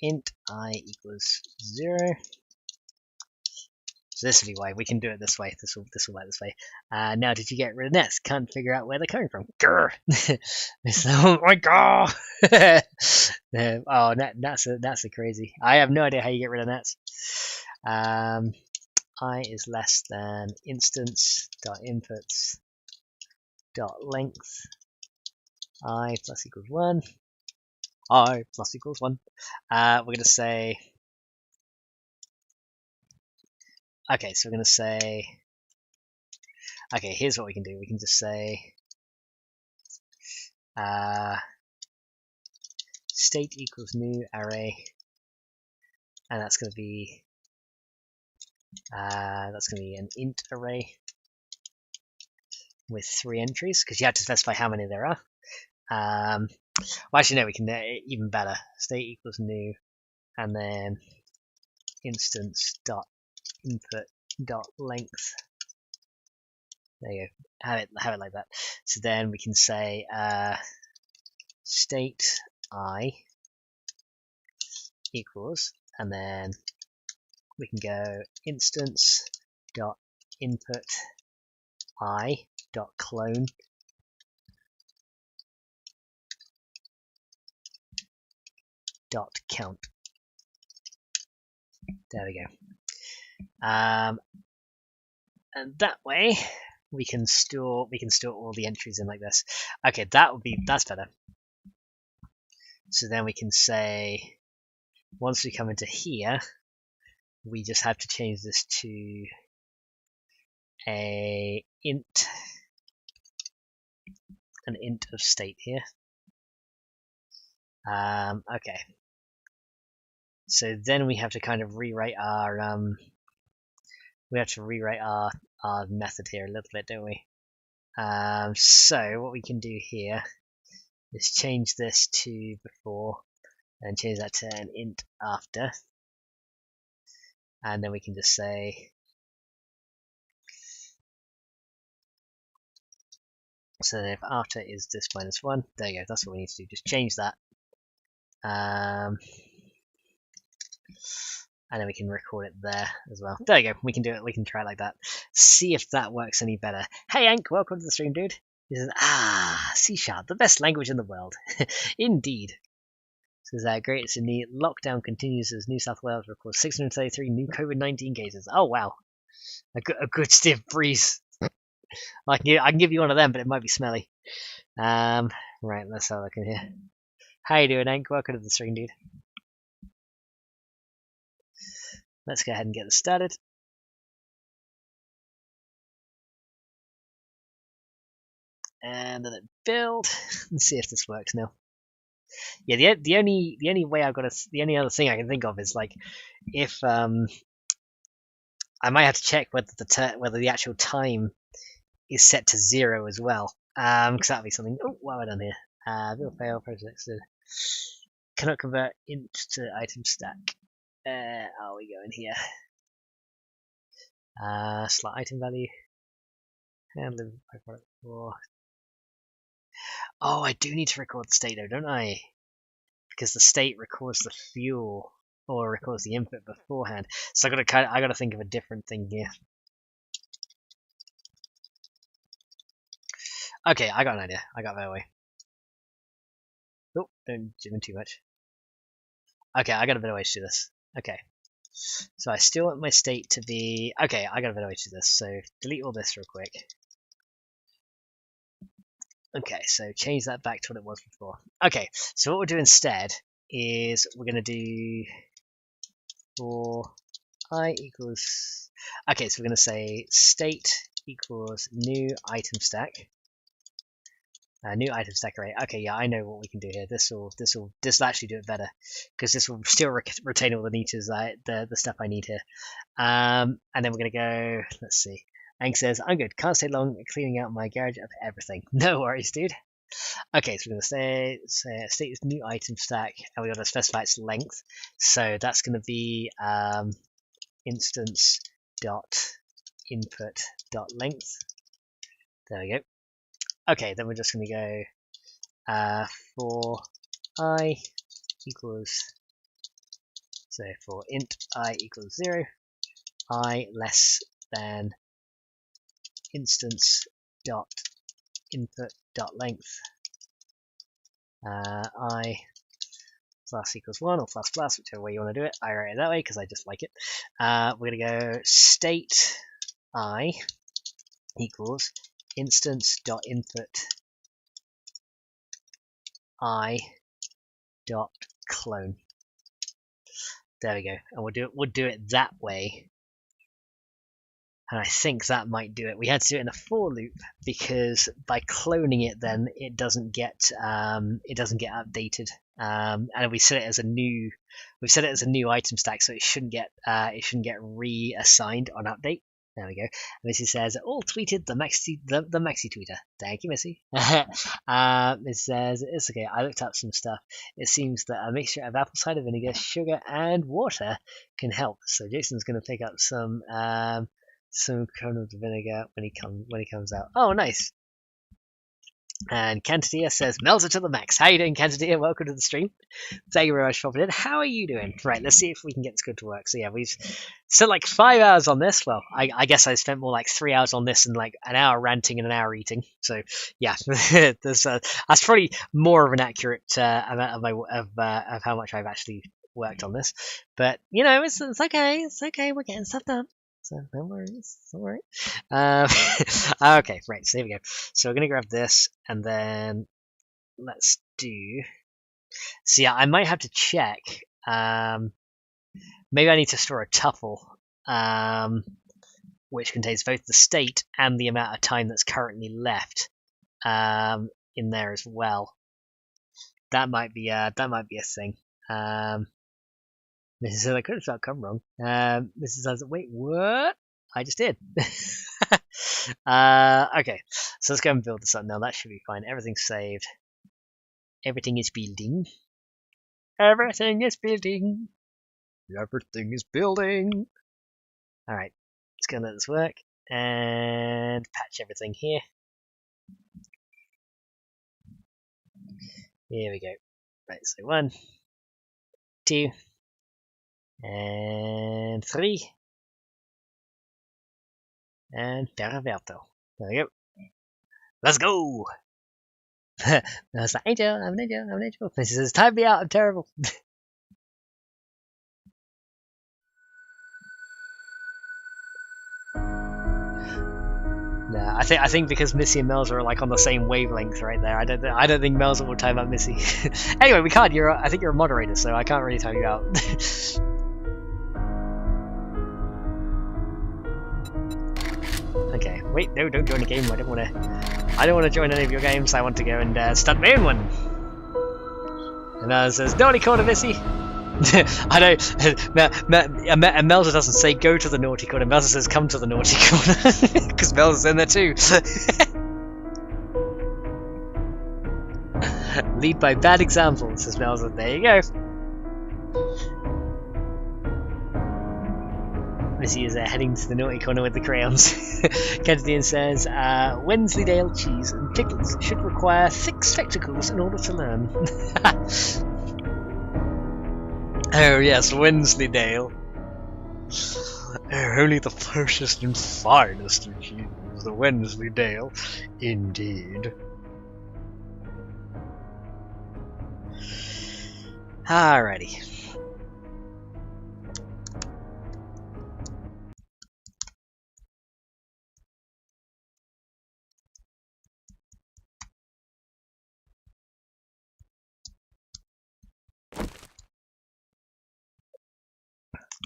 A: int I equals 0. So this will be why we can do it this way. This will work this way. Now, did you get rid of nets? Can't figure out where they're coming from. Grr! Oh my god! Oh, that's a crazy. I have no idea how you get rid of nets. I is less than instance dot inputs dot length I plus equals 1. I plus equals 1. We're going to say. Okay, so we're going to say, okay, here's what we can do. We can just say state equals new array, and that's going to be an int array with 3 entries, because you have to specify how many there are. Well, actually, no, we can even better. State equals new, and then instance dot input dot length. There you go. Have it like that. So then we can say state I equals, and then we can go instance dot input I dot clone dot count. There we go. And that way we can store all the entries in like this. Okay, that's better. So then we can say, once we come into here, we just have to change this to an int of state here. Okay. So then we have to kind of rewrite our method here a little bit, don't we? So what we can do here is change this to before and change that to an int after, and then we can just say, so if after is this minus 1, there you go, that's what we need to do, just change that. And then we can record it there as well. There you go, we can do it, we can try it like that. See if that works any better. Hey Ank, welcome to the stream, dude. He says, C#, the best language in the world. Indeed. Says great, it's in the lockdown continues as New South Wales records 633 new COVID-19 cases. Oh wow. A good stiff breeze. I can give you one of them, but it might be smelly. Right, let's have a look in here. How you doing, Ank? Welcome to the stream, dude. Let's go ahead and get this started. and then it build. Let's see if this works now. Yeah, the only way the only other thing I can think of is like if I might have to check whether the actual time is set to 0 as well. Because that'd be something. Oh, what have I done here? Will fail. Project cannot convert into item stack. Are we going here? Slot item value. Handling by product 4. Oh, I do need to record the state though, don't I? Because the state records the fuel or records the input beforehand. So I gotta think of a different thing here. Okay, I got an idea. I got that way. Oh, don't zoom in too much. Okay, I got a better way to do this. Okay. So I still want my state to be... Okay, I got a better way to do this. So delete all this real quick. Okay, so change that back to what it was before. Okay, so what we'll do instead is we're going to do for I equals... Okay, so we're going to say state equals new item stack. New item stack array. Okay, yeah, I know what we can do here. This will actually do it better because this will still retain all the meters, the stuff I need here. And then we're gonna go. Let's see. Ang says I'm good. Can't stay long. Cleaning out my garage of everything. No worries, dude. Okay, so we're gonna say state is new item stack, and we gotta specify its length. So that's gonna be instance dot input dot length. There we go. Okay, then we're just going to go for I equals, so for int I equals 0, I less than instance dot input dot length, I plus equals 1 or plus plus, whichever way you want to do it. I write it that way because I just like it. We're going to go state I equals instance.input I dot clone. There we go, and we'll do it that way. And I think that might do it. We had to do it in a for loop because by cloning it, then it doesn't get updated. And we set it as a new item stack, so it shouldn't get reassigned on update. There we go. Missy says, all tweeted the Maxi tweeter. Thank you, Missy. It says, it's okay, I looked up some stuff. It seems that a mixture of apple cider vinegar, sugar, and water can help. So Jason's going to pick up some cone of the vinegar when he comes out. Oh, nice. And Cantadia says, Melza to the max. How you doing, Cantadia? Welcome to the stream. Thank you very much for popping in. How are you doing? Right, let's see if we can get this good to work. So yeah, we've spent like 5 hours on this. Well, I guess I spent more like 3 hours on this and like an hour ranting and an hour eating. So yeah, that's probably more of an accurate amount of how much I've actually worked on this. But you know, it's okay. It's okay. We're getting stuff done. So no worries, it's all right. Okay, right, so here we go. So we're going to grab this, and then let's do... So yeah, I might have to check. Maybe I need to store a tuple, which contains both the state and the amount of time that's currently left in there as well. That might be a thing. Mrs. says, I could have spelled come wrong. Mrs. says, wait, what? I just did. Okay, so let's go and build this up now. That should be fine. Everything's saved. Everything is building. Everything is building. Everything is building. Alright, let's go and let this work. And patch everything here. Here we go. Right, so 1, 2, and 3, and Perverto. There we go. Let's go! That's like, Angel, I'm an angel, I'm an angel. This says, time me out, I'm terrible. No, I think because Missy and Melza are like on the same wavelength right there. I don't think Melza will time out Missy. Anyway, we can't. I think you're a moderator, so I can't really time you out. Okay, wait, no, don't join the game. I don't want to I don't want to join any of your games. I want to go and start my own one. And it says, naughty corner, Missy. I know. Melza doesn't say go to the naughty corner. Melza says come to the naughty corner because Melza's in there too. Lead by bad example, says Melza. There you go. Missy is heading to the naughty corner with the crayons. Kennedy says, Wensleydale cheese and pickles should require thick spectacles in order to learn. Oh yes, Wensleydale. Only the freshest and finest of cheese, the Wensleydale, indeed. Alrighty.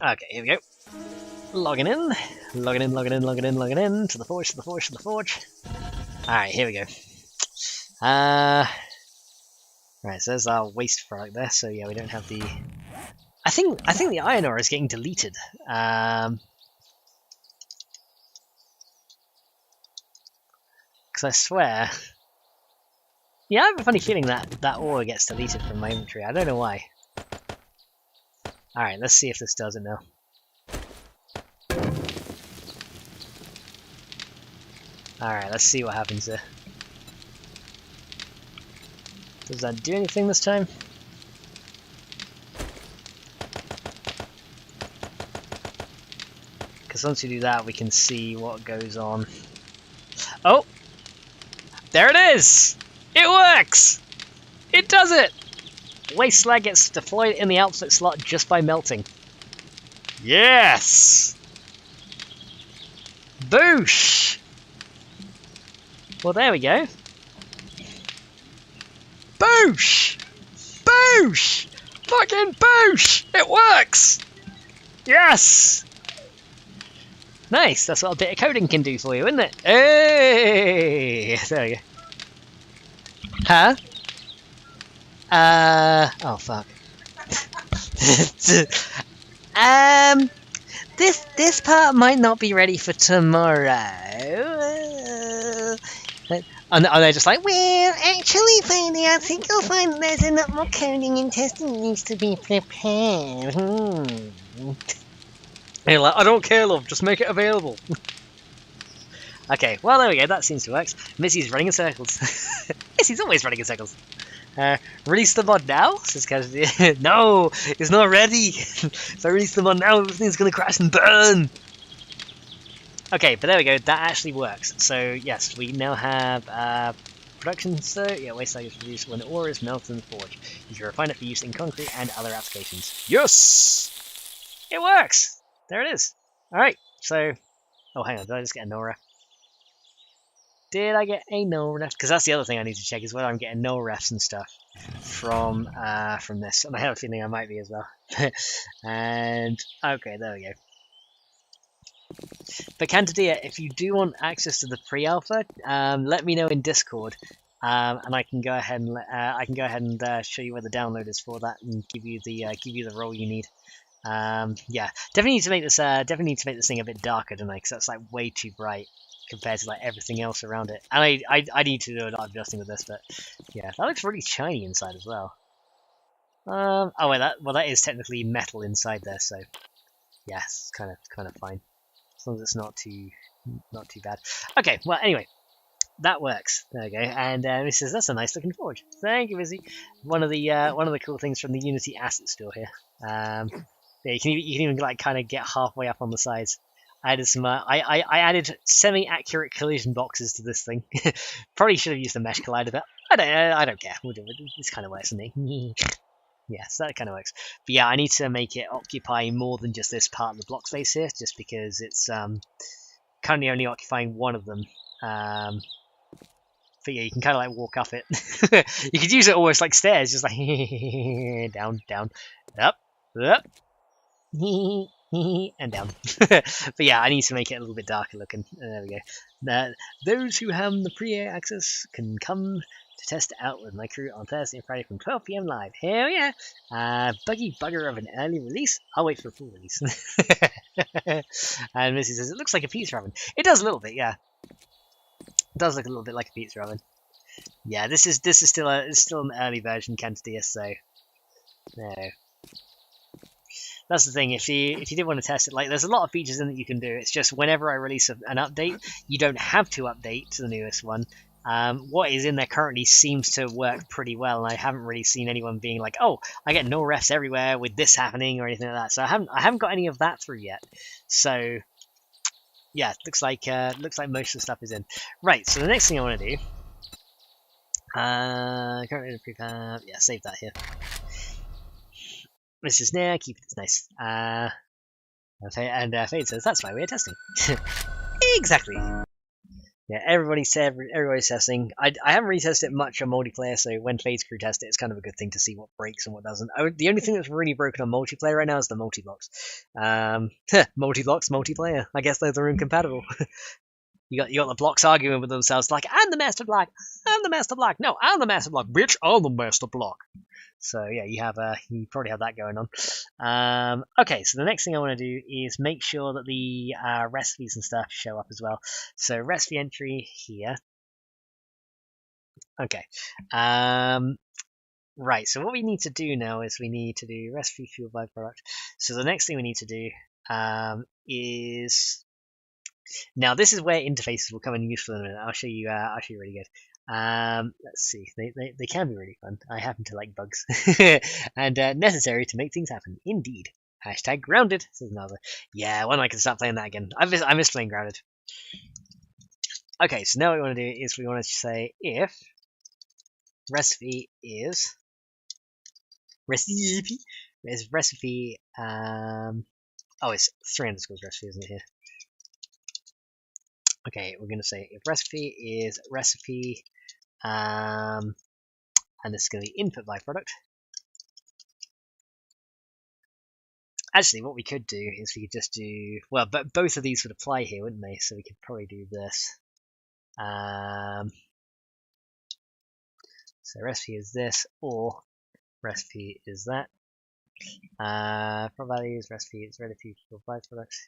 A: Okay, here we go. Logging in to the forge. Alright, here we go. Right, so there's our waste product there, so yeah, we don't have the... I think the iron ore is getting deleted. Because I swear... Yeah, I have a funny feeling that ore gets deleted from my inventory. I don't know why. Alright, let's see if this does it now. Alright, let's see what happens there. Does that do anything this time? Because once we do that, we can see what goes on. Oh! There it is! It works! It does it! Waste slag gets deployed in the output slot just by melting. Yes! Boosh! Well, there we go. Boosh! Boosh! Fucking boosh! It works! Yes! Nice, that's what a bit of coding can do for you, isn't it? Hey! There we go. Huh? Oh fuck. This part might not be ready for tomorrow. And they're just like, well, actually, Fanny, I think you'll find there's a lot more coding and testing needs to be prepared. And you're like, I don't care, love, just make it available. Okay, well, there we go, that seems to work. Missy's running in circles. Missy's always running in circles. Release the mod now? Says Cassidy. No, it's not ready. If I release the mod now, everything's gonna crash and burn. Okay, but there we go, that actually works. So, yes, we now have production, so yeah, waste slag is produced when ore is melted in the forge. You can refine it for use in concrete and other applications. Yes! It works! There it is. Alright, so... Oh, hang on, did I just get a no ref? Did I get a no ref? Because that's the other thing I need to check is whether I'm getting no refs and stuff from this. And I have a feeling I might be as well. And, okay, there we go. But Cantadia, if you do want access to the pre-alpha, let me know in Discord, and I can go ahead and show you where the download is for that, and give you the role you need. Yeah, definitely need to make this thing a bit darker, don't I? Because that's like way too bright compared to like everything else around it. And I need to do a lot of adjusting with this, but yeah, that looks really shiny inside as well. Oh wait, that is technically metal inside there, so yeah, it's kind of fine. As long as it's not too bad. Okay, well anyway, that works. There we go. And he says that's a nice looking forge. Thank you, Izzy. One of the cool things from the Unity asset store here. Yeah, you can even like kind of get halfway up on the sides. I added some. I added semi-accurate collision boxes to this thing. Probably should have used the mesh collider, but I don't care. We'll do it. This kind of works for me. Yes, that kind of works. But yeah, I need to make it occupy more than just this part of the block space here, just because it's currently only occupying one of them. But yeah, you can kind of like walk up it. You could use it almost like stairs, just like down, down, up, up. and down. But yeah, I need to make it a little bit darker looking. There we go. Those who have the pre-air access can come to test it out with my crew on Thursday and Friday from 12 PM live. Hell yeah! Buggy bugger of an early release. I'll wait for a full release. And Missy says, it looks like a pizza oven. It does a little bit, yeah. It does look a little bit like a pizza oven. Yeah, this is still an early version Cantadilla, so no. That's the thing. If you did want to test it, like there's a lot of features in that you can do. It's just whenever I release an update, you don't have to update to the newest one. What is in there currently seems to work pretty well, and I haven't really seen anyone being like, "Oh, I get no refs everywhere with this happening" or anything like that. So I haven't got any of that through yet. So yeah, looks like most of the stuff is in. Right. So the next thing I want to do, currently prepare. Yeah, save that here. This is near. Keep it nice. And Fade says that's why we're testing. Exactly. Yeah, everybody's testing. I haven't really tested it much on multiplayer, so when Fade's crew test it, it's kind of a good thing to see what breaks and what doesn't. The only thing that's really broken on multiplayer right now is the multi-blocks. Multi-blocks, multiplayer. I guess those are incompatible. You got the blocks arguing with themselves like, I'm the master block. I'm the master block. No, I'm the master block. Bitch, I'm the master block. So yeah, you probably have that going on. Okay, so the next thing I want to do is make sure that the recipes and stuff show up as well. So recipe entry here. Okay. Right, so what we need to do now is we need to do recipe fuel byproduct. So the next thing we need to do is, now this is where interfaces will come in useful in a minute. I'll show you really good. Let's see, they can be really fun. I happen to like bugs. And necessary to make things happen. Indeed. Hashtag grounded, says another. Yeah, when I can start playing that again. I miss playing grounded. Okay, so now what we want to do is we want to say if recipe is recipe oh, it's 3 underscores recipe, isn't it here? Okay, we're going to say if recipe is recipe, and this is going to be input byproduct. Actually, what we could do is we could just do, well, but both of these would apply here, wouldn't they? So we could probably do this. So recipe is this, or recipe is that. Prop values, recipe is recipe for byproduct.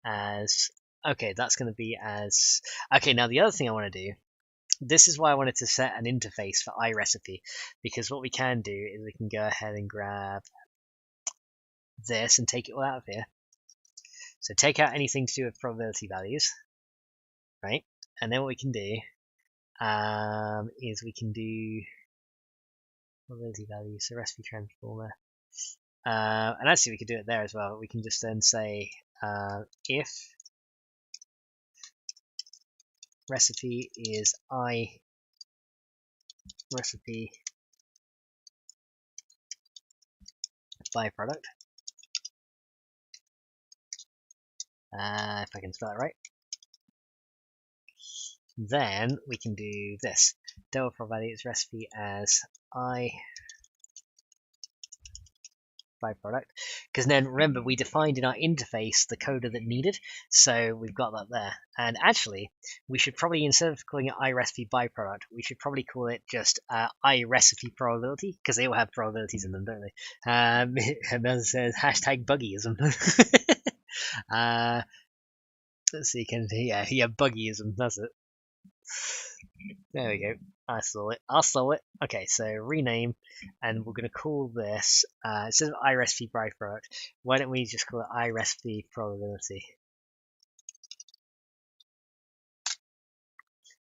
A: As okay, that's going to be as okay. Now the other thing I want to do, this is why I wanted to set an interface for iRecipe, because what we can do is we can go ahead and grab this and take it all out of here. So take out anything to do with probability values, right? And then what we can do is we can do probability values, so recipe transformer. And actually we could do it there as well. We can just then say if recipe is iRecipe byproduct, if I can spell it right, then we can do this. Double probability is recipe as byproduct, because then remember we defined in our interface the coder that needed, so we've got that there. And actually we should probably, instead of calling it iRecipe byproduct, we should probably call it just iRecipe probability, because they all have probabilities in them, don't they? As says hashtag buggyism. Let's see, yeah, buggyism, that's it. There we go. I saw it. Okay, so rename, and we're going to call this, instead of iRecipe byproduct, why don't we just call it iRecipe probability?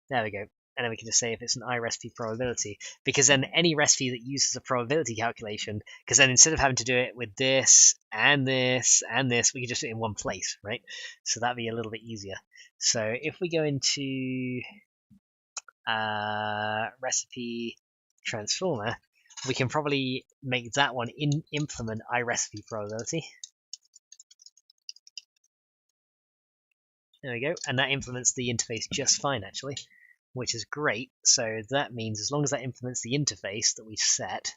A: There we go. And then we can just say if it's an iRecipe probability, because then any recipe that uses a probability calculation, because then instead of having to do it with this and this and this, we can just do it in one place, right? So that'd be a little bit easier. So if we go into recipe transformer, we can probably make that one implement iRecipe probability. There we go, and that implements the interface just fine actually, which is great. So that means as long as that implements the interface that we've set,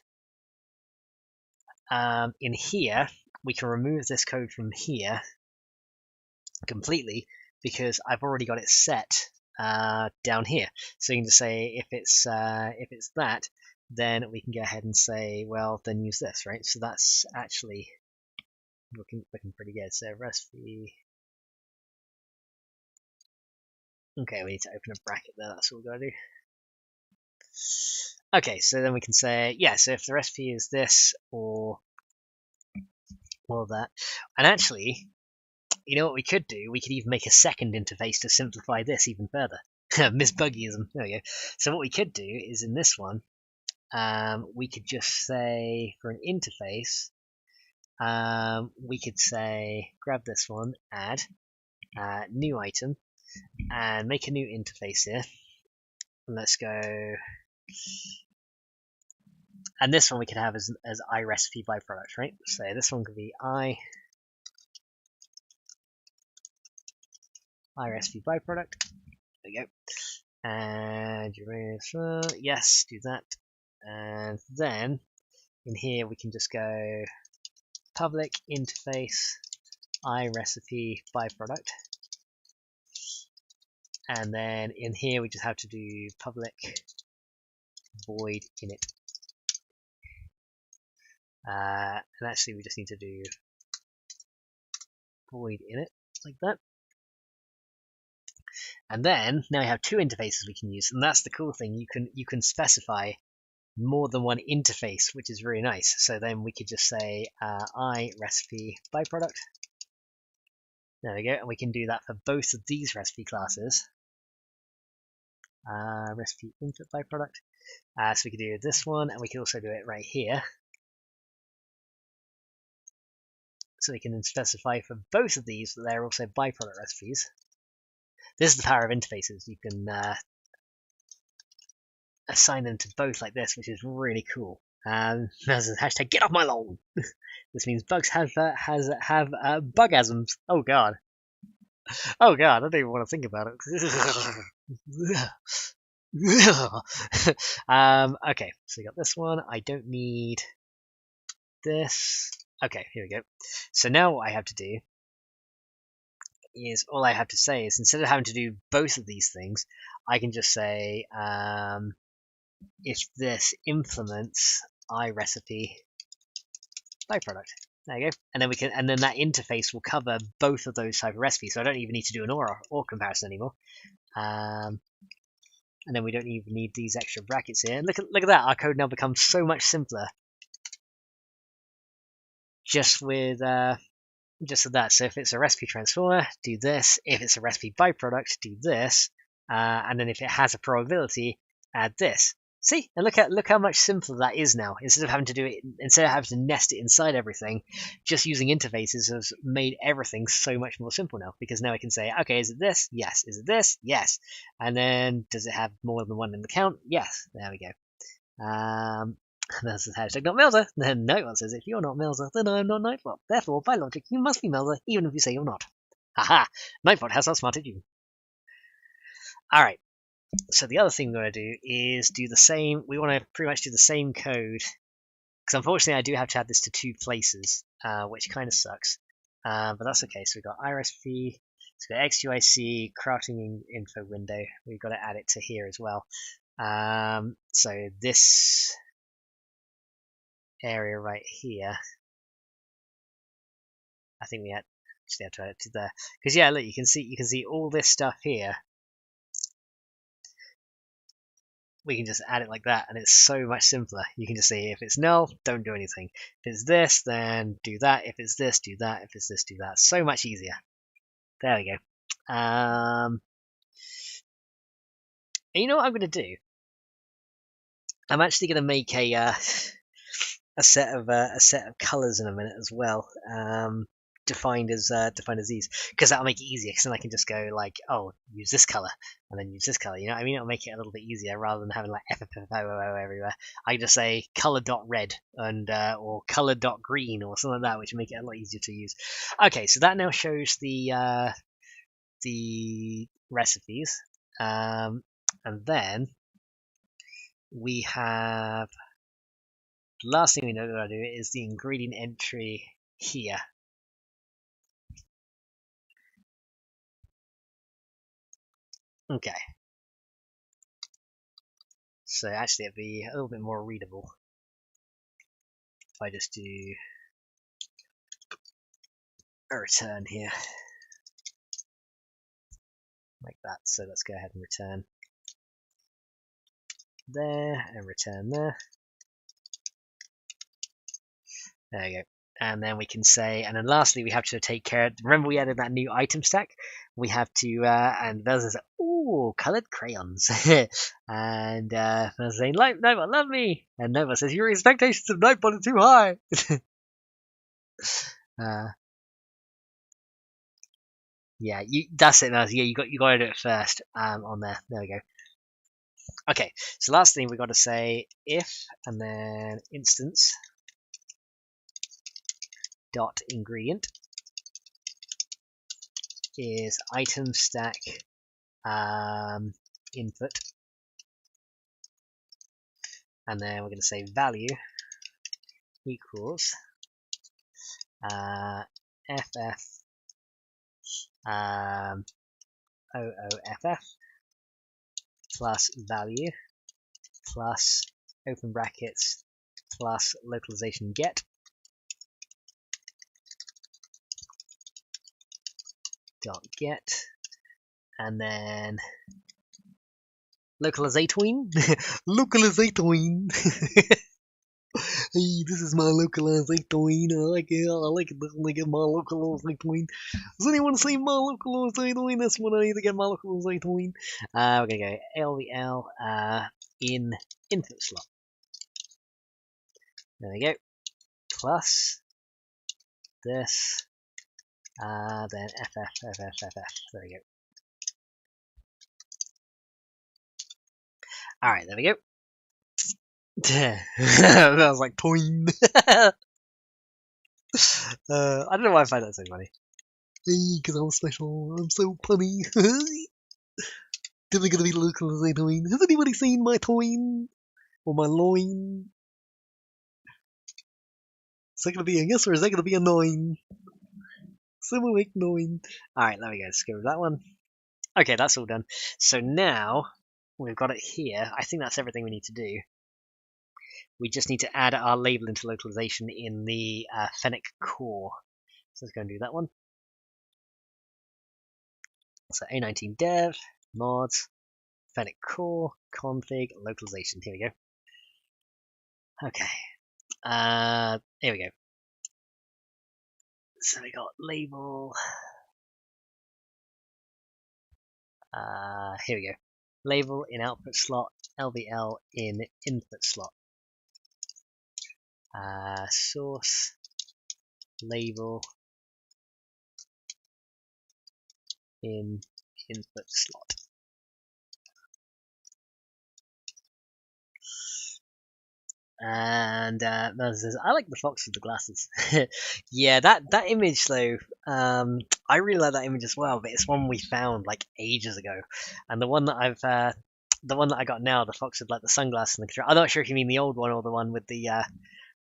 A: in here, we can remove this code from here completely because I've already got it set down here. So you can just say if it's that, then we can go ahead and say, well, then use this, right? So that's actually looking pretty good. So recipe. Okay, we need to open a bracket there. That's what we've got to do. Okay, so then we can say, yeah, so if the recipe is this or that, and actually, you know what we could do? We could even make a second interface to simplify this even further. Miss Buggyism. There we go. So what we could do is in this one, we could just say for an interface, we could say grab this one, add new item, and make a new interface here. And let's go. And this one we could have as iRecipe byproduct, right? So this one could be iRecipe byproduct. There we go. And yes, do that. And then in here we can just go public interface iRecipe byproduct. And then in here we just have to do public void init. And actually we just need to do void init like that. And then now we have two interfaces we can use, and that's the cool thing. You can specify more than one interface, which is really nice. So then we could just say iRecipe byproduct. There we go, and we can do that for both of these recipe classes. Recipe input byproduct. So we could do this one, and we can also do it right here. So we can specify for both of these that they're also byproduct recipes. This is the power of interfaces. You can assign them to both like this, which is really cool. There's a hashtag get off my lawn. This means bugs have bugasms. Oh god. Oh god, I don't even want to think about it. Okay, so we got this one. I don't need this. Okay, here we go. So now what I have to do is all I have to say is instead of having to do both of these things, I can just say if this implements iRecipe byproduct. There you go. And then we can, and then that interface will cover both of those type of recipes. So I don't even need to do an or comparison anymore. And then we don't even need these extra brackets here. Look at that. Our code now becomes so much simpler. Just with that. So if it's a recipe transformer, do this. If it's a recipe byproduct, do this. And then if it has a probability, add this. See, and look how much simpler that is now. Instead of having to nest it inside everything, just using interfaces has made everything so much more simple now. Because now I can say, okay, is it this? Yes. Is it this? Yes. And then does it have more than one in the count? Yes. There we go. That's the hashtag not Melzer. Then Nightbot says, if you're not Melzer, then I'm not Nightbot. Therefore, by logic, you must be Melzer, even if you say you're not. Haha! Nightbot has outsmarted you. Alright. So the other thing we're going to do is do the same. We want to pretty much do the same code. Because unfortunately I do have to add this to two places, which kind of sucks. But that's okay. So we've got iRecipe, so we've got XUIC, crafting info window. We've got to add it to here as well. So this area right here, I think we actually have to add it to there. Because yeah, look, you can see all this stuff here. We can just add it like that, and it's so much simpler. You can just say if it's null, don't do anything. If it's this, then do that. If it's this, do that. If it's this, do that. So much easier. There we go. And you know what I'm going to do? I'm actually going to make a set of colors in a minute as well. Defined as these, because that'll make it easier. Because then I can just go like, oh, use this color and then use this color. You know what I mean? It'll make it a little bit easier rather than having like FFFO everywhere. I can just say color.red and or color.green or something like that, which will make it a lot easier to use. Okay, so that now shows the recipes, and then we have The last thing we know that I do is the ingredient entry here. Okay. So actually it'd be a little bit more readable if I just do a return here. Like that. So let's go ahead and return there and return there. There you go. And then we can say, and then lastly we have to take care, remember we added that new item stack? We have to, and Vel's says, ooh, coloured crayons. And Vel's saying, Nova, love me. And Nova says, your expectations of Nightbot are too high. Yeah, that's it, Naz. Yeah, you got to do it first on there. There we go. Okay, so last thing we got to say, if, and then instance dot ingredient is item stack input, and then we're going to say value equals ff ooff plus value plus open brackets plus localization get dot get, and then localizatoin localizatoin. Hey, this is my localizatoin. I like it. I like it. I get my localizatoin. Does anyone see my localizatoin? That's what I need to get my localizatoin. We're gonna go LVL in input slot. There we go. Plus this. Then FF. There we go. Alright, there we go. That was like toin. I don't know why I find that so funny. Hey, because I'm special. I'm so punny. Definitely gonna be localizatoin. Has anybody seen my toin? Or my loin? Is that gonna be a yes or is that gonna be a 9? Someone make 9. Alright, there we go. Let's go with that one. Okay, that's all done. So now we've got it here. I think that's everything we need to do. We just need to add our label into localization in the Fennec core. So let's go and do that one. So A19 dev, mods, Fennec core, config, localization. Here we go. Okay. Here we go. So we got label. Here we go. Label in output slot, LVL in input slot. Source, label in input slot. And says, I like the fox with the glasses. Yeah, that image though, I really like that image as well, but it's one we found like ages ago. And the one that I got now, the fox with like the sunglasses and the control. I'm not sure if you mean the old one or the one with the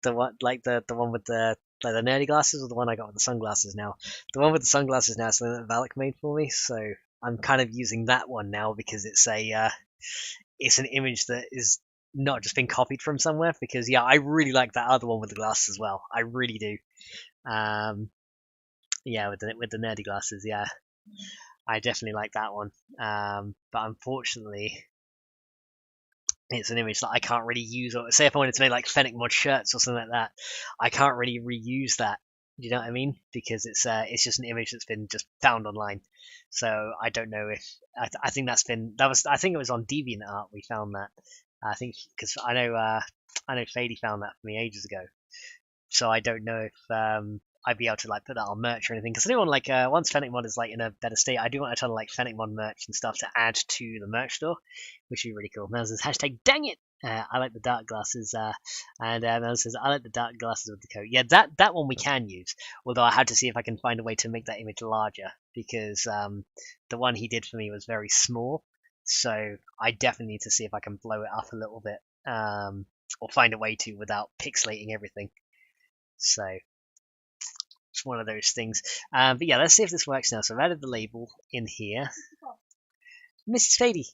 A: one like the one with the like the nerdy glasses, or the one I got with the sunglasses now. The one with the sunglasses now is something that Valak made for me, so I'm kind of using that one now because it's an image that is not just been copied from somewhere. Because yeah, I really like that other one with the glasses as well. I really do. Yeah, with the nerdy glasses, yeah, I definitely like that one. But unfortunately, it's an image that I can't really use. Or say if I wanted to make like FennecMod shirts or something like that, I can't really reuse that. Do you know what I mean? Because it's just an image that's been just found online. So I don't know if I think I think it was on DeviantArt we found that. I think because I know Fady found that for me ages ago. So I don't know if I'd be able to like put that on merch or anything. Because I do want like once FennecMod is like in a better state, I do want a ton of like FennecMod merch and stuff to add to the merch store, which would be really cool. Mel says hashtag dang it. I like the dark glasses, and Mel says I like the dark glasses with the coat. Yeah, that one we can use. Although I had to see if I can find a way to make that image larger because the one he did for me was very small. So I definitely need to see if I can blow it up a little bit. or find a way to without pixelating everything. So it's one of those things. But yeah, let's see if this works now. So I've added the label in here. Mrs. Fady.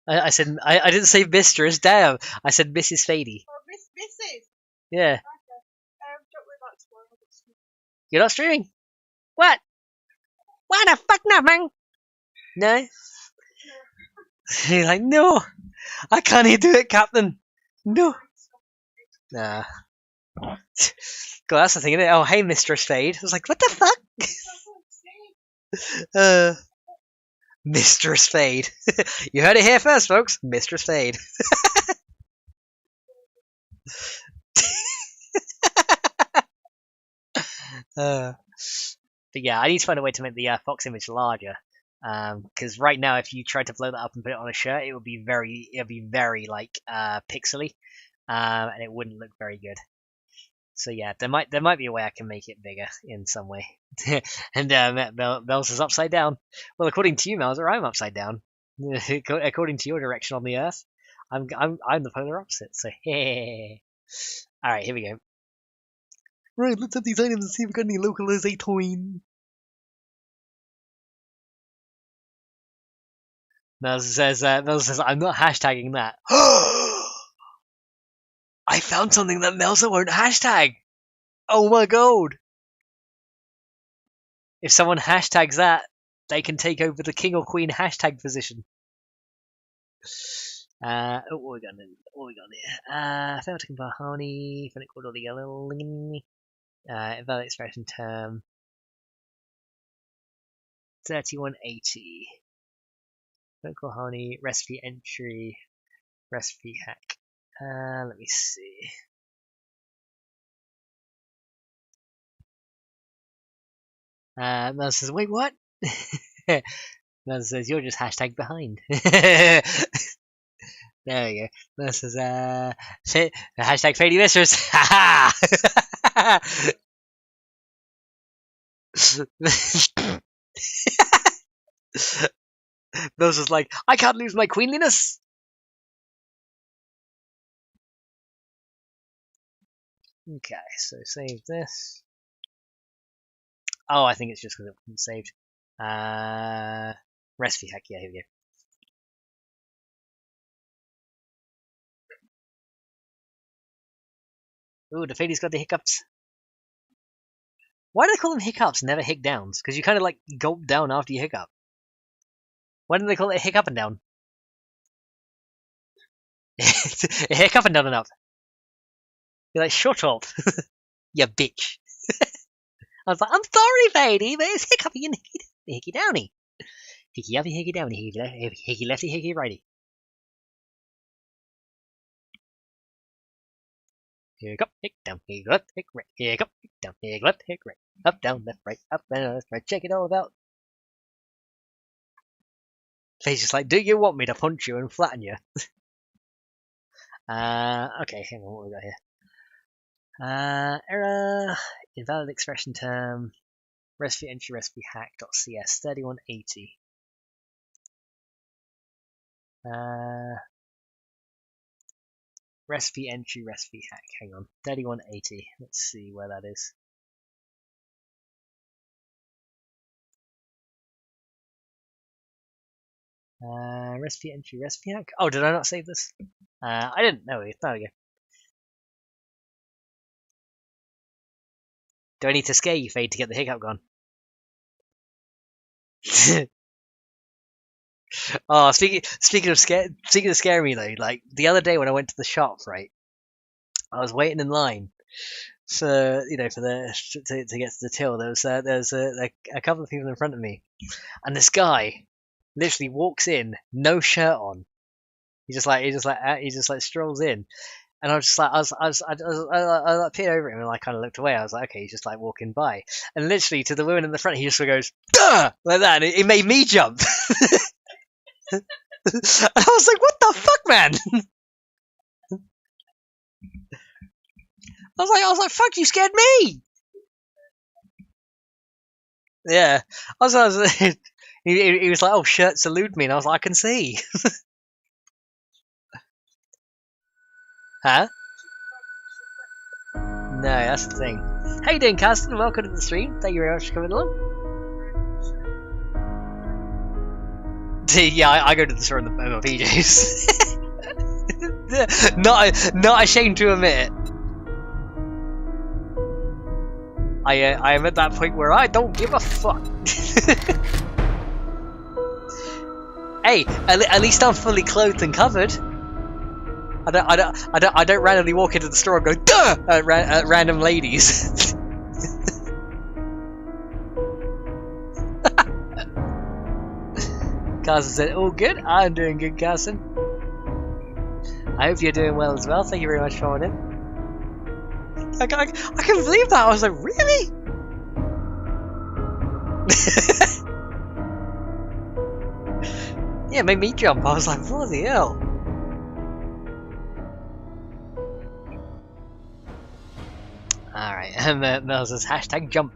A: I said I didn't say mistress. Damn, I said Mrs. Fady.
B: Oh, Mrs.
A: Yeah.
B: Okay. Don't worry about tomorrow.
A: You're not streaming. What? Why the fuck not, man? No. You're like, no, I can't do it, Captain. No. Nah. God, that's the thing, isn't it? Oh, hey, Mistress Fade. I was like, what the fuck? Mistress Fade. You heard it here first, folks. Mistress Fade. But yeah, I need to find a way to make the fox image larger. Because right now, if you tried to blow that up and put it on a shirt, it would be very like pixely, and it wouldn't look very good. So yeah, there might be a way I can make it bigger in some way. And Mel's is upside down. Well, according to you, Melzer, I'm upside down. According to your direction on the Earth, I'm the polar opposite. So all right, here we go. Right, let's have these items and see if we've got any localization. Mel says, I'm not hashtagging that. I found something that Melza won't hashtag. Oh my god. If someone hashtags that, they can take over the king or queen hashtag position. What we got here? Fail to compare harmony, FennecMod or the yellow. Invalid expression term. 3180. Local honey, recipe entry, recipe hack. Let me see. Mel says, wait, what? Mel says, you're just hashtag behind. There we go. Mel says, hashtag Fady Mistress. Mel's just like, I can't lose my queenliness. Okay, so save this. Oh, I think it's just because it wasn't saved. Recipe hack, yeah, here we go. Ooh, the Fady's got the hiccups. Why do they call them hiccups, never hic downs? Because you kind of like gulp down after you hiccup. Why don't they call it a hiccup and down? A hiccup and down enough. You're like, shut up. You bitch. I was like, I'm sorry, Fady, but it's hiccupy and hickey downy. Hickey uppy, hickey downy, hickey lefty, hickey righty. Hiccup, hick down, hick left, hick right. Hiccup, hick down, hick left, hick right. Up, down, left, right, up, down, left, right. Check it all about. Fade's just like, do you want me to punch you and flatten you? Okay, hang on, what we got here? Error, invalid expression term, recipe entry, recipe hack.cs 3180. Recipe entry, recipe hack. Hang on, 3180. Let's see where that is. Recipe entry, recipe hack. Oh, did I not save this? I didn't. No, there we go. Do I need to scare you, Fade, to get the hiccup gone? Oh, speaking of scaring me though, like the other day when I went to the shop, right? I was waiting in line for to get to the till. There was a couple of people in front of me, and this guy literally walks in, no shirt on. He just like strolls in, and I was just like, I peered over him and I kind of looked away. I was like, okay, he's just like walking by, and literally to the woman in the front, he just goes, duh! Like that, and it made me jump. And I was like, what the fuck, man? I was like, fuck, you scared me. Yeah, I was He was like, "Oh, shirts elude me," and I was like, "I can see." Huh? No, that's the thing. How you doing, Carsten? Welcome to the stream. Thank you very much for coming along. Yeah, I go to the store in my PJs. not ashamed to admit it. I am at that point where I don't give a fuck. Hey, at least I'm fully clothed and covered. I don't randomly walk into the store and go duh at random ladies. Carson said, "All good. I'm doing good, Carson. I hope you're doing well as well. Thank you very much for calling in." I couldn't believe that. I was like, really? Yeah, it made me jump. I was like, bloody hell. Alright, and Mel says hashtag jump.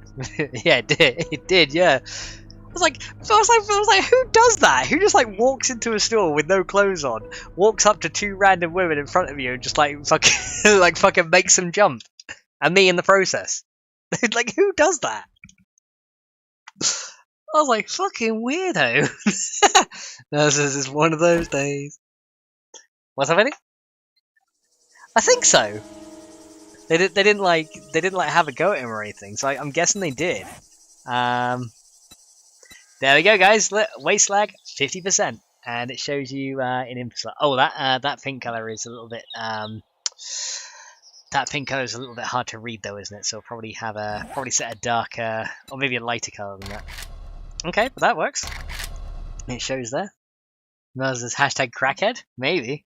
A: Yeah, it did, yeah. I was like, who does that? Who just like walks into a store with no clothes on, walks up to two random women in front of you, and just like fucking makes them jump, and me in the process? Like, who does that? I was like, fucking weirdo. This is one of those days. What's happening? I think so. They didn't like have a go at him or anything, so I'm guessing they did. There we go, guys. Waist lag 50%, and it shows you in info. Oh, that pink color is a little bit that pink color is a little bit hard to read, though, isn't it? So I'll probably set a darker or maybe a lighter color than that. Okay, but that works. It shows there. There's this hashtag crackhead, maybe.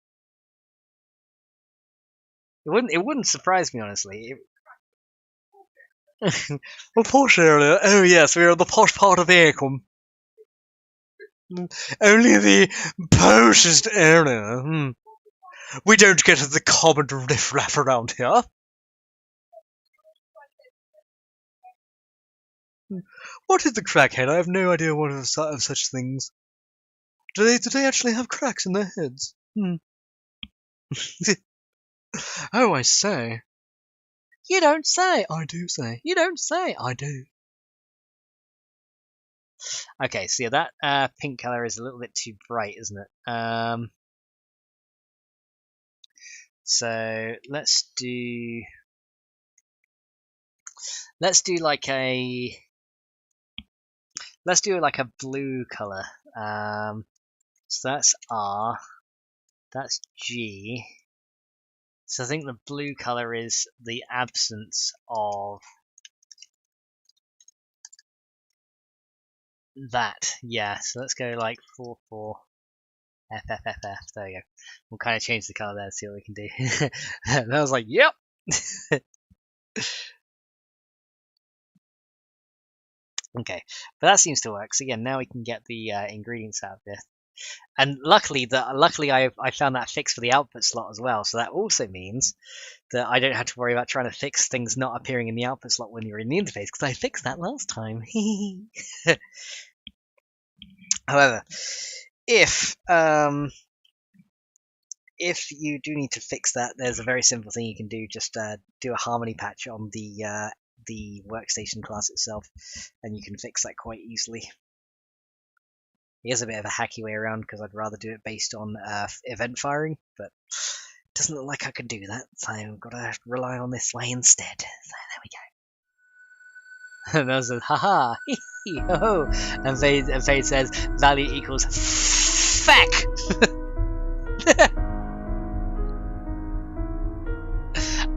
A: It wouldn't surprise me, honestly. Well, posh area. Oh yes, we're in the posh part of Aircom. Only the poshest area. We don't get the common riff-raff around here. What is the crackhead? I have no idea what of such things. Do they actually have cracks in their heads? Oh, I say. You don't say. I do say. You don't say. I do. Okay, so yeah, that pink color is a little bit too bright, isn't it? So let's do like a blue color. So that's R, that's G. So I think the blue color is the absence of that. Yeah, so let's go like 4 FFFF. There we go. We'll kind of change the color there to see what we can do. And I was like, yep. Okay, but that seems to work. So again, now we can get the ingredients out of there. And luckily I found that fix for the output slot as well. So that also means that I don't have to worry about trying to fix things not appearing in the output slot when you're in the interface, because I fixed that last time. However, if you do need to fix that, there's a very simple thing you can do. Just do a harmony patch on the workstation class itself, and you can fix that quite easily. Here's a bit of a hacky way around, because I'd rather do it based on event firing, but it doesn't look like I can do that, so I've got to rely on this way instead. So there we go. And that was a haha, hee ho. And Fade says value equals feck.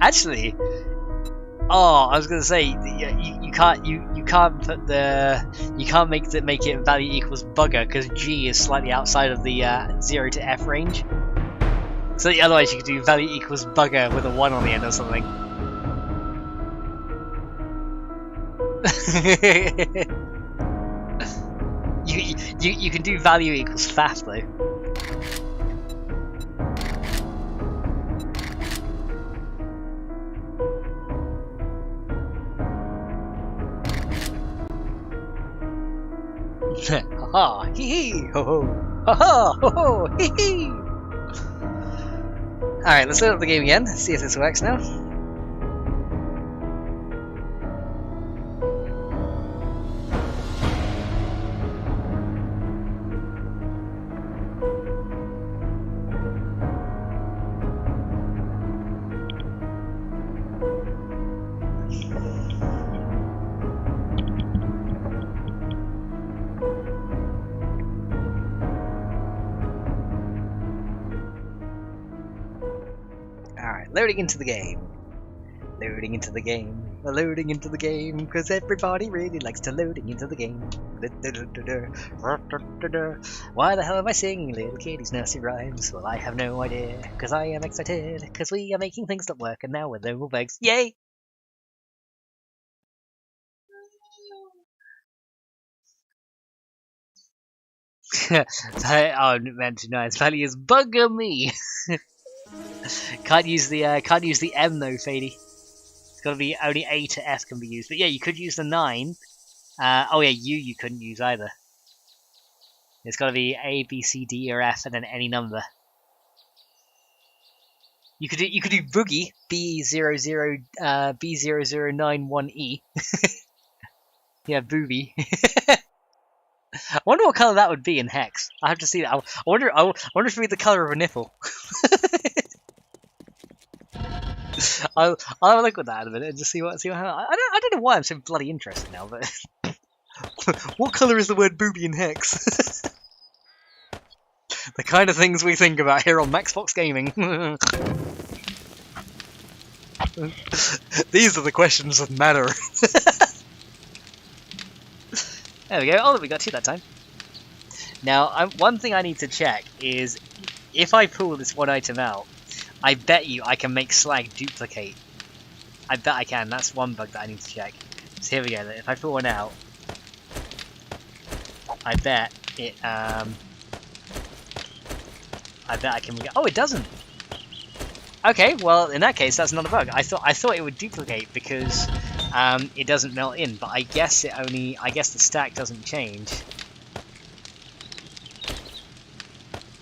A: Actually, I was gonna say you can't make it value equals bugger, because G is slightly outside of the 0 to F range. So otherwise you could do value equals bugger with a 1 on the end or something. you can do value equals faff though. Ha ha, hee hee, ho ho, ha ha, ho ho, hee hee. Alright, let's load up the game again, see if this works now. Alright, loading into the game. Loading into the game. Loading into the game, because everybody really likes to loading into the game. Why the hell am I singing little kitty's nasty rhymes? Well, I have no idea, because I am excited, because we are making things that work, and now we're no more bugs. Yay! Oh, man, nice. Value is bugger me. Can't use the M though, Fady. It's got to be only A to F can be used. But yeah, you could use the 9. Oh yeah, you couldn't use either. It's got to be A, B, C, D, or F, and then any number. You could do boogie B0091E. Yeah, booby. I wonder what color that would be in hex. I have to see that. I wonder if it would be the color of a nipple. I'll have a look at that in a minute and just see what I don't know why I'm so bloody interested now, but what colour is the word booby in hex? The kind of things we think about here on Maxbox Gaming. These are the questions that matter. There we go. Oh, we got 2 that time. Now, one thing I need to check is if I pull this one item out, I bet you I can make slag duplicate. I bet I can. That's one bug that I need to check. So here we go. If I pull one out, I bet it. I bet I can. Oh, it doesn't. Okay. Well, in that case, that's not a bug. I thought it would duplicate because it doesn't melt in. But I guess it only. I guess the stack doesn't change.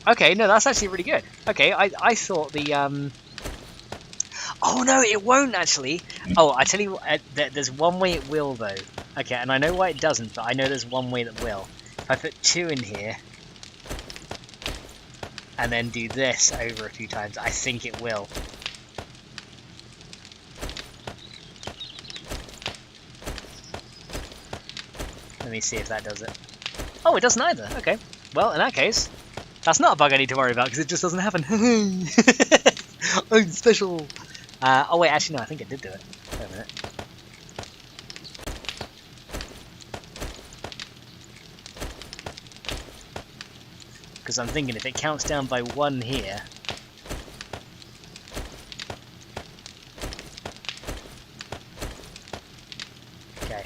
A: Okay, no, that's actually really good. Okay, I thought the oh no, it won't actually. Oh, I tell you what, there's one way it will though. Okay, and I know why it doesn't, but I know there's one way that will. If I put 2 in here, and then do this over a few times, I think it will. Let me see if that does it. Oh, it doesn't either. Okay, well, in that case, that's not a bug I need to worry about because it just doesn't happen. I'm special. Oh wait, actually no, I think it did do it. Wait a minute. Because I'm thinking if it counts down by 1 here. Okay.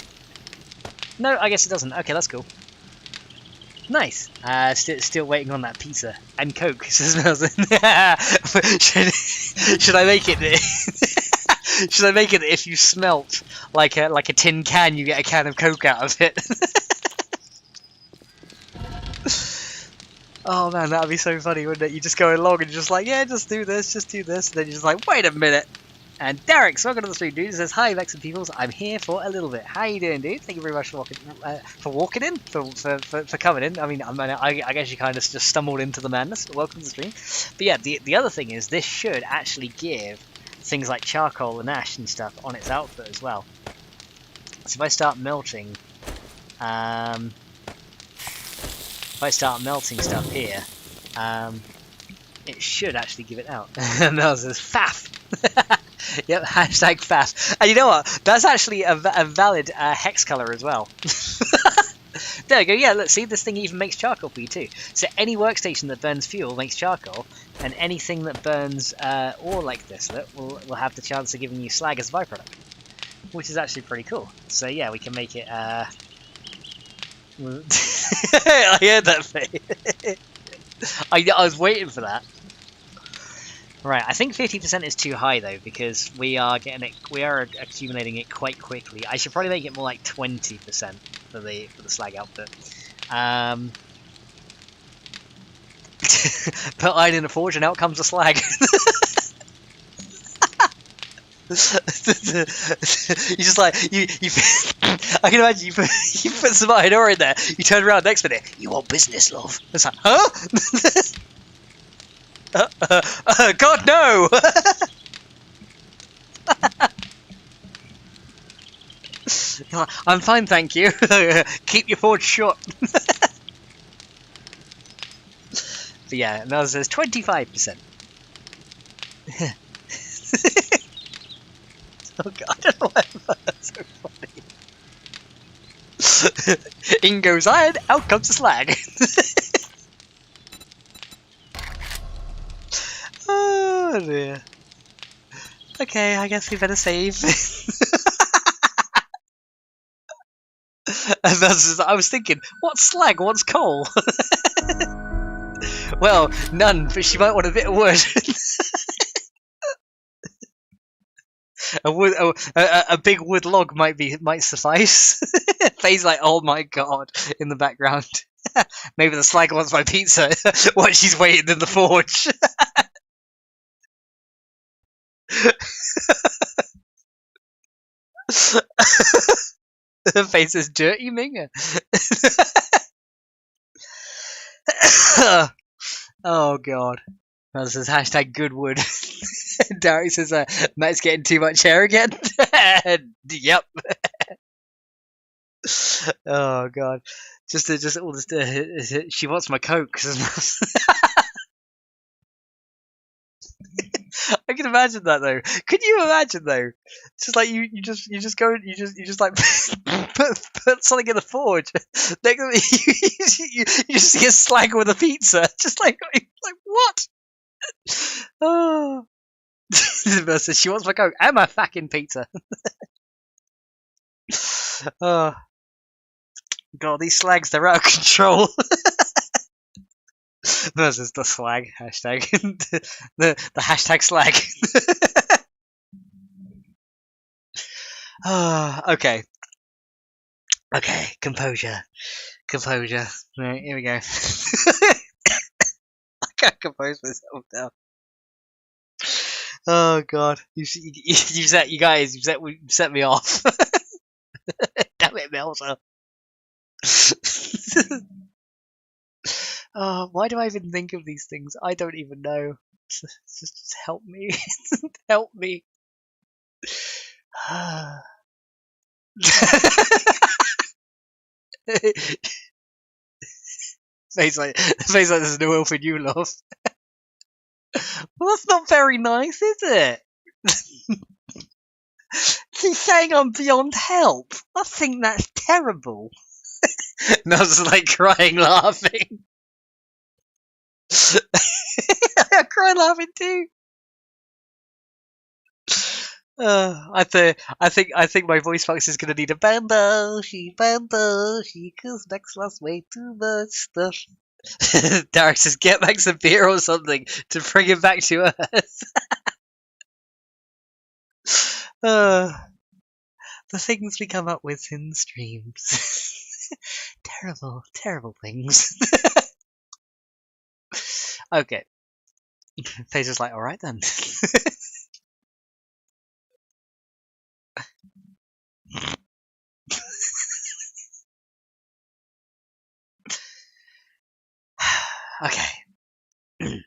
A: No, I guess it doesn't. Okay, that's cool. Nice. Still waiting on that pizza and Coke. Should I make it? Should I make it that if you smelt like a tin can, you get a can of Coke out of it? Oh man, that'd be so funny, wouldn't it? You just go along and you're just like, yeah, just do this, and then you're just like, wait a minute. And Derek, welcome to the stream, dude. He says, hi, Vex and Peoples. I'm here for a little bit. How you doing, dude? Thank you very much for coming in. I mean, I guess you kind of just stumbled into the madness. Welcome to the stream. But yeah, the other thing is this should actually give things like charcoal and ash and stuff on its output as well. So if I start melting, stuff here, it should actually give it out. And that was this faff. Yep, hashtag faff. And you know what? That's actually a valid hex color as well. There we go. Yeah, look, see, this thing even makes charcoal for you too. So any workstation that burns fuel makes charcoal, and anything that burns ore like this, look, will have the chance of giving you slag as a byproduct, which is actually pretty cool. So yeah, we can make it. I heard that thing. I was waiting for that. Right, I think 50% is too high though, because we are accumulating it quite quickly. I should probably make it more like 20% for the slag output. Put iron in a forge and out comes the slag. You just like you I can imagine you put some iron ore in there, you turn around next minute, you want business, love. It's like, huh? God no. You're like, I'm fine, thank you. Keep your forge shut. But yeah, now says 25%. Oh god, I don't know why that's so funny. In goes iron, out comes the slag. Oh dear. Okay, I guess we better save. And I was thinking, what's slag, what's coal? Well, none, but she might want a bit of wood. A big wood log might suffice. Faye's like, oh my god, in the background. Maybe the slag wants my pizza while she's waiting in the forge. Faye says, dirty minger. Oh god. That says hashtag Goodwood. Derek says, Matt's getting too much hair again. Yep. Oh god. Just all this. She wants my coke. I can imagine that though. Could you imagine though? Just like you just go you just like put something in the forge. You just see a slag with a pizza. Just like what? Oh. Versus she wants my coke and my fucking pizza. Oh god, these slags, they're out of control. Versus the slag hashtag. the hashtag slag. Oh, okay. Okay, composure. Right, here we go. I can't compose myself now. Oh god, you set me off. Damn it, Melsa. Oh, why do I even think of these things? I don't even know. Just help me. Help me. Face like there's no will for you, love. Well, that's not very nice, is it? She's saying I'm beyond help. I think that's terrible. And I was like crying, laughing. I cry laughing too. I think my voice box is gonna need a bando. She cause Max lost way too much stuff. Derek says, get Max a beer or something to bring him back to earth. The things we come up with in streams. Terrible things. Okay. Faye's just like, alright then. Okay. I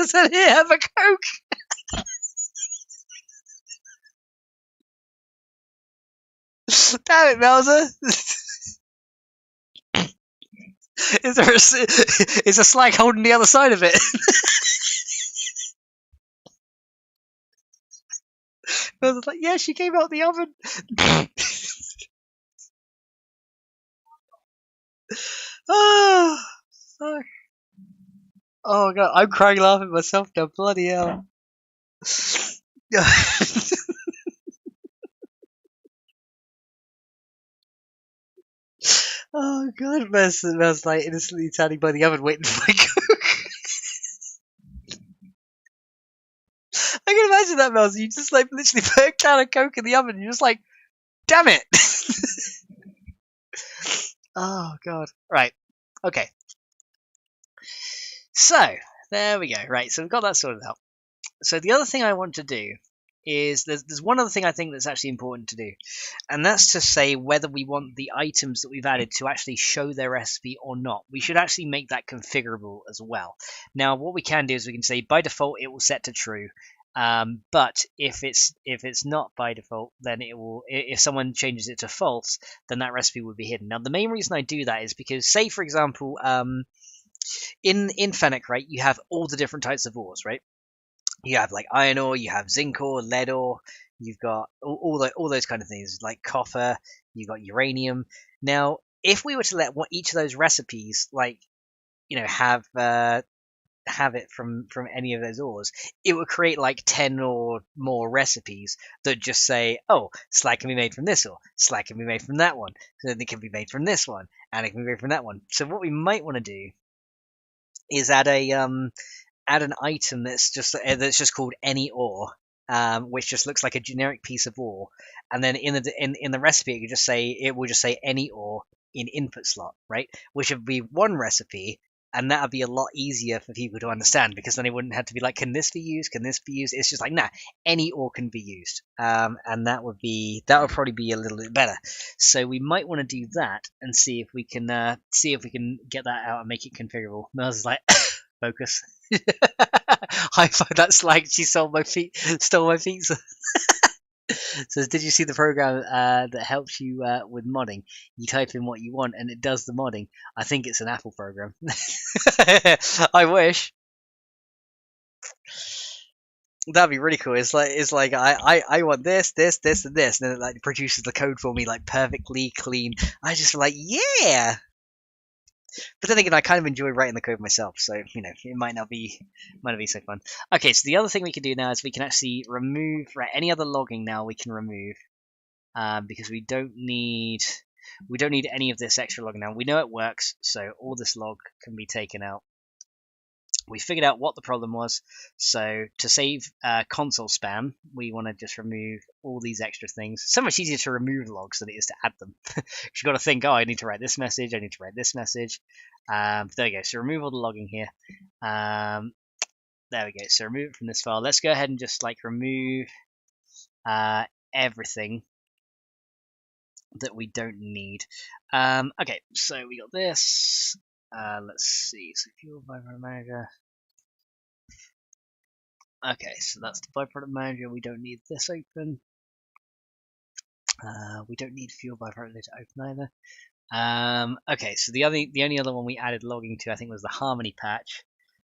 A: said, here, have a Coke. Damn it, Melza. Is a slag holding the other side of it? Melza's like, yeah, she came out the oven. Oh, fuck. Oh god, I'm crying laughing myself now, bloody hell. Oh god, Mel's like innocently standing by the oven waiting for my Coke. I can imagine that, Mel. You just like literally put a can of Coke in the oven and you're just like, damn it! Oh god. Right. Okay. So there we go. Right. So we've got that sorted out. So the other thing I want to do is there's one other thing I think that's actually important to do, and that's to say whether we want the items that we've added to actually show their recipe or not. We should actually make that configurable as well. Now, what we can do is we can say by default it will set to true, but if it's not by default, then it will. If someone changes it to false, then that recipe will be hidden. Now, the main reason I do that is because, say for example, in Fennec, right, you have all the different types of ores, right? You have like iron ore, you have zinc ore, lead ore, you've got all those kind of things like copper, you've got uranium. Now, if we were to let each of those recipes, like, have it from any of those ores, it would create like 10 or more recipes that just say, oh, slag can be made from this ore, slag can be made from that one, so then it can be made from this one, and it can be made from that one. So what we might want to do is add an item that's just called any ore, which just looks like a generic piece of ore, and then in the recipe it will just say any ore in input slot, right? Which would be one recipe, and that would be a lot easier for people to understand, because then they wouldn't have to be like, can this be used? Can this be used? It's just like, nah, any ore can be used, and that would probably be a little bit better. So we might want to do that and see if we can get that out and make it configurable. Mel's is like, focus. High five that slag. She stole my pizza. Says, did you see the program that helps you with modding? You type in what you want and it does the modding. I think it's an Apple program. I wish. That'd be really cool. It's like I want this, and then it like produces the code for me like perfectly clean. I just like, yeah. But then again, I kind of enjoy writing the code myself, so it might not be so fun. Okay, so the other thing we can do now is we can actually remove any other logging. Now we can remove because we don't need any of this extra logging now. We know it works, so all this log can be taken out. We figured out what the problem was, so to save console spam, we want to just remove all these extra things. So much easier to remove logs than it is to add them. You've got to think, oh, I need to write this message, I need to write this message. There we go, so remove all the logging here. There we go, so remove it from this file. Let's go ahead and just like remove everything that we don't need. Okay, so we got this. Let's see, so fuel byproduct manager. Okay, so that's the byproduct manager. We don't need this open. We don't need fuel byproduct data open either. Okay, so the only other one we added logging to, I think, was the Harmony patch,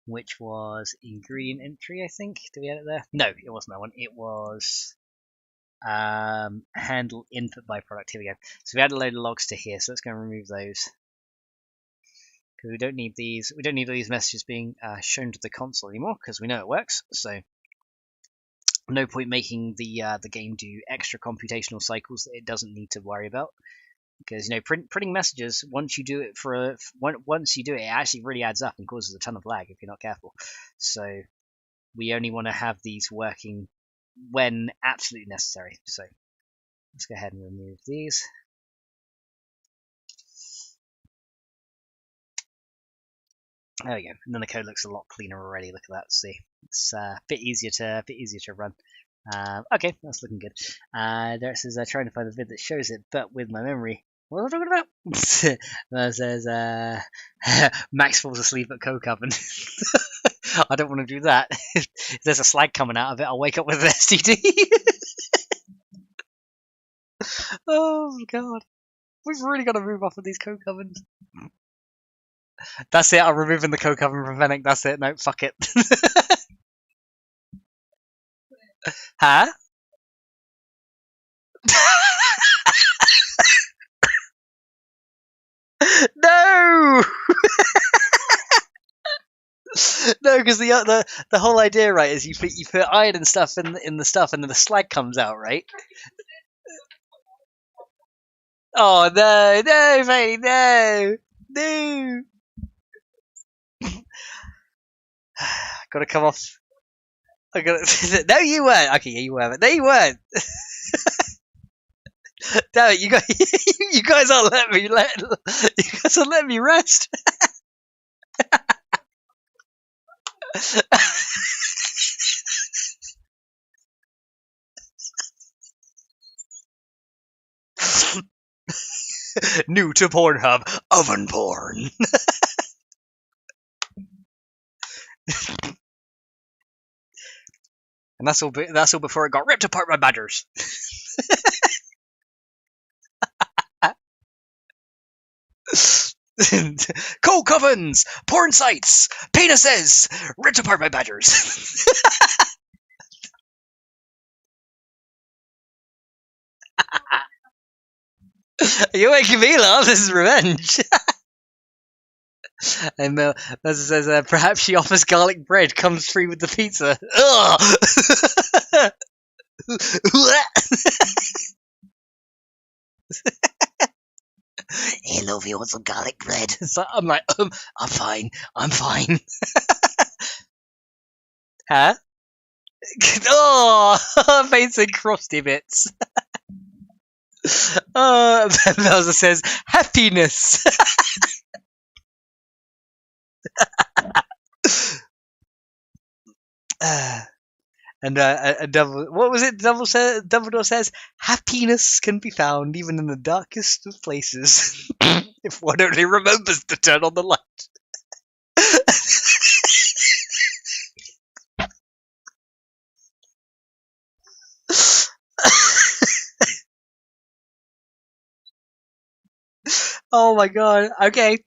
A: which was ingredient entry, I think. Did we add it there? No, it wasn't that one. It was handle input byproduct. Here we go. So we added a load of logs to here, so let's go and remove those. Because we don't need these messages being shown to the console anymore, because we know it works. So no point making the game do extra computational cycles that it doesn't need to worry about. Because printing messages, once you do it it actually really adds up and causes a ton of lag if you're not careful. So we only want to have these working when absolutely necessary. So let's go ahead and remove these. There we go. And then the code looks a lot cleaner already. Look at that. See, it's a bit easier to run. Okay, that's looking good. There it says trying to find the vid that shows it, but with my memory. What am I talking about? There says Max falls asleep at coke oven. I don't want to do that. If there's a slag coming out of it, I'll wake up with an STD. Oh god, we've really got to move off of these coke ovens. That's it, I'm removing the coke oven from Fennec, that's it, no, fuck it. Huh? No! No, because the whole idea, right, is you put iron and stuff in the stuff, and then the slag comes out, right? Oh no, no, mate, no, no. Gotta come off. No, you weren't. Okay, yeah, you were. But no, you weren't. Damn it, you guys, you guys aren't letting me rest. New to Pornhub, oven porn. And that's all before it got ripped apart by badgers. Coke ovens, porn sites, penises, ripped apart by badgers. You're making me laugh. This is revenge. And as it says, perhaps she offers garlic bread, comes free with the pizza. Ugh! Hey, love, you want some garlic bread? So I'm like, I'm fine. Huh? Oh, face and crusty bits. Bowser says, happiness. And what was it? Dumbledore says, happiness can be found even in the darkest of places, if one only remembers to turn on the light. Oh my god. Okay.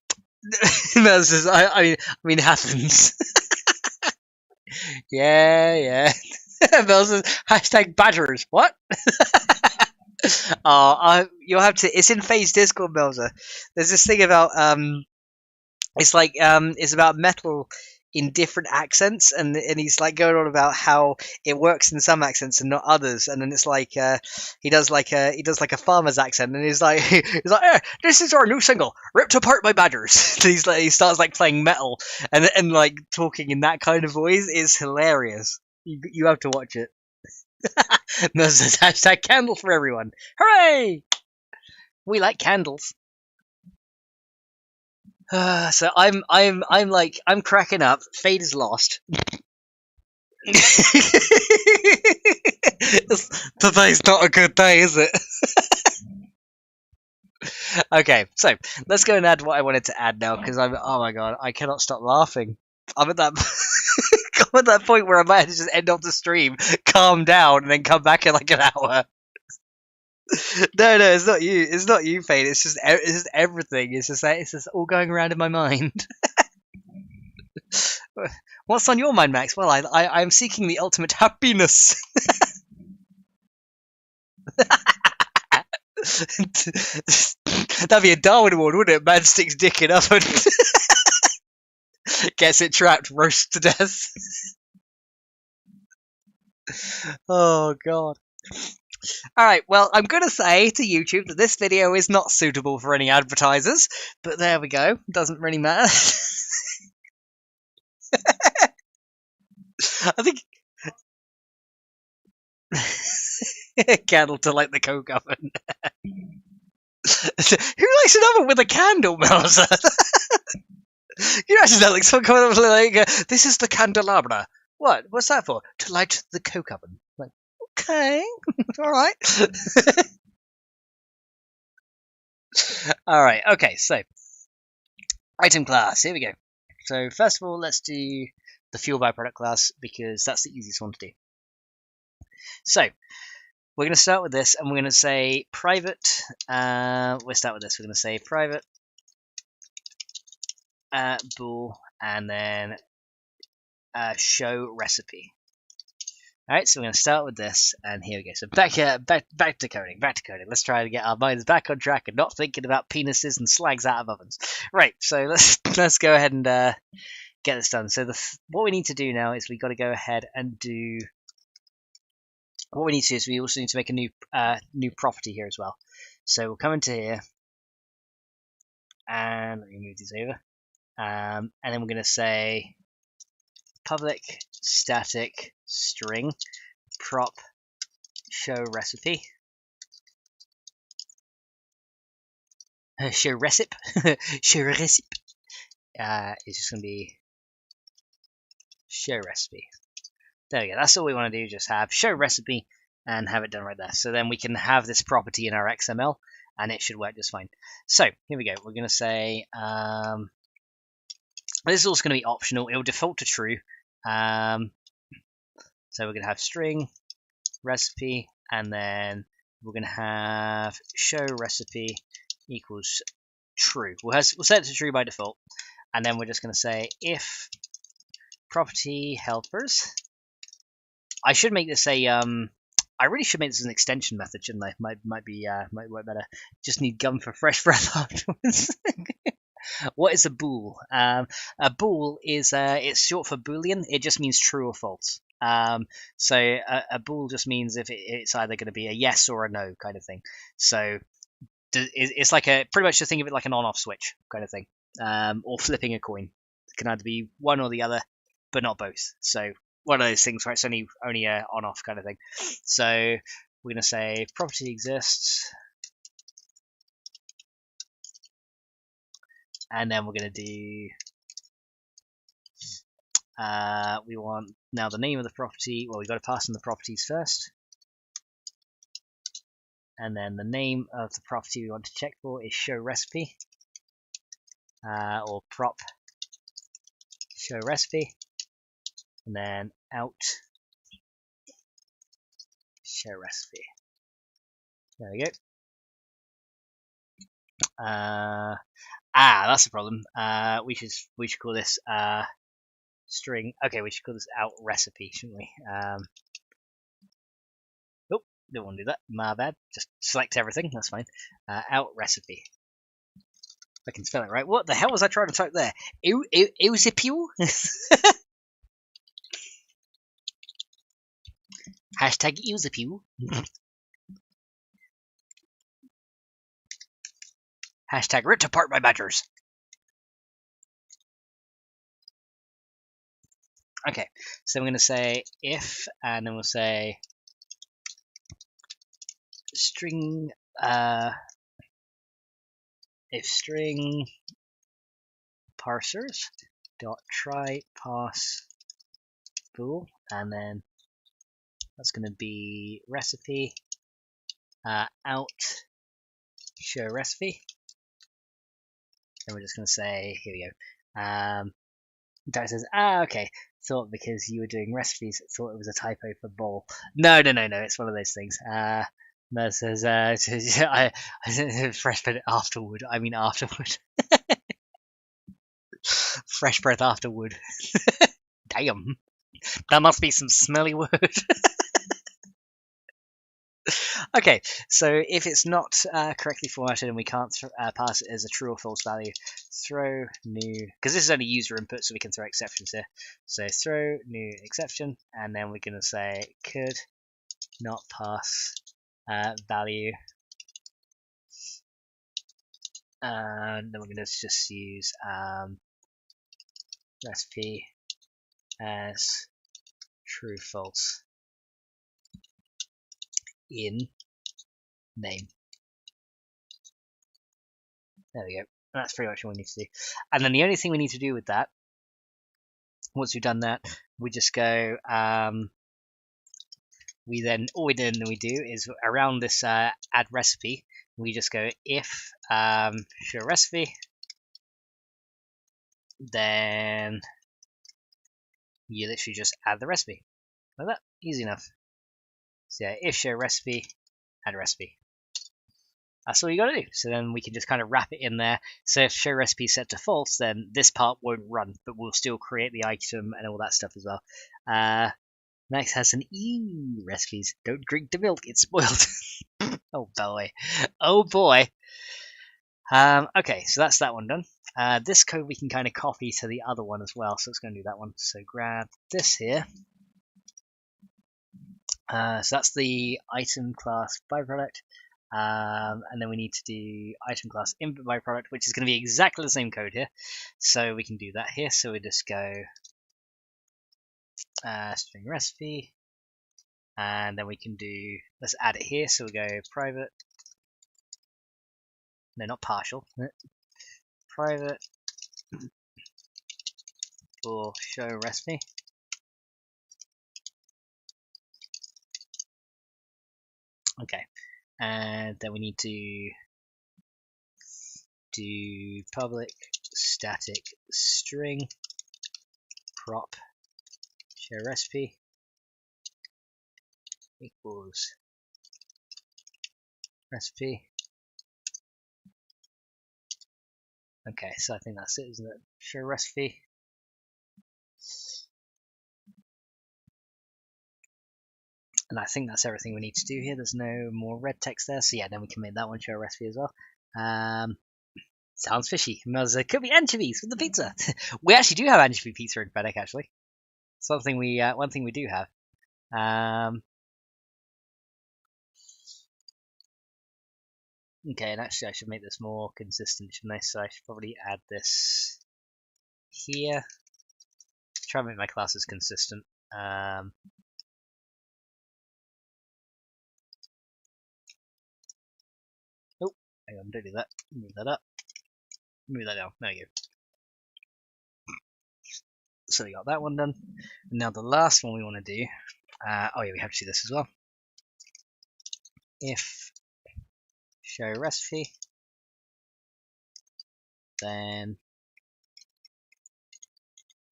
A: That's just, I mean, happens. Yeah. Mel's hashtag badgers. What? You'll have to. It's in Faye's Discord, Melza. There's this thing about it's about metal in different accents, and he's like going on about how it works in some accents and not others, and then it's like he does like a farmer's accent, and he's like this is our new single, ripped apart by badgers. He starts like playing metal and like talking in that kind of voice. Is hilarious. You have to watch it. There's a hashtag candle for everyone. Hooray! We like candles. So I'm cracking up. Fade is lost. Today's not a good day, is it? Okay, so let's go and add what I wanted to add now, because oh my god, I cannot stop laughing. I'm at that I'm at that point where I might have to just end off the stream, calm down, and then come back in like an hour. No, it's not you. It's not you, Fade. It's just everything. It's just all going around in my mind. What's on your mind, Max? Well, I'm seeking the ultimate happiness. That'd be a Darwin Award, wouldn't it? Man sticks dick in oven, gets it trapped, roast to death. Oh god. Alright, well, I'm going to say to YouTube that this video is not suitable for any advertisers, but there we go. Doesn't really matter. I think... Candle to light the coke oven. Who likes an oven with a candle, Mouser? You actually know, like, someone coming up like, this is the candelabra. What? What's that for? To light the coke oven. Like, okay, all right. All right, okay, so item class, here we go. So first of all, let's do the fuel byproduct class, because that's the easiest one to do. So we're going to start with this, and we're going to say private, we'll start with this, we're going to say private bool, and then show recipe. Alright, so we're going to start with this, and here we go. So back to coding. Let's try to get our minds back on track and not thinking about penises and slags out of ovens. Right, so let's go ahead and get this done. So what we need to do now is we got to go ahead and do... What we need to do is we also need to make a new property here as well. So we'll come into here, and let me move these over, and then we're going to say public static string prop show recipe, show recipe. Show recipe. It's just going to be show recipe. There we go. That's all we want to do. Just have show recipe and have it done right there. So then we can have this property in our XML and it should work just fine. So here we go. We're going to say this is also going to be optional. It will default to true. So we're going to have string recipe and then we're going to have show recipe equals true. We'll set it to true by default. And then we're just going to say if property helpers. I should make this a I really should make this an extension method, shouldn't I? Might work better. Just need gum for fresh breath afterwards. What is a bool? A bool is it's short for boolean. It just means true or false. So a bool just means if it's either going to be a yes or a no kind of thing. So it's like pretty much just think of it like an on-off switch kind of thing, or flipping a coin. It can either be one or the other, but not both. So one of those things where it's only a on-off kind of thing. So we're going to say property exists, and then we're going to do we want now the name of the property. Well, we've got to pass in the properties first, and then the name of the property we want to check for is show recipe, or prop show recipe, and then out show recipe. There we go. That's the problem. We should call this string. Okay, we should call this out recipe, shouldn't we? Oh, don't want to do that. My bad. Just select everything. That's fine. Out recipe. I can spell it right. What the hell was I trying to type there? Eusipule? Hashtag Eusipule. Hashtag ripped apart by badgers. Okay, so I'm going to say if, and then we'll say string, if string parsers dot try parse bool, and then that's going to be recipe out show recipe. And we're just going to say, here we go. That says, okay. Thought because you were doing recipes, thought it was a typo for bowl. No. It's one of those things. That says, I fresh breath afterward. I mean afterward. Fresh breath afterward. Damn. That must be some smelly word. Okay, so if it's not correctly formatted and we can't pass it as a true or false value, throw new, because this is only user input, so we can throw exceptions here. So throw new exception, and then we're going to say could not pass value, and then we're going to just use recipe as true false in name. There we go. That's pretty much what we need to do. And then the only thing we need to do with that, once we've done that, we just go, all we do is around this add recipe, we just go if show recipe, then you literally just add the recipe. Like that, easy enough. So yeah, if show recipe, add recipe. That's all you got to do. So then we can just kind of wrap it in there. So if show recipe is set to false, then this part won't run, but we'll still create the item and all that stuff as well. Next has an recipes. Don't drink the milk, it's spoiled. Oh boy. Oh boy. Okay, so that's that one done. This code we can kind of copy to the other one as well, so let's go and do that one. So grab this here. So that's the item class byproduct. And then we need to do item class input byproduct, which is going to be exactly the same code here. So we can do that here. So we just go string recipe, and then we can do, let's add it here. So we go private no, not partial, private for show recipe. Okay, and then we need to do public static string prop show recipe equals recipe. Okay, so I think that's it, isn't it? Show recipe. And I think that's everything we need to do here. There's no more red text there, so yeah, then we can make that one show recipe as well. Sounds fishy. There could be anchovies with the pizza. We actually do have anchovy pizza in Fennec, actually. Something we, one thing we do have. Okay, and actually I should make this more consistent, shouldn't I? So I should probably add this here. Try and make my classes consistent. Oh, hang on, don't do that. Move that up. Move that down. There you go. So we got that one done. And now the last one we want to do. Oh yeah, we have to do this as well. If show recipe, then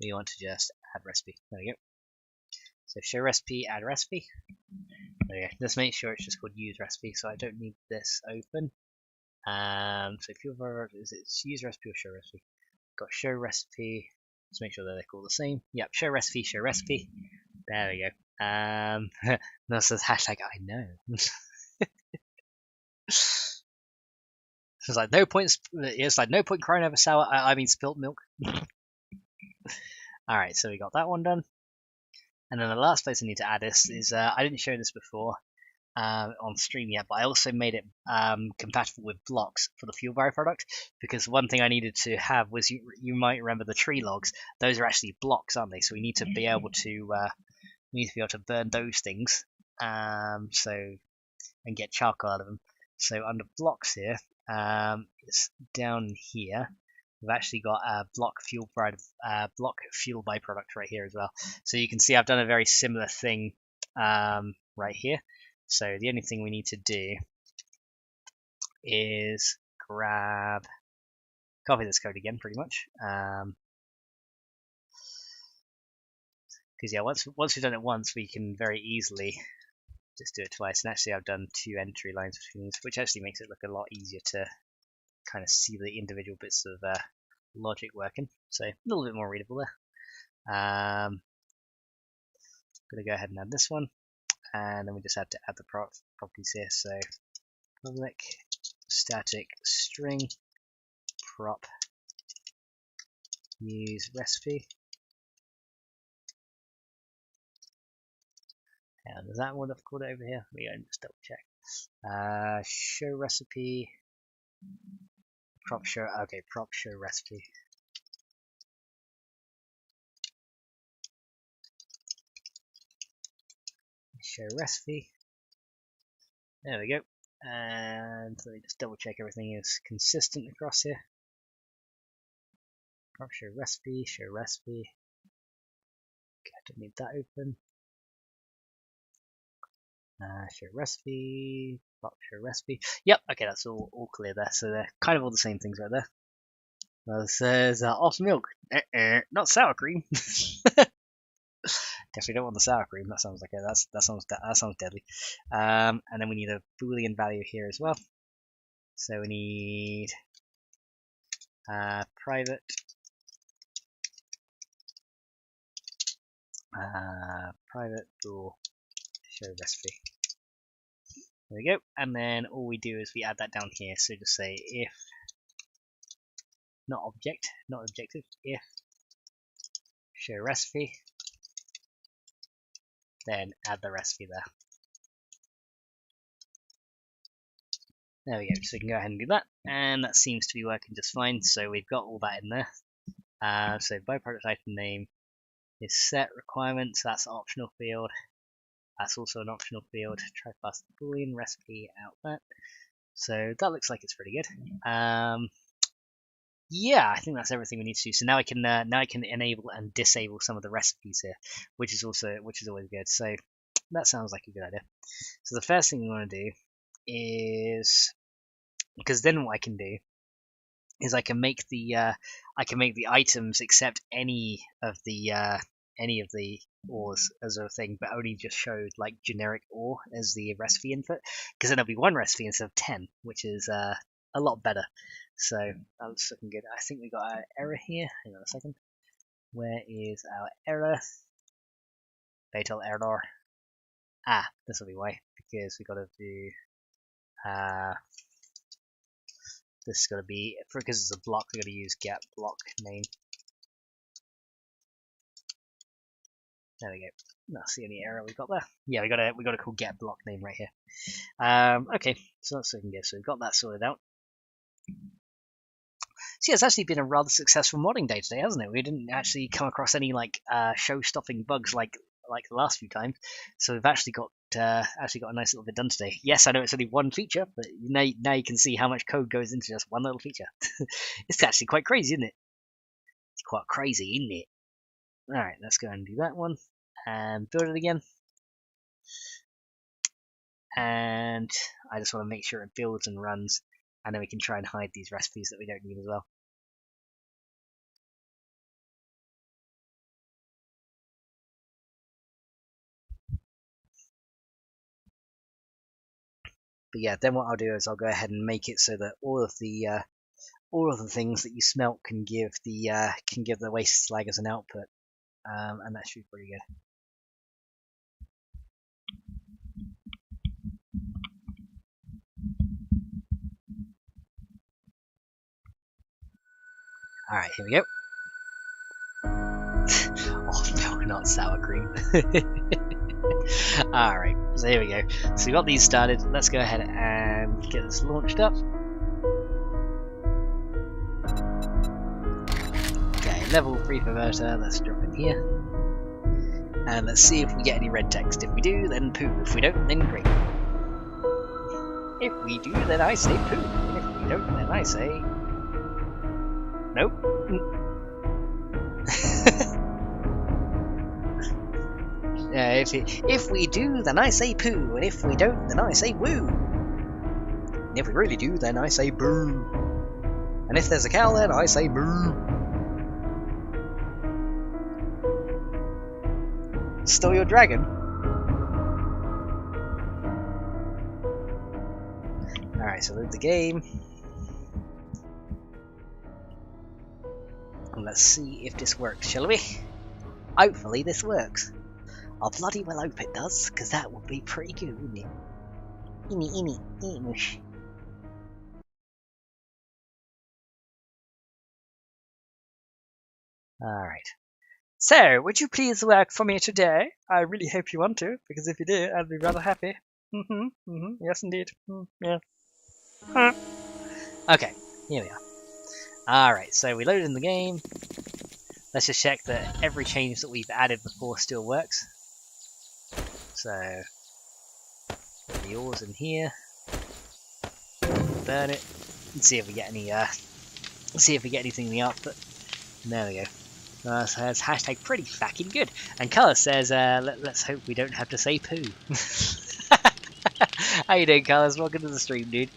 A: we want to just add recipe. There we go. So show recipe, add recipe. There we go. Just make sure it's just called use recipe, so I don't need this open. So if you're is it use recipe or show recipe? Got show recipe. Let's make sure that they're all the same. Yep, show recipe, show recipe. There we go. That says hashtag I know. It's like no point. It's like no point crying over sour. I mean spilt milk. All right, so we got that one done. And then the last place I need to add this is I didn't show this before on stream yet, but I also made it compatible with blocks for the fuel byproduct, because one thing I needed to have was you might remember the tree logs. Those are actually blocks, aren't they? So we need to be able to burn those things, and get charcoal out of them. So under blocks here, it's down here. We've actually got a block fuel byproduct right here as well. So you can see I've done a very similar thing right here. So the only thing we need to do is copy this code again, pretty much. Because yeah, once we've done it once, we can very easily just do it twice. And actually, I've done 2 entry lines between these, which actually makes it look a lot easier to kind of see the individual bits of logic working. So a little bit more readable there. I'm going to go ahead and add this one, and then we just have to add the properties here. So public static string prop use recipe. And is that what I've called it over here? We go just double check. Show recipe. Prop show. Okay, prop show recipe. Show recipe. There we go. And let me just double check everything is consistent across here. Prop show recipe. Show recipe. Okay, I don't need that open. Show recipe, prop show recipe. Yep, okay, that's all clear there. So they're kind of all the same things right there. Well, there's off milk, not sour cream. Guess we don't want the sour cream. That sounds like that sounds deadly. And then we need a Boolean value here as well. So we need private bool show recipe. There we go. And then all we do is we add that down here. So just say if not objective, if show recipe, then add the recipe there. There we go. So we can go ahead and do that, and that seems to be working just fine. So we've got all that in there. So byproduct item name is set requirements. That's an optional field. That's also an optional field. Try pass the Boolean recipe out that. So that looks like it's pretty good. Yeah, I think that's everything we need to do. So now I can enable and disable some of the recipes here, which is always good. So that sounds like a good idea. So the first thing we want to do is, because then what I can do is I can make the items accept any of the ores as a thing, but only just show like generic ore as the recipe input, because then there'll be one recipe instead of 10, which is a lot better. So that's looking good. I think we got our error here. Hang on a second. Where is our error? Fatal error. Ah, this will be why, because we got to do this is going to be, because it's a block, we're going to use get block name. There we go. That's the only error we got there. Yeah, we got to call get block name right here. Okay, so that's looking good. So we've got that sorted out. So yeah, it's actually been a rather successful modding day today, hasn't it? We didn't actually come across any like show-stopping bugs like the last few times. So we've actually got a nice little bit done today. Yes, I know it's only one feature, but now you can see how much code goes into just one little feature. It's actually quite crazy, isn't it? It's quite crazy, isn't it? All right, let's go and do that one and build it again. And I just want to make sure it builds and runs, and then we can try and hide these recipes that we don't need as well. But yeah, then what I'll do is I'll go ahead and make it so that all of the things that you smelt can give the waste slag as an output, and that should be pretty good. All right, here we go. Oh, milk, not sour cream. All right, so here we go. So we got these started. Let's go ahead and get this launched up. Okay, level 3 perverter. Let's drop in here, and let's see if we get any red text. If we do, then poo. If we don't, then great. If we do, then I say poo. And if we don't, then I say nope. If we do, then I say poo, and if we don't, then I say woo. And if we really do, then I say boo. And if there's a cow, then I say boo. Stole your dragon? Alright, so load the game. And let's see if this works, shall we? Hopefully this works. I bloody well hope it does, because that would be pretty good, wouldn't it? Mush. Alright. So, would you please work for me today? I really hope you want to, because if you do, I'd be rather happy. Yes, indeed. Yeah. Okay, here we are. Alright, so we loaded in the game. Let's just check that every change that we've added before still works. So, put the ores in here. Burn it. Let's see if we get any. See if we get anything in the output. There we go. Says hashtag pretty fucking good. And Colour says, let's hope we don't have to say poo. How you doing, Colours? Welcome to the stream, dude.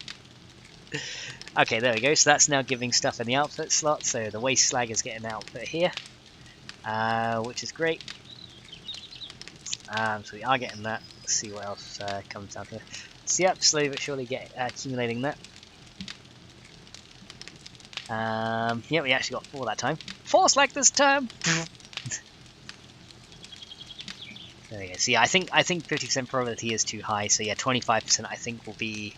A: Okay, there we go. So that's now giving stuff in the output slot. So the waste slag is getting output here, which is great. So we are getting that. Let's see what else comes down here. So yep, slowly but surely get accumulating that. Yeah, we actually got 4 that time. 4 slag this time. There we go. So yeah, I think 50% probability is too high. So yeah, 25% I think will be.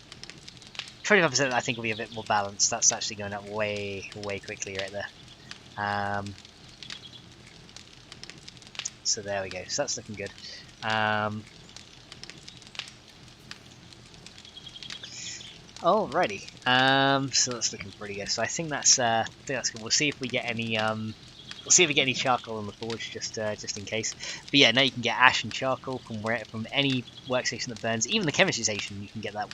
A: 25% I think will be a bit more balanced. That's actually going up way quickly right there. So there we go. So that's looking good. Alrighty. So that's looking pretty good. So I think that's good. We'll see if we get any We'll see if we get any charcoal in the forge, just in case. But yeah, now you can get ash and charcoal from any workstation that burns. Even the chemistry station, you can get that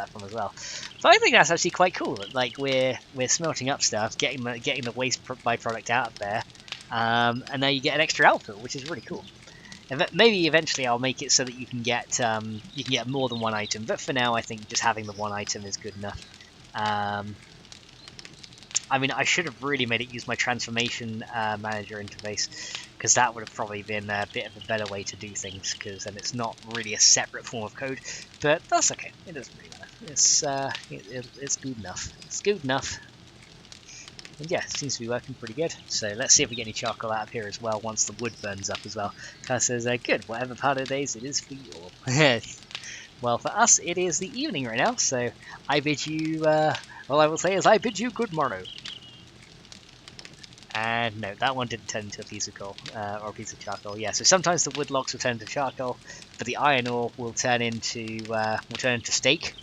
A: from as well. So I think that's actually quite cool. That like we're smelting up stuff, getting the waste byproduct out of there, and now you get an extra output, which is really cool. And maybe eventually I'll make it so that you can get more than one item. But for now, I think just having the one item is good enough. I mean, I should have really made it use my transformation manager interface, because that would have probably been a bit of a better way to do things, because then it's not really a separate form of code. But that's okay. It doesn't really matter. It's good enough. It's good enough. And yeah, it seems to be working pretty good. So let's see if we get any charcoal out of here as well once the wood burns up as well. Kyle says, good, whatever part of the days it is for you all. Well, for us, it is the evening right now, so I bid you, all I will say is I bid you good morrow. And no, that one didn't turn into a piece of coal, or a piece of charcoal. Yeah, so sometimes the wood logs will turn into charcoal, but the iron ore will turn into steak,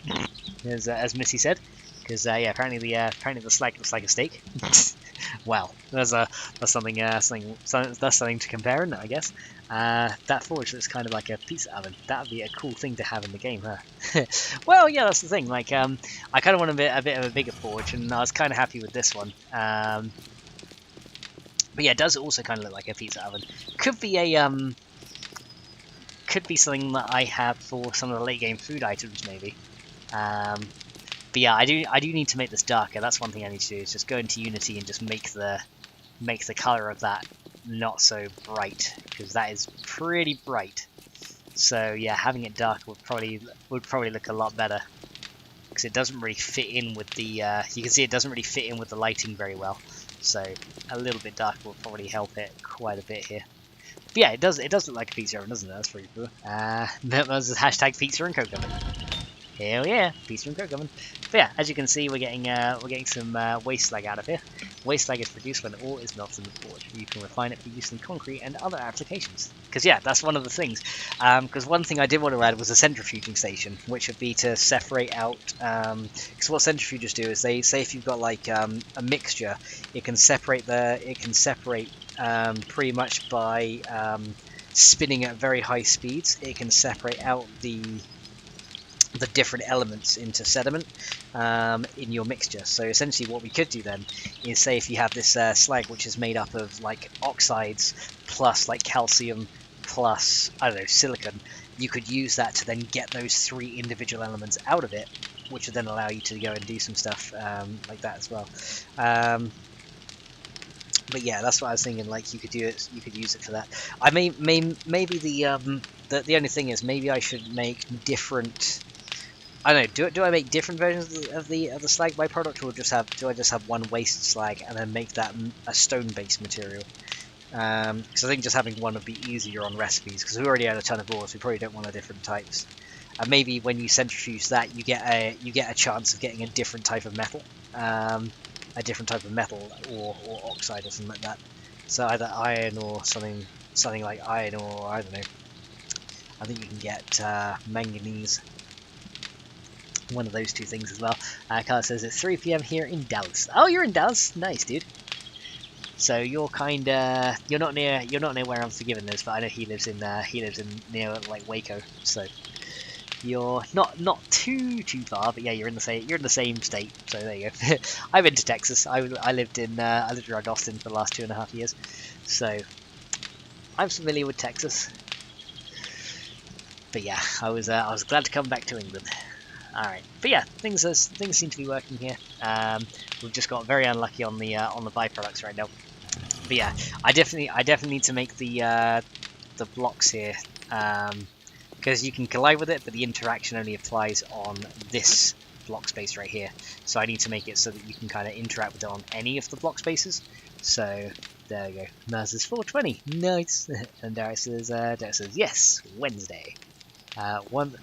A: as Missy said. Because yeah, apparently the slag looks like a steak. Wow, that's something to compare, isn't it? I guess. That forge looks kind of like a pizza oven. That'd be a cool thing to have in the game, huh? Well, yeah, that's the thing. Like, I kind of want a bit of a bigger forge, and I was kind of happy with this one. But yeah, it does also kind of look like a pizza oven. Could be something that I have for some of the late game food items, maybe. But yeah, I do need to make this darker. That's one thing I need to do, is just go into Unity and just make the color of that not so bright, because that is pretty bright. So yeah, having it dark would probably look a lot better, because it doesn't really fit in with the you can see it doesn't really fit in with the lighting very well. So a little bit darker will probably help it quite a bit here. But yeah, it does look like a pizza oven, doesn't it? That's pretty cool. That was hashtag pizza and coke oven. Hell yeah, pizza and coke oven. But yeah, as you can see, we're getting some waste slag out of here. Waste slag is produced when ore is melted in the forge. You can refine it for use in concrete and other applications. Because yeah, that's one of the things. Because one thing I did want to add was a centrifuging station, which would be to separate out. Because what centrifuges do is they say if you've got like a mixture, it can separate pretty much by spinning at very high speeds. It can separate out the different elements into sediment in your mixture. So essentially what we could do then is, say if you have this slag which is made up of like oxides plus like calcium plus, I don't know, silicon, you could use that to then get those three individual elements out of it, which would then allow you to go and do some stuff like that as well. But yeah, that's what I was thinking. Like you could use it for that. I maybe the only thing is, maybe I should make different. I don't know. Do I make different versions of the slag byproduct, or do I just have one waste slag and then make that a stone-based material? Because I think just having one would be easier on recipes, because we already had a ton of ores. We probably don't want the different types. And maybe when you centrifuge that, you get a chance of getting a different type of metal, or oxide or something like that. So either iron or something like iron, or I don't know. I think you can get manganese. One of those two things as well. Carl says it's 3 PM here in Dallas. Oh, you're in Dallas. Nice, dude. So you're not near where I'm forgiven this, but I know he lives in near like Waco. So you're not too far, but yeah, you're in the same state. So there you go. I've been to Texas. I lived around Austin for the last 2.5 years, so I'm familiar with Texas. But yeah, I was glad to come back to England. All right, but yeah, things seem to be working here. We've just got very unlucky on the byproducts right now. But yeah, I definitely need to make the blocks here, because you can collide with it, but the interaction only applies on this block space right here. So I need to make it so that you can kind of interact with it on any of the block spaces. So there we go. Mars is 420. Nice. And Darius says yes, Wednesday. One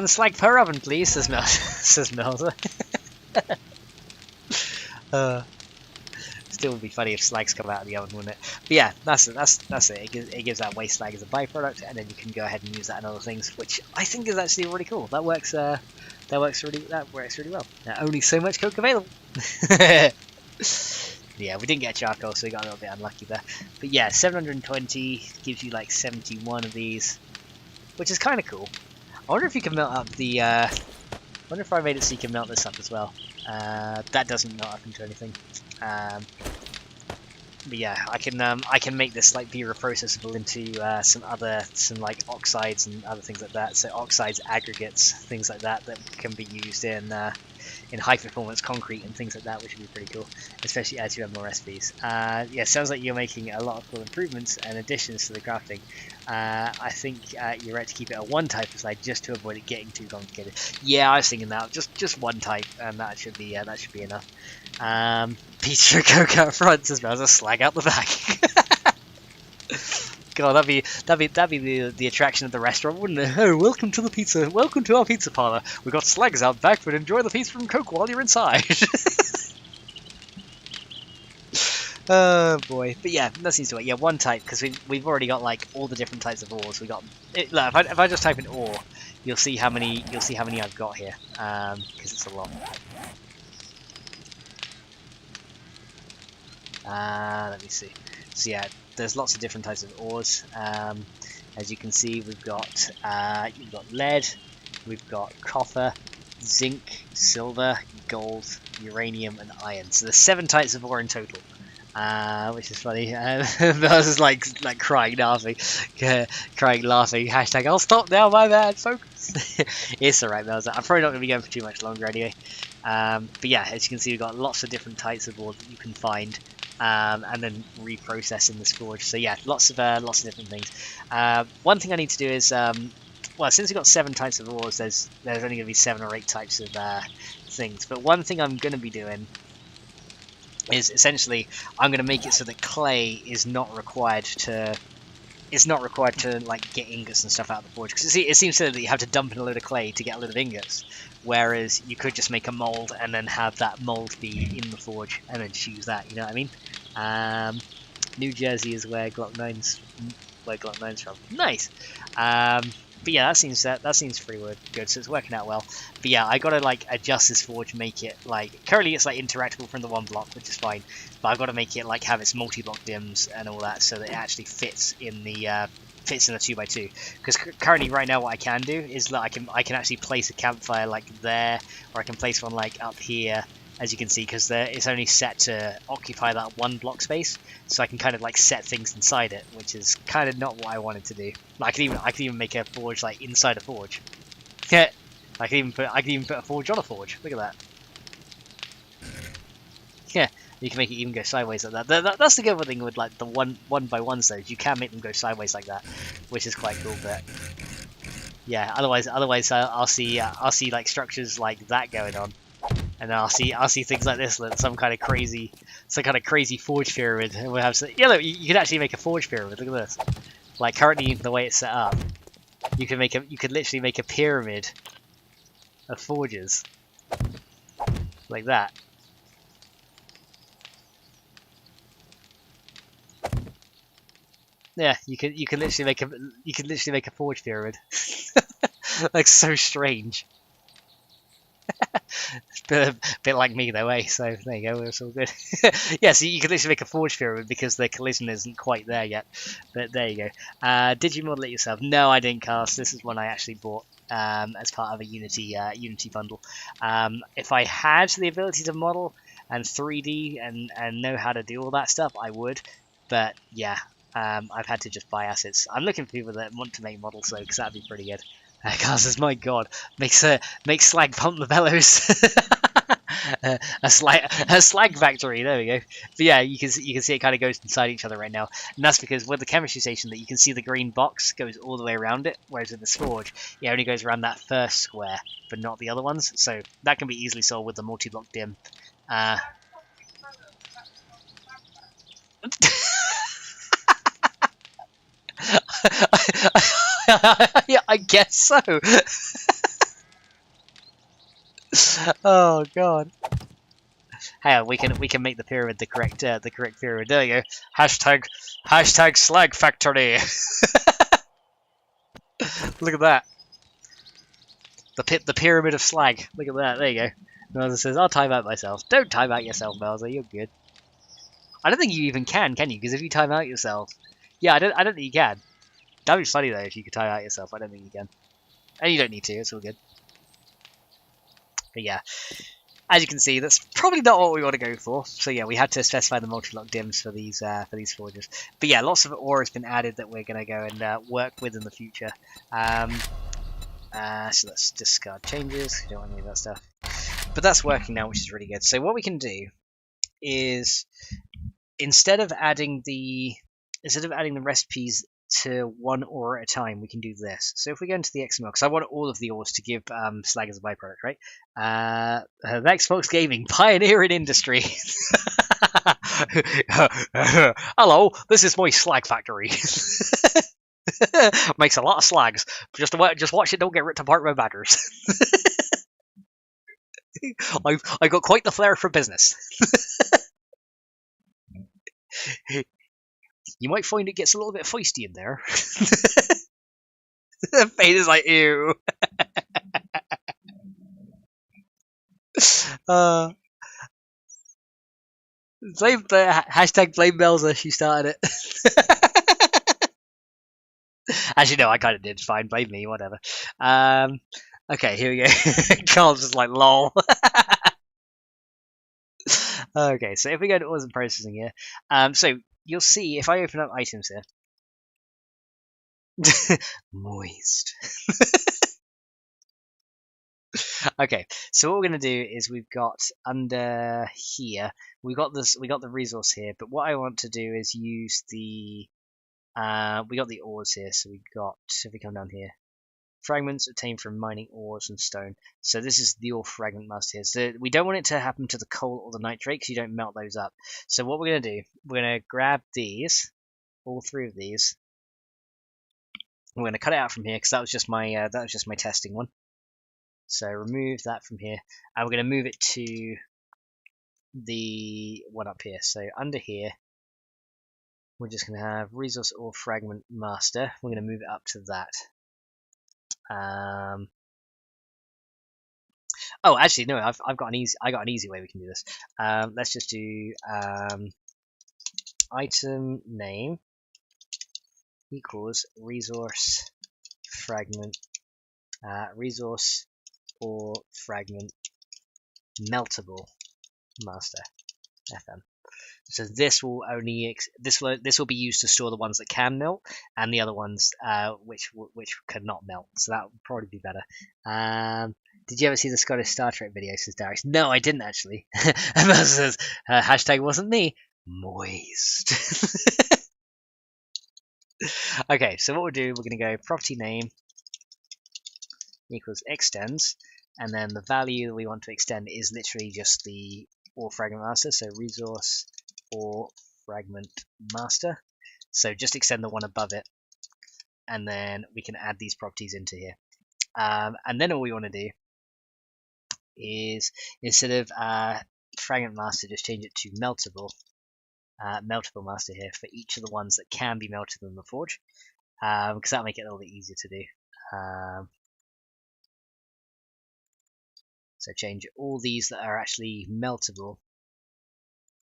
A: slag per oven, please, says Melza. Still would be funny if slags come out of the oven, wouldn't it? But yeah, that's it. It gives that waste slag as a byproduct, and then you can go ahead and use that in other things, which I think is actually really cool. That works really well. Now, only so much coke available. Yeah, we didn't get charcoal, so we got a little bit unlucky there. But yeah, 720 gives you like 71 of these, which is kind of cool. I wonder if you can melt up the. I wonder if I made it so you can melt this up as well. That doesn't melt up into anything. But yeah, I can make this like be reprocessable into some like oxides and other things like that. So oxides, aggregates, things like that that can be used in high performance concrete and things like that, which would be pretty cool, especially as you have more recipes. Yeah, sounds like you're making a lot of cool improvements and additions to the crafting. I think you're right to keep it at one type of slide just to avoid it getting too complicated. Yeah, I was thinking that just one type, and that should be enough. Pizza Coke out front as well as a slag out the back. God, that'd be the attraction of the restaurant, wouldn't it? Oh, welcome to our pizza parlor. We've got slags out back, but enjoy the pizza from Coke while you're inside. Oh boy, but yeah, that seems to work. Yeah, one type because we've already got like all the different types of ores. We got it, look, if I just type in ore, you'll see how many I've got here because it's a lot. Let me see. So yeah, there's lots of different types of ores. As you can see, we've got lead, we've got copper, zinc, silver, gold, uranium, and iron. So there's 7 types of ore in total. Which is funny. I was like crying, laughing. Hashtag I'll stop now, my bad, focus. It's alright, Melza. I'm probably not going to be going for too much longer anyway. But yeah, as you can see, we've got lots of different types of ore that you can find. And then reprocess in this forge. So yeah, lots of different things. One thing I need to do is, well, since we've got 7 types of ores, there's only going to be 7 or 8 types of things. But one thing I'm going to be doing is essentially I'm going to make it so that clay is not required to. It's not required to like get ingots and stuff out of the forge because it seems silly that you have to dump in a load of clay to get a load of ingots, whereas you could just make a mold and then have that mold be in the forge and then choose that. You know what I mean? New Jersey is where Glock 9's from. Nice. But yeah, that seems pretty good. So it's working out well. But yeah, I gotta like adjust this forge, make it like currently it's like interactable from the one block, which is fine. But I've got to make it like have its multi-block dims and all that, so that it actually fits in the 2x2. Because currently, right now, what I can do is that I can actually place a campfire like there, or I can place one like up here. As you can see, because it's only set to occupy that one block space, so I can kind of like set things inside it, which is kind of not what I wanted to do. Like, I could even make a forge like inside a forge. Yeah, I could even put a forge on a forge. Look at that. Yeah, you can make it even go sideways like that. That's the good thing with like the one by ones though. You can make them go sideways like that, which is quite cool. But yeah, otherwise I'll see like structures like that going on. And then I'll see things like this, like some kind of crazy forge pyramid. And we'll have look, you could actually make a forge pyramid. Look at this. Like currently, the way it's set up, you could literally make a pyramid of forges like that. Yeah, you could literally make a forge pyramid. Like so strange. A bit like me though, eh? So there you go, it's all good. Yeah, so you can literally make a forge pyramid because the collision isn't quite there yet. But there you go. Did you model it yourself? No, I didn't, cast. This is one I actually bought as part of a Unity bundle. If I had the ability to model and 3D and know how to do all that stuff, I would. But yeah, I've had to just buy assets. I'm looking for people that want to make models though, because that'd be pretty good. Cars says, my god, makes slag pump the bellows. a slag factory, there we go. But yeah, you can see it kind of goes inside each other right now. And that's because with the chemistry station that you can see the green box goes all the way around it, whereas with the forge, it only goes around that first square, but not the other ones. So that can be easily solved with the multi-block dim. Yeah, I guess so. Oh god. Hey, we can make the pyramid the correct pyramid. There you go. Hashtag slag factory. Look at that. The pyramid of slag. Look at that. There you go. Bowser says, I'll time out myself. Don't time out yourself, Bowser. You're good. I don't think you even can you? Because if you time out yourself, yeah, I don't think you can. That'd be funny though if you could time out yourself. I don't think you can, and you don't need to. It's all good. But yeah, as you can see, that's probably not what we want to go for. So yeah, we had to specify the multi-lock dims for these forges. But yeah, lots of ore has been added that we're going to go and work with in the future. So let's discard changes. We don't want any of that stuff. But that's working now, which is really good. So what we can do is instead of adding the recipes to one ore at a time, we can do this. So if we go into the XML, because I want all of the ores to give slag as a byproduct, right? Xbox Gaming, pioneer in industry. Hello, this is my slag factory. Makes a lot of slags. Just watch it don't get ripped apart by batters. I've got quite the flair for business. You might find it gets a little bit feisty in there. Fade is like, ew. Blame hashtag blame Belza. She started it. Actually, no, I kind of did. Fine, blame me, whatever. Okay, here we go. Carl's just like, lol. Okay, so if we go to ores and processing here, so you'll see if I open up items here, moist. Okay, so what we're gonna do is we've got under here, we got the resource here, but what I want to do is use the we got the ores here, so we got, if we come down here, fragments obtained from mining ores and stone. So this is the ore fragment master here. So we don't want it to happen to the coal or the nitrate because you don't melt those up. So what we're going to do, we're going to grab these, all three of these. We're going to cut it out from here because that was just my testing one. So remove that from here, and we're going to move it to the one up here. So under here, we're just going to have resource ore fragment master. We're going to move it up to that. Oh, actually, no. I've got an easy way we can do this. Let's just do item name equals resource fragment resource or fragment meltable master FM. So this will only this will be used to store the ones that can melt, and the other ones which cannot melt. So that would probably be better. Did you ever see the Scottish Star Trek video? Says Darius. No, I didn't actually. Says hashtag wasn't me. Moist. Okay, so what we'll do, we're going to go property name equals extends, and then the value that we want to extend is literally just the ore fragment master. So resource or fragment master. So just extend the one above it, and then we can add these properties into here. And then all we want to do is, instead of fragment master, just change it to meltable master here for each of the ones that can be melted in the forge, because that'll make it a little bit easier to do. So change all these that are actually meltable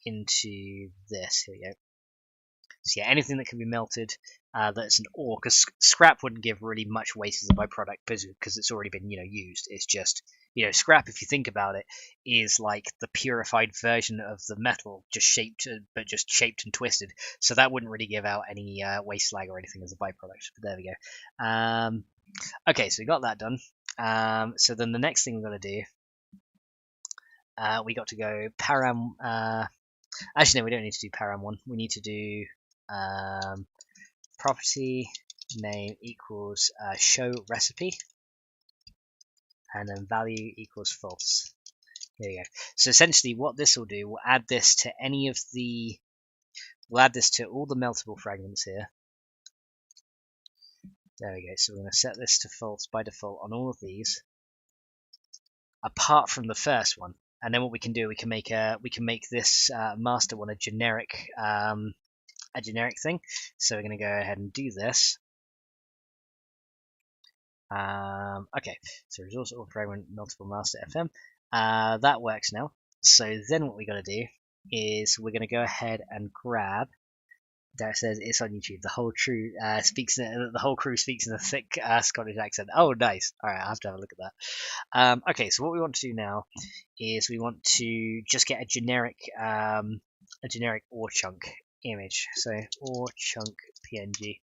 A: into this. Here we go. So yeah, anything that can be melted that's an ore, because scrap wouldn't give really much waste as a byproduct because it's already been used. It's just scrap, if you think about it, is like the purified version of the metal, just shaped and twisted. So that wouldn't really give out any waste slag or anything as a byproduct. But there we go. Okay, so we got that done. So then the next thing we're going to do, we got to go param. Actually, no, we don't need to do param one. We need to do property name equals show recipe, and then value equals false. There you go. So essentially, what this will do, we'll add this to all the meltable fragments here. There we go. So we're going to set this to false by default on all of these, apart from the first one. And then what we can do, we can make this master one a generic thing. So we're going to go ahead and do this. Okay, so resource or fragment multiple master FM. That works now. So then what we got to do is we're going to go ahead and grab. There says it's on YouTube. The whole crew speaks. The whole crew speaks in a thick Scottish accent. Oh, nice. All right, I have to have a look at that. Okay, so what we want to do now is we want to just get a generic ore chunk image. So ore chunk PNG.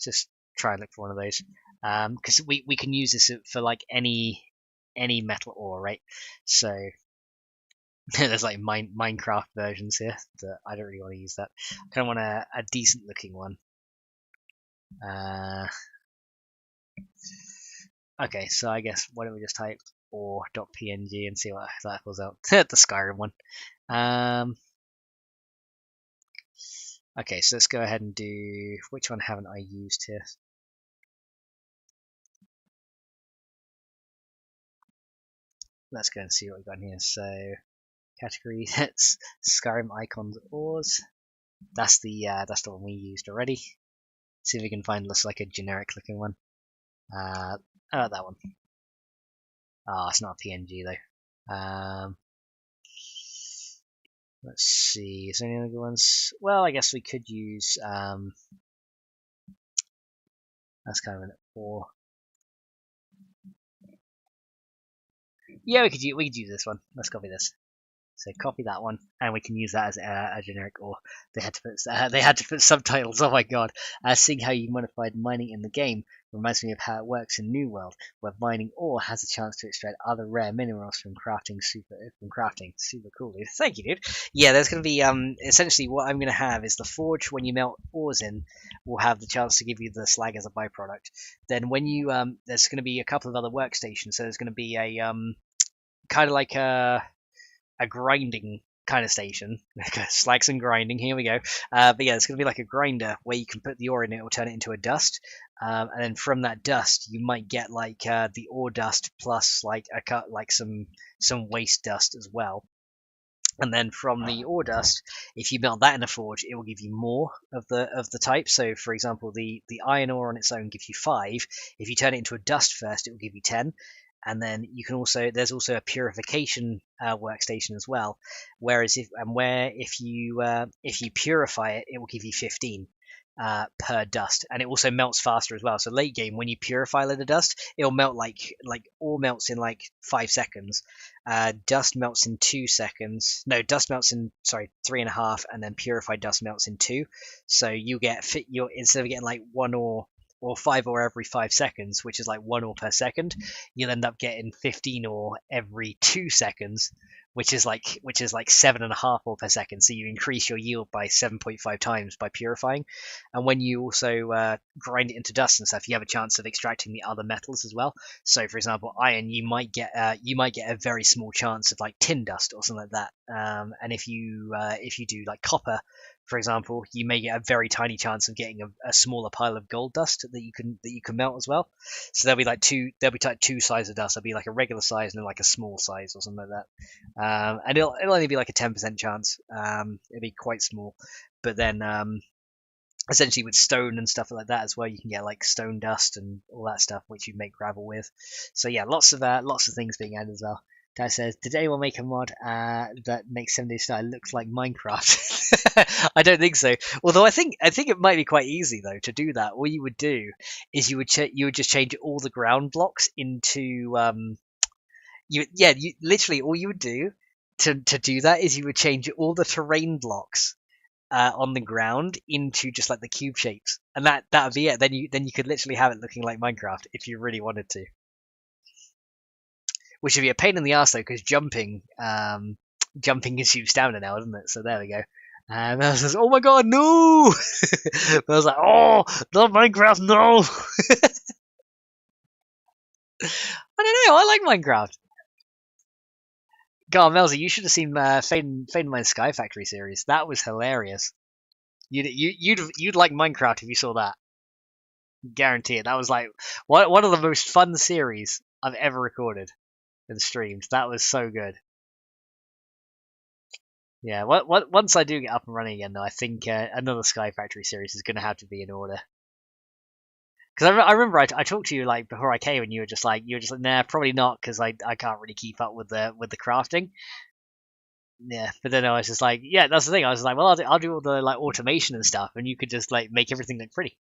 A: Just try and look for one of those because we can use this for like any metal ore, right? So there's like Minecraft versions here, but I don't really want to use that. I kind of want a decent looking one. Okay, so I guess why don't we just type ore.png and see what that pulls out. The Skyrim one. Okay, so let's go ahead and do, which one haven't I used here? Let's go and see what we've got in here. So category, that's Skyrim icons ores. That's the one we used already. See if we can find looks like a generic looking one. Oh, that one. Oh, it's not a PNG though. Let's see. Is there any other ones? Well, I guess we could use. That's kind of an ore. Yeah, we could use this one. Let's copy this. So copy that one, and we can use that as a generic ore. They had to put subtitles. Oh my god! Seeing how you modified mining in the game reminds me of how it works in New World, where mining ore has a chance to extract other rare minerals from crafting. Super cool, dude. Thank you, dude. Yeah, there's going to be essentially what I'm going to have is the forge. When you melt ores in, will have the chance to give you the slag as a byproduct. Then when you there's going to be a couple of other workstations. So there's going to be a kind of like a grinding kind of station. Slags and grinding, here we go. But yeah, it's going to be like a grinder where you can put the ore in, it will turn it into a dust. And then from that dust, you might get like the ore dust plus like some waste dust as well. And then from the ore dust, if you melt that in a forge, it will give you more of the type. So, for example, the iron ore on its own gives you 5. If you turn it into a dust first, it will give you 10. And then you can there's also a purification workstation as well. Whereas if you purify it, it will give you 15 per dust, and it also melts faster as well. So late game, when you purify a little dust, it'll melt like ore melts in like 5 seconds. Dust melts in 2 seconds. No, dust melts in 3.5, and then purified dust melts in 2. So you get instead of getting like 1 ore or 5 ore every 5 seconds, which is like 1 ore per second, you'll end up getting 15 ore every 2 seconds, which is like 7.5 ore per second. So you increase your yield by 7.5 times by purifying. And when you also grind it into dust and stuff, you have a chance of extracting the other metals as well. So, for example, iron, you might get a very small chance of like tin dust or something like that. And if you do like copper, for example, you may get a very tiny chance of getting a smaller pile of gold dust that you can melt as well. So there'll be like two sizes of dust. There'll be like a regular size and then like a small size or something like that. And it'll only be like a 10% chance. It'll be quite small, but then essentially with stone and stuff like that as well, you can get like stone dust and all that stuff, which you make gravel with. So yeah, lots of things being added as well. Dad says, today we'll make a mod that makes 7 Days Style looks like Minecraft. I don't think so. Although I think it might be quite easy though to do that. All you would do is you would just change all the ground blocks into literally all you would do to do that is you would change all the terrain blocks on the ground into just like the cube shapes, and that would be it. Then you could literally have it looking like Minecraft if you really wanted to. Which would be a pain in the ass though, because jumping consumes stamina now, doesn't it? So there we go. And I was like, oh my god, no! I was like, oh, not Minecraft, no! I don't know, I like Minecraft. God, Melzy, you should have seen Fade My Sky Factory series. That was hilarious. You'd like Minecraft if you saw that. Guarantee it. That was like one of the most fun series I've ever recorded in streams. That was so good. Yeah, once I do get up and running again, though, I think another Sky Factory series is going to have to be in order. Because I remember I talked to you like before I came, and you were just like, nah, probably not, because I can't really keep up with the crafting. Yeah, but then I was just like, yeah, that's the thing. I was like, well, I'll do all the like automation and stuff, and you could just like make everything look pretty,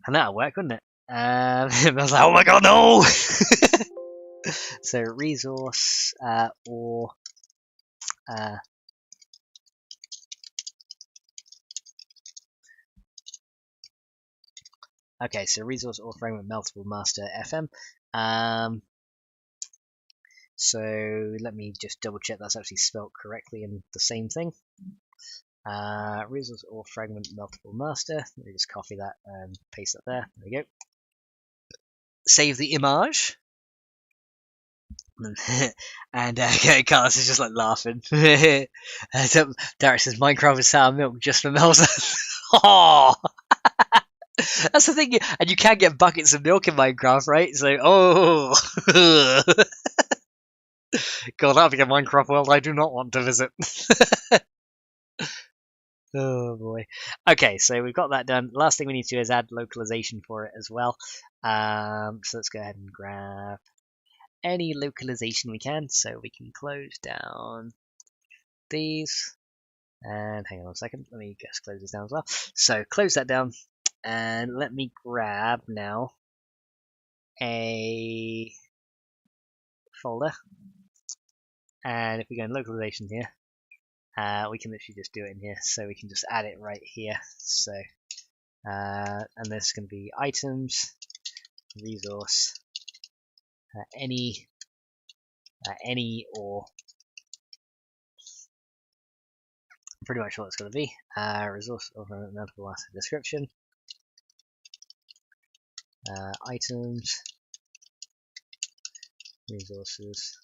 A: and that'll work, wouldn't it? And I was like, oh my god, no! So resource or okay, so resource or fragment meltable master FM. So let me just double check that's actually spelled correctly in the same thing. Resource or fragment meltable master. Let me just copy that and paste that there. There we go. Save the image. And Carlos is just like laughing. Derek says Minecraft is sour milk just for Melza. Oh, that's the thing, and you can get buckets of milk in Minecraft, right? So, oh, God, that'd be a Minecraft world I do not want to visit. Oh boy. Okay, so we've got that done. Last thing we need to do is add localization for it as well. So let's go ahead and grab any localization we can, so we can close down these. And hang on a second, let me just close this down as well. So close that down, and let me grab now a folder. And if we go in localization here, we can literally just do it in here. So we can just add it right here. So, and this is going to be items, resource, any or pretty much what it's going to be. Resource over multiple asset description. Items, resources,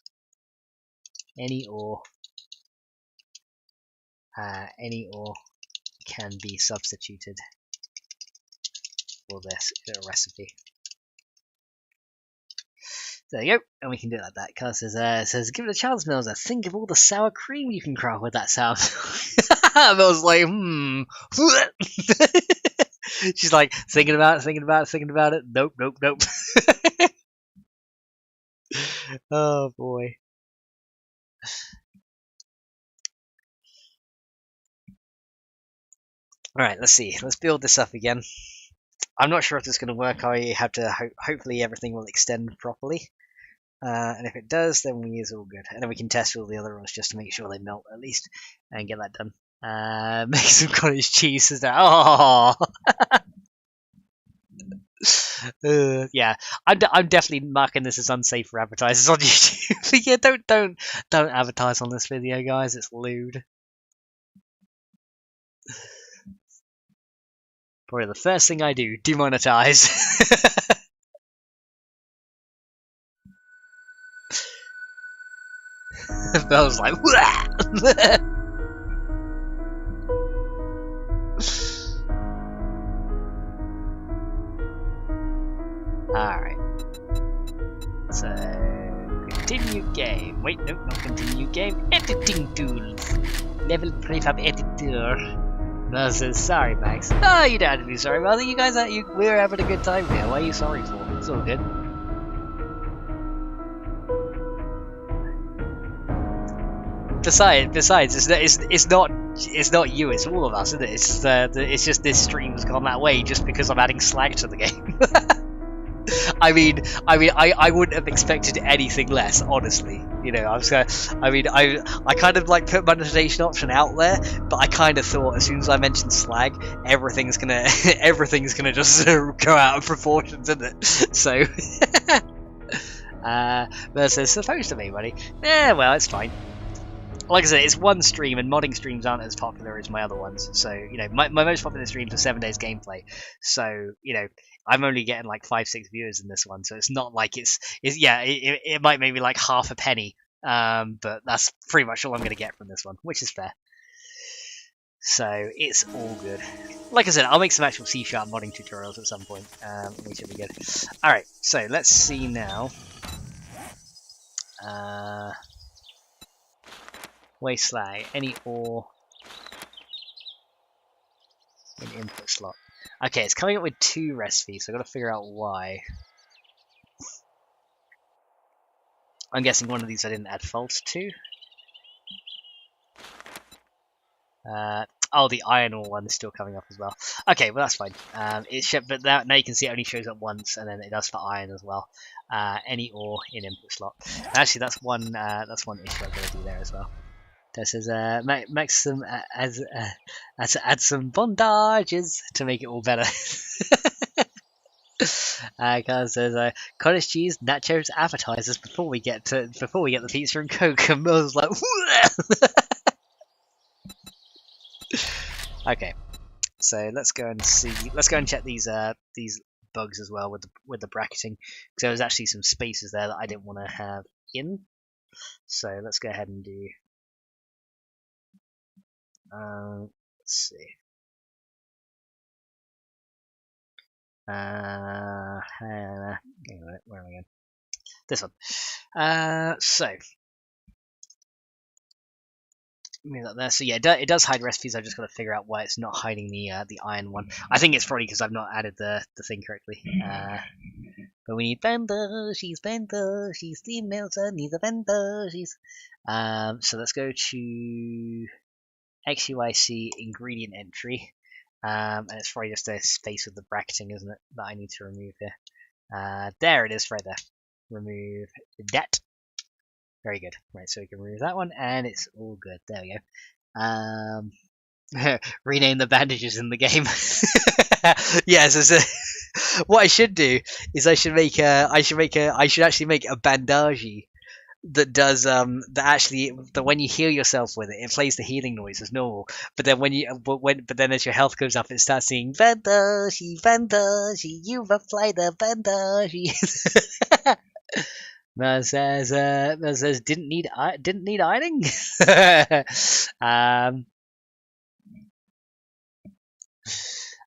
A: any or can be substituted for this recipe. There you go, and we can do it like that. Carl says, give it a chance, Melza. Think of all the sour cream you can craft with that sound. Mel's like, She's like, thinking about it. Nope. Oh, boy. Alright, let's see. Let's build this up again. I'm not sure if this is going to work. I have to hopefully everything will extend properly. And if it does, then we is all good. And then we can test all the other ones just to make sure they melt at least and get that done. Make some cottage cheese. Is that? Oh, yeah. I'm definitely marking this as unsafe for advertisers on YouTube. But yeah, don't advertise on this video, guys. It's lewd. Probably the first thing I do, demonetize. Bell's like, alright. So, continue game. Wait, nope, not continue game. Editing tools. Level prefab editor. No, says, sorry, Max. Oh, you don't have to be sorry, brother. You guys, we're having a good time here. What are you sorry for? It's all good. Besides, it's not you. It's all of us, isn't it? It's just this stream's gone that way just because I'm adding slag to the game. I wouldn't have expected anything less, honestly. You know, I kind of like put monetization option out there, but I kind of thought as soon as I mentioned slag, everything's gonna just go out of proportions, isn't it? So, versus supposed to be, buddy. Yeah, well, it's fine. Like I said, it's one stream, and modding streams aren't as popular as my other ones. So, you know, my most popular streams are 7 days gameplay. So, you know, I'm only getting like 5-6 viewers in this one. So it's not like it might maybe like half a penny. But that's pretty much all I'm going to get from this one, which is fair. So it's all good. Like I said, I'll make some actual C# modding tutorials at some point, which will be good. Alright, so let's see now. Waste slag, any ore in input slot. Okay, it's coming up with 2 recipes, so I've got to figure out why. I'm guessing one of these I didn't add faults to. Oh, the iron ore one is still coming up as well. Okay, well that's fine. But now you can see it only shows up once, and then it does for iron as well. Any ore in input slot. And actually, that's one issue I've got to do there as well. That says make some add some bondages to make it all better. Cause there's cottage cheese, nachos, appetizers before we get the pizza and coke. And Mill's like, okay. So let's go and see. Let's go and check these bugs as well with the bracketing, because there was actually some spaces there that I didn't want to have in. So let's go ahead and do. Let's see. Where am I going? This one. So move that there. So yeah, it does hide recipes. I've just got to figure out why it's not hiding the iron one. I think it's probably because I've not added the thing correctly. But we need bandages, the melter needs a bandages. So let's go to XUIC ingredient entry. And it's probably just a space with the bracketing, isn't it, that I need to remove here. There it is, right there. Remove that. Very good. Right, so we can remove that one, and it's all good. There we go. Rename the bandages in the game. Yes, what I should do is I should actually make a bandage that does that when you heal yourself with it plays the healing noise as normal, but then as your health goes up, it starts saying bandage, you've applied the bandage. That says didn't need ironing.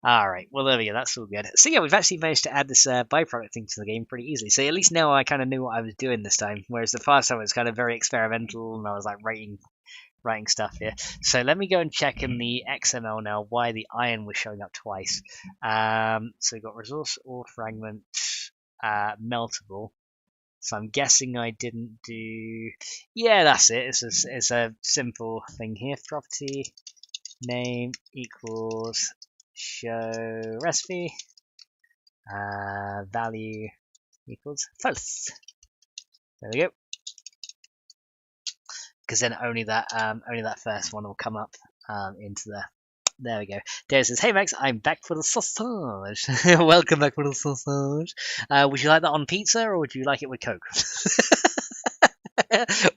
A: Alright, well there we go, that's all good. So yeah, we've actually managed to add this byproduct thing to the game pretty easily. So at least now I kind of knew what I was doing this time, whereas the first time it was kind of very experimental and I was like writing stuff here. So let me go and check in the XML now why the iron was showing up twice. So we've got resource ore fragment, meltable. So I'm guessing I didn't do. Yeah, that's it. It's a simple thing here. Property name equals show recipe. Value equals false. There we go. Because then only that first one will come up into the. There we go. There it says, "Hey Max, I'm back for the sausage." Welcome back for the sausage. Would you like that on pizza, or would you like it with Coke?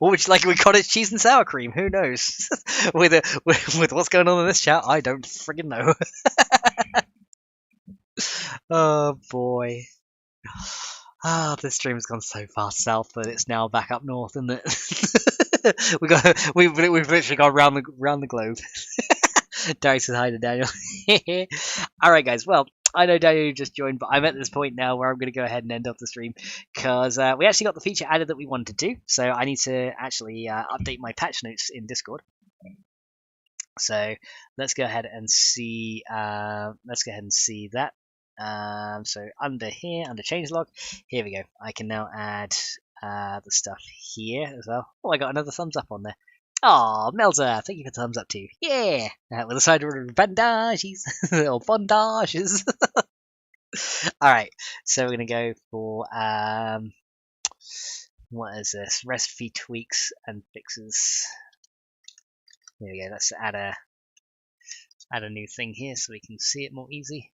A: Or would you like it with cottage cheese and sour cream? Who knows? with what's going on in this chat, I don't friggin' know. Oh boy. This stream's gone so far south, but it's now back up north, isn't it? We've literally gone round the globe. Darius says hi to Daniel. Alright guys, well, I know Daniel just joined, but I'm at this point now where I'm going to go ahead and end off the stream, because we actually got the feature added that we wanted to, so I need to actually update my patch notes in Discord. So let's go ahead and see that. So under here, under changelog, here we go. I can now add the stuff here as well. Oh, I got another thumbs up on there. Oh, Melzer, thank you for the thumbs up too. Yeah, with a side of bandages or bondages. All right, so we're gonna go for what is this? Recipe tweaks and fixes. There we go. Let's add a new thing here so we can see it more easy.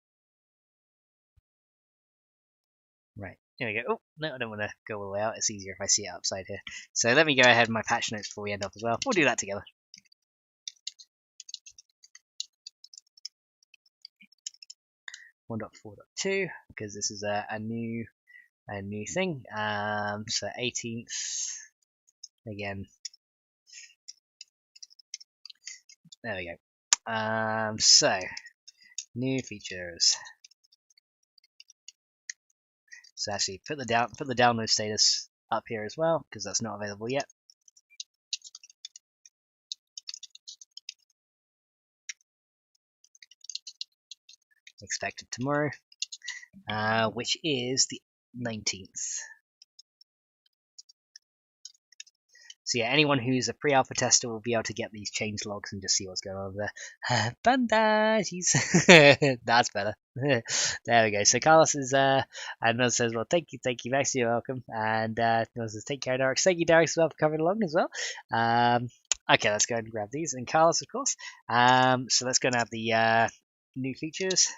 A: Right, here we go. Oh, no, I don't want to go all the way out. It's easier if I see it upside here. So let me go ahead with my patch notes before we end up as well. We'll do that together. .4.2, because this is a new thing. So 18th again. There we go. So new features. So actually put the download status up here as well, because that's not available yet. Expected tomorrow, which is the 19th. So yeah, anyone who's a pre-alpha tester will be able to get these change logs and just see what's going on over there. Bandages. That's better. There we go. So Carlos is and Nuz says, well, thank you, Max, you're welcome. And Nuz says, take care, Derek. Thank you, Derek, as well for coming along as well. Okay, let's go ahead and grab these. And Carlos, of course. So let's go and have the new features.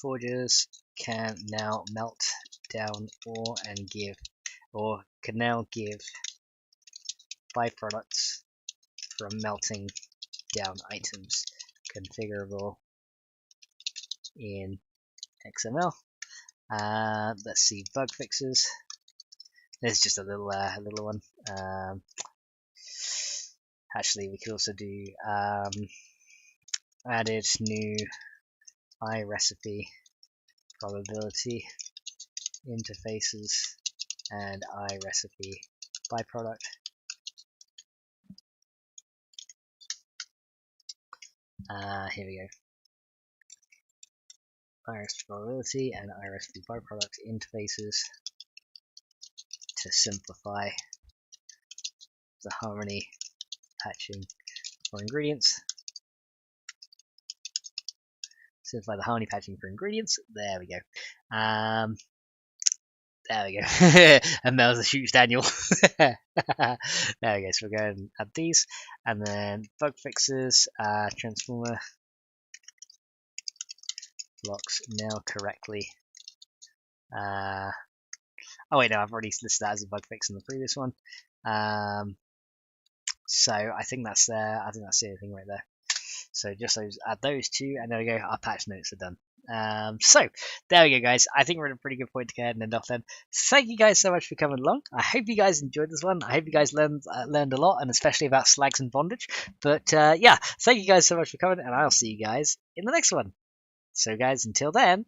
A: Forgers can now melt down ore and can now give byproducts from melting down items, configurable in XML. Let's see, bug fixes. This is just a little one. Actually, we could also do added new iRecipe probability interfaces and iRecipe byproduct. Here we go. iRecipe probability and iRecipe byproduct interfaces to simplify the harmony patching for ingredients. Simplify the harmony patching for ingredients. There we go. There we go. And Mel's shoots Daniel. There we go. So we'll go ahead and add these. And then bug fixes, transformer blocks now correctly. Oh wait, no, I've already listed that as a bug fix in the previous one. So I think that's the only thing right there. So just add those two, and there we go. Our patch notes are done. So there we go, guys. I think we're at a pretty good point to go ahead and end off then. Thank you guys so much for coming along. I hope you guys enjoyed this one. I hope you guys learned a lot, and especially about slags and bondage. But yeah, thank you guys so much for coming, and I'll see you guys in the next one. So guys, until then,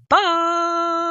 A: bye!